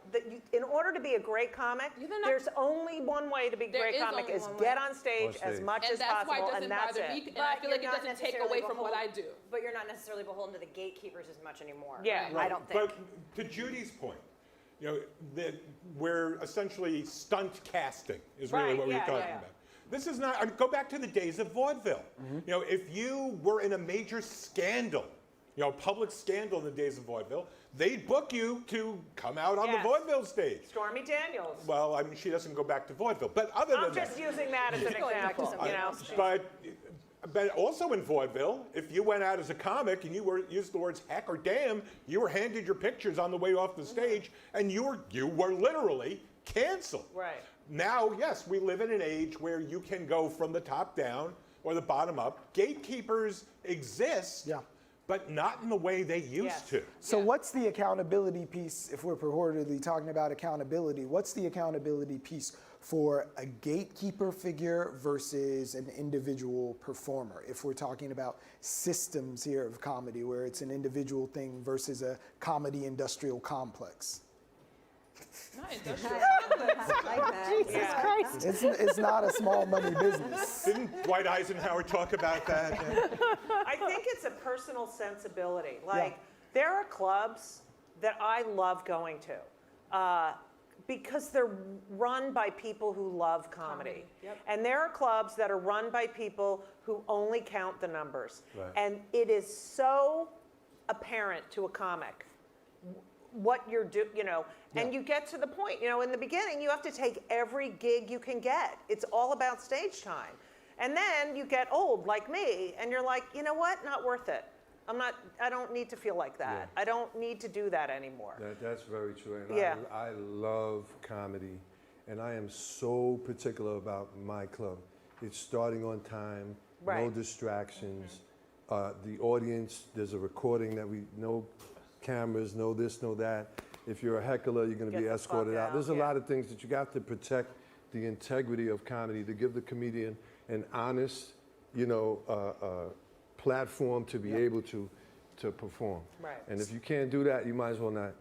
In order to be a great comic, there's only one way to be a great comic is get on stage as much as possible, and that's it. And I feel like it doesn't take away from what I do. But you're not necessarily beholden to the gatekeepers as much anymore. Yeah, I don't think. But to Judy's point, you know, that we're essentially stunt casting is really what we're talking about. This is not, I mean, go back to the days of vaudeville. You know, if you were in a major scandal, you know, public scandal in the days of vaudeville, they'd book you to come out on the vaudeville stage. Stormy Daniels. Well, I mean, she doesn't go back to vaudeville, but other than that. I'm just using that as an example, you know. But also in vaudeville, if you went out as a comic and you used the words heck or damn, you were handed your pictures on the way off the stage, and you were literally canceled. Right. Now, yes, we live in an age where you can go from the top down or the bottom up. Gatekeepers exist, but not in the way they used to. So what's the accountability piece, if we're purportedly talking about accountability, what's the accountability piece for a gatekeeper figure versus an individual performer? If we're talking about systems here of comedy, where it's an individual thing versus a comedy industrial complex. Not industrial Jesus Christ. It's not a small money business. Didn't Dwight Eisenhower talk about that? I think it's a personal sensibility. Like, there are clubs that I love going to because they're run by people who love comedy. And there are clubs that are run by people who only count the numbers. And it is so apparent to a comic what you're doing, you know, and you get to the point, you know, in the beginning, you have to take every gig you can get. It's all about stage time. And then you get old like me, and you're like, you know what, not worth it. I don't need to feel like that. I don't need to do that anymore. That's very true. And I love comedy, and I am so particular about my club. It's starting on time, no distractions, the audience. There's a recording that no cameras, no this, no that. If you're a heckler, you're going to be escorted out. There's a lot of things that you got to protect the integrity of comedy, to give the comedian an honest, platform to be able to perform. Right. And if you can't do that, you might as well not.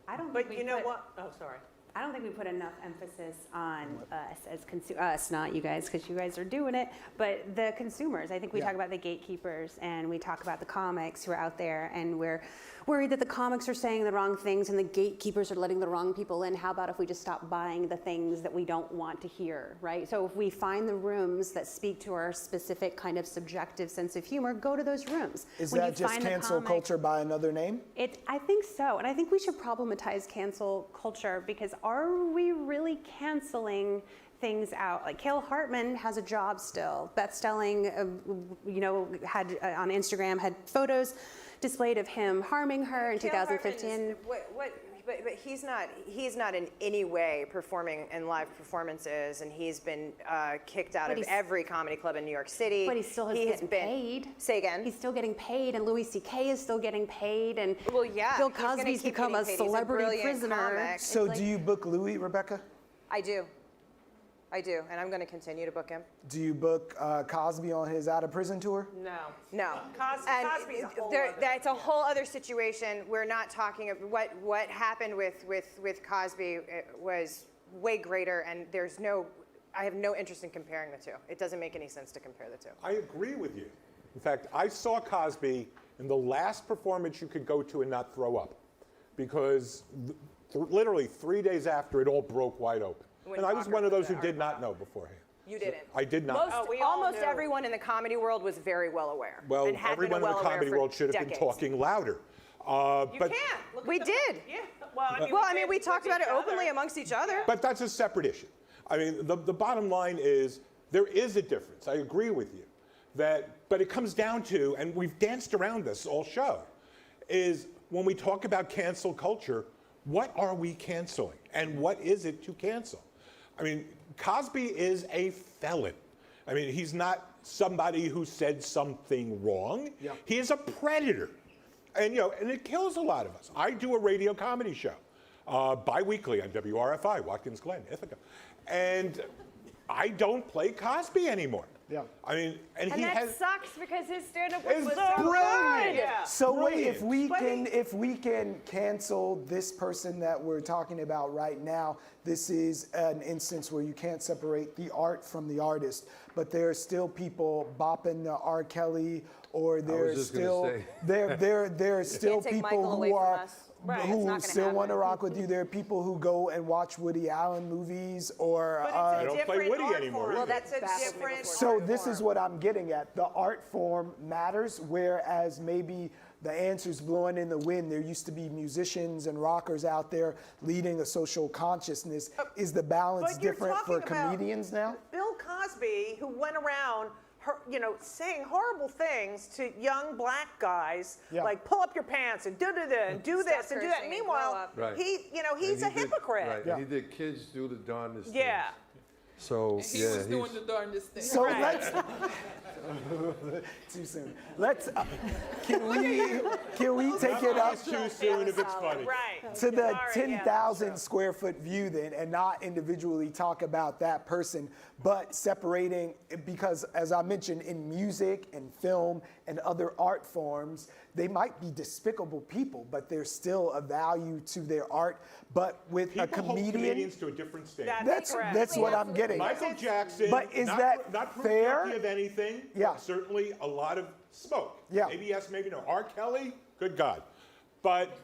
I don't But you know what? Oh, sorry. I don't think we put enough emphasis on us as us, not you guys, because you guys are doing it, but the consumers. I think we talk about the gatekeepers, and we talk about the comics who are out there, and we're worried that the comics are saying the wrong things and the gatekeepers are letting the wrong people in. How about if we just stop buying the things that we don't want to hear, right? So if we find the rooms that speak to our specific kind of subjective sense of humor, go to those rooms. Is When that you just find the cancel comic- culture by another name? I think so, and I think we should problematize cancel culture, because are we really canceling things out? Like Cale Hartman has a job still. Beth Stelling, had on Instagram had photos displayed of him harming her in Cale 2015. But he's not in any way performing in live performances, and he's been kicked out of every comedy club in New York City. But he still has getting paid. Say again? He's still getting paid, and Louis C.K. is still getting paid, and Bill Cosby's become a celebrity prisoner. So do you book Louis, Rebecca? I do, and I'm going to continue to book him. Do you book Cosby on his out of prison tour? No. Cosby's a whole other. That's a whole other situation. We're not talking of what happened with Cosby was way greater, and I have no interest in comparing the two. It doesn't make any sense to compare the two. I agree with you. In fact, I saw Cosby in the last performance you could go to and not throw up, because literally 3 days after, it all broke wide open. And I was one of those who did not know beforehand. You didn't. I did not. Almost everyone in the comedy world was very well aware. Well, and had everyone been in the well comedy aware world for should have been decades. talking louder. You can't. We did. Yeah. Well, we talked about it openly amongst each other. But that's a separate issue. I mean, the bottom line is there is a difference. I agree with you. But it comes down to, and we've danced around this all show, is when we talk about cancel culture, what are we canceling? And what is it to cancel? I mean, Cosby is a felon. I mean, he's not somebody who said something wrong. Yeah. He is a predator. And, and it kills a lot of us. I do a radio comedy show bi-weekly on WRFI, Watkins Glen, Ithaca. And I don't play Cosby anymore. Yeah. I mean, and he that has... sucks, because his stand-up It's was so brilliant. good. Yeah. So Brilliant. wait, if we can cancel this person that we're talking about right now, this is an instance where you can't separate the art from the artist, but there are still people bopping the R. Kelly, or there's still there are still people who are who still want to rock with you. There are people who go and watch Woody Allen movies, or I don't play Woody anymore. Well, that's a different. so this is what I'm getting at. The art form matters, whereas maybe the answer's blowing in the wind. There used to be musicians and rockers out there leading a social consciousness. Is the balance different for comedians now? Bill Cosby, who went around, saying horrible things to young black guys, like pull up your pants and do this and do that. And meanwhile, he's a hypocrite. Right, and he did Kids Do the Darndest Yeah. Things. So, And he was doing the darndest thing. So let's too soon. Let's can we take it up too soon if it's funny. Right. to the 10,000 square foot view then, and not individually talk about that person, but separating, because as I mentioned, in music and film and other art forms, they might be despicable people, but there's still a value to their art. But with a People hold comedian, comedians to a different standard. that's what I'm getting. Michael Jackson, But is not that proved fair? guilty of anything. Yeah. Certainly a lot of smoke. Yeah. Maybe yes, maybe no. R. Kelly, good God. But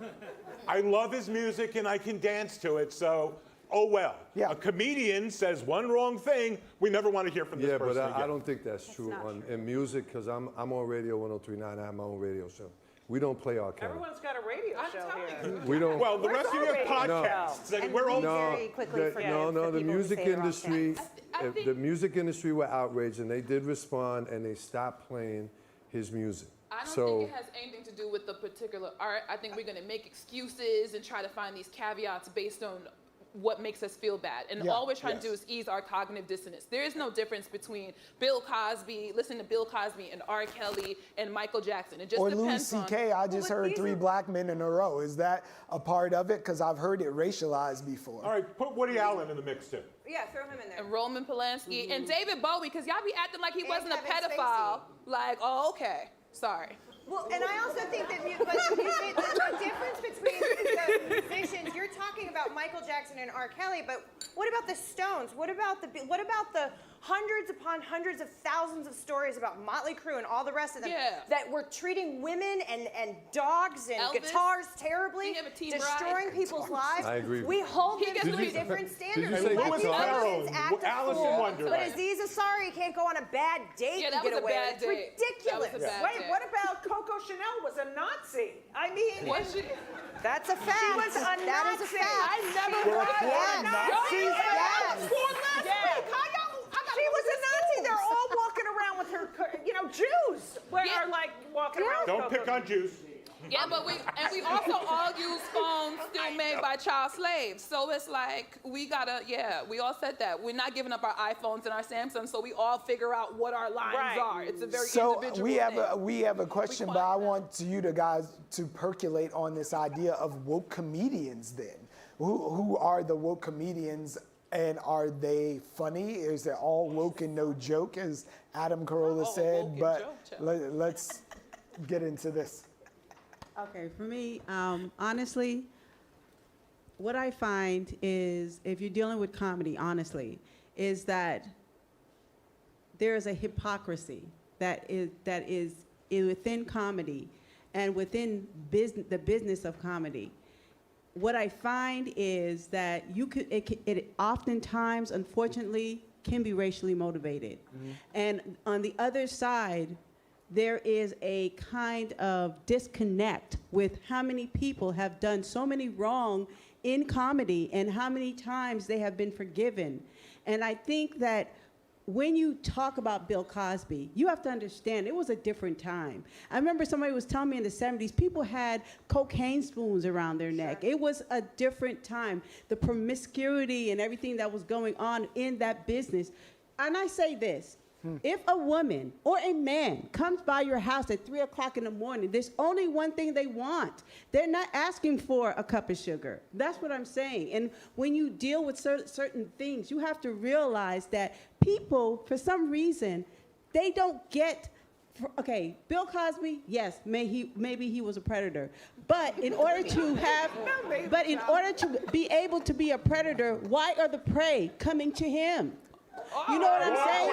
I love his music and I can dance to it, so oh well. Yeah. A comedian says one wrong thing, we never want to hear from this person but again. I don't think that's true in music, because I'm on Radio 103.9. I have my own radio show. We don't play R. Kelly. Everyone's got a radio show here. We don't. Well, the rest of you have podcasts. And we're all very quickly forget no. the The people who music say the wrong industry, things. the music industry were outraged, and they did respond, and they stopped playing his music. I don't think it has anything to do with the particular art. I think we're going to make excuses and try to find these caveats based on what makes us feel bad. And all we're trying to do is ease our cognitive dissonance. There is no difference between Bill Cosby, listening to Bill Cosby and R. Kelly and Michael Jackson. It just Or Louis depends C.K. I just heard 3 black men in a row. Is that a part of it? Because I've heard it racialized before. All right, put Woody Allen in the mix too. Yeah, throw him in there. And Roman Polanski and David Bowie, because y'all be acting like he wasn't a pedophile. Like, oh, okay, sorry. Well, and I also think that the difference between the musicians, you're talking about Michael Jackson and R. Kelly, but what about the Stones? What about the hundreds upon hundreds of thousands of stories about Motley Crue and all the rest of them that were treating women and dogs and Elvis, guitars terribly, destroying people's lives? I agree. We hold them to different standards. And Louis Carroll, Alice in Wonderland. But Aziz Ansari can't go on a bad date and get away with it. It's ridiculous. Wait, what about Coco Chanel was a Nazi? I mean, Was she? That's a fact. She was a Nazi. That is a fact. I never Yes. Nazis. Yes. She was a Nazi. They're all walking around with her, Jews are like walking around. Don't pick on Jews. Yeah, but we also all use phones still made by child slaves. So it's like we all said that. We're not giving up our iPhones and our Samsungs, so we all figure out what our lines are. It's a very individual thing. we have a question, but I want you guys to percolate on this idea of woke comedians then. Who are the woke comedians, and are they funny? Is it all woke and no joke, as Adam Carolla said? But let's get into this. Okay, for me, honestly, what I find is, if you're dealing with comedy, honestly, is that there is a hypocrisy that is within comedy and within the business of comedy. What I find is that it oftentimes, unfortunately, can be racially motivated. And on the other side, there is a kind of disconnect with how many people have done so many wrong in comedy and how many times they have been forgiven. And I think that when you talk about Bill Cosby, you have to understand it was a different time. I remember somebody was telling me in the 70s, people had cocaine spoons around their neck. It was a different time. The promiscuity and everything that was going on in that business. And I say this, if a woman or a man comes by your house at 3 o'clock in the morning, there's only one thing they want. They're not asking for a cup of sugar. That's what I'm saying. And when you deal with certain things, you have to realize that people, for some reason, they don't get, okay, Bill Cosby, yes, maybe he was a predator. But in order to be able to be a predator, why are the prey coming to him? You know what I'm saying?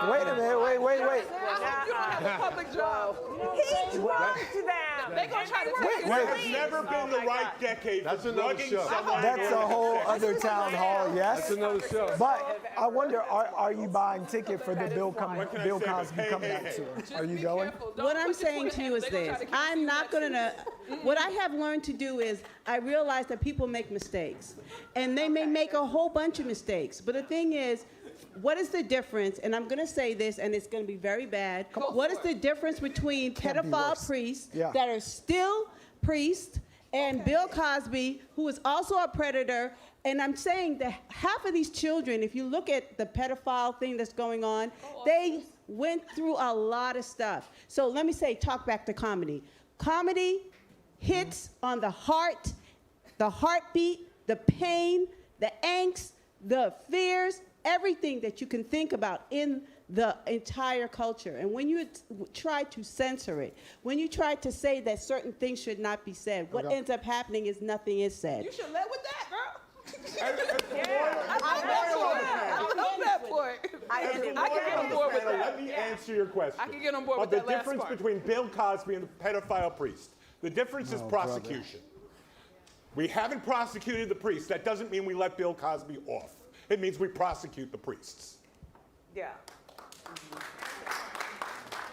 Wait a minute, wait. You don't have a public job. He drugged them. They're going to try to take It's never been the right decade for drugging someone. That's a whole other town hall, yes? That's another show. But I wonder, are you buying ticket for the Bill Cosby comeback tour? Are you going? What I'm saying to you is this. I'm not going to, what I have learned to do is I realize that people make mistakes. And they may make a whole bunch of mistakes. But the thing is, what is the difference, and I'm going to say this, and it's going to be very bad, what is the difference between pedophile priests that are still priests and Bill Cosby, who is also a predator? And I'm saying that half of these children, if you look at the pedophile thing that's going on, they went through a lot of stuff. So let me say, talk back to comedy. Comedy hits on the heart, the heartbeat, the pain, the angst, the fears, everything that you can think about in the entire culture. And when you try to censor it, when you try to say that certain things should not be said, what ends up happening is nothing is said. You should live with that, girl. I love that for it. I can get on board with that. Let me answer your question. I can get on board with that last part. The difference between Bill Cosby and the pedophile priest, the difference is prosecution. We haven't prosecuted the priests. That doesn't mean we let Bill Cosby off. It means we prosecute the priests. Yeah.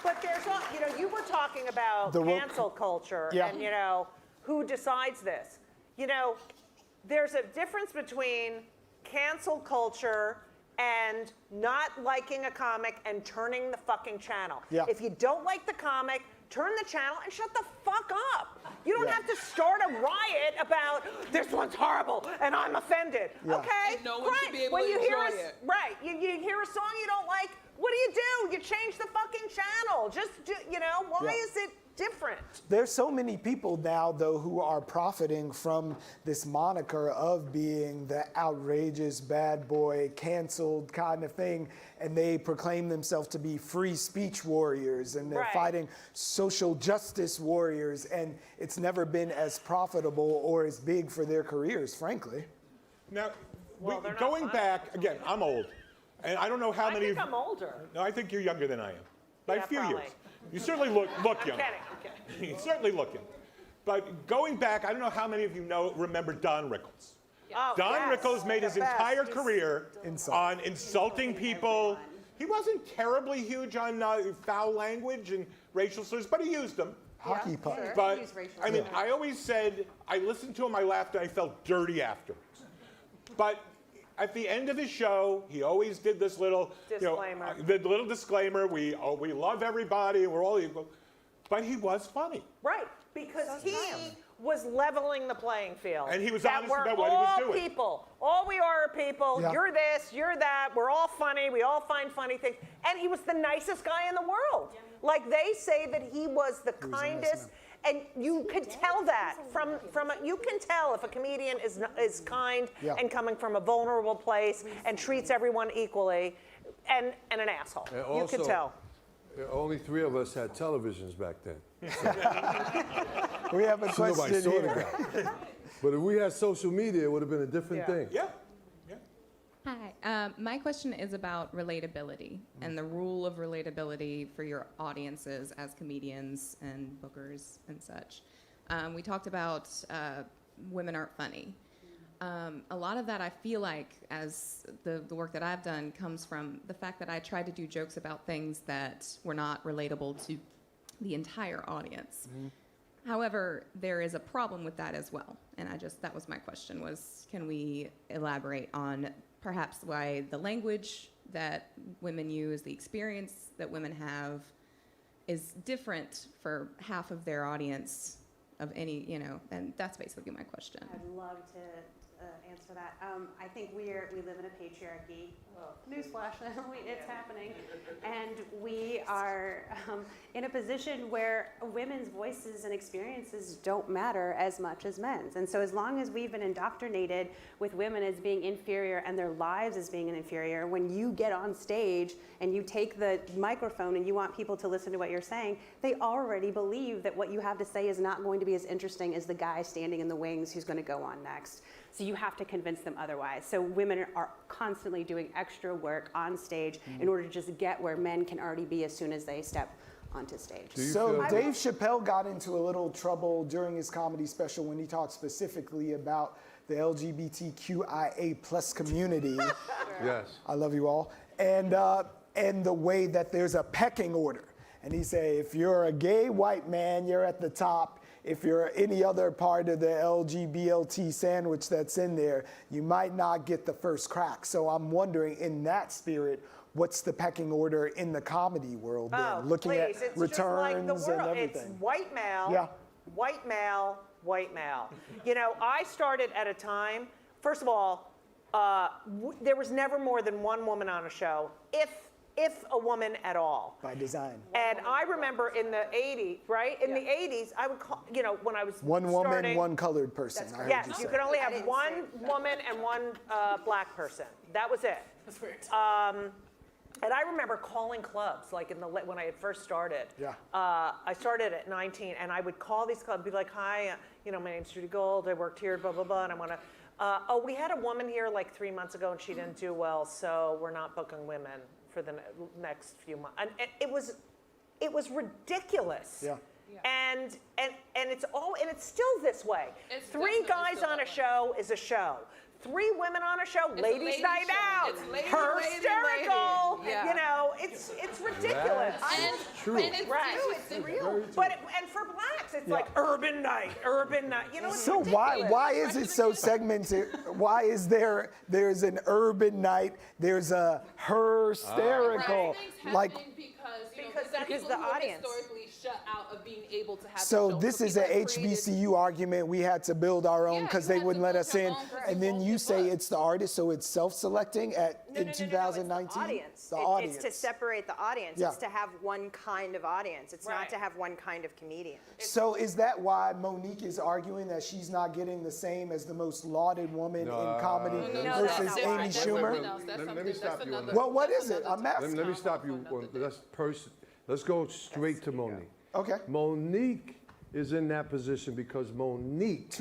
But there's, you were talking about cancel culture and, who decides this. There's a difference between cancel culture and not liking a comic and turning the fucking channel. Yeah. If you don't like the comic, turn the channel and shut the fuck up. You don't have to start a riot about this one's horrible and I'm offended. Okay, And no one should great. be able When to you hear enjoy it. right, you hear a song you don't like. What do? You change the fucking channel. Just do, why is it different? There's so many people now, though, who are profiting from this moniker of being the outrageous bad boy, canceled kind of thing, and they proclaim themselves to be free speech warriors, and they're fighting social justice warriors, and it's never been as profitable or as big for their careers, frankly. Now, going back, again, I'm old. And I don't know how many. I think I'm older. No, I think you're younger than I am. By Yeah, a few probably. years. You certainly look young. I'm kidding. You certainly look young. But going back, I don't know how many of you remember Don Rickles. Oh, Don yes. Rickles made his The best. entire career on insulting people. He wasn't terribly huge on foul language and racial slurs, but he used them. Hockey puck. Sure. But He used racial I mean, slurs. I always said, I listened to him, I laughed, and I felt dirty afterwards. But at the end of his show, he always did this little Disclaimer. The little disclaimer. We love everybody, we're all equal. But he was funny. Right, because he was leveling the playing field. And he was that honest we're about what he was all doing. People. All we are people. Yeah. You're this, you're that. We're all funny. We all find funny things. And he was the nicest guy in the world. Like they say that he was the kindest. And you could tell that you can tell if a comedian is kind and coming from a vulnerable place and treats everyone equally, and an asshole. And You also, could tell. Only 3 of us had televisions back then. We have a So nobody question saw the here. guy. But if we had social media, it would have been a different thing. Yeah. Hi, my question is about relatability and the rule of relatability for your audiences as comedians and bookers and such. We talked about women aren't funny. A lot of that I feel like, as the work that I've done, comes from the fact that I tried to do jokes about things that were not relatable to the entire audience. However, there is a problem with that as well. And that was my question, was can we elaborate on perhaps why the language that women use, the experience that women have, is different for half of their audience of any, and that's basically my question. I'd love to answer that. I think we live in a patriarchy. Newsflash, it's happening. And we are in a position where women's voices and experiences don't matter as much as men's. And so as long as we've been indoctrinated with women as being inferior and their lives as being inferior, when you get on stage and you take the microphone and you want people to listen to what you're saying, they already believe that what you have to say is not going to be as interesting as the guy standing in the wings who's going to go on next. So you have to convince them otherwise. So women are constantly doing extra work on stage in order to just get where men can already be as soon as they step onto stage. So Dave Chappelle got into a little trouble during his comedy special when he talked specifically about the LGBTQIA plus community. Yes. I love you all. And the way that there's a pecking order. And he said, if you're a gay white man, you're at the top. If you're any other part of the LGBT sandwich that's in there, you might not get the first crack. So I'm wondering, in that spirit, what's the pecking order in the comedy world then? Looking at It's returns just like the world. and everything. It's white male, white male, white male. I started at a time, first of all, there was never more than one woman on a show, if a woman at all. By design. And I remember in the 80s, right? In the 80s, I would call, when I was One woman, starting, one colored person. I heard yes, you you say. could only have one woman and one black person. That was it. That's weird. And I remember calling clubs, like when I had first started. Yeah. I started at 19, and I would call these clubs, be like, hi, my name's Judy Gold, I worked here, blah, blah, blah, and I want to, we had a woman here like 3 months ago, and she didn't do well, so we're not booking women for the next few months. And it was ridiculous. Yeah. And it's still this way. It's 3 definitely guys still on a that way. show is a show. 3 women on a show, It's a ladies' lady night show. out, It's lady, hysterical. lady. Yeah. It's ridiculous. And it's right. it's real. And for blacks, it's like urban night. It's So why is it so segmented? Why is there's an urban night, there's a hysterical, Things like happening because because the people who are audience. historically shut out of being able to have. So the show. this is people an that created- HBCU argument. We had to build our own because they wouldn't let us in. own because And then you say it's the artist, so it's self-selecting in 2019? It's the audience. The audience. It's to separate the audience. Yeah. It's to have one kind of audience. It's not to have one kind of comedian. So is that why Monique is arguing that she's not getting the same as the most lauded woman in comedy versus Amy Schumer? Let me stop you on that. Well, what is it? I'm asking. Let me stop you. Let's go straight to Monique. Okay. Monique is in that position because Monique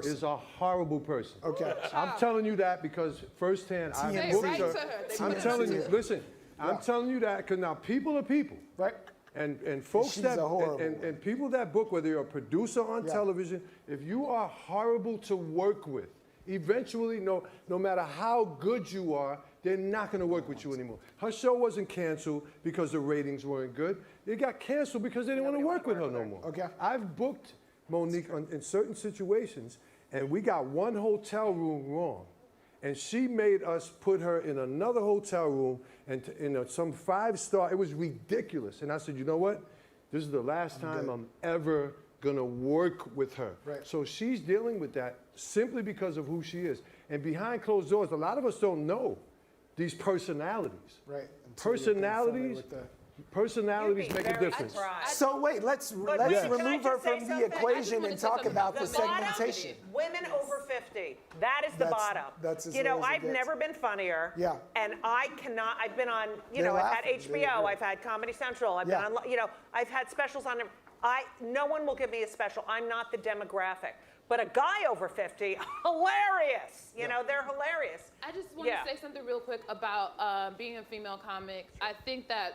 is a horrible person. Okay. I'm telling you that because firsthand I booked her. I'm telling you, listen, I'm telling you that because now people are people. Right. And folks and people that book, whether you're a producer on television, if you are horrible to work with, eventually, no matter how good you are, they're not going to work with you anymore. Her show wasn't canceled because the ratings weren't good. It got canceled because they didn't want to work with her no more. Okay. I've booked Monique in certain situations, and we got one hotel room wrong. And she made us put her in another hotel room and some 5-star. It was ridiculous. And I said, you know what? This is the last time I'm ever going to work with her. Right. So she's dealing with that simply because of who she is. And behind closed doors, a lot of us don't know these personalities. Right. Personalities make a difference. So wait, let's remove her from the equation and talk about the segmentation. Women over 50. That is the bottom. That's as you know, low as it I've gets. never been funnier. Yeah. And I cannot. I've been on. They're I've had laughing. They HBO. agree. I've had Comedy Central. I've Yeah. been on. I've had specials on. No one will give me a special. I'm not the demographic. But a guy over 50, hilarious. You know, they're hilarious. I just want to say something real quick about being a female comic. I think that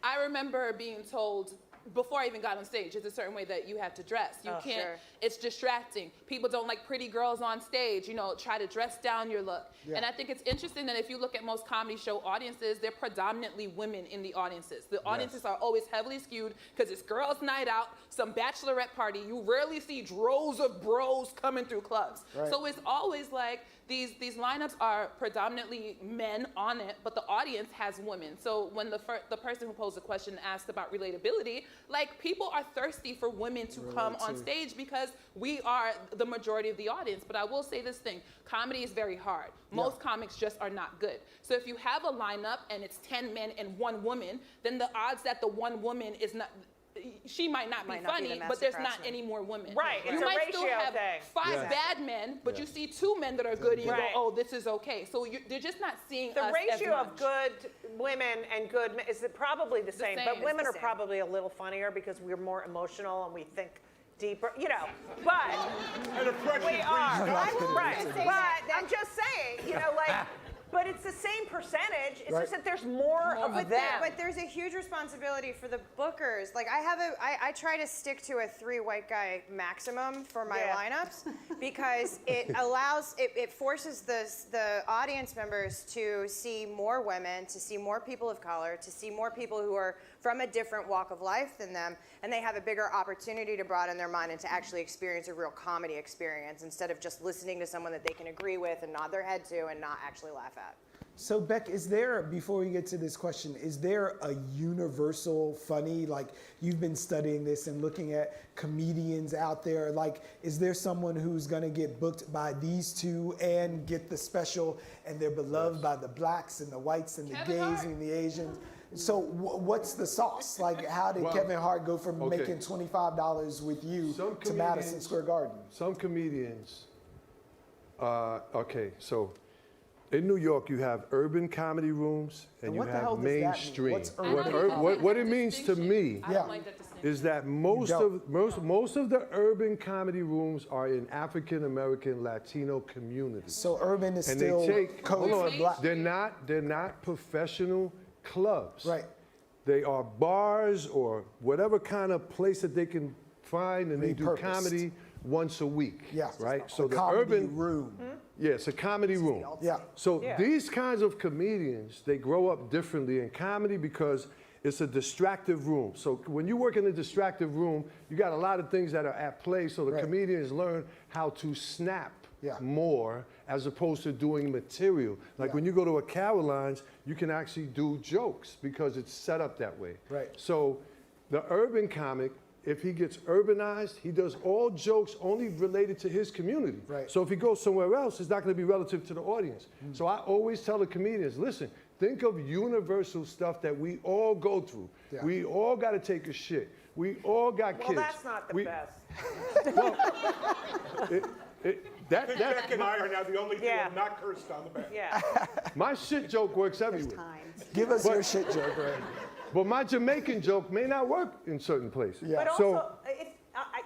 I remember being told before I even got on stage, it's a certain way that you have to dress. You can't, sure. It's distracting. People don't like pretty girls on stage, try to dress down your look. Yeah. And I think it's interesting that if you look at most comedy show audiences, they're predominantly women in the audiences. The audiences are always heavily skewed because it's girls' night out, some bachelorette party. You rarely see droves of bros coming through clubs. Right. So it's always like these lineups are predominantly men on it, but the audience has women. So when the person who posed the question asked about relatability, like people are thirsty for women to come on stage because we are the majority of the audience. But I will say this thing, comedy is very hard. Most comics just are not good. So if you have a lineup and it's 10 men and 1 woman, then the odds that the 1 woman is not, she might not be funny, but there's not any more women. Right, it's you a might ratio still have thing. 5 bad men, but you see 2 men that are good, and you go, oh, this is okay. So they're just not seeing The us as ratio much. of good women and good men is probably the same, same. but It's women the are same. probably a little funnier because we're more emotional and we think deeper, but we are. Right, but I'm just saying, but it's the same percentage. It's just that there's more of them. But there's a huge responsibility for the bookers. Like I try to stick to a 3 white guy maximum for my lineups because it allows, it forces the audience members to see more women, to see more people of color, to see more people who are from a different walk of life than them, and they have a bigger opportunity to broaden their mind and to actually experience a real comedy experience instead of just listening to someone that they can agree with and nod their head to and not actually laugh at. So Beck, before we get to this question, is there a universal funny, like you've been studying this and looking at comedians out there, like is there someone who's gonna get booked by these 2 and get the special and they're beloved by the blacks and the whites and the gays and the Asians? So what's the sauce? Like how did Kevin Hart go from making $25 with you to Madison Square Garden? Some comedians, so in New York, you have urban comedy rooms and you have mainstream. What it means to me is that most of the urban comedy rooms are in African American Latino communities. So urban is and still they take, code for black. They're not professional clubs. Right. They are bars or whatever kind of place that they can find, and they do Repurposed. comedy once a week. Yeah. Right. So the comedy urban room. Yeah, it's a comedy room. Yeah. So these kinds of comedians, they grow up differently in comedy because it's a distractive room. So when you work in a distractive room, you got a lot of things that are at play. So the comedians learn how to snap more as opposed to doing material. Like when you go to a Caroline's, you can actually do jokes because it's set up that way. Right. So the urban comic, if he gets urbanized, he does all jokes only related to his community. Right. So if he goes somewhere else, it's not going to be relative to the audience. So I always tell the comedians, listen, think of universal stuff that we all go through. Yeah. We all got to take a shit. We all got Well, kids. that's not the best. Jack and I are now the only two who have not cursed on the back. Yeah. My shit joke works everywhere. Give us your shit joke, right? But my Jamaican joke may not work in certain places. But also,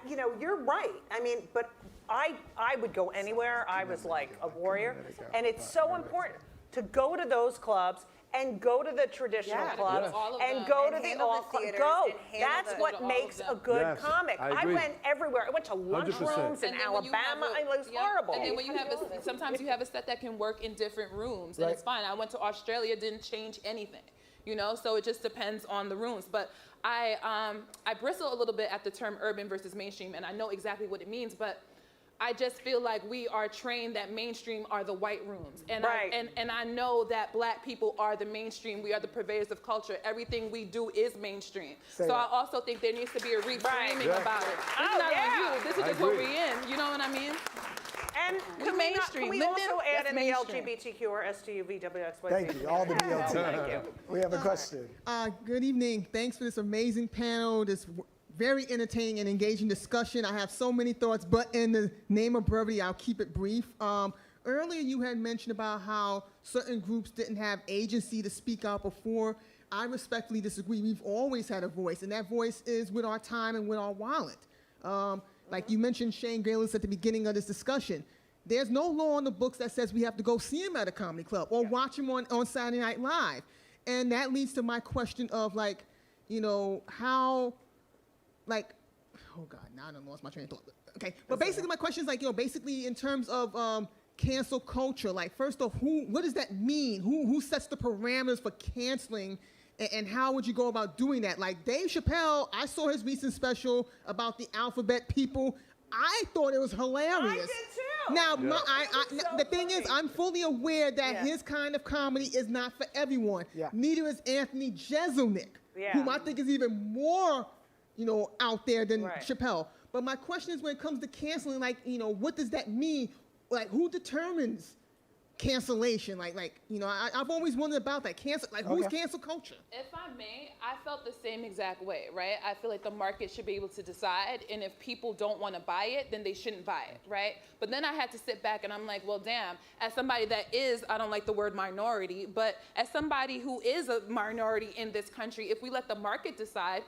you know, you're right. I mean, but I would go anywhere. I was like a warrior. And it's so important to go to those clubs and go to the traditional clubs and go to the all theaters go. and handle That's the- what makes a good Yes, comic. I I agree. went everywhere. I went to 100%. lunchrooms in And then when you have Alabama. a- It was yeah. horrible. And then when you have sometimes you have a set that can work in different rooms, and Right. it's fine. I went to Australia, didn't change anything, you know. So it just depends on the rooms. But I bristle a little bit at the term urban versus mainstream, and I know exactly what it means, but I just feel like we are trained that mainstream are the white rooms. And I know that black people are the mainstream. We are the purveyors of culture. Everything we do is mainstream. Say so that. I also think there needs to be a reframing Right. about it. This is not on you. This is I just what agree. we're in. You know what I mean? And We can mainstream. we Linden, also add that's in the mainstream. LGBTQ or STUVWXY? Thank you, all the BLT. Thank you. We have a question. Good evening. Thanks for this amazing panel, this very entertaining and engaging discussion. I have so many thoughts, but in the name of brevity, I'll keep it brief. Earlier, you had mentioned about how certain groups didn't have agency to speak out before. I respectfully disagree. We've always had a voice, and that voice is with our time and with our wallet. Like you mentioned Shane Gayless at the beginning of this discussion. There's no law on the books that says we have to go see him at a comedy club or watch him on Saturday Night Live. And that leads to my question of, like, you know, how, like, oh God, now I done lost my train of thought. Okay, but basically my question is, like, you know, basically in terms of cancel culture, like, first off, what does that mean? Who sets the parameters for canceling, and how would you go about doing that? Like Dave Chappelle, I saw his recent special about the alphabet people. I thought it was hilarious. I did too. Now, So the thing is, I'm fully aware that Yeah. his kind of comedy is not for everyone. Yeah. Neither is Anthony Jeselnik, Yeah. whom I think is even more, you know, out there than Right. Chappelle. But my question is, when it comes to canceling, like, you know, what does that mean? Like, who determines cancellation? Like, you know, I've always wondered about that. Who's cancel culture? If I may, I felt the same exact way, right? I feel like the market should be able to decide, and if people don't want to buy it, then they shouldn't buy it, right? But then I had to sit back and I'm like, well, damn, as somebody that is, I don't like the word minority, but as somebody who is a minority in this country, if we let the market decide,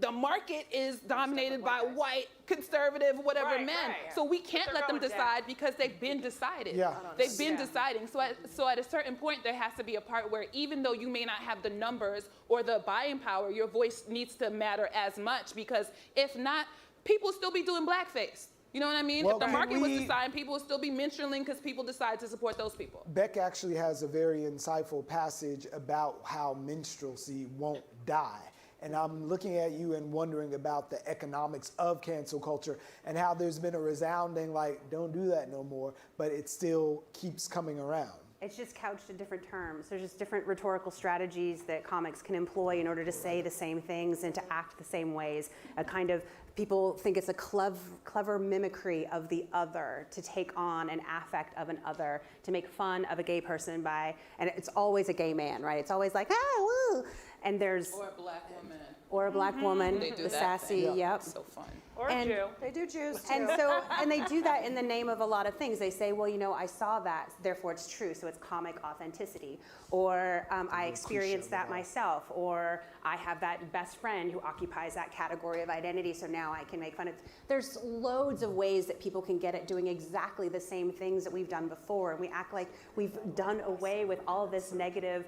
the market is dominated by white, conservative, whatever men. So we can't let them decide because they've been decided. Yeah. They've been deciding. So at a certain point, there has to be a part where even though you may not have the numbers or the buying power, your voice needs to matter as much, because if not, people still be doing blackface. You know what I mean? Well, if the market was we- deciding, people would still be minstrelling because people decide to support those people. Beck actually has a very insightful passage about how minstrelsy won't die. And I'm looking at you and wondering about the economics of cancel culture and how there's been a resounding, like, don't do that no more, but it still keeps coming around. It's just couched in different terms. There's just different rhetorical strategies that comics can employ in order to say the same things and to act the same ways. A kind of, people think it's a clever mimicry of the other, to take on an affect of an other, to make fun of a gay person by, and it's always a gay man, right? It's always like, ah, woo. And there's, Or a black woman. or a black woman, They do the that sassy, thing. yep. So fun. Or a Jew. They do Jews too. And so, and they do that in the name of a lot of things. They say, well, you know, I saw that, therefore it's true, so it's comic authenticity. Or I experienced that myself. Or I have that best friend who occupies that category of identity, so now I can make fun of. There's loads of ways that people can get at doing exactly the same things that we've done before. And we act like we've done away with all of this negative,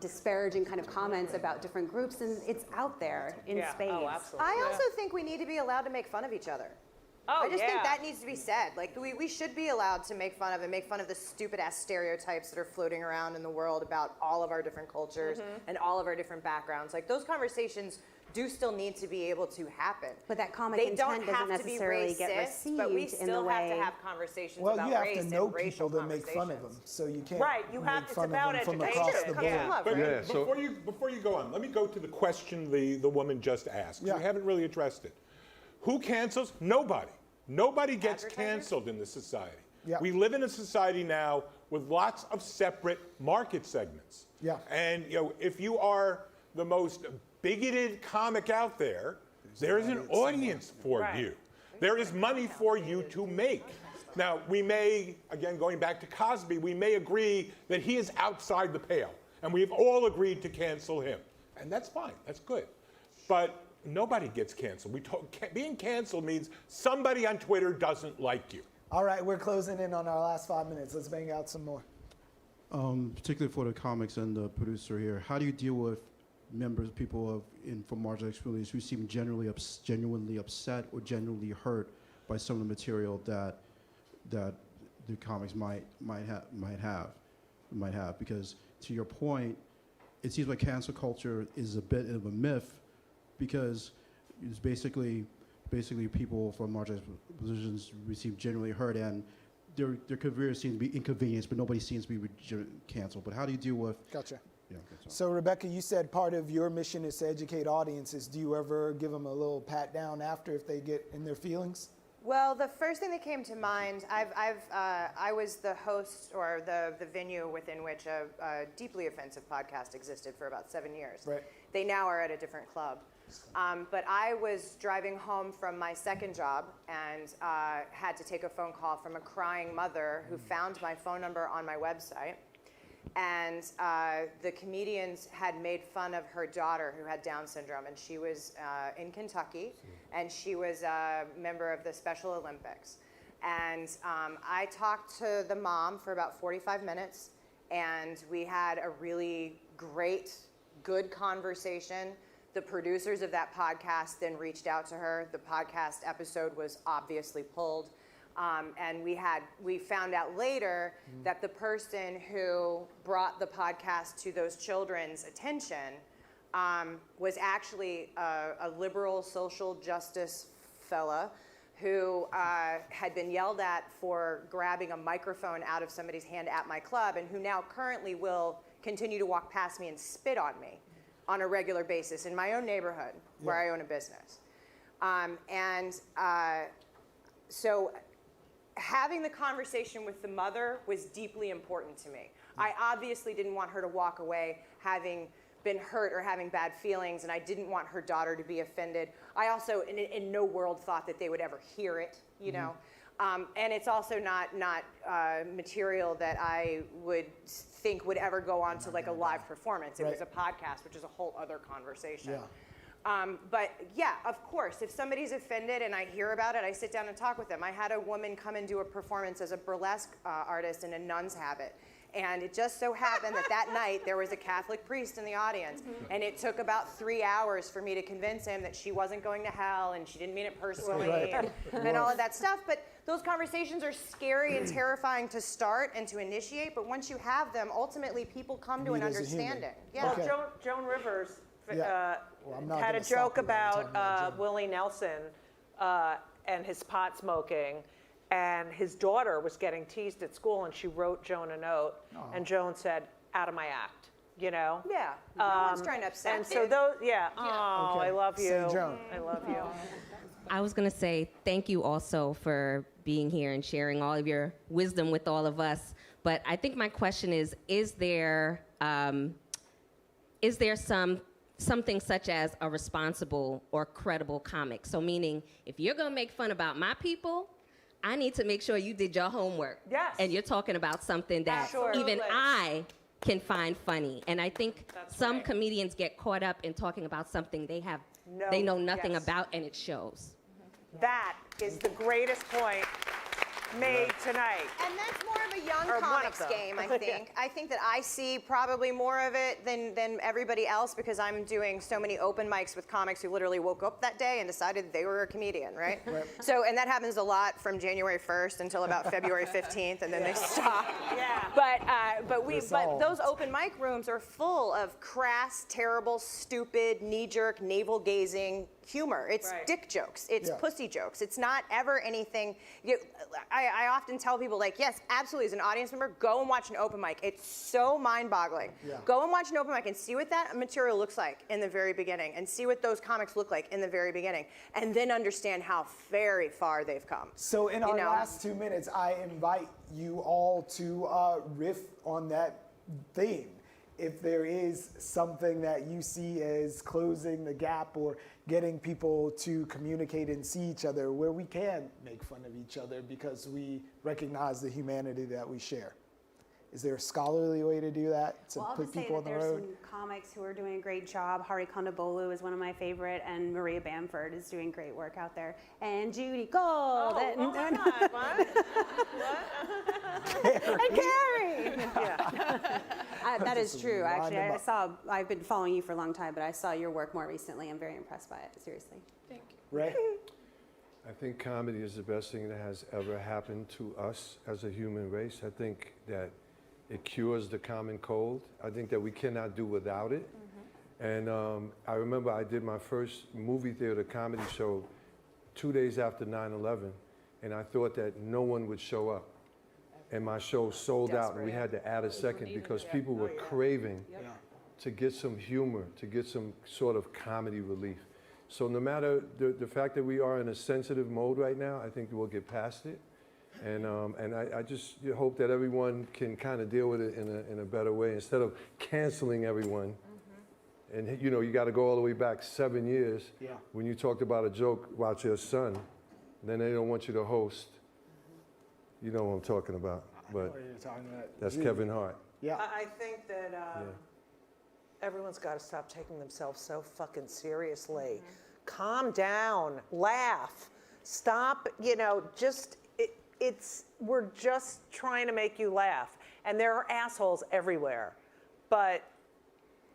disparaging kind of comments about different groups, and it's out there in spades. Oh, absolutely. I also think we need to be allowed to make fun of each other. Oh, I just think yeah. that needs to be said. Like, we should be allowed to make fun of the stupid ass stereotypes that are floating around in the world about all of our different cultures and all of our different backgrounds. Like, those conversations do still need to be able to happen. But that comic they don't intent doesn't have to be necessarily get racist, but we received in still the have to way- have conversations Well, about you have race to know and racial people that make fun of them, conversations. so you can't Right, you have- make it's fun about of them from education. across the board. Yeah. But Yeah, so- before you go on, let me go to the question the woman just asked. Yeah. You haven't really addressed it. Who cancels? Nobody. Nobody gets Advertisers? canceled in this society. Yeah. We live in a society now with lots of separate market segments. Yeah. And if you are the most bigoted comic out there, there is an audience for you. There is money for you to make. Now, we may, again, going back to Cosby, we may agree that he is outside the pale. And we've all agreed to cancel him. And that's fine. That's good. But nobody gets canceled. Being canceled means somebody on Twitter doesn't like you. All right, we're closing in on our last 5 minutes. Let's bang out some more. Particularly for the comics and the producer here, how do you deal with people from marginalized communities who seem genuinely upset or genuinely hurt by some of the material that the comics might have? Because to your point, it seems like cancel culture is a bit of a myth, because it's basically people from marginalized positions receive genuinely hurt, and their careers seem to be inconvenienced, but nobody seems to be canceled. But how do you deal with? Gotcha. Yeah, okay, So, Rebecca, you said part of your mission is to educate audiences. Do you ever give them a little pat down after if they get in their feelings? Well, the first thing that came to mind, I was the host or the venue within which a deeply offensive podcast existed for about 7 years. Right. They now are at a different club. But I was driving home from my second job and had to take a phone call from a crying mother who found my phone number on my website. And the comedians had made fun of her daughter who had Down syndrome, and she was in Kentucky, and she was a member of the Special Olympics. And I talked to the mom for about 45 minutes, and we had a really great, good conversation. The producers of that podcast then reached out to her. The podcast episode was obviously pulled. And we found out later that the person who brought the podcast to those children's attention was actually a liberal social justice fella who had been yelled at for grabbing a microphone out of somebody's hand at my club, and who now currently will continue to walk past me and spit on me on a regular basis in my own neighborhood where I own a business. So having the conversation with the mother was deeply important to me. I obviously didn't want her to walk away having been hurt or having bad feelings, and I didn't want her daughter to be offended. I also, in no world, thought that they would ever hear it, you know. And it's also not material that I would think would ever go on to like a live performance. It was a podcast, which is a whole other conversation. But yeah, of course, if somebody's offended and I hear about it, I sit down and talk with them. I had a woman come and do a performance as a burlesque artist in a nun's habit. And it just so happened that night there was a Catholic priest in the audience. And it took about 3 hours for me to convince him that she wasn't going to hell and she didn't mean it personally and all of that stuff. But those conversations are scary and terrifying to start and to initiate. But once you have them, ultimately people come to an understanding. Yeah. Well, Joan Rivers had a gonna joke stop you when I'm talking about about Joan. Willie Nelson and his pot smoking. And his daughter was getting teased at school, and she wrote Joan a note, and Joan said, "Out of my act," you know? Yeah, no one's trying to upset and you. so those, oh, Okay. I love you. Say Joan. I love you. I was going to say thank you also for being here and sharing all of your wisdom with all of us. But I think my question is there something such as a responsible or credible comic? So meaning, if you're going to make fun about my people, I need to make sure you did your homework. Yes. And you're talking about something that even I can find funny. And I think some comedians get caught up in talking about something they know nothing about, and it shows. That is the greatest point. made tonight. And that's more of a young Or one of comics them. game, I think. I think that I see probably more of it than everybody else because I'm doing so many open mics with comics who literally woke up that day and decided they were a comedian, right? So, and that happens a lot from January 1st until about February 15th, and then they stop. Yeah. But those open mic rooms are full of crass, terrible, stupid, knee-jerk, navel-gazing humor. It's dick jokes. It's pussy jokes. It's not ever anything. I often tell people, like, yes, absolutely, as an audience member, go and watch an open mic. It's so mind-boggling. Go and watch an open mic and see what that material looks like in the very beginning, and see what those comics look like in the very beginning, and then understand how very far they've come. So in our last 2 minutes, I invite you all to riff on that theme. If there is something that you see as closing the gap or getting people to communicate and see each other, where we can make fun of each other because we recognize the humanity that we share. Is there a scholarly way to do that, to I'll put just say people on that the there's road? some comics who are doing a great job. Hari Kondabolu is one of my favorite, and Maria Bamford is doing great work out there. And Judy Gold. Oh my God, what? And Carrie. That is true. Actually, I've been following you for a long time, but I saw your work more recently. I'm very impressed by it, seriously. Thank you. Ray? I think comedy is the best thing that has ever happened to us as a human race. I think that it cures the common cold. I think that we cannot do without it. And I remember I did my first movie theater comedy show 2 days after 9/11, and I thought that no one would show up. And my show sold out, and we had to add a second because people were craving to get some humor, to get some sort of comedy relief. So no matter the fact that we are in a sensitive mode right now, I think we'll get past it. And I just hope that everyone can kind of deal with it in a better way instead of canceling everyone. And you know, you got to go all the way back 7 years when you talked about a joke about your son. Then they don't want you to host. You know what I'm talking about. But that's Kevin Hart. Yeah. I think that everyone's got to stop taking themselves so fucking seriously. Calm down, laugh, stop, we're just trying to make you laugh. And there are assholes everywhere. But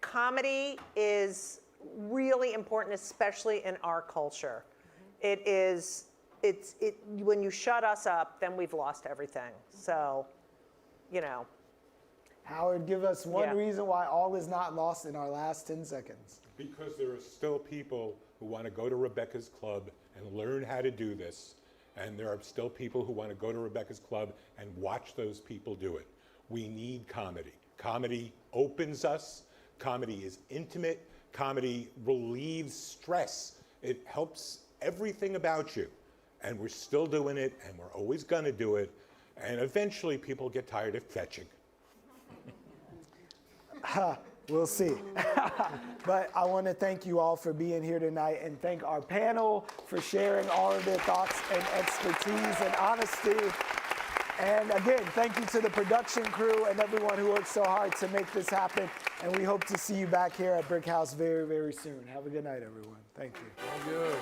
comedy is really important, especially in our culture. When you shut us up, then we've lost everything. So, Howard, give us one reason why all is not lost in our last 10 seconds. Because there are still people who want to go to Rebecca's Club and learn how to do this. And there are still people who want to go to Rebecca's Club and watch those people do it. We need comedy. Comedy opens us. Comedy is intimate. Comedy relieves stress. It helps everything about you. And we're still doing it, and we're always going to do it. And eventually people get tired of fetching. We'll see. But I want to thank you all for being here tonight and thank our panel for sharing all of their thoughts and expertise and honesty. And again, thank you to the production crew and everyone who worked so hard to make this happen. And we hope to see you back here at Brick House very, very soon. Have a good night, everyone. Thank you. Good.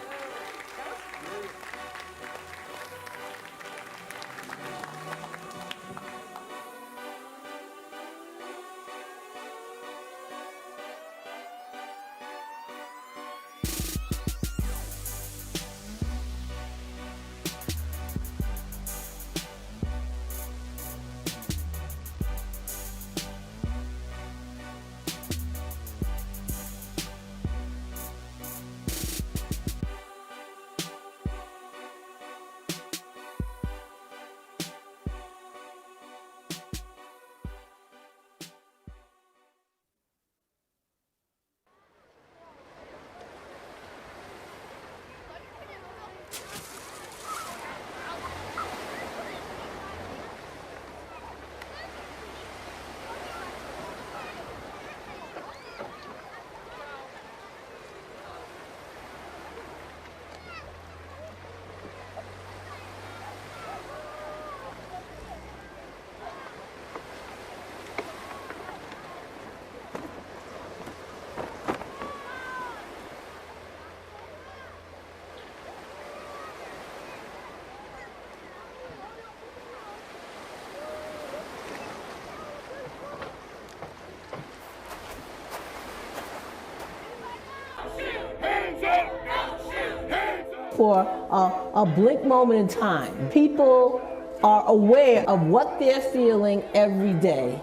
for a blink moment in time. People are aware of what they're feeling every day.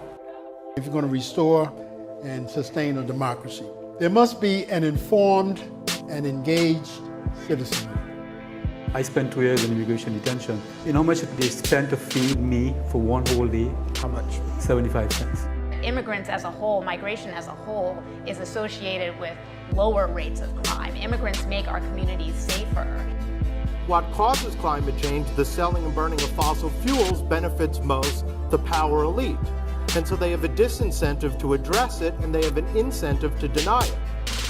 If you're going to restore and sustain a democracy, there must be an informed and engaged citizen. I spent 2 years in immigration detention. You know how much they spent to feed me for one whole day? How much? 75 cents. Immigrants as a whole, migration as a whole, is associated with lower rates of crime. Immigrants make our communities safer. What causes climate change, the selling and burning of fossil fuels, benefits most the power elite. And so they have a disincentive to address it, and they have an incentive to deny it.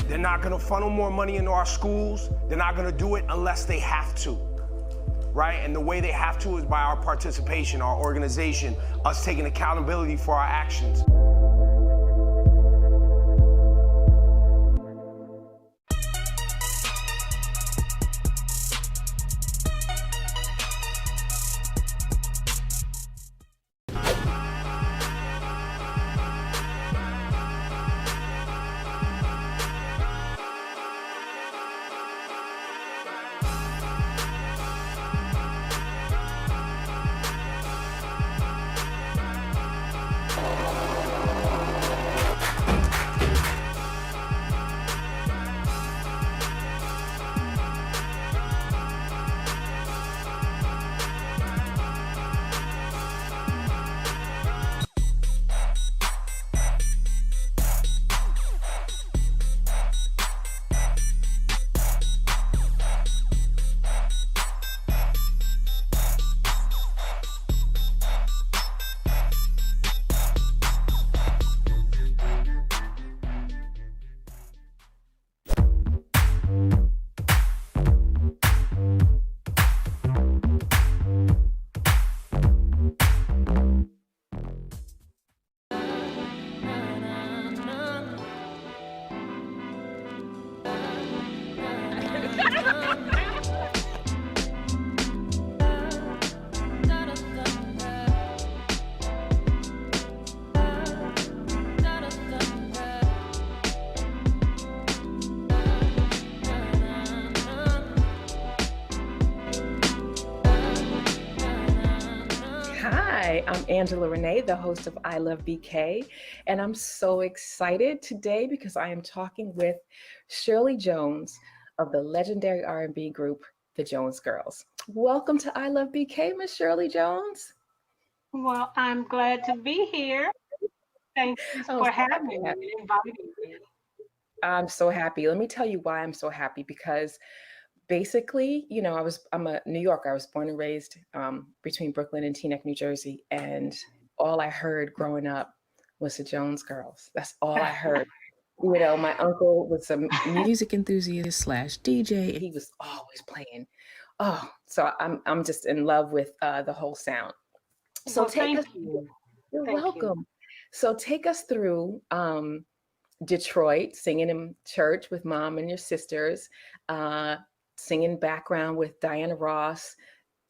They're not going to funnel more money into our schools. They're not going to do it unless they have to, right? And the way they have to is by our participation, our organization, us taking accountability for our actions. Hi, I'm Angela Renee, the host of I Love BK, and I'm so excited today because I am talking with Shirley Jones of the legendary R&B group, the Jones Girls. Welcome to I Love BK, Miss Shirley Jones. Well, I'm glad to be here. Thanks for having me and inviting me. I'm so happy. Let me tell you why I'm so happy, because basically, you know, I'm a New Yorker. I was born and raised between Brooklyn and Teaneck, New Jersey. And all I heard growing up was the Jones Girls. That's all I heard. You know, my uncle was a music enthusiast / DJ. He was always playing. Oh, so I'm just in love with the whole sound. So You're welcome. So take us through Detroit, singing in church with mom and your sisters, singing background with Diana Ross,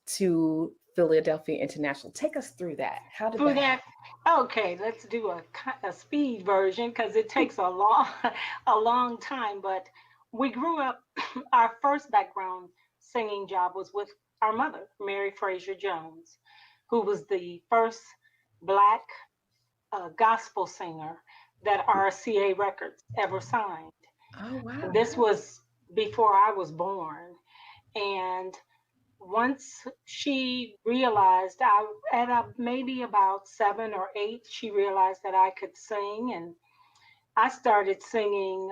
to Philadelphia International. Take us through that. How did that? Okay, let's do a speed version because it takes a long time. But we grew up. Our first background singing job was with our mother, Mary Frazier Jones, who was the first Black gospel singer that RCA Records ever signed. Oh wow! This was before I was born. And once she realized, maybe about 7 or 8, she realized that I could sing, and I started singing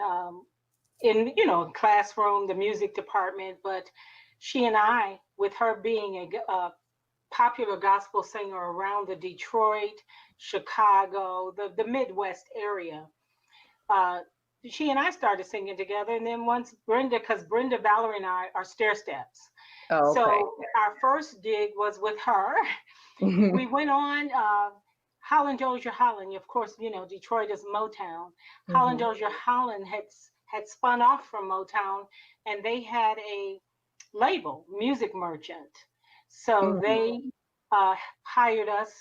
in, classroom, the music department. But she and I, with her being a popular gospel singer around the Detroit, Chicago, the Midwest area, she and I started singing together. And then once because Brenda, Valerie, and I are stair steps. Oh, okay. So our first gig was with her. We went on Holland Dozier Holland. Of course, Detroit is Motown. Holland Dozier Holland had spun off from Motown, and they had a label, Music Merchant. So they hired us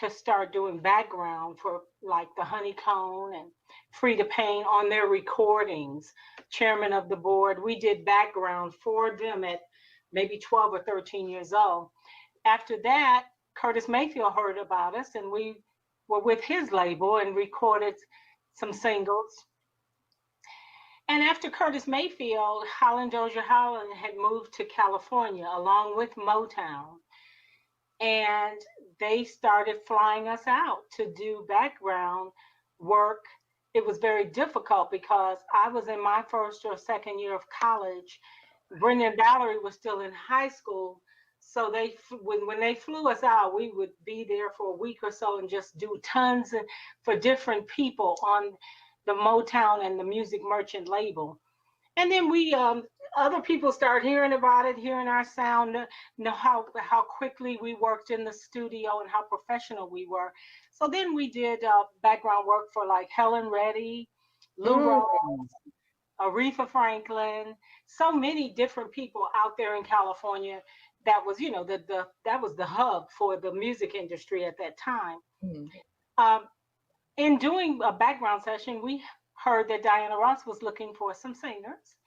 to start doing background for like the Honeycomb and Free to Paint on their recordings. Chairman of the board, we did background for them at maybe 12 or 13 years old. After that, Curtis Mayfield heard about us, and we were with his label and recorded some singles. And after Curtis Mayfield, Holland Dozier Holland had moved to California along with Motown. And they started flying us out to do background work. It was very difficult because I was in my first or second year of college. Brenda and Valerie was still in high school. So when they flew us out, we would be there for a week or so and just do tons for different people on the Motown and the Music Merchant label. And then we, other people started hearing about it, hearing our sound, know how quickly we worked in the studio and how professional we were. So then we did background work for like Helen Reddy, Lou Rawls, Aretha Franklin, so many different people out there in California. That was, you know, that was the hub for the music industry at that time. In doing a background session, we heard that Diana Ross was looking for some singers.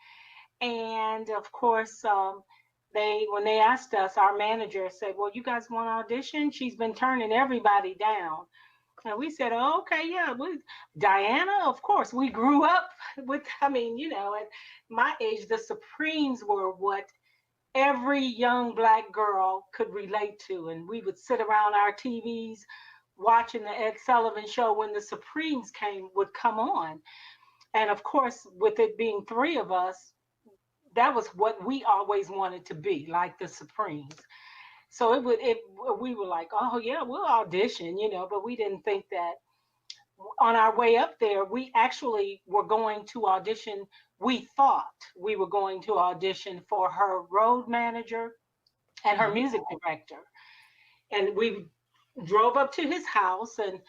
And of course, when they asked us, our manager said, well, you guys want to audition? She's been turning everybody down. And we said, oh, okay, yeah, Diana, of course. We grew up with, I mean, you know, at my age, the Supremes were what every young Black girl could relate to. And we would sit around our TVs watching the Ed Sullivan Show when the Supremes would come on. And of course, with it being three of us, that was what we always wanted to be, like the Supremes. So we were like, oh yeah, we'll audition, you know, but we didn't think that on our way up there, we actually were going to audition. We thought we were going to audition for her road manager and her music director. And we drove up to his house, and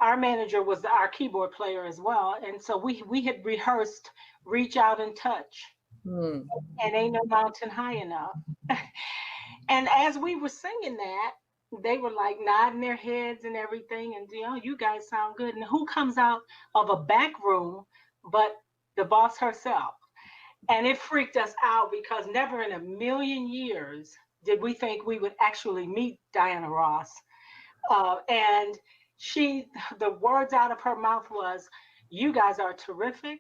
our manager was our keyboard player as well. And so we had rehearsed Reach Out and Touch. And Ain't No Mountain High Enough. And as we were singing that, they were like nodding their heads and everything, and you know, you guys sound good. And who comes out of a back room but the boss herself? And it freaked us out because never in a million years did we think we would actually meet Diana Ross. And the words out of her mouth was, you guys are terrific.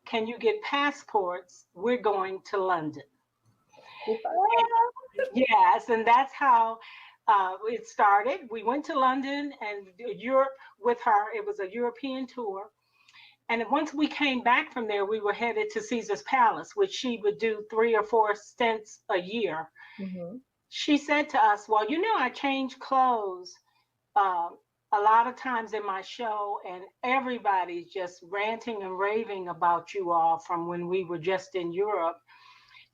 Can you get passports? We're going to London. Yes, and that's how it started. We went to London and Europe with her. It was a European tour. And once we came back from there, we were headed to Caesar's Palace, which she would do 3 or 4 stints a year. She said to us, well, you know, I change clothes a lot of times in my show, and everybody's just ranting and raving about you all from when we were just in Europe.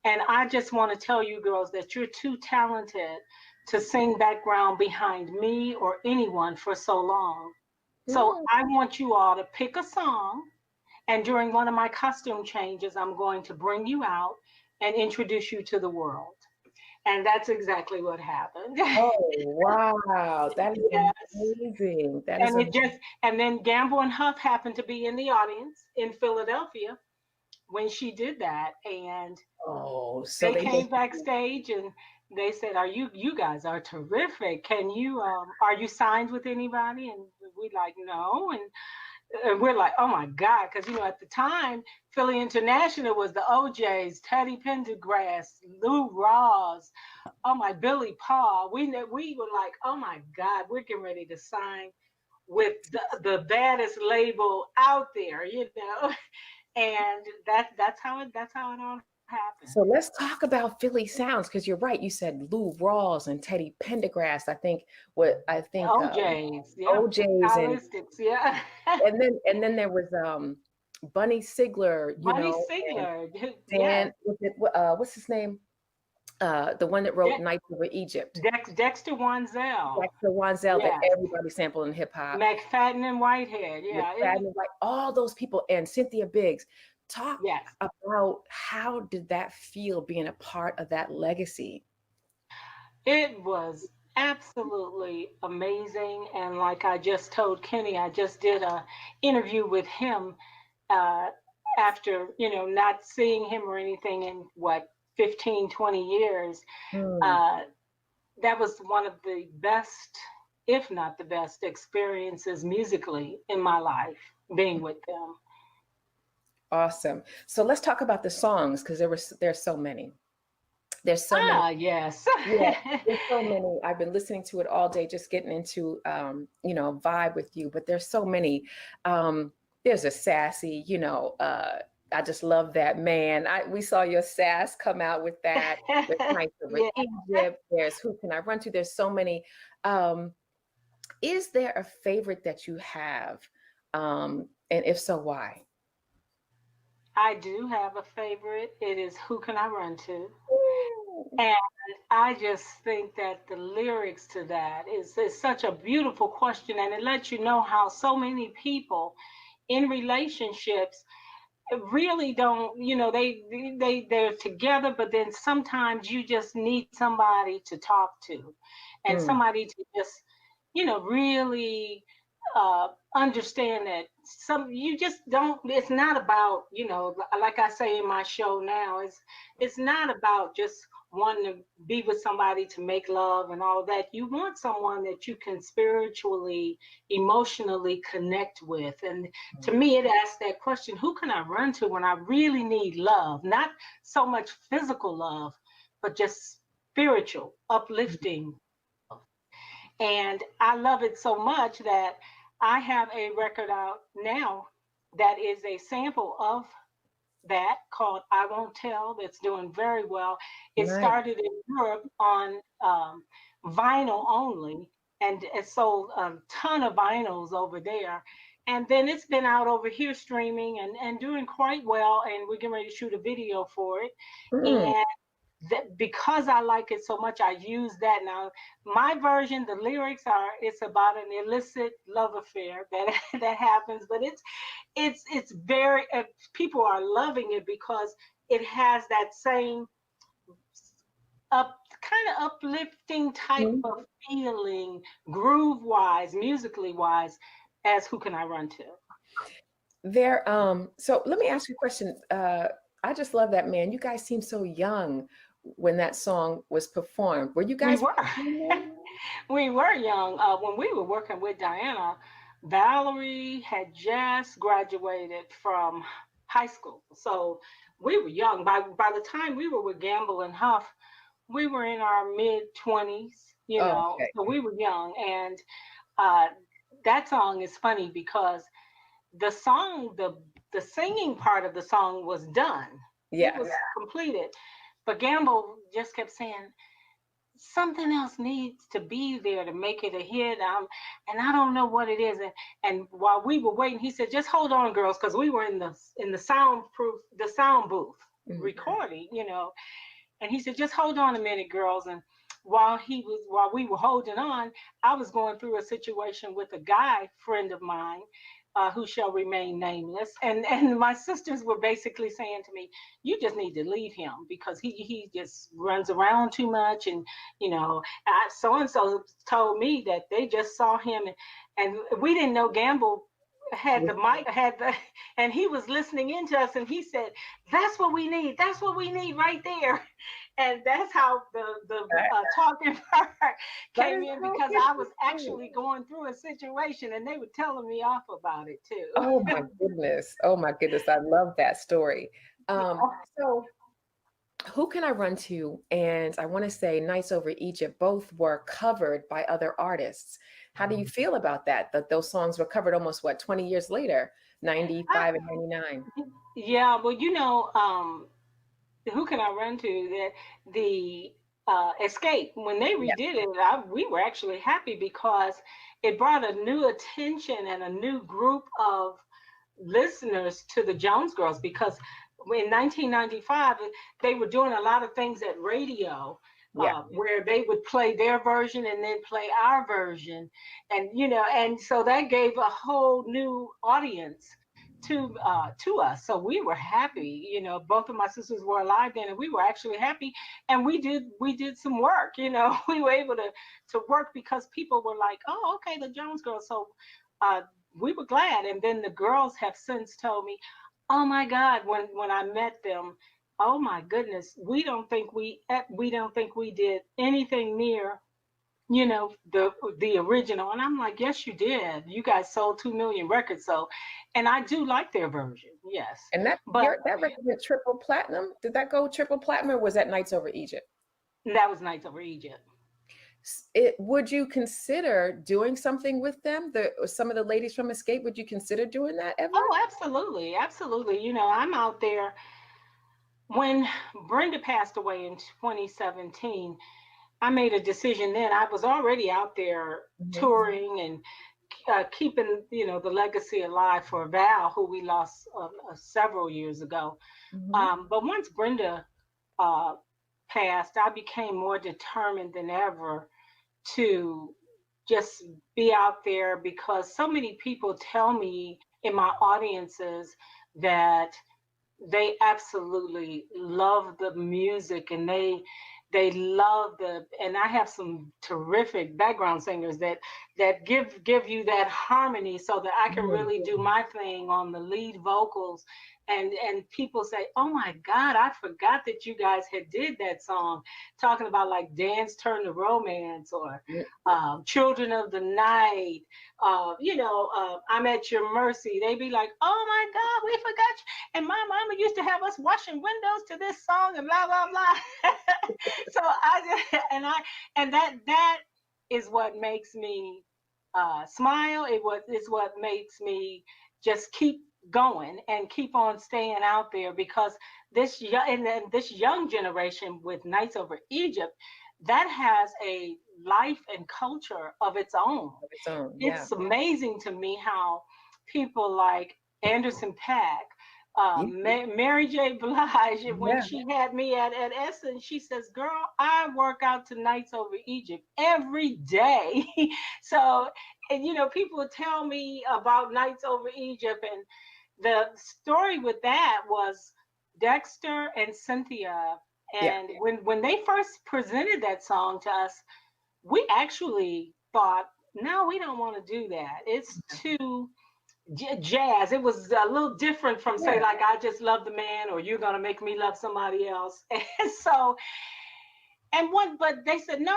And I just want to tell you girls that you're too talented to sing background behind me or anyone for so long. So I want you all to pick a song, and during one of my costume changes, I'm going to bring you out and introduce you to the world. And that's exactly what happened. Oh, wow. That is amazing. That is amazing. And then Gamble and Huff happened to be in the audience in Philadelphia when she did that. And so they came backstage and they said, you guys are terrific. Can you, are you signed with anybody? And we like, no. And we're like, oh my God, because you know, at the time, Philly International was the OJs, Teddy Pendergrass, Lou Rawls, Billy Paul. We were like, oh my God, we're getting ready to sign with the baddest label out there, you know. And that's how it all happened. So let's talk about Philly sounds, because you're right. You said Lou Rawls and Teddy Pendergrass. OJs, OJs, yeah. and then there was Bunny Sigler. Dan, what's his name? The one that wrote Nights Over Egypt. Dexter Wansell. That everybody sampled in hip hop. McFadden and Whitehead, all those people, and Cynthia Biggs. Talk about how did that feel being a part of that legacy? It was absolutely amazing. And like I just told Kenny, I just did a interview with him uh, after, not seeing him or anything in 15, 20 years. Uh, that was one of the best, if not the best, experiences musically in my life, being with them. Awesome. So let's talk about the songs, because there's so many. There's so many. Yes. Yeah, there's so many. I've been listening to it all day, just getting into vibe with you. But there's so many. There's a sassy, I just love that man. We saw your sass come out with that. There's Nights Over Egypt. There's Who Can I Run To? There's so many. Is there a favorite that you have? And if so, why? I do have a favorite. It is Who Can I Run To? And I just think that the lyrics to that is such a beautiful question, and it lets you know how so many people in relationships really don't, they're together, but then sometimes you just need somebody to talk to, and somebody to just, really understand that you just don't, it's not about, like I say in my show now, it's not about just wanting to be with somebody to make love and all that. You want someone that you can spiritually, emotionally connect with. And to me, it asks that question, who can I run to when I really need love? Not so much physical love, but just spiritual, uplifting. And I love it so much that I have a record out now that is a sample of that called I Won't Tell, that's doing very well. It started in Europe on vinyl only, and it sold a ton of vinyls over there. And then it's been out over here streaming and doing quite well, and we're getting ready to shoot a video for it. And because I like it so much, I use that. Now, my version, the lyrics are, it's about an illicit love affair that happens, but it's very, people are loving it because it has that same kind of uplifting type of feeling, groove wise, musically wise, as Who Can I Run To? So let me ask you a question. I just love that man. You guys seem so young when that song was performed. Were you guys? We were young. When we were working with Diana, Valerie had just graduated from high school. So we were young. By the time we were with Gamble and Huff, we were in our mid-20s, so we were young. And that song is funny because the song, the singing part of the song was done. It was completed. But Gamble just kept saying, something else needs to be there to make it a hit. And I don't know what it is. And while we were waiting, he said, just hold on, girls, because we were in the sound booth recording, And he said, just hold on a minute, girls. And while we were holding on, I was going through a situation with a guy friend of mine, who shall remain nameless. And my sisters were basically saying to me, you just need to leave him because he just runs around too much. And, so-and-so told me that they just saw him and we didn't know Gamble had the mic, and he was listening into us, and he said, that's what we need. That's what we need right there. And that's how the talking part came in, because I was actually going through a situation and they were telling me off about it too. Oh my goodness. Oh my goodness. I love that story. So Who Can I Run To? And I want to say Nights Over Egypt both were covered by other artists. How do you feel about that those songs were covered almost 20 years later, 95 and 99? Yeah, well, Who Can I Run To? That the Escape, when they redid it, we were actually happy because it brought a new attention and a new group of listeners to the Jones Girls, because in 1995 they were doing a lot of things at radio. Where they would play their version and then play our version, and so that gave a whole new audience to us. So we were happy. You know, both of my sisters were alive then, and we were actually happy. And we did some work. You know, we were able to work because people were like, oh, okay, the Jones Girls. So we were glad. And then the girls have since told me, oh my God, when I met them, oh my goodness, we don't think we did anything near, you know, the original. And I'm like, yes, you did. You guys sold 2 million records. So, and I do like their version. Yes. And that record went triple platinum. Did that go triple platinum, or was that Nights Over Egypt? That was Nights Over Egypt. Would you consider doing something with them? Some of the ladies from Escape, would you consider doing that ever? Oh, absolutely. Absolutely. You know, I'm out there. When Brenda passed away in 2017, I made a decision then. I was already out there touring and keeping, you know, the legacy alive for Val, who we lost several years ago. But once Brenda passed, I became more determined than ever to just be out there, because so many people tell me in my audiences that they absolutely love the music, and they love and I have some terrific background singers that give you that harmony so that I can really do my thing on the lead vocals. And people say, oh my God, I forgot that you guys had did that song, talking about like Dance Turn to Romance, or Children of the Night, you know, I'm at Your Mercy. They be like, oh my God, we forgot you. And my mama used to have us washing windows to this song and blah, blah, blah. So that is what makes me smile. It's what makes me just keep going and keep on staying out there, because this young generation with Nights Over Egypt, that has a life and culture of its own. It's amazing to me how people like Anderson .Paak, Mary J. Blige, when she had me at Essence, she says, girl, I work out to Nights Over Egypt every day. So, and you know, people tell me about Nights Over Egypt, and the story with that was Dexter and Cynthia. And when they first presented that song to us, we actually thought, no, we don't want to do that. It's too jazz. It was a little different from say like, I Just Love the Man, or You're Gonna Make Me Love Somebody Else. And so, but they said, no,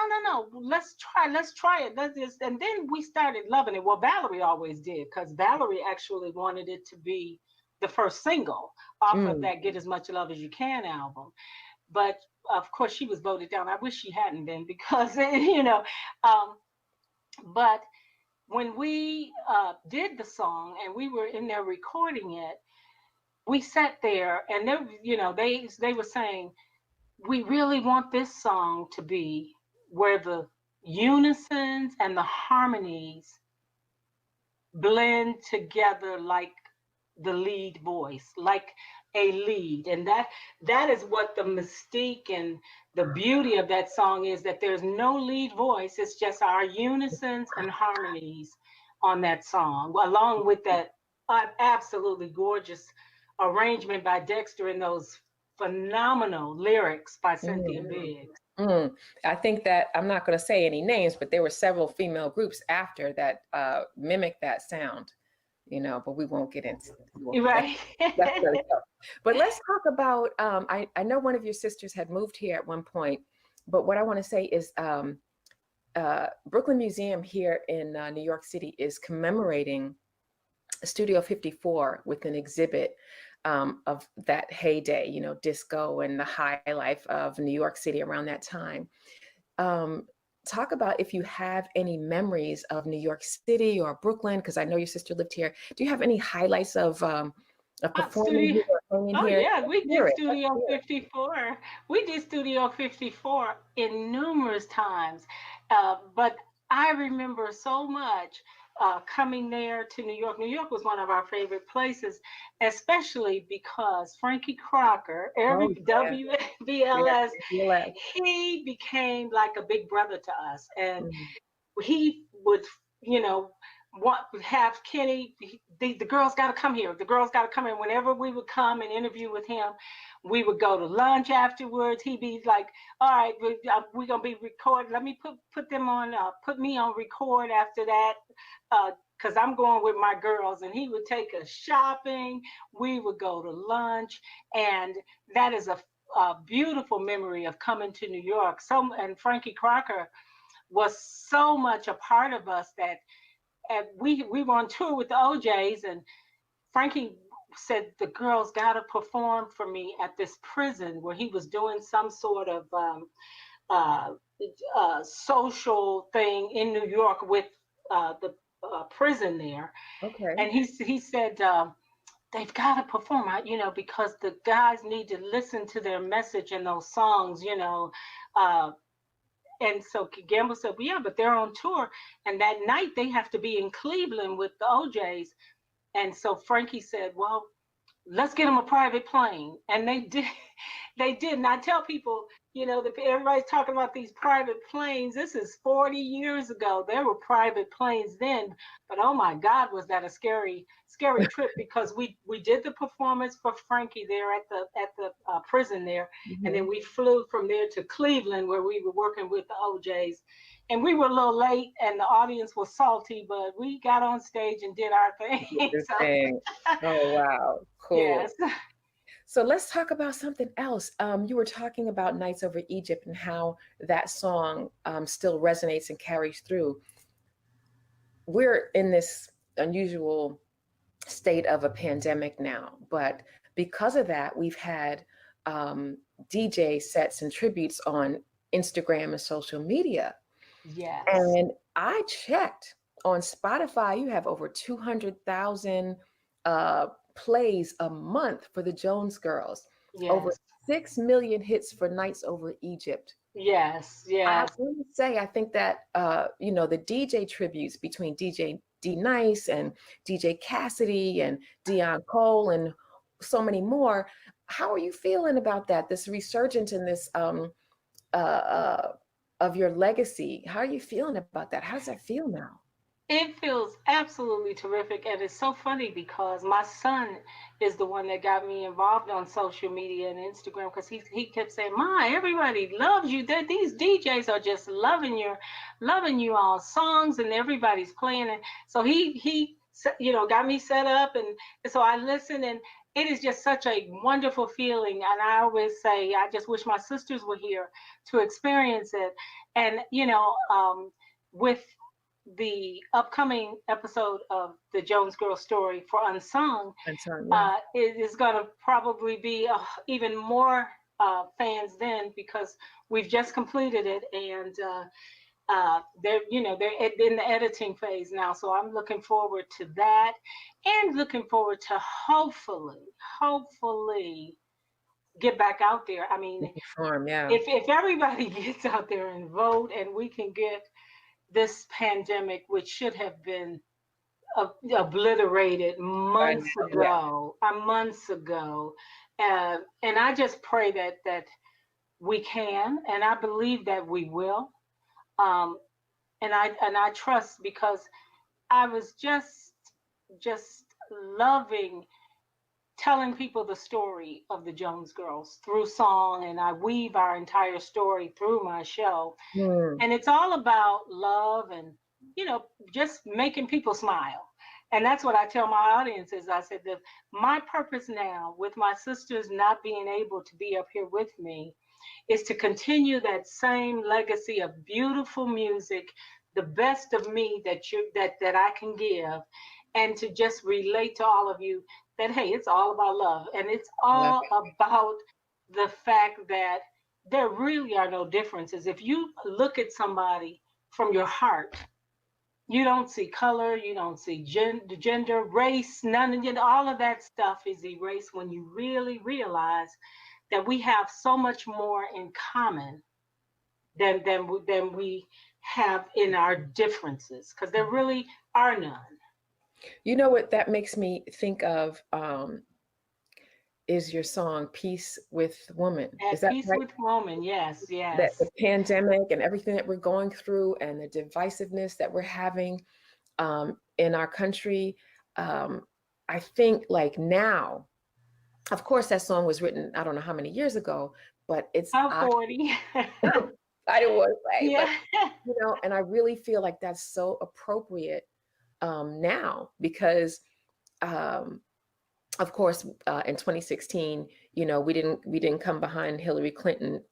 let's try it. And then we started loving it. Well, Valerie always did, because Valerie actually wanted it to be the first single off of that Get As Much Love As You Can album. But of course she was voted down. I wish she hadn't been, because, you know, but when we did the song and we were in there recording it, we sat there and they were saying, we really want this song to be where the unisons and the harmonies blend together like the lead voice, like a lead. And that is what the mystique and the beauty of that song is, that there's no lead voice. It's just our unisons and harmonies on that song, along with that absolutely gorgeous arrangement by Dexter and those phenomenal lyrics by Cynthia Biggs. I think that, I'm not going to say any names, but there were several female groups after that mimicked that sound, you know, but we won't get into it. Right. That's really tough. But let's talk about, I know one of your sisters had moved here at one point, but what I want to say is Brooklyn Museum here in New York City is commemorating Studio 54 with an exhibit of that heyday, you know, disco and the high life of New York City around that time. Talk about if you have any memories of New York City or Brooklyn, because I know your sister lived here. Do you have any highlights of performing here or hanging here? Yeah, we did Studio 54. We did Studio 54 in numerous times, but I remember so much coming there to New York. New York was one of our favorite places, especially because Frankie Crocker, Eric WBLS, he became like a big brother to us. And he would, you know, have Kenny, the girls got to come here. The girls got to come here. Whenever we would come and interview with him, we would go to lunch afterwards. He'd be like, all right, we're going to be recording. Let me put them on, put me on record after that, because I'm going with my girls. And he would take us shopping. We would go to lunch. And that is a beautiful memory of coming to New York. And Frankie Crocker was so much a part of us that we were on tour with the OJs, and Frankie said the girls got to perform for me at this prison where he was doing some sort of social thing in New York with the prison there. Okay. And he said they've got to perform, because the guys need to listen to their message and those songs, And so Gamble said, well, yeah, but they're on tour. And that night they have to be in Cleveland with the OJs. And so Frankie said, well, let's get them a private plane. And they did. They did. And I tell people, everybody's talking about these private planes. This is 40 years ago. There were private planes then. But oh my God, was that a scary trip, because we did the performance for Frankie there at the prison there. Mm-hmm. And then we flew from there to Cleveland, where we were working with the OJs. And we were a little late and the audience was salty, but we got on stage and did our thing. Oh, wow. Cool. Yes. So let's talk about something else. You were talking about Nights Over Egypt and how that song still resonates and carries through. We're in this unusual state of a pandemic now, but because of that, we've had DJ sets and tributes on Instagram and social media. Yes. And I checked on Spotify, you have over 200,000 plays a month for the Jones Girls. Yes. Over 6 million hits for Nights Over Egypt. Yes, yes. I would say, I think that, the DJ tributes between DJ D Nice and DJ Cassidy and Dion Cole and so many more. How are you feeling about that? This resurgence in this of your legacy. How are you feeling about that? How does that feel now? It feels absolutely terrific. And it's so funny because my son is the one that got me involved on social media and Instagram, because he kept saying, Ma, everybody loves you. These DJs are just loving you all songs, and everybody's playing it. So he got me set up, and so I listened, and it is just such a wonderful feeling. And I always say, I just wish my sisters were here to experience it. And, with the upcoming episode of the Jones Girl story for Unsung, it is going to probably be even more fans then, because we've just completed it, and they're in the editing phase now. So I'm looking forward to that, and looking forward to hopefully get back out there. I mean, if everybody gets out there and vote, and we can get this pandemic, which should have been obliterated months ago, and I just pray that we can, and I believe that we will, and I trust, because I was just loving telling people the story of the Jones Girls through song, and I weave our entire story through my show. And it's all about love and, just making people smile. And that's what I tell my audiences. I said that my purpose now, with my sisters not being able to be up here with me, is to continue that same legacy of beautiful music, the best of me that I can give, and to just relate to all of you that, hey, it's all about love. And it's all about the fact that there really are no differences. If you look at somebody from your heart, you don't see color, you don't see gender, race, none of it. All of that stuff is erased when you really realize that we have so much more in common than we have in our differences, because there really are none. You know what that makes me think of is your song "Peace with Woman." Is that Peace right? with Woman, yes. That the pandemic and everything that we're going through and the divisiveness that we're having, in our country, I think like now, of course, that song was written, I don't know how many years ago, but it's I'm 40. I didn't want to say, Yeah. but you know, and I really feel like that's so appropriate now because, of course, in 2016, you know, we didn't come behind Hillary Clinton,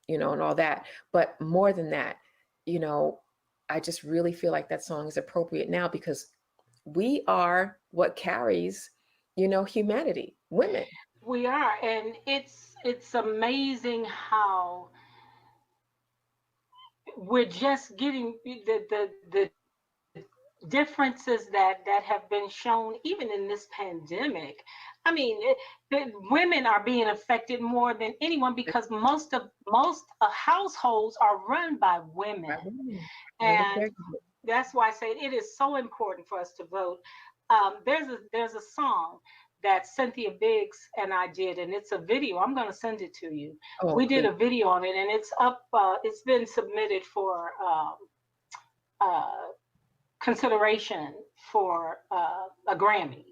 you know, and all that. But more than that, you know, I just really feel like that song is appropriate now because we are what carries, you know, humanity, women. We are, and it's amazing how we're just getting the differences that have been shown even in this pandemic. I mean, women are being affected more than anyone because most households are run by women, and that's why I say it is so important for us to vote. There's a song that Cynthia Biggs and I did, and it's a video. I'm going to send it to you. We did a video on it, and it's up. It's been submitted for consideration for a Grammy.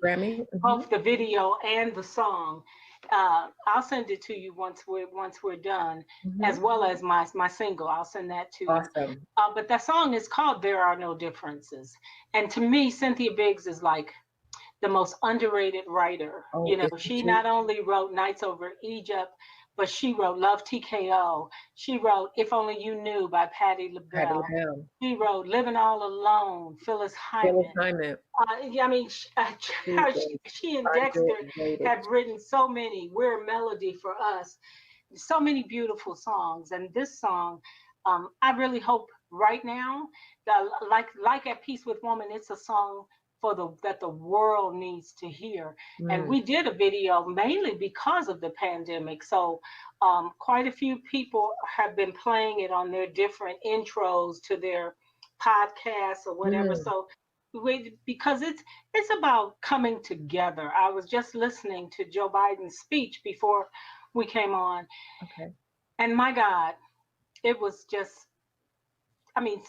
Both the video and the song. I'll send it to you once we're done, as well as my single. I'll send that to you. But that song is called "There Are No Differences," and to me, Cynthia Biggs is like the most underrated writer. You know, she not only wrote Nights Over Egypt, but she wrote Love TKO. She wrote If Only You Knew by Patti LaBelle. She wrote Living All Alone, Phyllis Hyman. I mean, she and Dexter have written so many. We're a Melody for Us. So many beautiful songs. And this song, I really hope right now, that like At Peace with Woman, it's a song that the world needs to hear. And we did a video mainly because of the pandemic. So quite a few people have been playing it on their different intros to their podcasts or whatever. So because it's about coming together. I was just listening to Joe Biden's speech before we came on. And my God, it was just, I mean,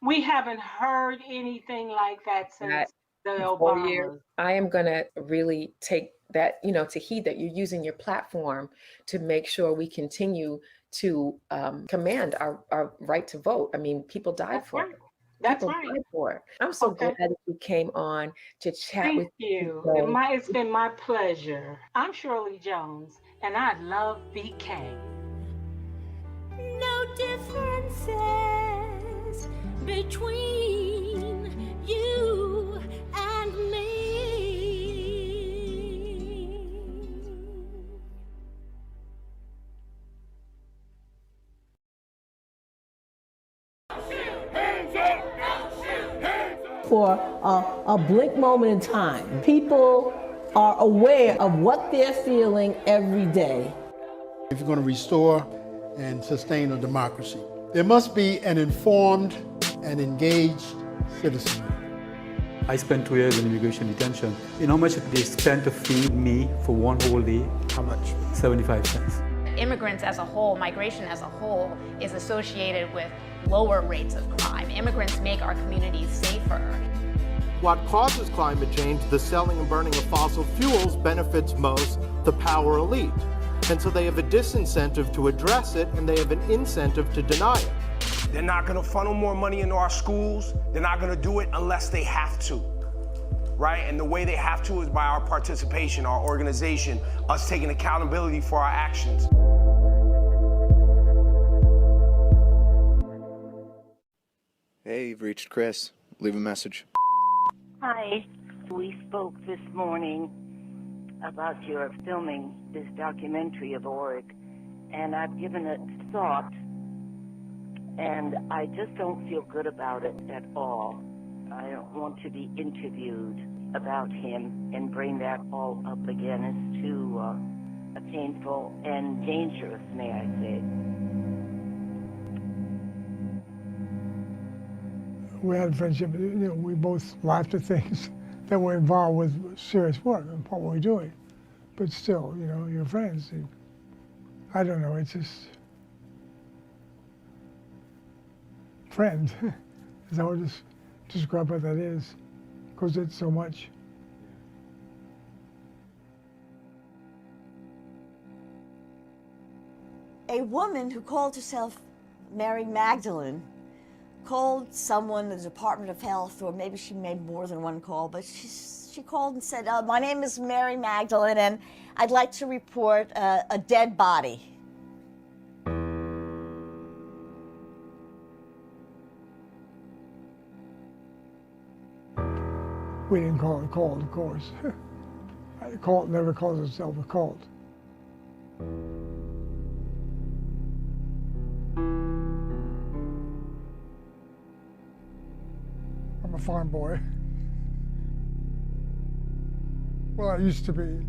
we haven't heard anything like that since the Obamas. I am going to really take that, you know, to heed that you're using your platform to make sure we continue to command our right to vote. I mean, people died for it. That's right. I'm so glad that you came on to chat with you. It's been my pleasure. I'm Shirley Jones, and I love BK. No differences between you and me. For a blink moment in time, people are aware of what they're feeling every day. If you're going to restore and sustain a democracy, there must be an informed and engaged citizen. I spent 2 years in immigration detention. You know how much they spent to feed me for one whole day? How much? 75 cents. Immigrants as a whole, migration as a whole, is associated with lower rates of crime. Immigrants make our communities safer. What causes climate change, the selling and burning of fossil fuels, benefits most the power elite. And so they have a disincentive to address it, and they have an incentive to deny it. They're not going to funnel more money into our schools. They're not going to do it unless they have to, right? And the way they have to is by our participation, our organization, us taking accountability for our actions. Hey, you've reached Chris. Leave a message. Hi. We spoke this morning about your filming this documentary of Oric, and I've given it thought, and I just don't feel good about it at all. I don't want to be interviewed about him and bring that all up again. It's too painful and dangerous, may I say. We had a friendship, you know, we both laughed at things that were involved with serious work and what we're doing. But still, you know, you're friends. And I don't know, it's just, friend. Is that what describe what that is? because it's so much. A woman who called herself Mary Magdalene called someone, the Department of Health, or maybe she made more than one call, but she called and said, my name is Mary Magdalene, and I'd like to report a dead body. We didn't call it a cult, of course. A cult never calls itself a cult. I'm a farm boy. Well, I used to be.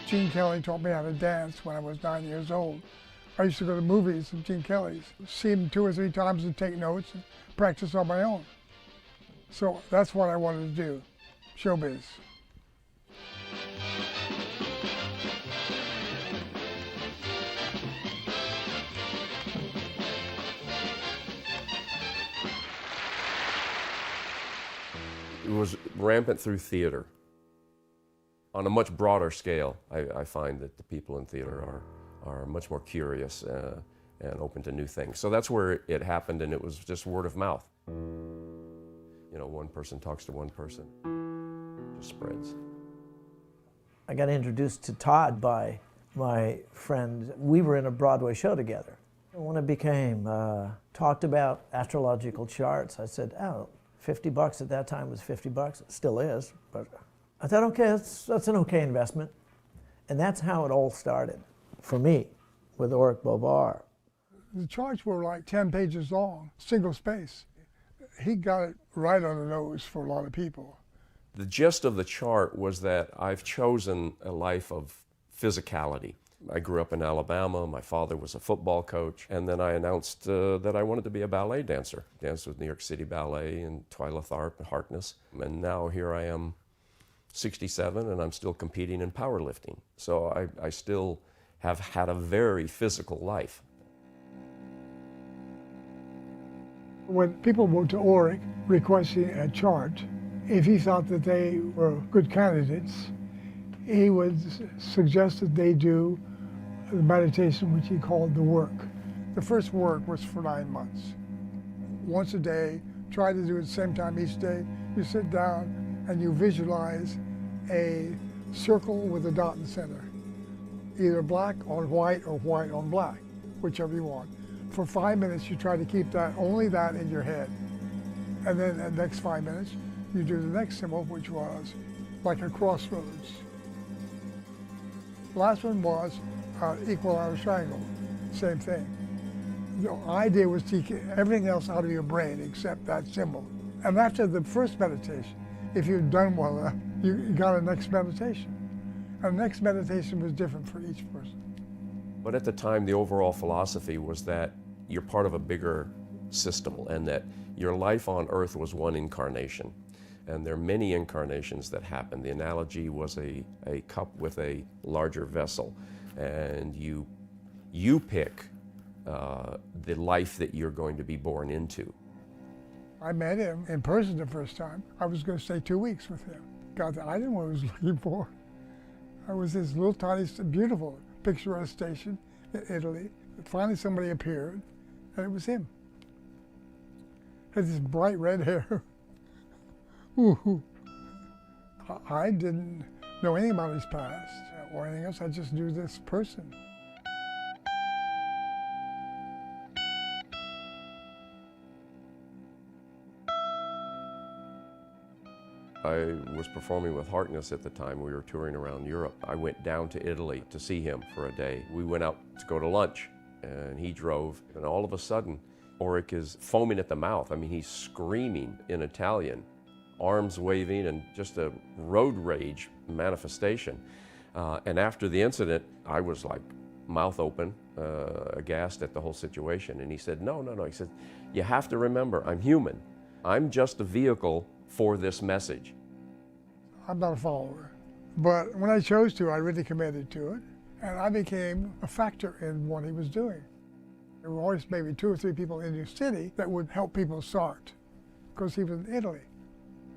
Gene Kelly taught me how to dance when I was 9 years old. I used to go to movies of Gene Kelly's, see him 2 or 3 times and take notes and practice on my own. So that's what I wanted to do, showbiz. It was rampant through theater. On a much broader scale, I find that the people in theater are much more curious and open to new things. So that's where it happened, and it was just word of mouth. You know, one person talks to one person, it just spreads. I got introduced to Todd by my friend. We were in a Broadway show together. When it became talked about astrological charts, I said, oh, $50 at that time was $50. It still is, but I thought, okay, that's an okay investment. And that's how it all started for me with Auric Bobar. The charts were like 10 pages long, single space. He got it right on the nose for a lot of people. The gist of the chart was that I've chosen a life of physicality. I grew up in Alabama, my father was a football coach, and then I announced that I wanted to be a ballet dancer. Danced with New York City Ballet and Twyla Tharp and Harkness. And now here I am, 67, and I'm still competing in powerlifting. So I still have had a very physical life. When people went to Auric requesting a chart, if he thought that they were good candidates, he would suggest that they do the meditation which he called the work. The first work was for 9 months. Once a day, try to do it at the same time each day. You sit down and you visualize a circle with a dot in the center. Either black on white or white on black, whichever you want. For 5 minutes, you try to keep that, only that in your head. And then the next 5 minutes, you do the next symbol, which was like a crossroads. The last one was equilateral triangle, same thing. The idea was to take everything else out of your brain except that symbol. And after the first meditation, if you'd done well enough, you got a next meditation. And the next meditation was different for each person. But at the time, the overall philosophy was that you're part of a bigger system and that your life on Earth was one incarnation. And there are many incarnations that happen. The analogy was a cup with a larger vessel. And you pick the life that you're going to be born into. I met him in person the first time. I was going to stay 2 weeks with him. God, I didn't know what I was looking for. I was this little tiny, beautiful picturesque station in Italy. Finally somebody appeared, and it was him. Had this bright red hair. Ooh. I didn't know anything about his past or anything else. I just knew this person. I was performing with Harkness at the time. We were touring around Europe. I went down to Italy to see him for a day. We went out to go to lunch, and he drove, and all of a sudden, Auric is foaming at the mouth. I mean, he's screaming in Italian, arms waving, and just a road rage manifestation. And after the incident, I was like mouth open, aghast at the whole situation. And he said, no. He said, you have to remember, I'm human. I'm just a vehicle for this message. I'm not a follower, but when I chose to, I really committed to it, and I became a factor in what he was doing. There were always maybe 2 or 3 people in New City that would help people start, because he was in Italy.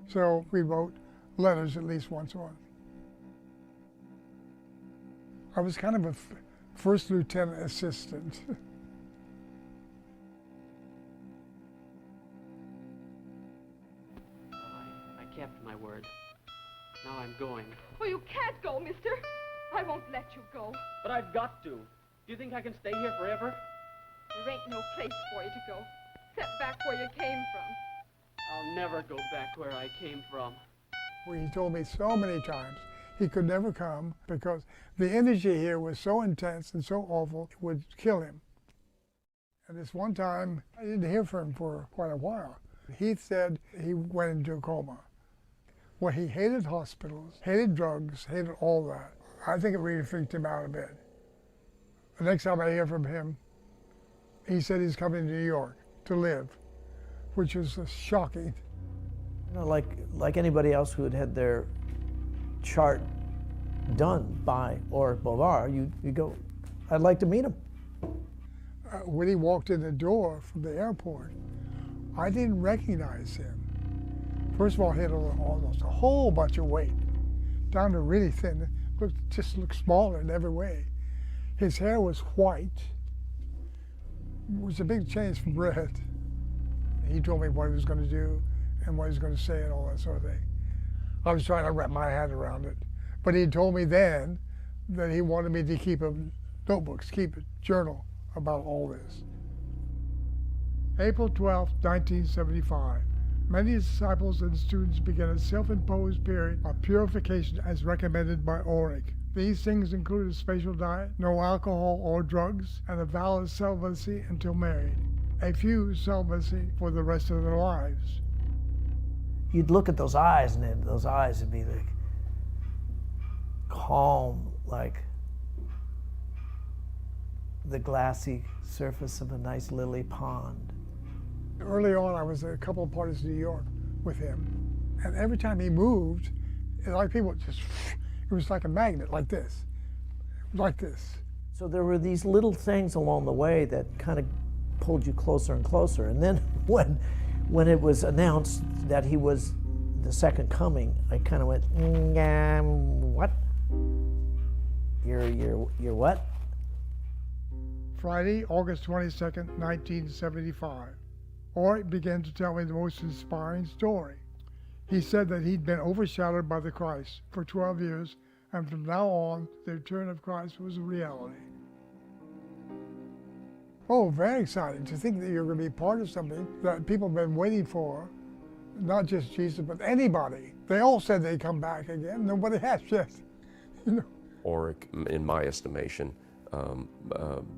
So we wrote letters at least once a month. I was kind of a first lieutenant assistant. I kept my word. Now I'm going. Oh, you can't go, mister. I won't let you go. But I've got to. Do you think I can stay here forever? There ain't no place for you to go, except back where you came from. I'll never go back where I came from. He told me so many times he could never come because the energy here was so intense and so awful it would kill him. And this one time, I didn't hear from him for quite a while. He said he went into a coma. Well, he hated hospitals, hated drugs, hated all that. I think it really freaked him out a bit. The next time I hear from him, he said he's coming to New York to live, which was shocking. You know, like anybody else who had had their chart done by Ulrich Bovar, you go, I'd like to meet him. When he walked in the door from the airport, I didn't recognize him. First of all, he had almost a whole bunch of weight, down to really thin, just looked smaller in every way. His hair was white. It was a big change from red. He told me what he was going to do and what he was going to say and all that sort of thing. I was trying to wrap my head around it. But he told me then that he wanted me to keep notebooks, keep a journal about all this. April 12, 1975. Many disciples and students began a self-imposed period of purification as recommended by Ulrich. These things include a special diet, no alcohol or drugs, and a vow of celibacy until married. A few celibacy for the rest of their lives. You'd look at those eyes, and then those eyes would be like calm, like the glassy surface of a nice lily pond. Early on, I was at a couple of parties in New York with him, and every time he moved, like people just, it was like a magnet, like this, like this. So there were these little things along the way that kind of pulled you closer and closer. And then when it was announced that he was the second coming, I kind of went, what? You're what? Friday, August 22nd, 1975. Ulrich began to tell me the most inspiring story. He said that he'd been overshadowed by the Christ for 12 years, and from now on, the return of Christ was a reality. Oh, very exciting to think that you're going to be part of something that people have been waiting for, not just Jesus, but anybody. They all said they'd come back again. Nobody has yet. You know. Ulrich, in my estimation,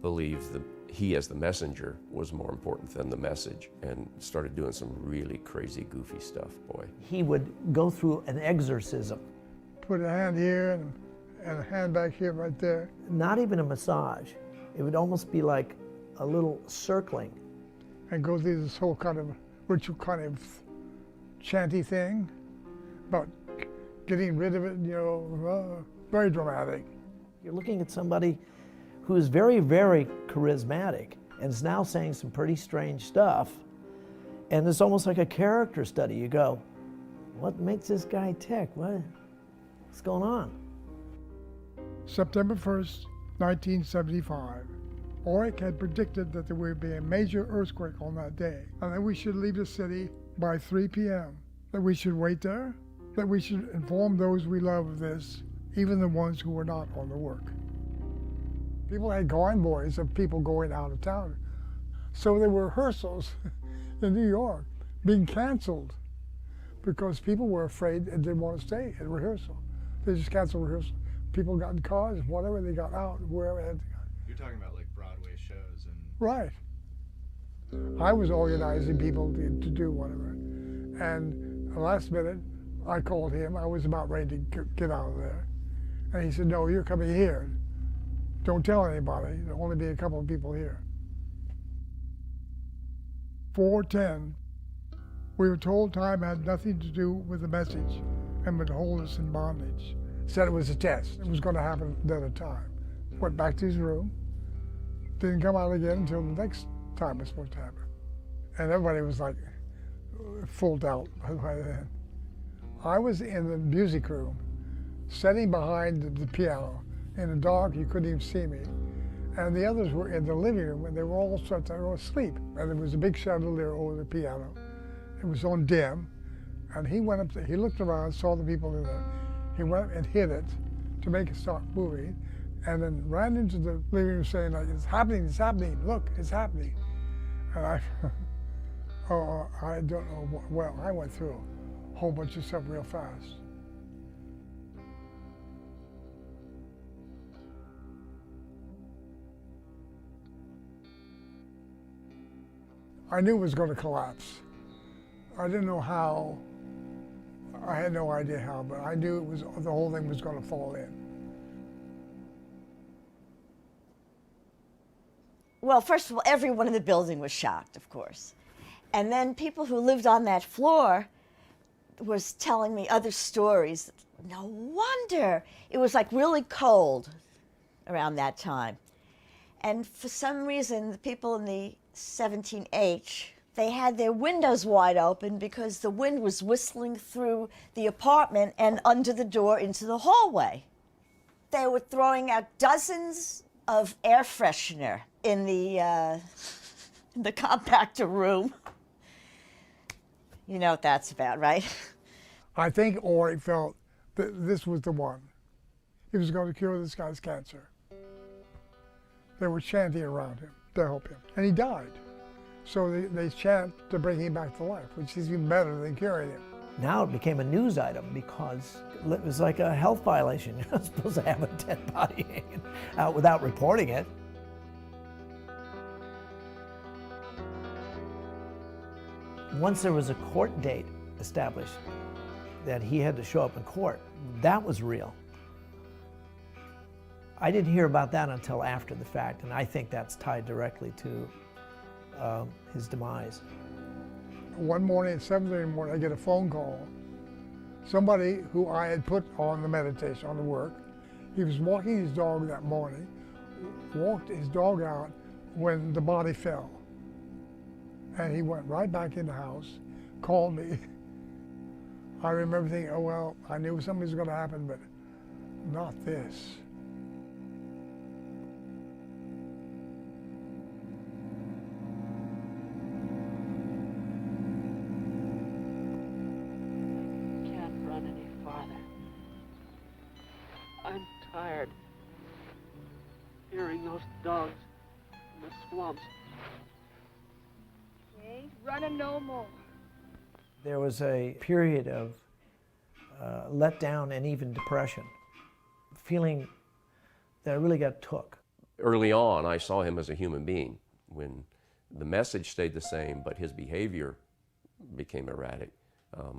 believed that he as the messenger was more important than the message, and started doing some really crazy, goofy stuff, boy. He would go through an exorcism. Put a hand here and a hand back here, right there. Not even a massage. It would almost be like a little circling. And go through this whole kind of ritual kind of chanty thing about getting rid of it, you know, very dramatic. You're looking at somebody who is very, very charismatic and is now saying some pretty strange stuff. And it's almost like a character study. You go, what makes this guy tick? What's going on? September 1st, 1975. Ulrich had predicted that there would be a major earthquake on that day, and that we should leave the city by 3 p.m., that we should wait there, that we should inform those we love of this, even the ones who were not on the work. People had convoys of people going out of town. So there were rehearsals in New York being canceled because people were afraid and didn't want to stay at rehearsal. They just canceled rehearsal. People got in cars, whatever, they got out, wherever they had to go. You're talking about like Broadway shows and... Right. I was organizing people to do whatever. And the last minute, I called him. I was about ready to get out of there. And he said, no, you're coming here. Don't tell anybody. There'll only be a couple of people here. 4:10. We were told time had nothing to do with the message and would hold us in bondage. Said it was a test. It was going to happen another time. Went back to his room, Didn't come out again until the next time it was supposed to happen. And everybody was like full doubt by then. I was in the music room, sitting behind the piano. In the dark, you couldn't even see me. And the others were in the living room, and they were all asleep. And there was a big chandelier over the piano. It was on dim, and he went up there, he looked around, saw the people in there. He went up and hit it to make it start moving, and then ran into the living room saying, like, it's happening, look, it's happening. And I don't know, well, I went through a whole bunch of stuff real fast. I knew it was going to collapse. I didn't know how. I had no idea how, but I knew it was, the whole thing was going to fall in. Well, first of all, everyone in the building was shocked, of course. And then people who lived on that floor was telling me other stories. No wonder. It was like really cold around that time. And for some reason, the people in the 17H, they had their windows wide open because the wind was whistling through the apartment and under the door into the hallway. They were throwing out dozens of air freshener in the compactor room. You know what that's about, right? I think Oric felt that this was the one. He was going to cure this guy's cancer. They were chanting around him to help him, and he died. So they chant to bring him back to life, which is even better than curing him. Now it became a news item because it was like a health violation. You're not supposed to have a dead body hanging out without reporting it. Once there was a court date established that he had to show up in court, that was real. I didn't hear about that until after the fact, and I think that's tied directly to his demise. One morning at 7:30 in the morning, I get a phone call. Somebody who I had put on the meditation, on the work, he was walking his dog that morning, walked his dog out when the body fell. And he went right back in the house, called me. I remember thinking, oh, well, I knew something was going to happen, but not this. I'm tired. Hearing those dogs in the swamps. Okay, running no more. There was a period of letdown and even depression, feeling that I really got took. Early on, I saw him as a human being. When the message stayed the same, but his behavior became erratic,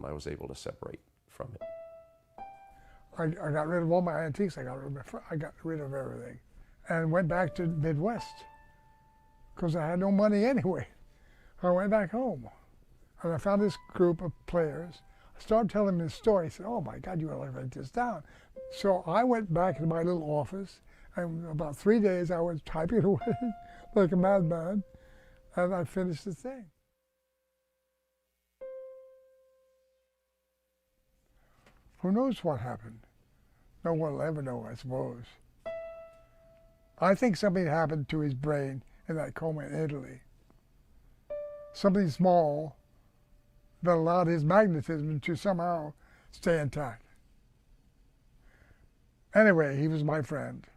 I was able to separate from it. I got rid of all my antiques. I got rid of everything, and went back to Midwest because I had no money anyway. I went back home, and I found this group of players. I started telling them this story. I said, "Oh my God, you got to write this down." So I went back to my little office, and about 3 days I was typing away like a madman, and I finished the thing. Who knows what happened? No one will ever know, I suppose. I think something happened to his brain in that coma in Italy. Something small that allowed his magnetism to somehow stay intact. Anyway, he was my friend.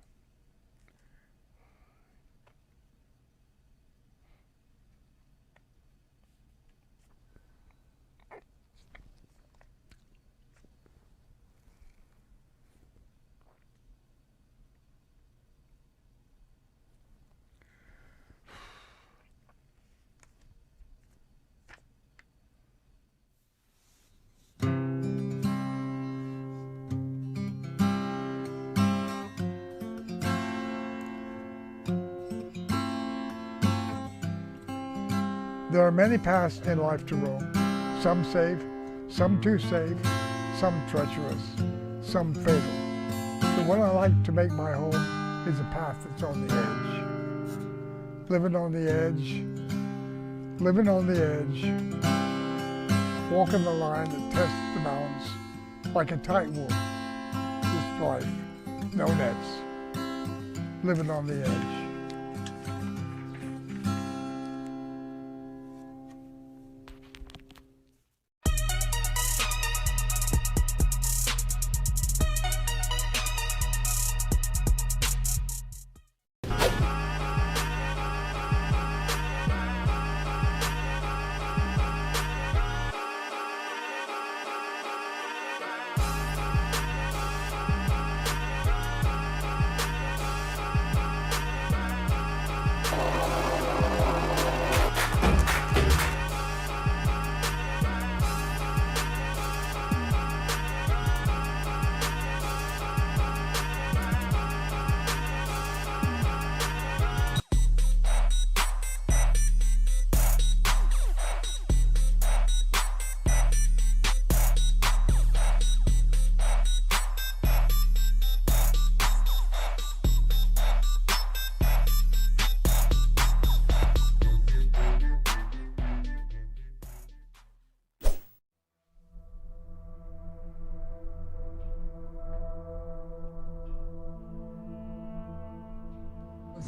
There are many paths in life to Rome, some safe, some too safe, some treacherous, some fatal. The one I like to make my home is a path that's on the edge. living on the edge, living on the edge, walking the line that tests the bounds like a tightrope. This life, no nets, living on the edge.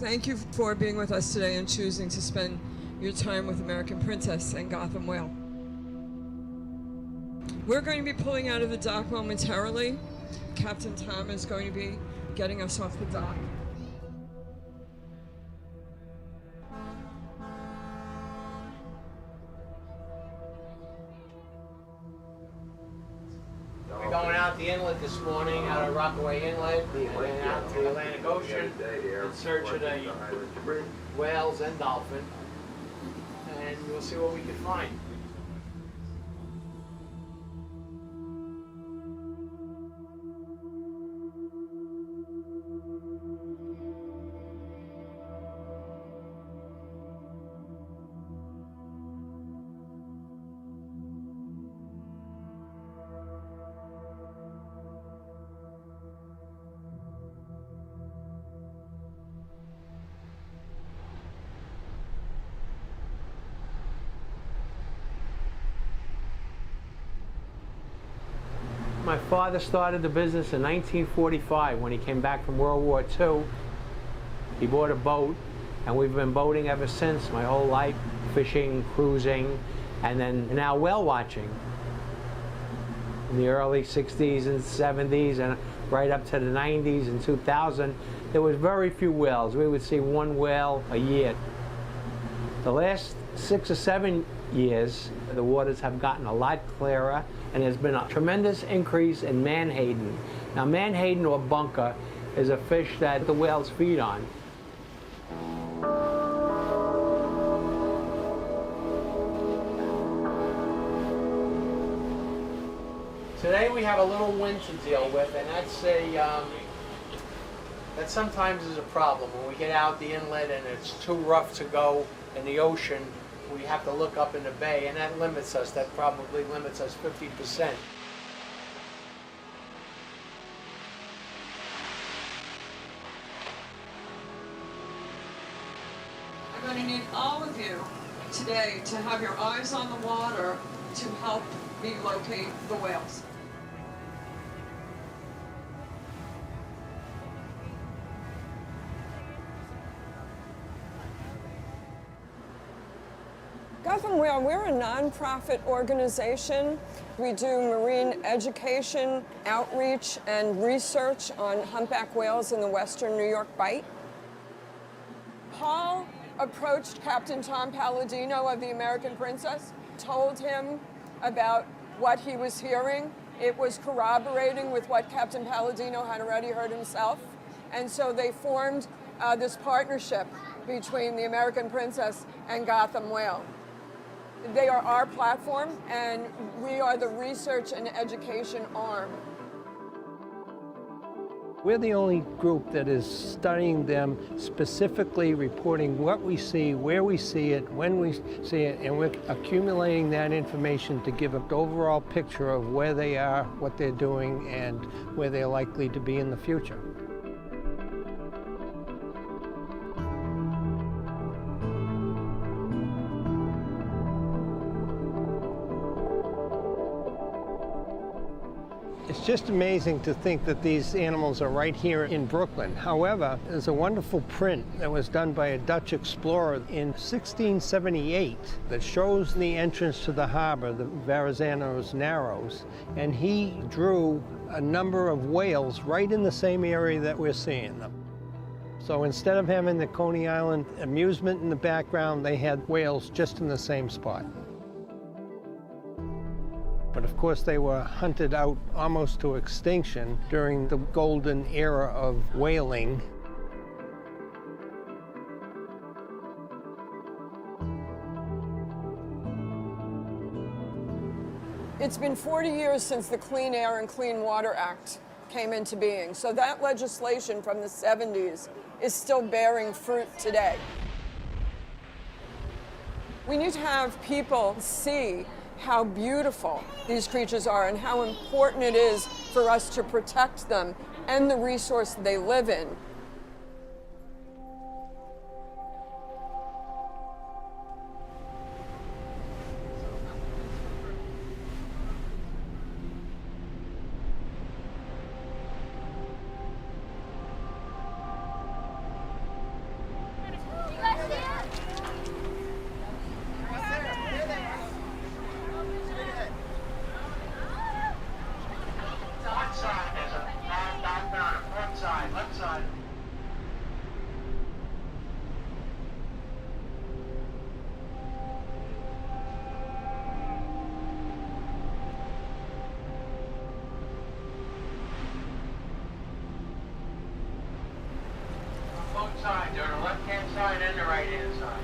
Thank you for being with us today and choosing to spend your time with American Princess and Gotham Whale. We're going to be pulling out of the dock momentarily. Captain Tom is going to be getting us off the dock. We're going out the inlet this morning, out of Rockaway Inlet, and then out to the Atlantic Ocean in search of the whales and dolphin, and we'll see what we can find. My father started the business in 1945 when he came back from World War II. He bought a boat, and we've been boating ever since, my whole life, fishing, cruising, and then now whale watching. In the early 60s and 70s and right up to the 90s and 2000, there was very few whales. We would see one whale a year. The last 6 or 7 years, the waters have gotten a lot clearer, and there's been a tremendous increase in menhaden. Now, menhaden or bunker is a fish that the whales feed on. Today we have a little wind to deal with, and that sometimes is a problem. When we get out the inlet and it's too rough to go in the ocean, we have to look up in the bay, and that limits us. That probably limits us 50%. I'm going to need all of you today to have your eyes on the water to help me locate the whales. Gotham Whale, we're a nonprofit organization. We do marine education, outreach, and research on humpback whales in the western New York Bight. Paul approached Captain Tom Palladino of the American Princess, told him about what he was hearing. It was corroborating with what Captain Palladino had already heard himself. And so they formed this partnership between the American Princess and Gotham Whale. They are our platform, and we are the research and education arm. We're the only group that is studying them, specifically reporting what we see, where we see it, when we see it, and we're accumulating that information to give an overall picture of where they are, what they're doing, and where they're likely to be in the future. just amazing to think that these animals are right here in Brooklyn. However, there's a wonderful print that was done by a Dutch explorer in 1678 that shows the entrance to the harbor, the Verrazano's Narrows, and he drew a number of whales right in the same area that we're seeing them. So instead of having the Coney Island amusement in the background, they had whales just in the same spot. But of course, they were hunted out almost to extinction during the golden era of whaling. It's been 40 years since the Clean Air and Clean Water Act came into being. So that legislation from the 70s is still bearing fruit today. We need to have people see how beautiful these creatures are and how important it is for us to protect them and the resource they live in. Both sides, on the left-hand side and the right-hand side.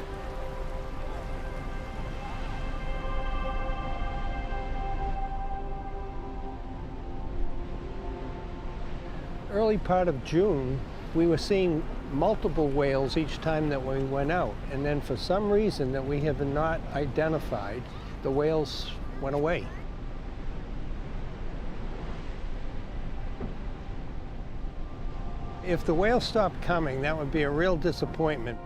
Early part of June, we were seeing multiple whales each time that we went out. And then for some reason that we have not identified, the whales went away. If the whales stopped coming, that would be a real disappointment.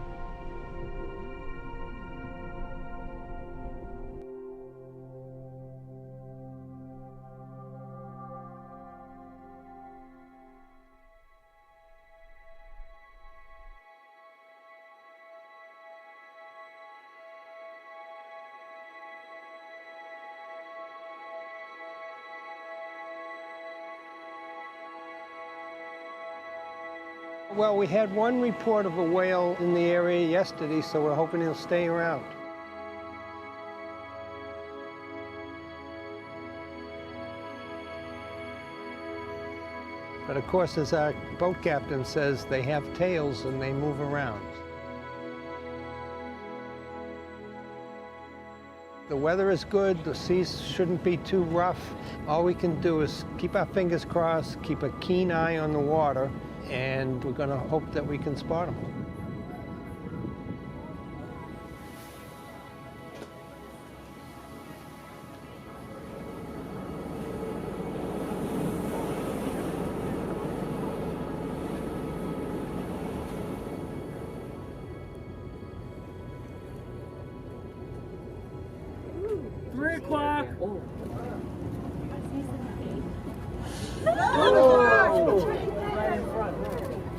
Well, we had one report of a whale in the area yesterday, so we're hoping he'll stay around. But of course, as our boat captain says, they have tails and they move around. The weather is good, the seas shouldn't be too rough. All we can do is keep our fingers crossed, keep a keen eye on the water, and we're going to hope that we can spot them.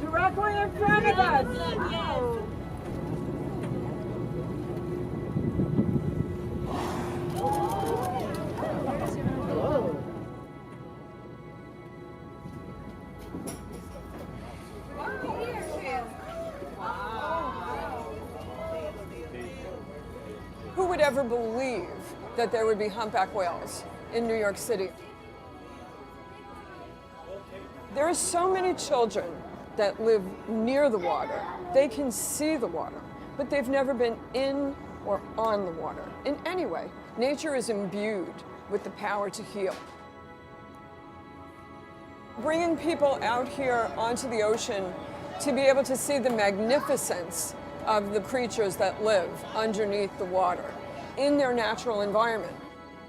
Directly in front of us. Who would ever believe that there would be humpback whales in New York City? There are so many children that live near the water. They can see the water, but they've never been in or on the water in any way. Nature is imbued with the power to heal. Bringing people out here onto the ocean to be able to see the magnificence of the creatures that live underneath the water in their natural environment,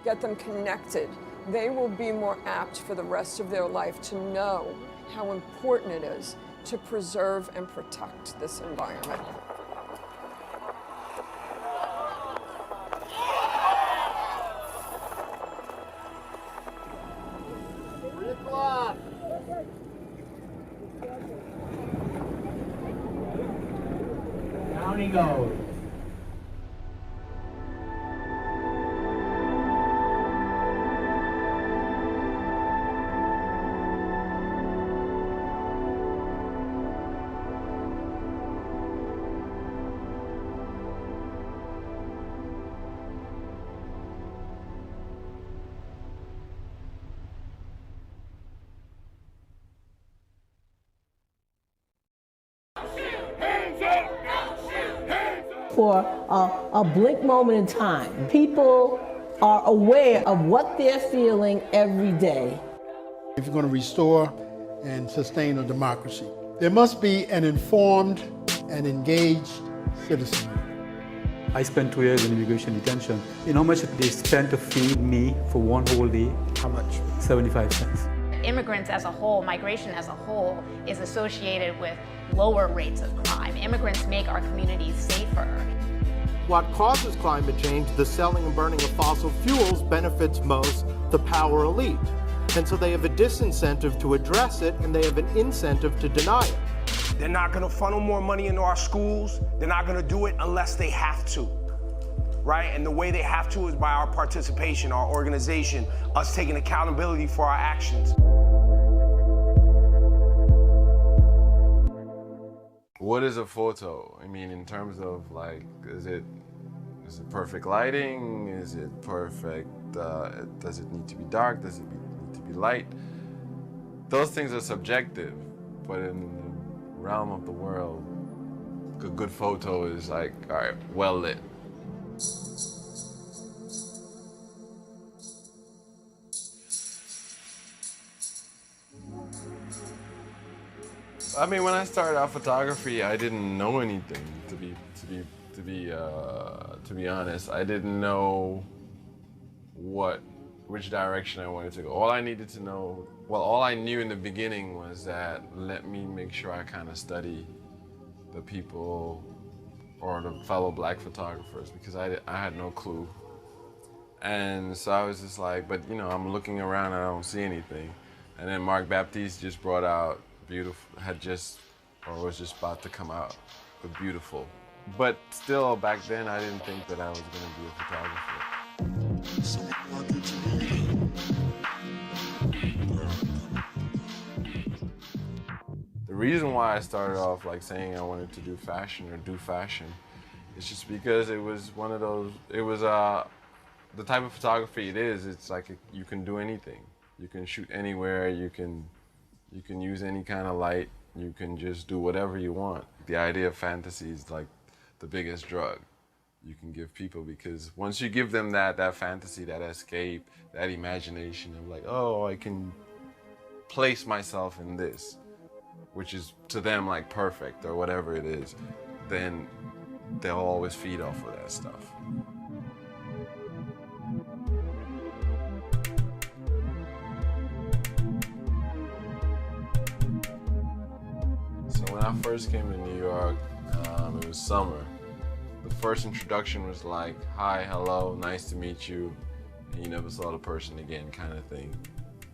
get them connected, they will be more apt for the rest of their life to know how important it is to preserve and protect this environment. money goes. For a blink moment in time, people are aware of what they're feeling every day. If you're going to restore and sustain a democracy, there must be an informed and engaged citizenry. I spent 2 years in immigration detention. You know how much they spent to feed me for one whole day? How much? 75 cents. Immigrants as a whole, migration as a whole, is associated with lower rates of crime. Immigrants make our communities safer. What causes climate change, the selling and burning of fossil fuels, benefits most the power elite. And so they have a disincentive to address it, and they have an incentive to deny it. They're not gonna funnel more money into our schools. They're not gonna do it unless they have to, right? And the way they have to is by our participation, our organization, us taking accountability for our actions. What is a photo? I mean, in terms of like, is it perfect lighting? Is it perfect, does it need to be dark? Does it need to be light? Those things are subjective, but in the realm of the world, a good photo is like, all right, well lit. I mean, when I started out photography, I didn't know anything. To be honest, I didn't know which direction I wanted to go. All I needed to know, well, all I knew in the beginning was that let me make sure I kind of study the people or the fellow black photographers, because I had no clue. And so I was just like, but you know, I'm looking around and I don't see anything. And then Mark Baptiste just brought out Beautiful, was just about to come out with Beautiful. But still, back then, I didn't think that I was going to be a photographer. The reason why I started off like saying I wanted to do fashion is just because it was one of those, it was the type of photography it is, it's like you can do anything. You can shoot anywhere, you can use any kind of light, you can just do whatever you want. The idea of fantasy is like the biggest drug you can give people, because once you give them that fantasy, that escape, that imagination of like, oh, I can place myself in this, which is to them like perfect or whatever it is, then they'll always feed off of that stuff. So when I first came to New York, it was summer. The first introduction was like, hi, hello, nice to meet you, and you never saw the person again kind of thing.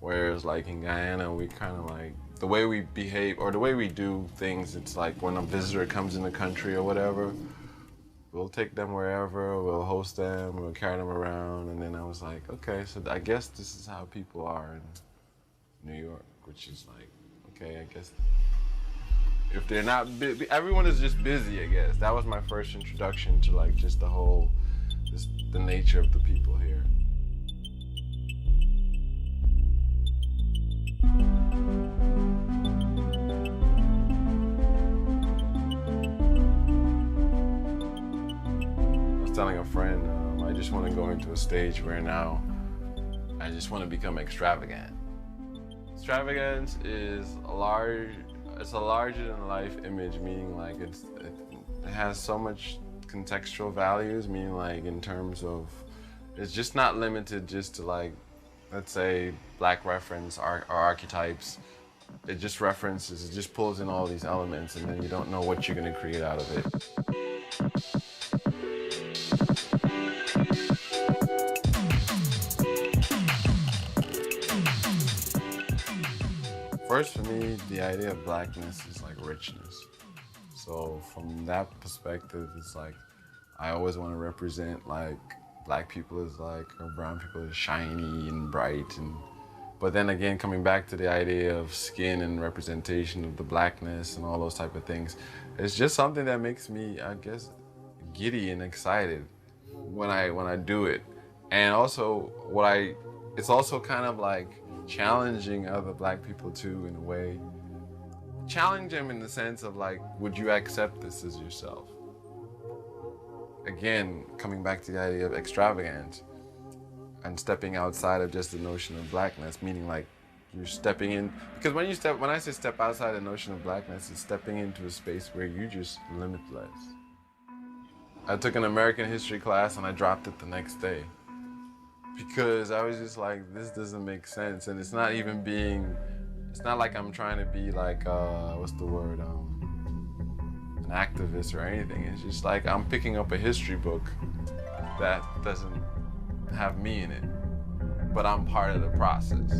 Whereas like in Guyana, we kind of like, the way we behave or the way we do things, it's like when a visitor comes in the country or whatever, we'll take them wherever, we'll host them, we'll carry them around. And then I was like, okay, so I guess this is how people are in New York, which is like, okay, I guess if they're not busy, everyone is just busy, I guess. That was my first introduction to like just the whole, just the nature of the people here. I was telling a friend, I just want to go into a stage where now I just want to become extravagant. Extravagance is it's a larger-than-life image, meaning like it has so much contextual values, meaning like in terms of, it's just not limited just to like, let's say, black reference or archetypes. It just references, it just pulls in all these elements, and then you don't know what you're going to create out of it. First, for me, the idea of blackness is like richness. So from that perspective, it's like I always want to represent like black people as like, or brown people as shiny and bright. But then again, coming back to the idea of skin and representation of the blackness and all those type of things, it's just something that makes me, I guess, giddy and excited when I do it. And also it's also kind of like challenging other black people too, in a way. Challenge them in the sense of like, would you accept this as yourself? Again, coming back to the idea of extravagance and stepping outside of just the notion of blackness, meaning like you're stepping in, because when I say step outside the notion of blackness, it's stepping into a space where you're just limitless. I took an American history class and I dropped it the next day because I was just like, this doesn't make sense. And it's not like I'm trying to be like, what's the word, an activist or anything. It's just like I'm picking up a history book that doesn't have me in it, but I'm part of the process.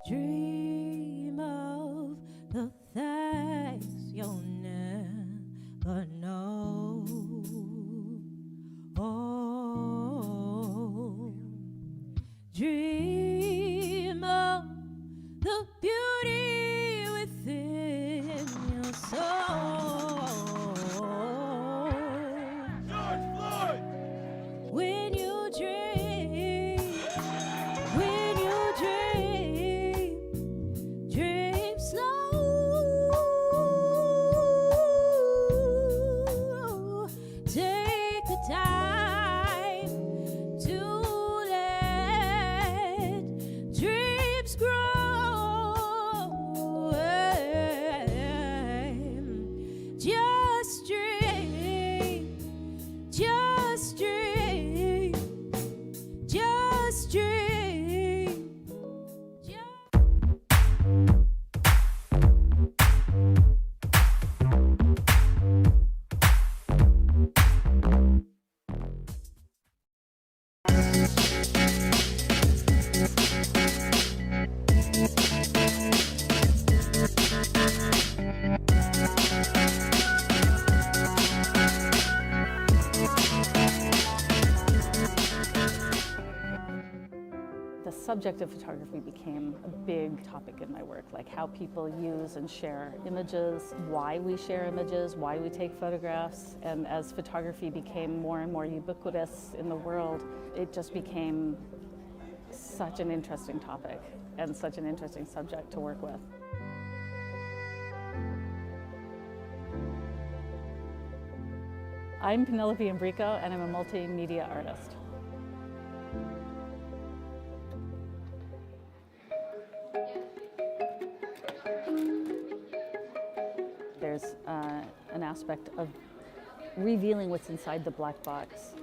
Dream of the things you'll never know. Oh, dream of the beauty within your soul. George Floyd! When you dream, dream slow. Take the time to let dreams grow. Just dream, just dream, just dream. The subject of photography became a big topic in my work, like how people use and share images, why we share images, why we take photographs. And as photography became more and more ubiquitous in the world, it just became such an interesting topic and such an interesting subject to work with. I'm Penelope Imbrico, and I'm a multimedia artist. There's an aspect of revealing what's inside the black box.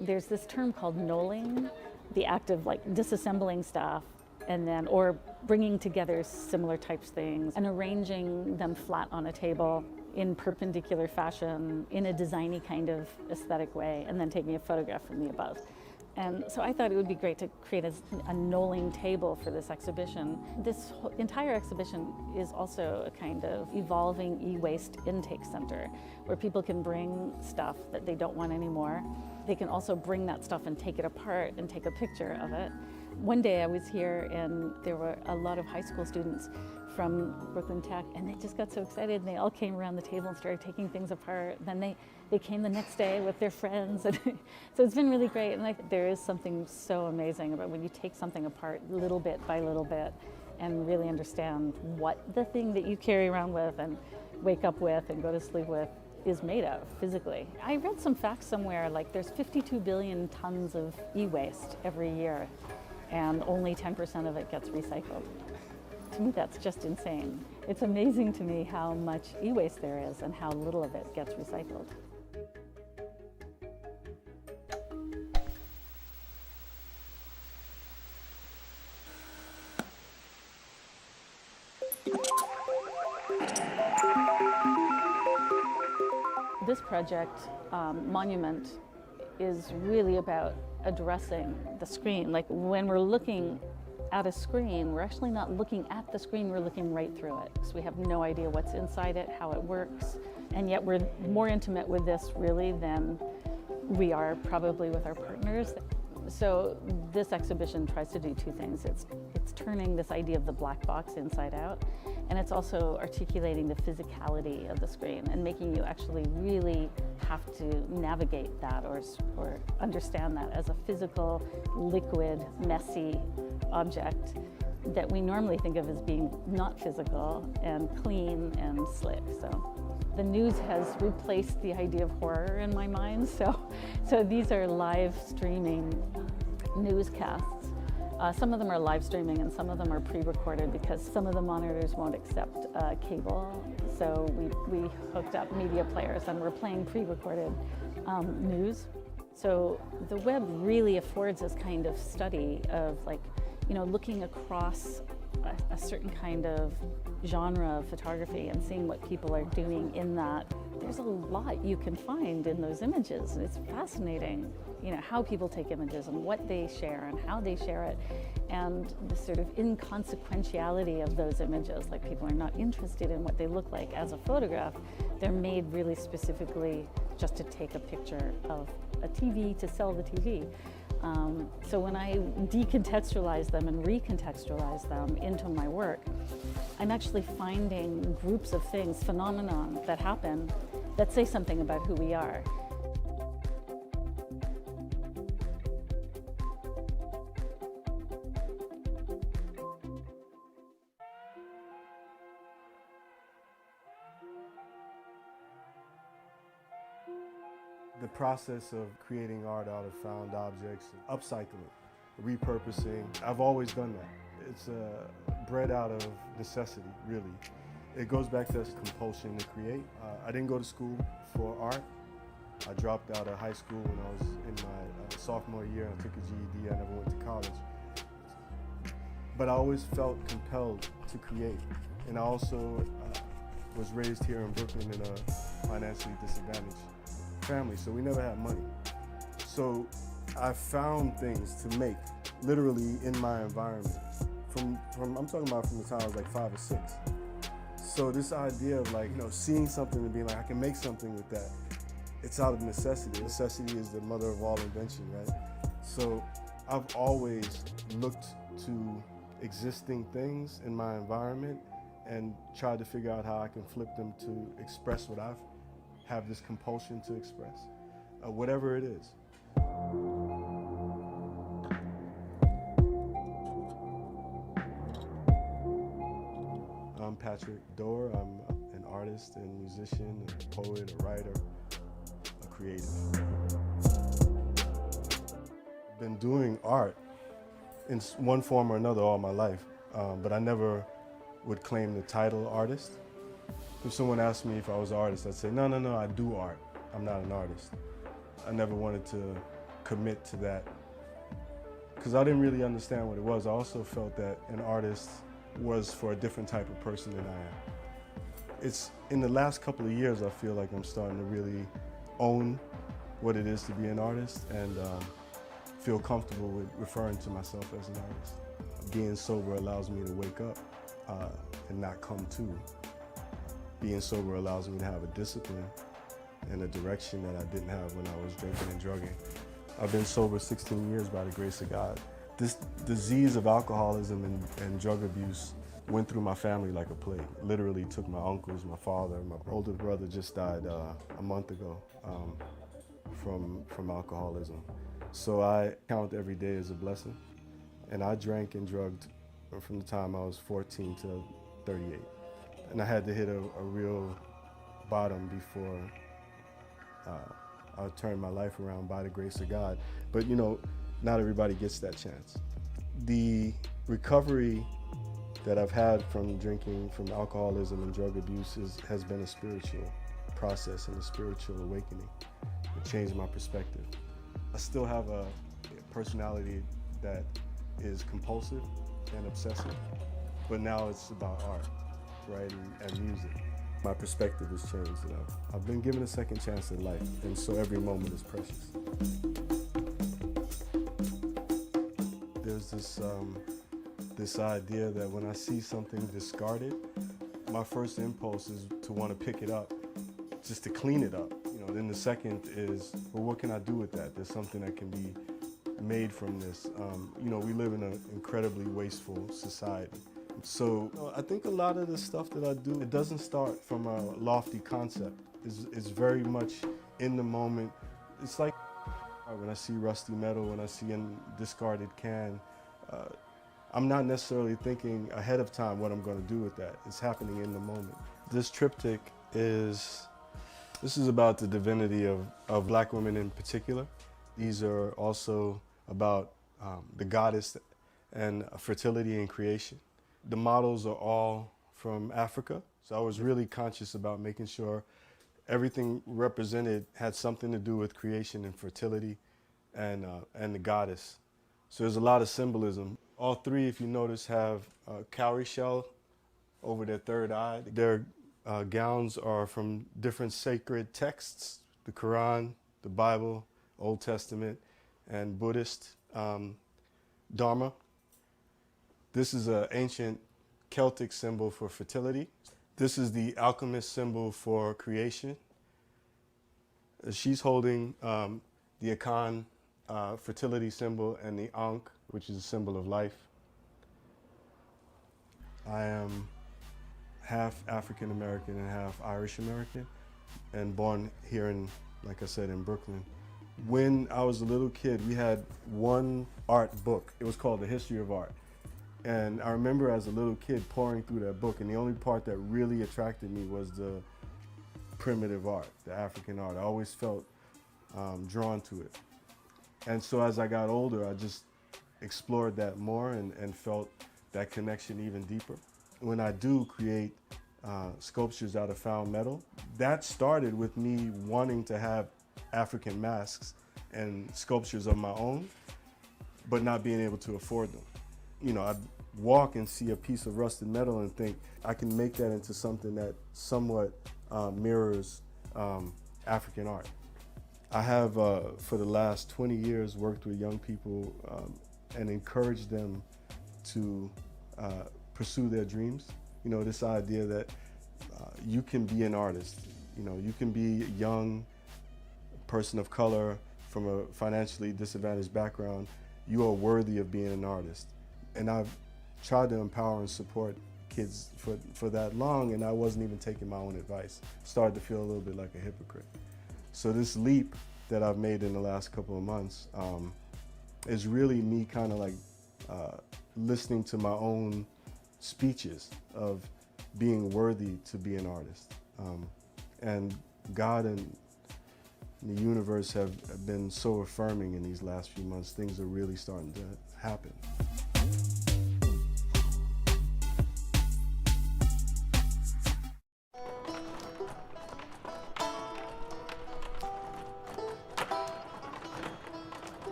There's this term called knolling, the act of like disassembling stuff and then, or bringing together similar types of things and arranging them flat on a table in perpendicular fashion in a designy kind of aesthetic way, and then taking a photograph from the above. And so I thought it would be great to create a knolling table for this exhibition. This entire exhibition is also a kind of evolving e-waste intake center where people can bring stuff that they don't want anymore. They can also bring that stuff and take it apart and take a picture of it. One day I was here and there were a lot of high school students from Brooklyn Tech, and they just got so excited and they all came around the table and started taking things apart. Then they came the next day with their friends. And so it's been really great. And there is something so amazing about when you take something apart little bit by little bit and really understand what the thing that you carry around with and wake up with and go to sleep with is made of physically. I read some facts somewhere, like there's 52 billion tons of e-waste every year and only 10% of it gets recycled. To me, that's just insane. It's amazing to me how much e-waste there is and how little of it gets recycled. This project, Monument, is really about addressing the screen. Like when we're looking at a screen, we're actually not looking at the screen, we're looking right through it. So we have no idea what's inside it, how it works, and yet we're more intimate with this really than we are probably with our partners. So this exhibition tries to do two things. It's turning this idea of the black box inside out, and it's also articulating the physicality of the screen and making you actually really have to navigate that or understand that as a physical, liquid, messy object that we normally think of as being not physical and clean and slick. So the news has replaced the idea of horror in my mind. So these are live streaming newscasts. Some of them are live streaming and some of them are pre-recorded because some of the monitors won't accept cable. So we hooked up media players and we're playing pre-recorded news. So the web really affords this kind of study of, like, you know, looking across a certain kind of genre of photography and seeing what people are doing in that. There's a lot you can find in those images, and it's fascinating, you know, how people take images and what they share and how they share it, and the sort of inconsequentiality of those images. Like, people are not interested in what they look like as a photograph. They're made really specifically just to take a picture of a TV, to sell the TV. So when I decontextualize them and recontextualize them into my work, I'm actually finding groups of things, phenomena that happen that say something about who we are. The process of creating art out of found objects, upcycling, repurposing, I've always done that. It's bred out of necessity, really. It goes back to this compulsion to create. I didn't go to school for art. I dropped out of high school when I was in my sophomore year. I took a GED, I never went to college. But I always felt compelled to create. And I also was raised here in Brooklyn in a financially disadvantaged family, so we never had money. So I found things to make, literally in my environment. I'm talking about from the time I was like 5 or 6. So this idea of, like, you know, seeing something and being like, I can make something with that, it's out of necessity. Necessity is the mother of all invention, right? So I've always looked to existing things in my environment and tried to figure out how I can flip them to express what I have this compulsion to express, whatever it is. I'm Patrick Doerr. I'm an artist and musician, a poet, a writer, a creative. I've been doing art in one form or another all my life, but I never would claim the title artist. If someone asked me if I was an artist, I'd say, no, I do art. I'm not an artist. I never wanted to commit to that because I didn't really understand what it was. I also felt that an artist was for a different type of person than I am. It's in the last couple of years, I feel like I'm starting to really own what it is to be an artist and feel comfortable with referring to myself as an artist. Being sober allows me to wake up and not come to. Being sober allows me to have a discipline and a direction that I didn't have when I was drinking and drugging. I've been sober 16 years by the grace of God. This disease of alcoholism and drug abuse went through my family like a plague. Literally took my uncles, my father, my older brother just died a month ago from alcoholism. So I count every day as a blessing. And I drank and drugged from the time I was 14 to 38. And I had to hit a real bottom before I turned my life around by the grace of God. But, you know, not everybody gets that chance. The recovery that I've had from drinking, from alcoholism and drug abuse has been a spiritual process and a spiritual awakening. It changed my perspective. I still have a personality that is compulsive and obsessive, but now it's about art, right, and music. My perspective has changed, and I've been given a second chance at life, and so every moment is precious. There's this This idea that when I see something discarded, my first impulse is to want to pick it up, just to clean it up. Then the second is, well, what can I do with that? There's something that can be made from this. We live in an incredibly wasteful society. So I think a lot of the stuff that I do, it doesn't start from a lofty concept. It's very much in the moment. It's like when I see rusty metal, when I see a discarded can, I'm not necessarily thinking ahead of time what I'm going to do with that. It's happening in the moment. This triptych is about the divinity of Black women in particular. These are also about the goddess and fertility and creation. The models are all from Africa, so I was really conscious about making sure everything represented had something to do with creation and fertility and the goddess. So there's a lot of symbolism. All three, if you notice, have a cowrie shell over their third eye. Their gowns are from different sacred texts, the Quran, the Bible, Old Testament, and Buddhist Dharma. This is an ancient Celtic symbol for fertility. This is the alchemist symbol for creation. She's holding the Akan fertility symbol and the Ankh, which is a symbol of life. I am half African American and half Irish American, and born here in, like I said, in Brooklyn. When I was a little kid, we had one art book. It was called The History of Art. And I remember as a little kid pouring through that book, and the only part that really attracted me was the primitive art, the African art. I always felt drawn to it. And so as I got older, I just explored that more and felt that connection even deeper. When I do create sculptures out of found metal, that started with me wanting to have African masks and sculptures of my own, but not being able to afford them. I'd walk and see a piece of rusted metal and think, I can make that into something that somewhat mirrors African art. I have, for the last 20 years, worked with young people and encouraged them to pursue their dreams. This idea that you can be an artist. You can be a young person of color from a financially disadvantaged background. You are worthy of being an artist. And I've tried to empower and support kids for that long, and I wasn't even taking my own advice. Started to feel a little bit like a hypocrite. So this leap that I've made in the last couple of months is really me kind of like listening to my own speeches of being worthy to be an artist. And God and the universe have been so affirming in these last few months. Things are really starting to happen.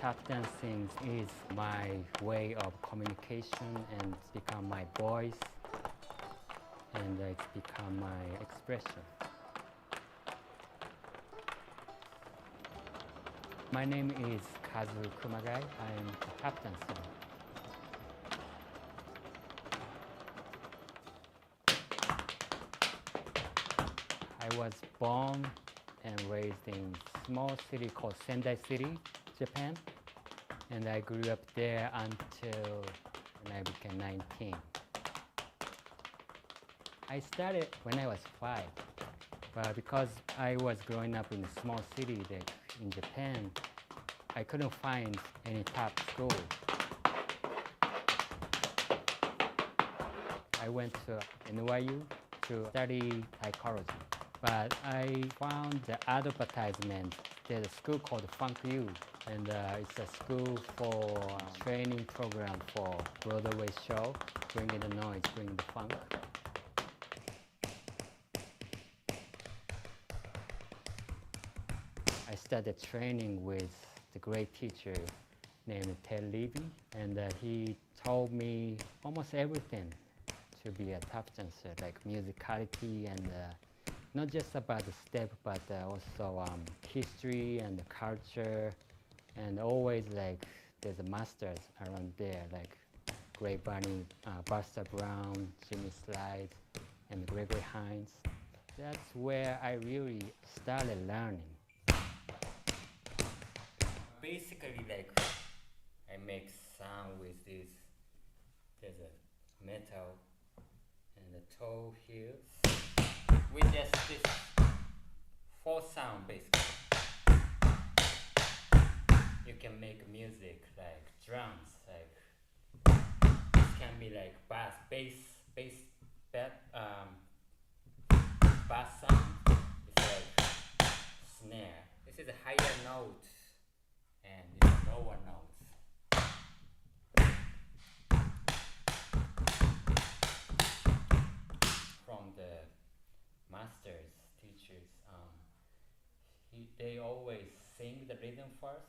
Tap dancing is my way of communication, and it's become my voice, and it's become my expression. My name is Kazu Kumagai. I'm a tap dancer. I was born and raised in a small city called Sendai City, Japan, and I grew up there until when I became 19. I started when I was 5, but because I was growing up in a small city in Japan, I couldn't find any tap school. I went to NYU to study psychology, but I found the advertisement. There's a school called Funk U, and it's a school for training program for Broadway show, bringing the noise, bringing the funk. I started training with the great teacher named Ted Levy, and he told me almost everything to be a tap dancer, like musicality and not just about the step, but also history and the culture, and always like there's a masters around there, like Gray Bunny, Buster Brown, Jimmy Slide, and Gregory Hines. That's where I really started learning. Basically, like, I make sound with this. There's a metal and a toe here. With just this 4 sound, basically. You can make music like drums, like this can be like bass sound. It's like snare. This is a higher note, and this is lower notes. From the masters, teachers, they always sing the rhythm first.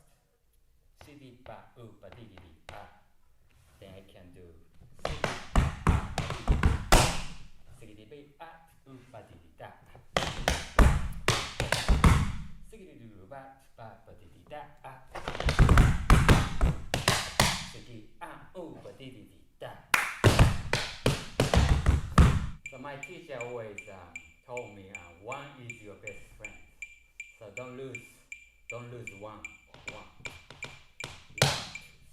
Cidi ba ba di di di ba. Then I can do cidi ba ba di di da. Cidi ba ba di di da. Cidi ba di di da. So my teacher always told me, one is your best friend. So don't lose one. 1, 2,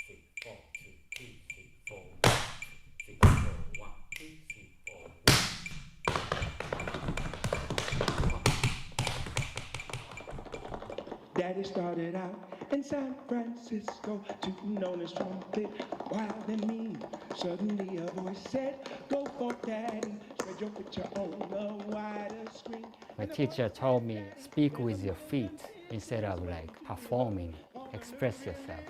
3, 4, 2, 3, 4, 1, 2, 3, 4, 1, 2, 3, 4, 1. Daddy started out in San Francisco, tooting on his trumpet, wild and mean. Suddenly a voice said, "Go for Daddy, spread your picture on the wider screen." My teacher told me, speak with your feet instead of like performing, express yourself.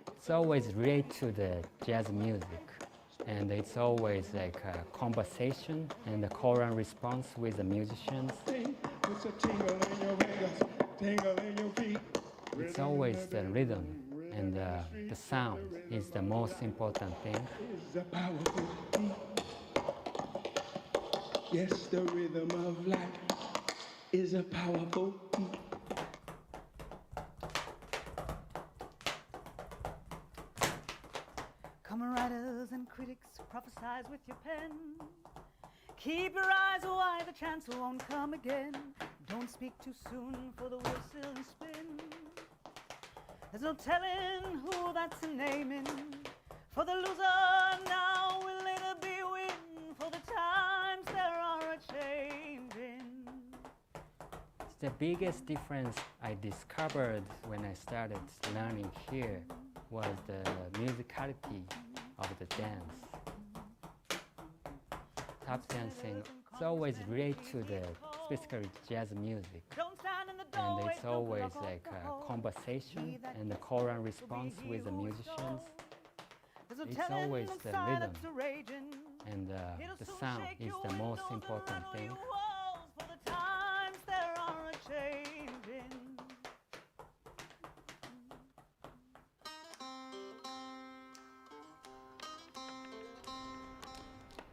It's always related to the jazz music, and it's always like a conversation and a call and response with the musicians. It's always the rhythm, and the sound is the most important thing. Yes, the rhythm of life is a powerful beat. Come writers and critics, prophesize with your pen. Keep your eyes wide, the chance won't come again. Don't speak too soon, for the wheel's still in spin. There's no telling who that's naming. For the loser now will later be win. For the times there are a-changing. The biggest difference I discovered when I started learning here was the musicality of the dance. Tap dancing is always related to the specifically jazz music, and it's always like a conversation and a call and response with the musicians. It's always the rhythm, and the sound is the most important thing.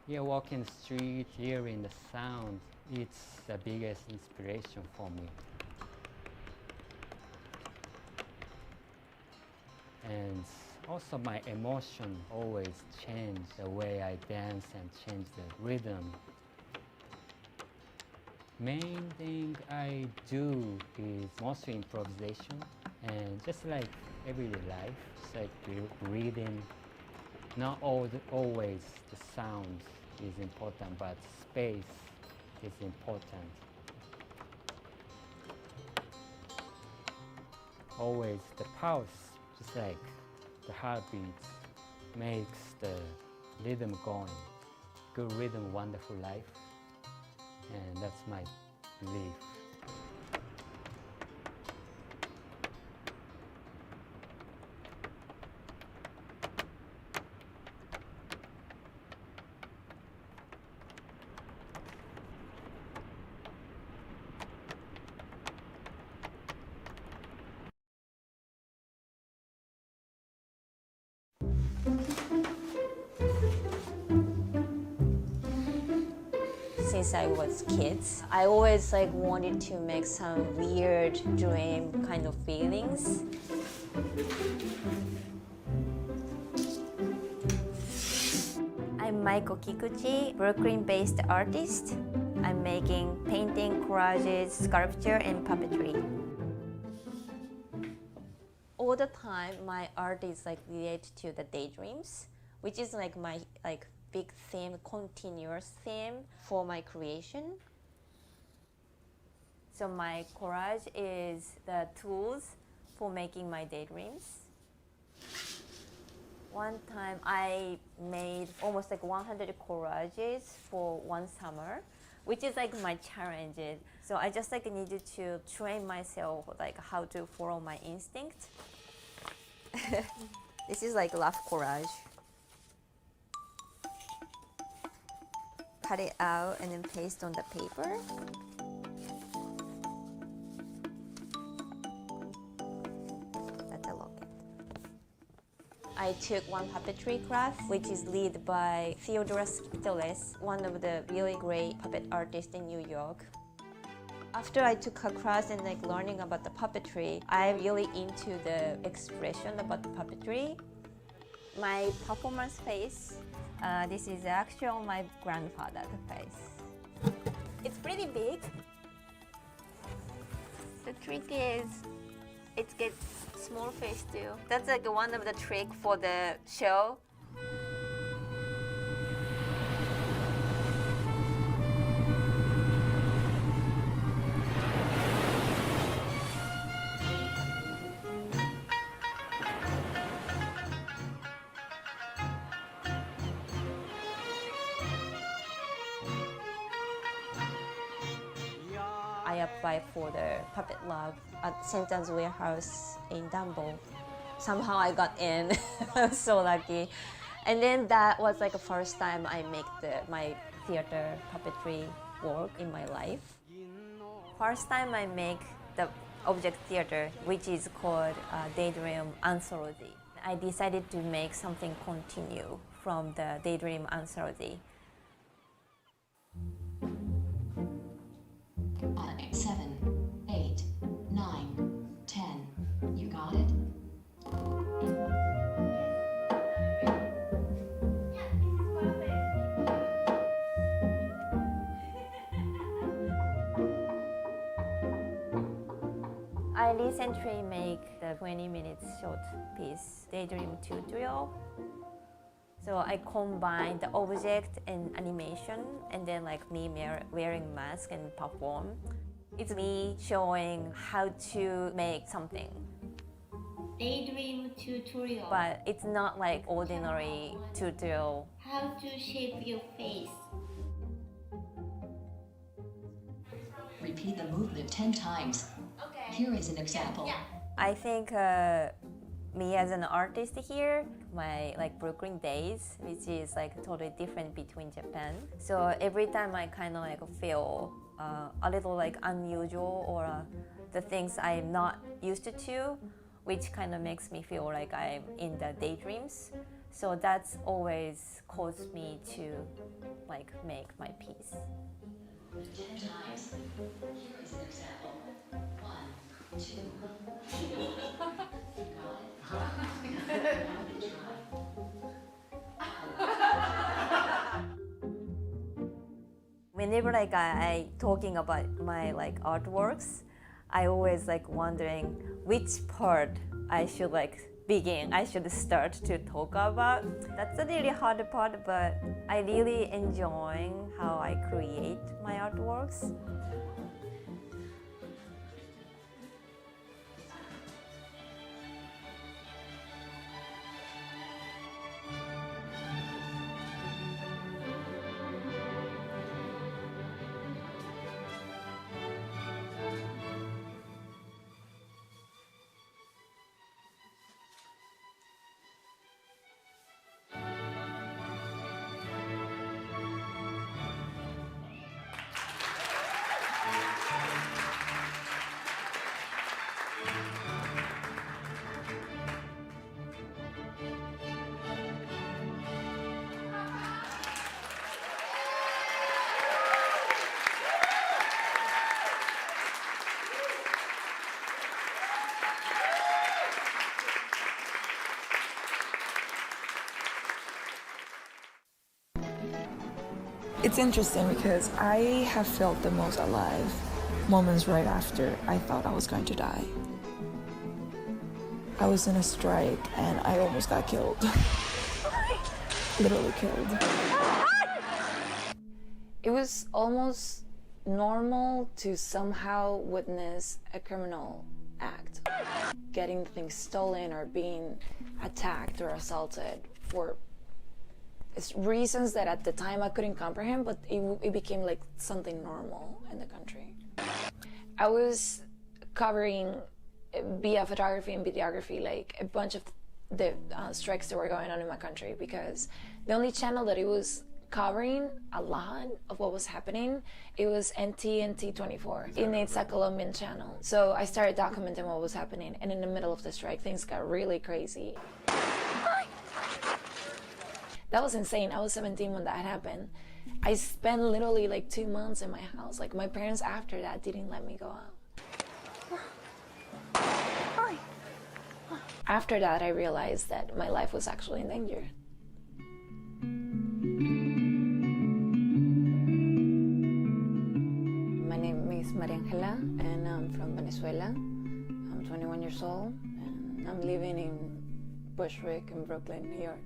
Here walking the street, hearing the sound, it's the biggest inspiration for me. And also my emotion always change the way I dance and change the rhythm. Main thing I do is mostly improvisation, and just like everyday life, it's like reading. Not always the sound is important, but space is important. Always the pulse, just like the heartbeat, makes the rhythm going. Good rhythm, wonderful life, and that's my belief. Since I was kids, I always wanted to make some weird dream kind of feelings. I'm Maiko Kikuchi, Brooklyn-based artist. I'm making painting, collages, sculpture, and puppetry. All the time, my art is like related to the daydreams, which is like my big theme, continuous theme for my creation. So my collage is the tools for making my daydreams. One time I made almost like 100 collages for one summer, which is like my challenge. So I just like needed to train myself like how to follow my instinct. This is like rough collage. Cut it out and then paste on the paper. That's a locket. I took one puppetry class, which is led by Theodorus Skipteles, one of the really great puppet artists in New York. After I took her class and like learning about the puppetry, I'm really into the expression about the puppetry. My performance face, this is actually my grandfather's face. It's pretty big. The trick is, it gets small face too. That's like one of the tricks for the show. I applied for the puppet lab at Sentence Warehouse in Dumbo. Somehow I got in. I was so lucky. And then that was like the first time I make my theater puppetry work in my life. First time I make the object theater, which is called Daydream Anthology. I decided to make something continue from the Daydream Anthology. 7, 8, 9, 10. You got it? I recently made the 20-minute short piece, Daydream Tutorial. So I combine the object and animation, and then like me wearing mask and perform. It's me showing how to make something. Daydream tutorial. But it's not like ordinary tutorial. How to shape your face. Repeat the movement 10 times. Okay. Here is an example. Yeah. I think me as an artist here, my like Brooklyn days, which is like totally different between Japan. So every time I kind of like feel a little like unusual or the things I'm not used to, which kind of makes me feel like I'm in the daydreams. So that's always caused me to like make my piece. 10 times. Here is an example. 1, 2. Whenever like I talking about my like artworks, I always like wondering which part I should like begin. I should start to talk about. That's a really hard part, but I really enjoy how I create my artworks. It's interesting because I have felt the most alive moments right after I thought I was going to die. I was in a strike and I almost got killed. Literally killed. It was almost normal to somehow witness a criminal act. Getting things stolen or being attacked or assaulted for reasons that at the time I couldn't comprehend, but it became like something normal in the country. I was covering via photography and videography like a bunch of the strikes that were going on in my country, because the only channel that it was covering a lot of what was happening, it was NT24. It's a Colombian channel. So I started documenting what was happening, and in the middle of the strike, things got really crazy. That was insane. I was 17 when that happened. I spent literally like 2 months in my house. Like my parents after that didn't let me go out. After that, I realized that my life was actually in danger. My name is Maria Angela, and I'm from Venezuela. I'm 21 years old, and I'm living in Bushwick in Brooklyn, New York.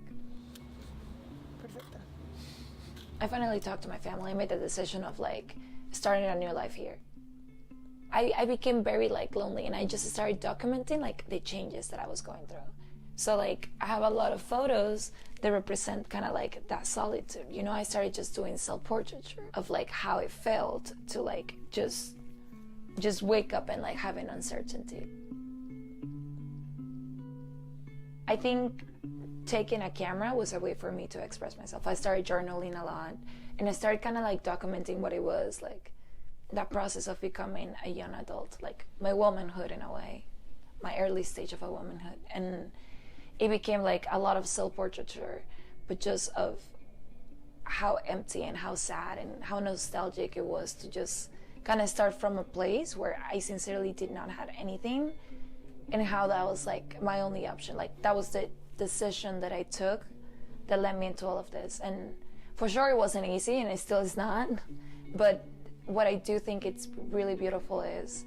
Perfect. I finally talked to my family. I made the decision of like starting a new life here. I became very like lonely, and I just started documenting like the changes that I was going through. So like I have a lot of photos that represent kind of like that solitude. You know, I started just doing self-portraiture of like how it felt to like just wake up and like having uncertainty. I think taking a camera was a way for me to express myself. I started journaling a lot, and I started kind of like documenting what it was like, that process of becoming a young adult, like my womanhood in a way, my early stage of a womanhood. And it became like a lot of self-portraiture, but just of how empty and how sad and how nostalgic it was to just kind of start from a place where I sincerely did not have anything, and how that was like my only option. Like that was the decision that I took that led me into all of this. And for sure it wasn't easy, and it still is not, but what I do think it's really beautiful is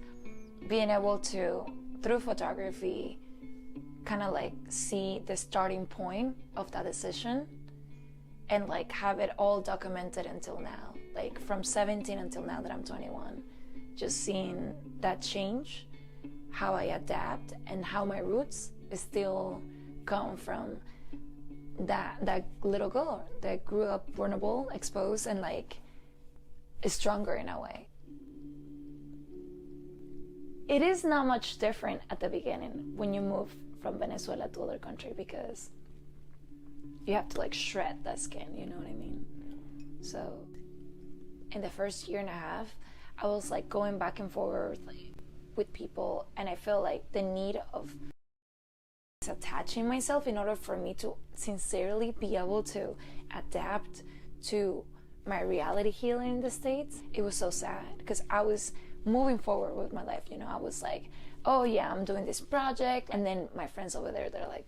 being able to, through photography, kind of like see the starting point of that decision and like have it all documented until now, like from 17 until now that I'm 21, just seeing that change, how I adapt, and how my roots still come from that little girl that grew up vulnerable, exposed, and like stronger in a way. It is not much different at the beginning when you move from Venezuela to other country, because you have to like shred that skin, you know what I mean? So in the first year and a half, I was like going back and forth like, with people, and I feel like the need of attaching myself in order for me to sincerely be able to adapt to my reality here in the States. It was so sad because I was moving forward with my life, you know. I was like, oh yeah, I'm doing this project, and then my friends over there, they're like,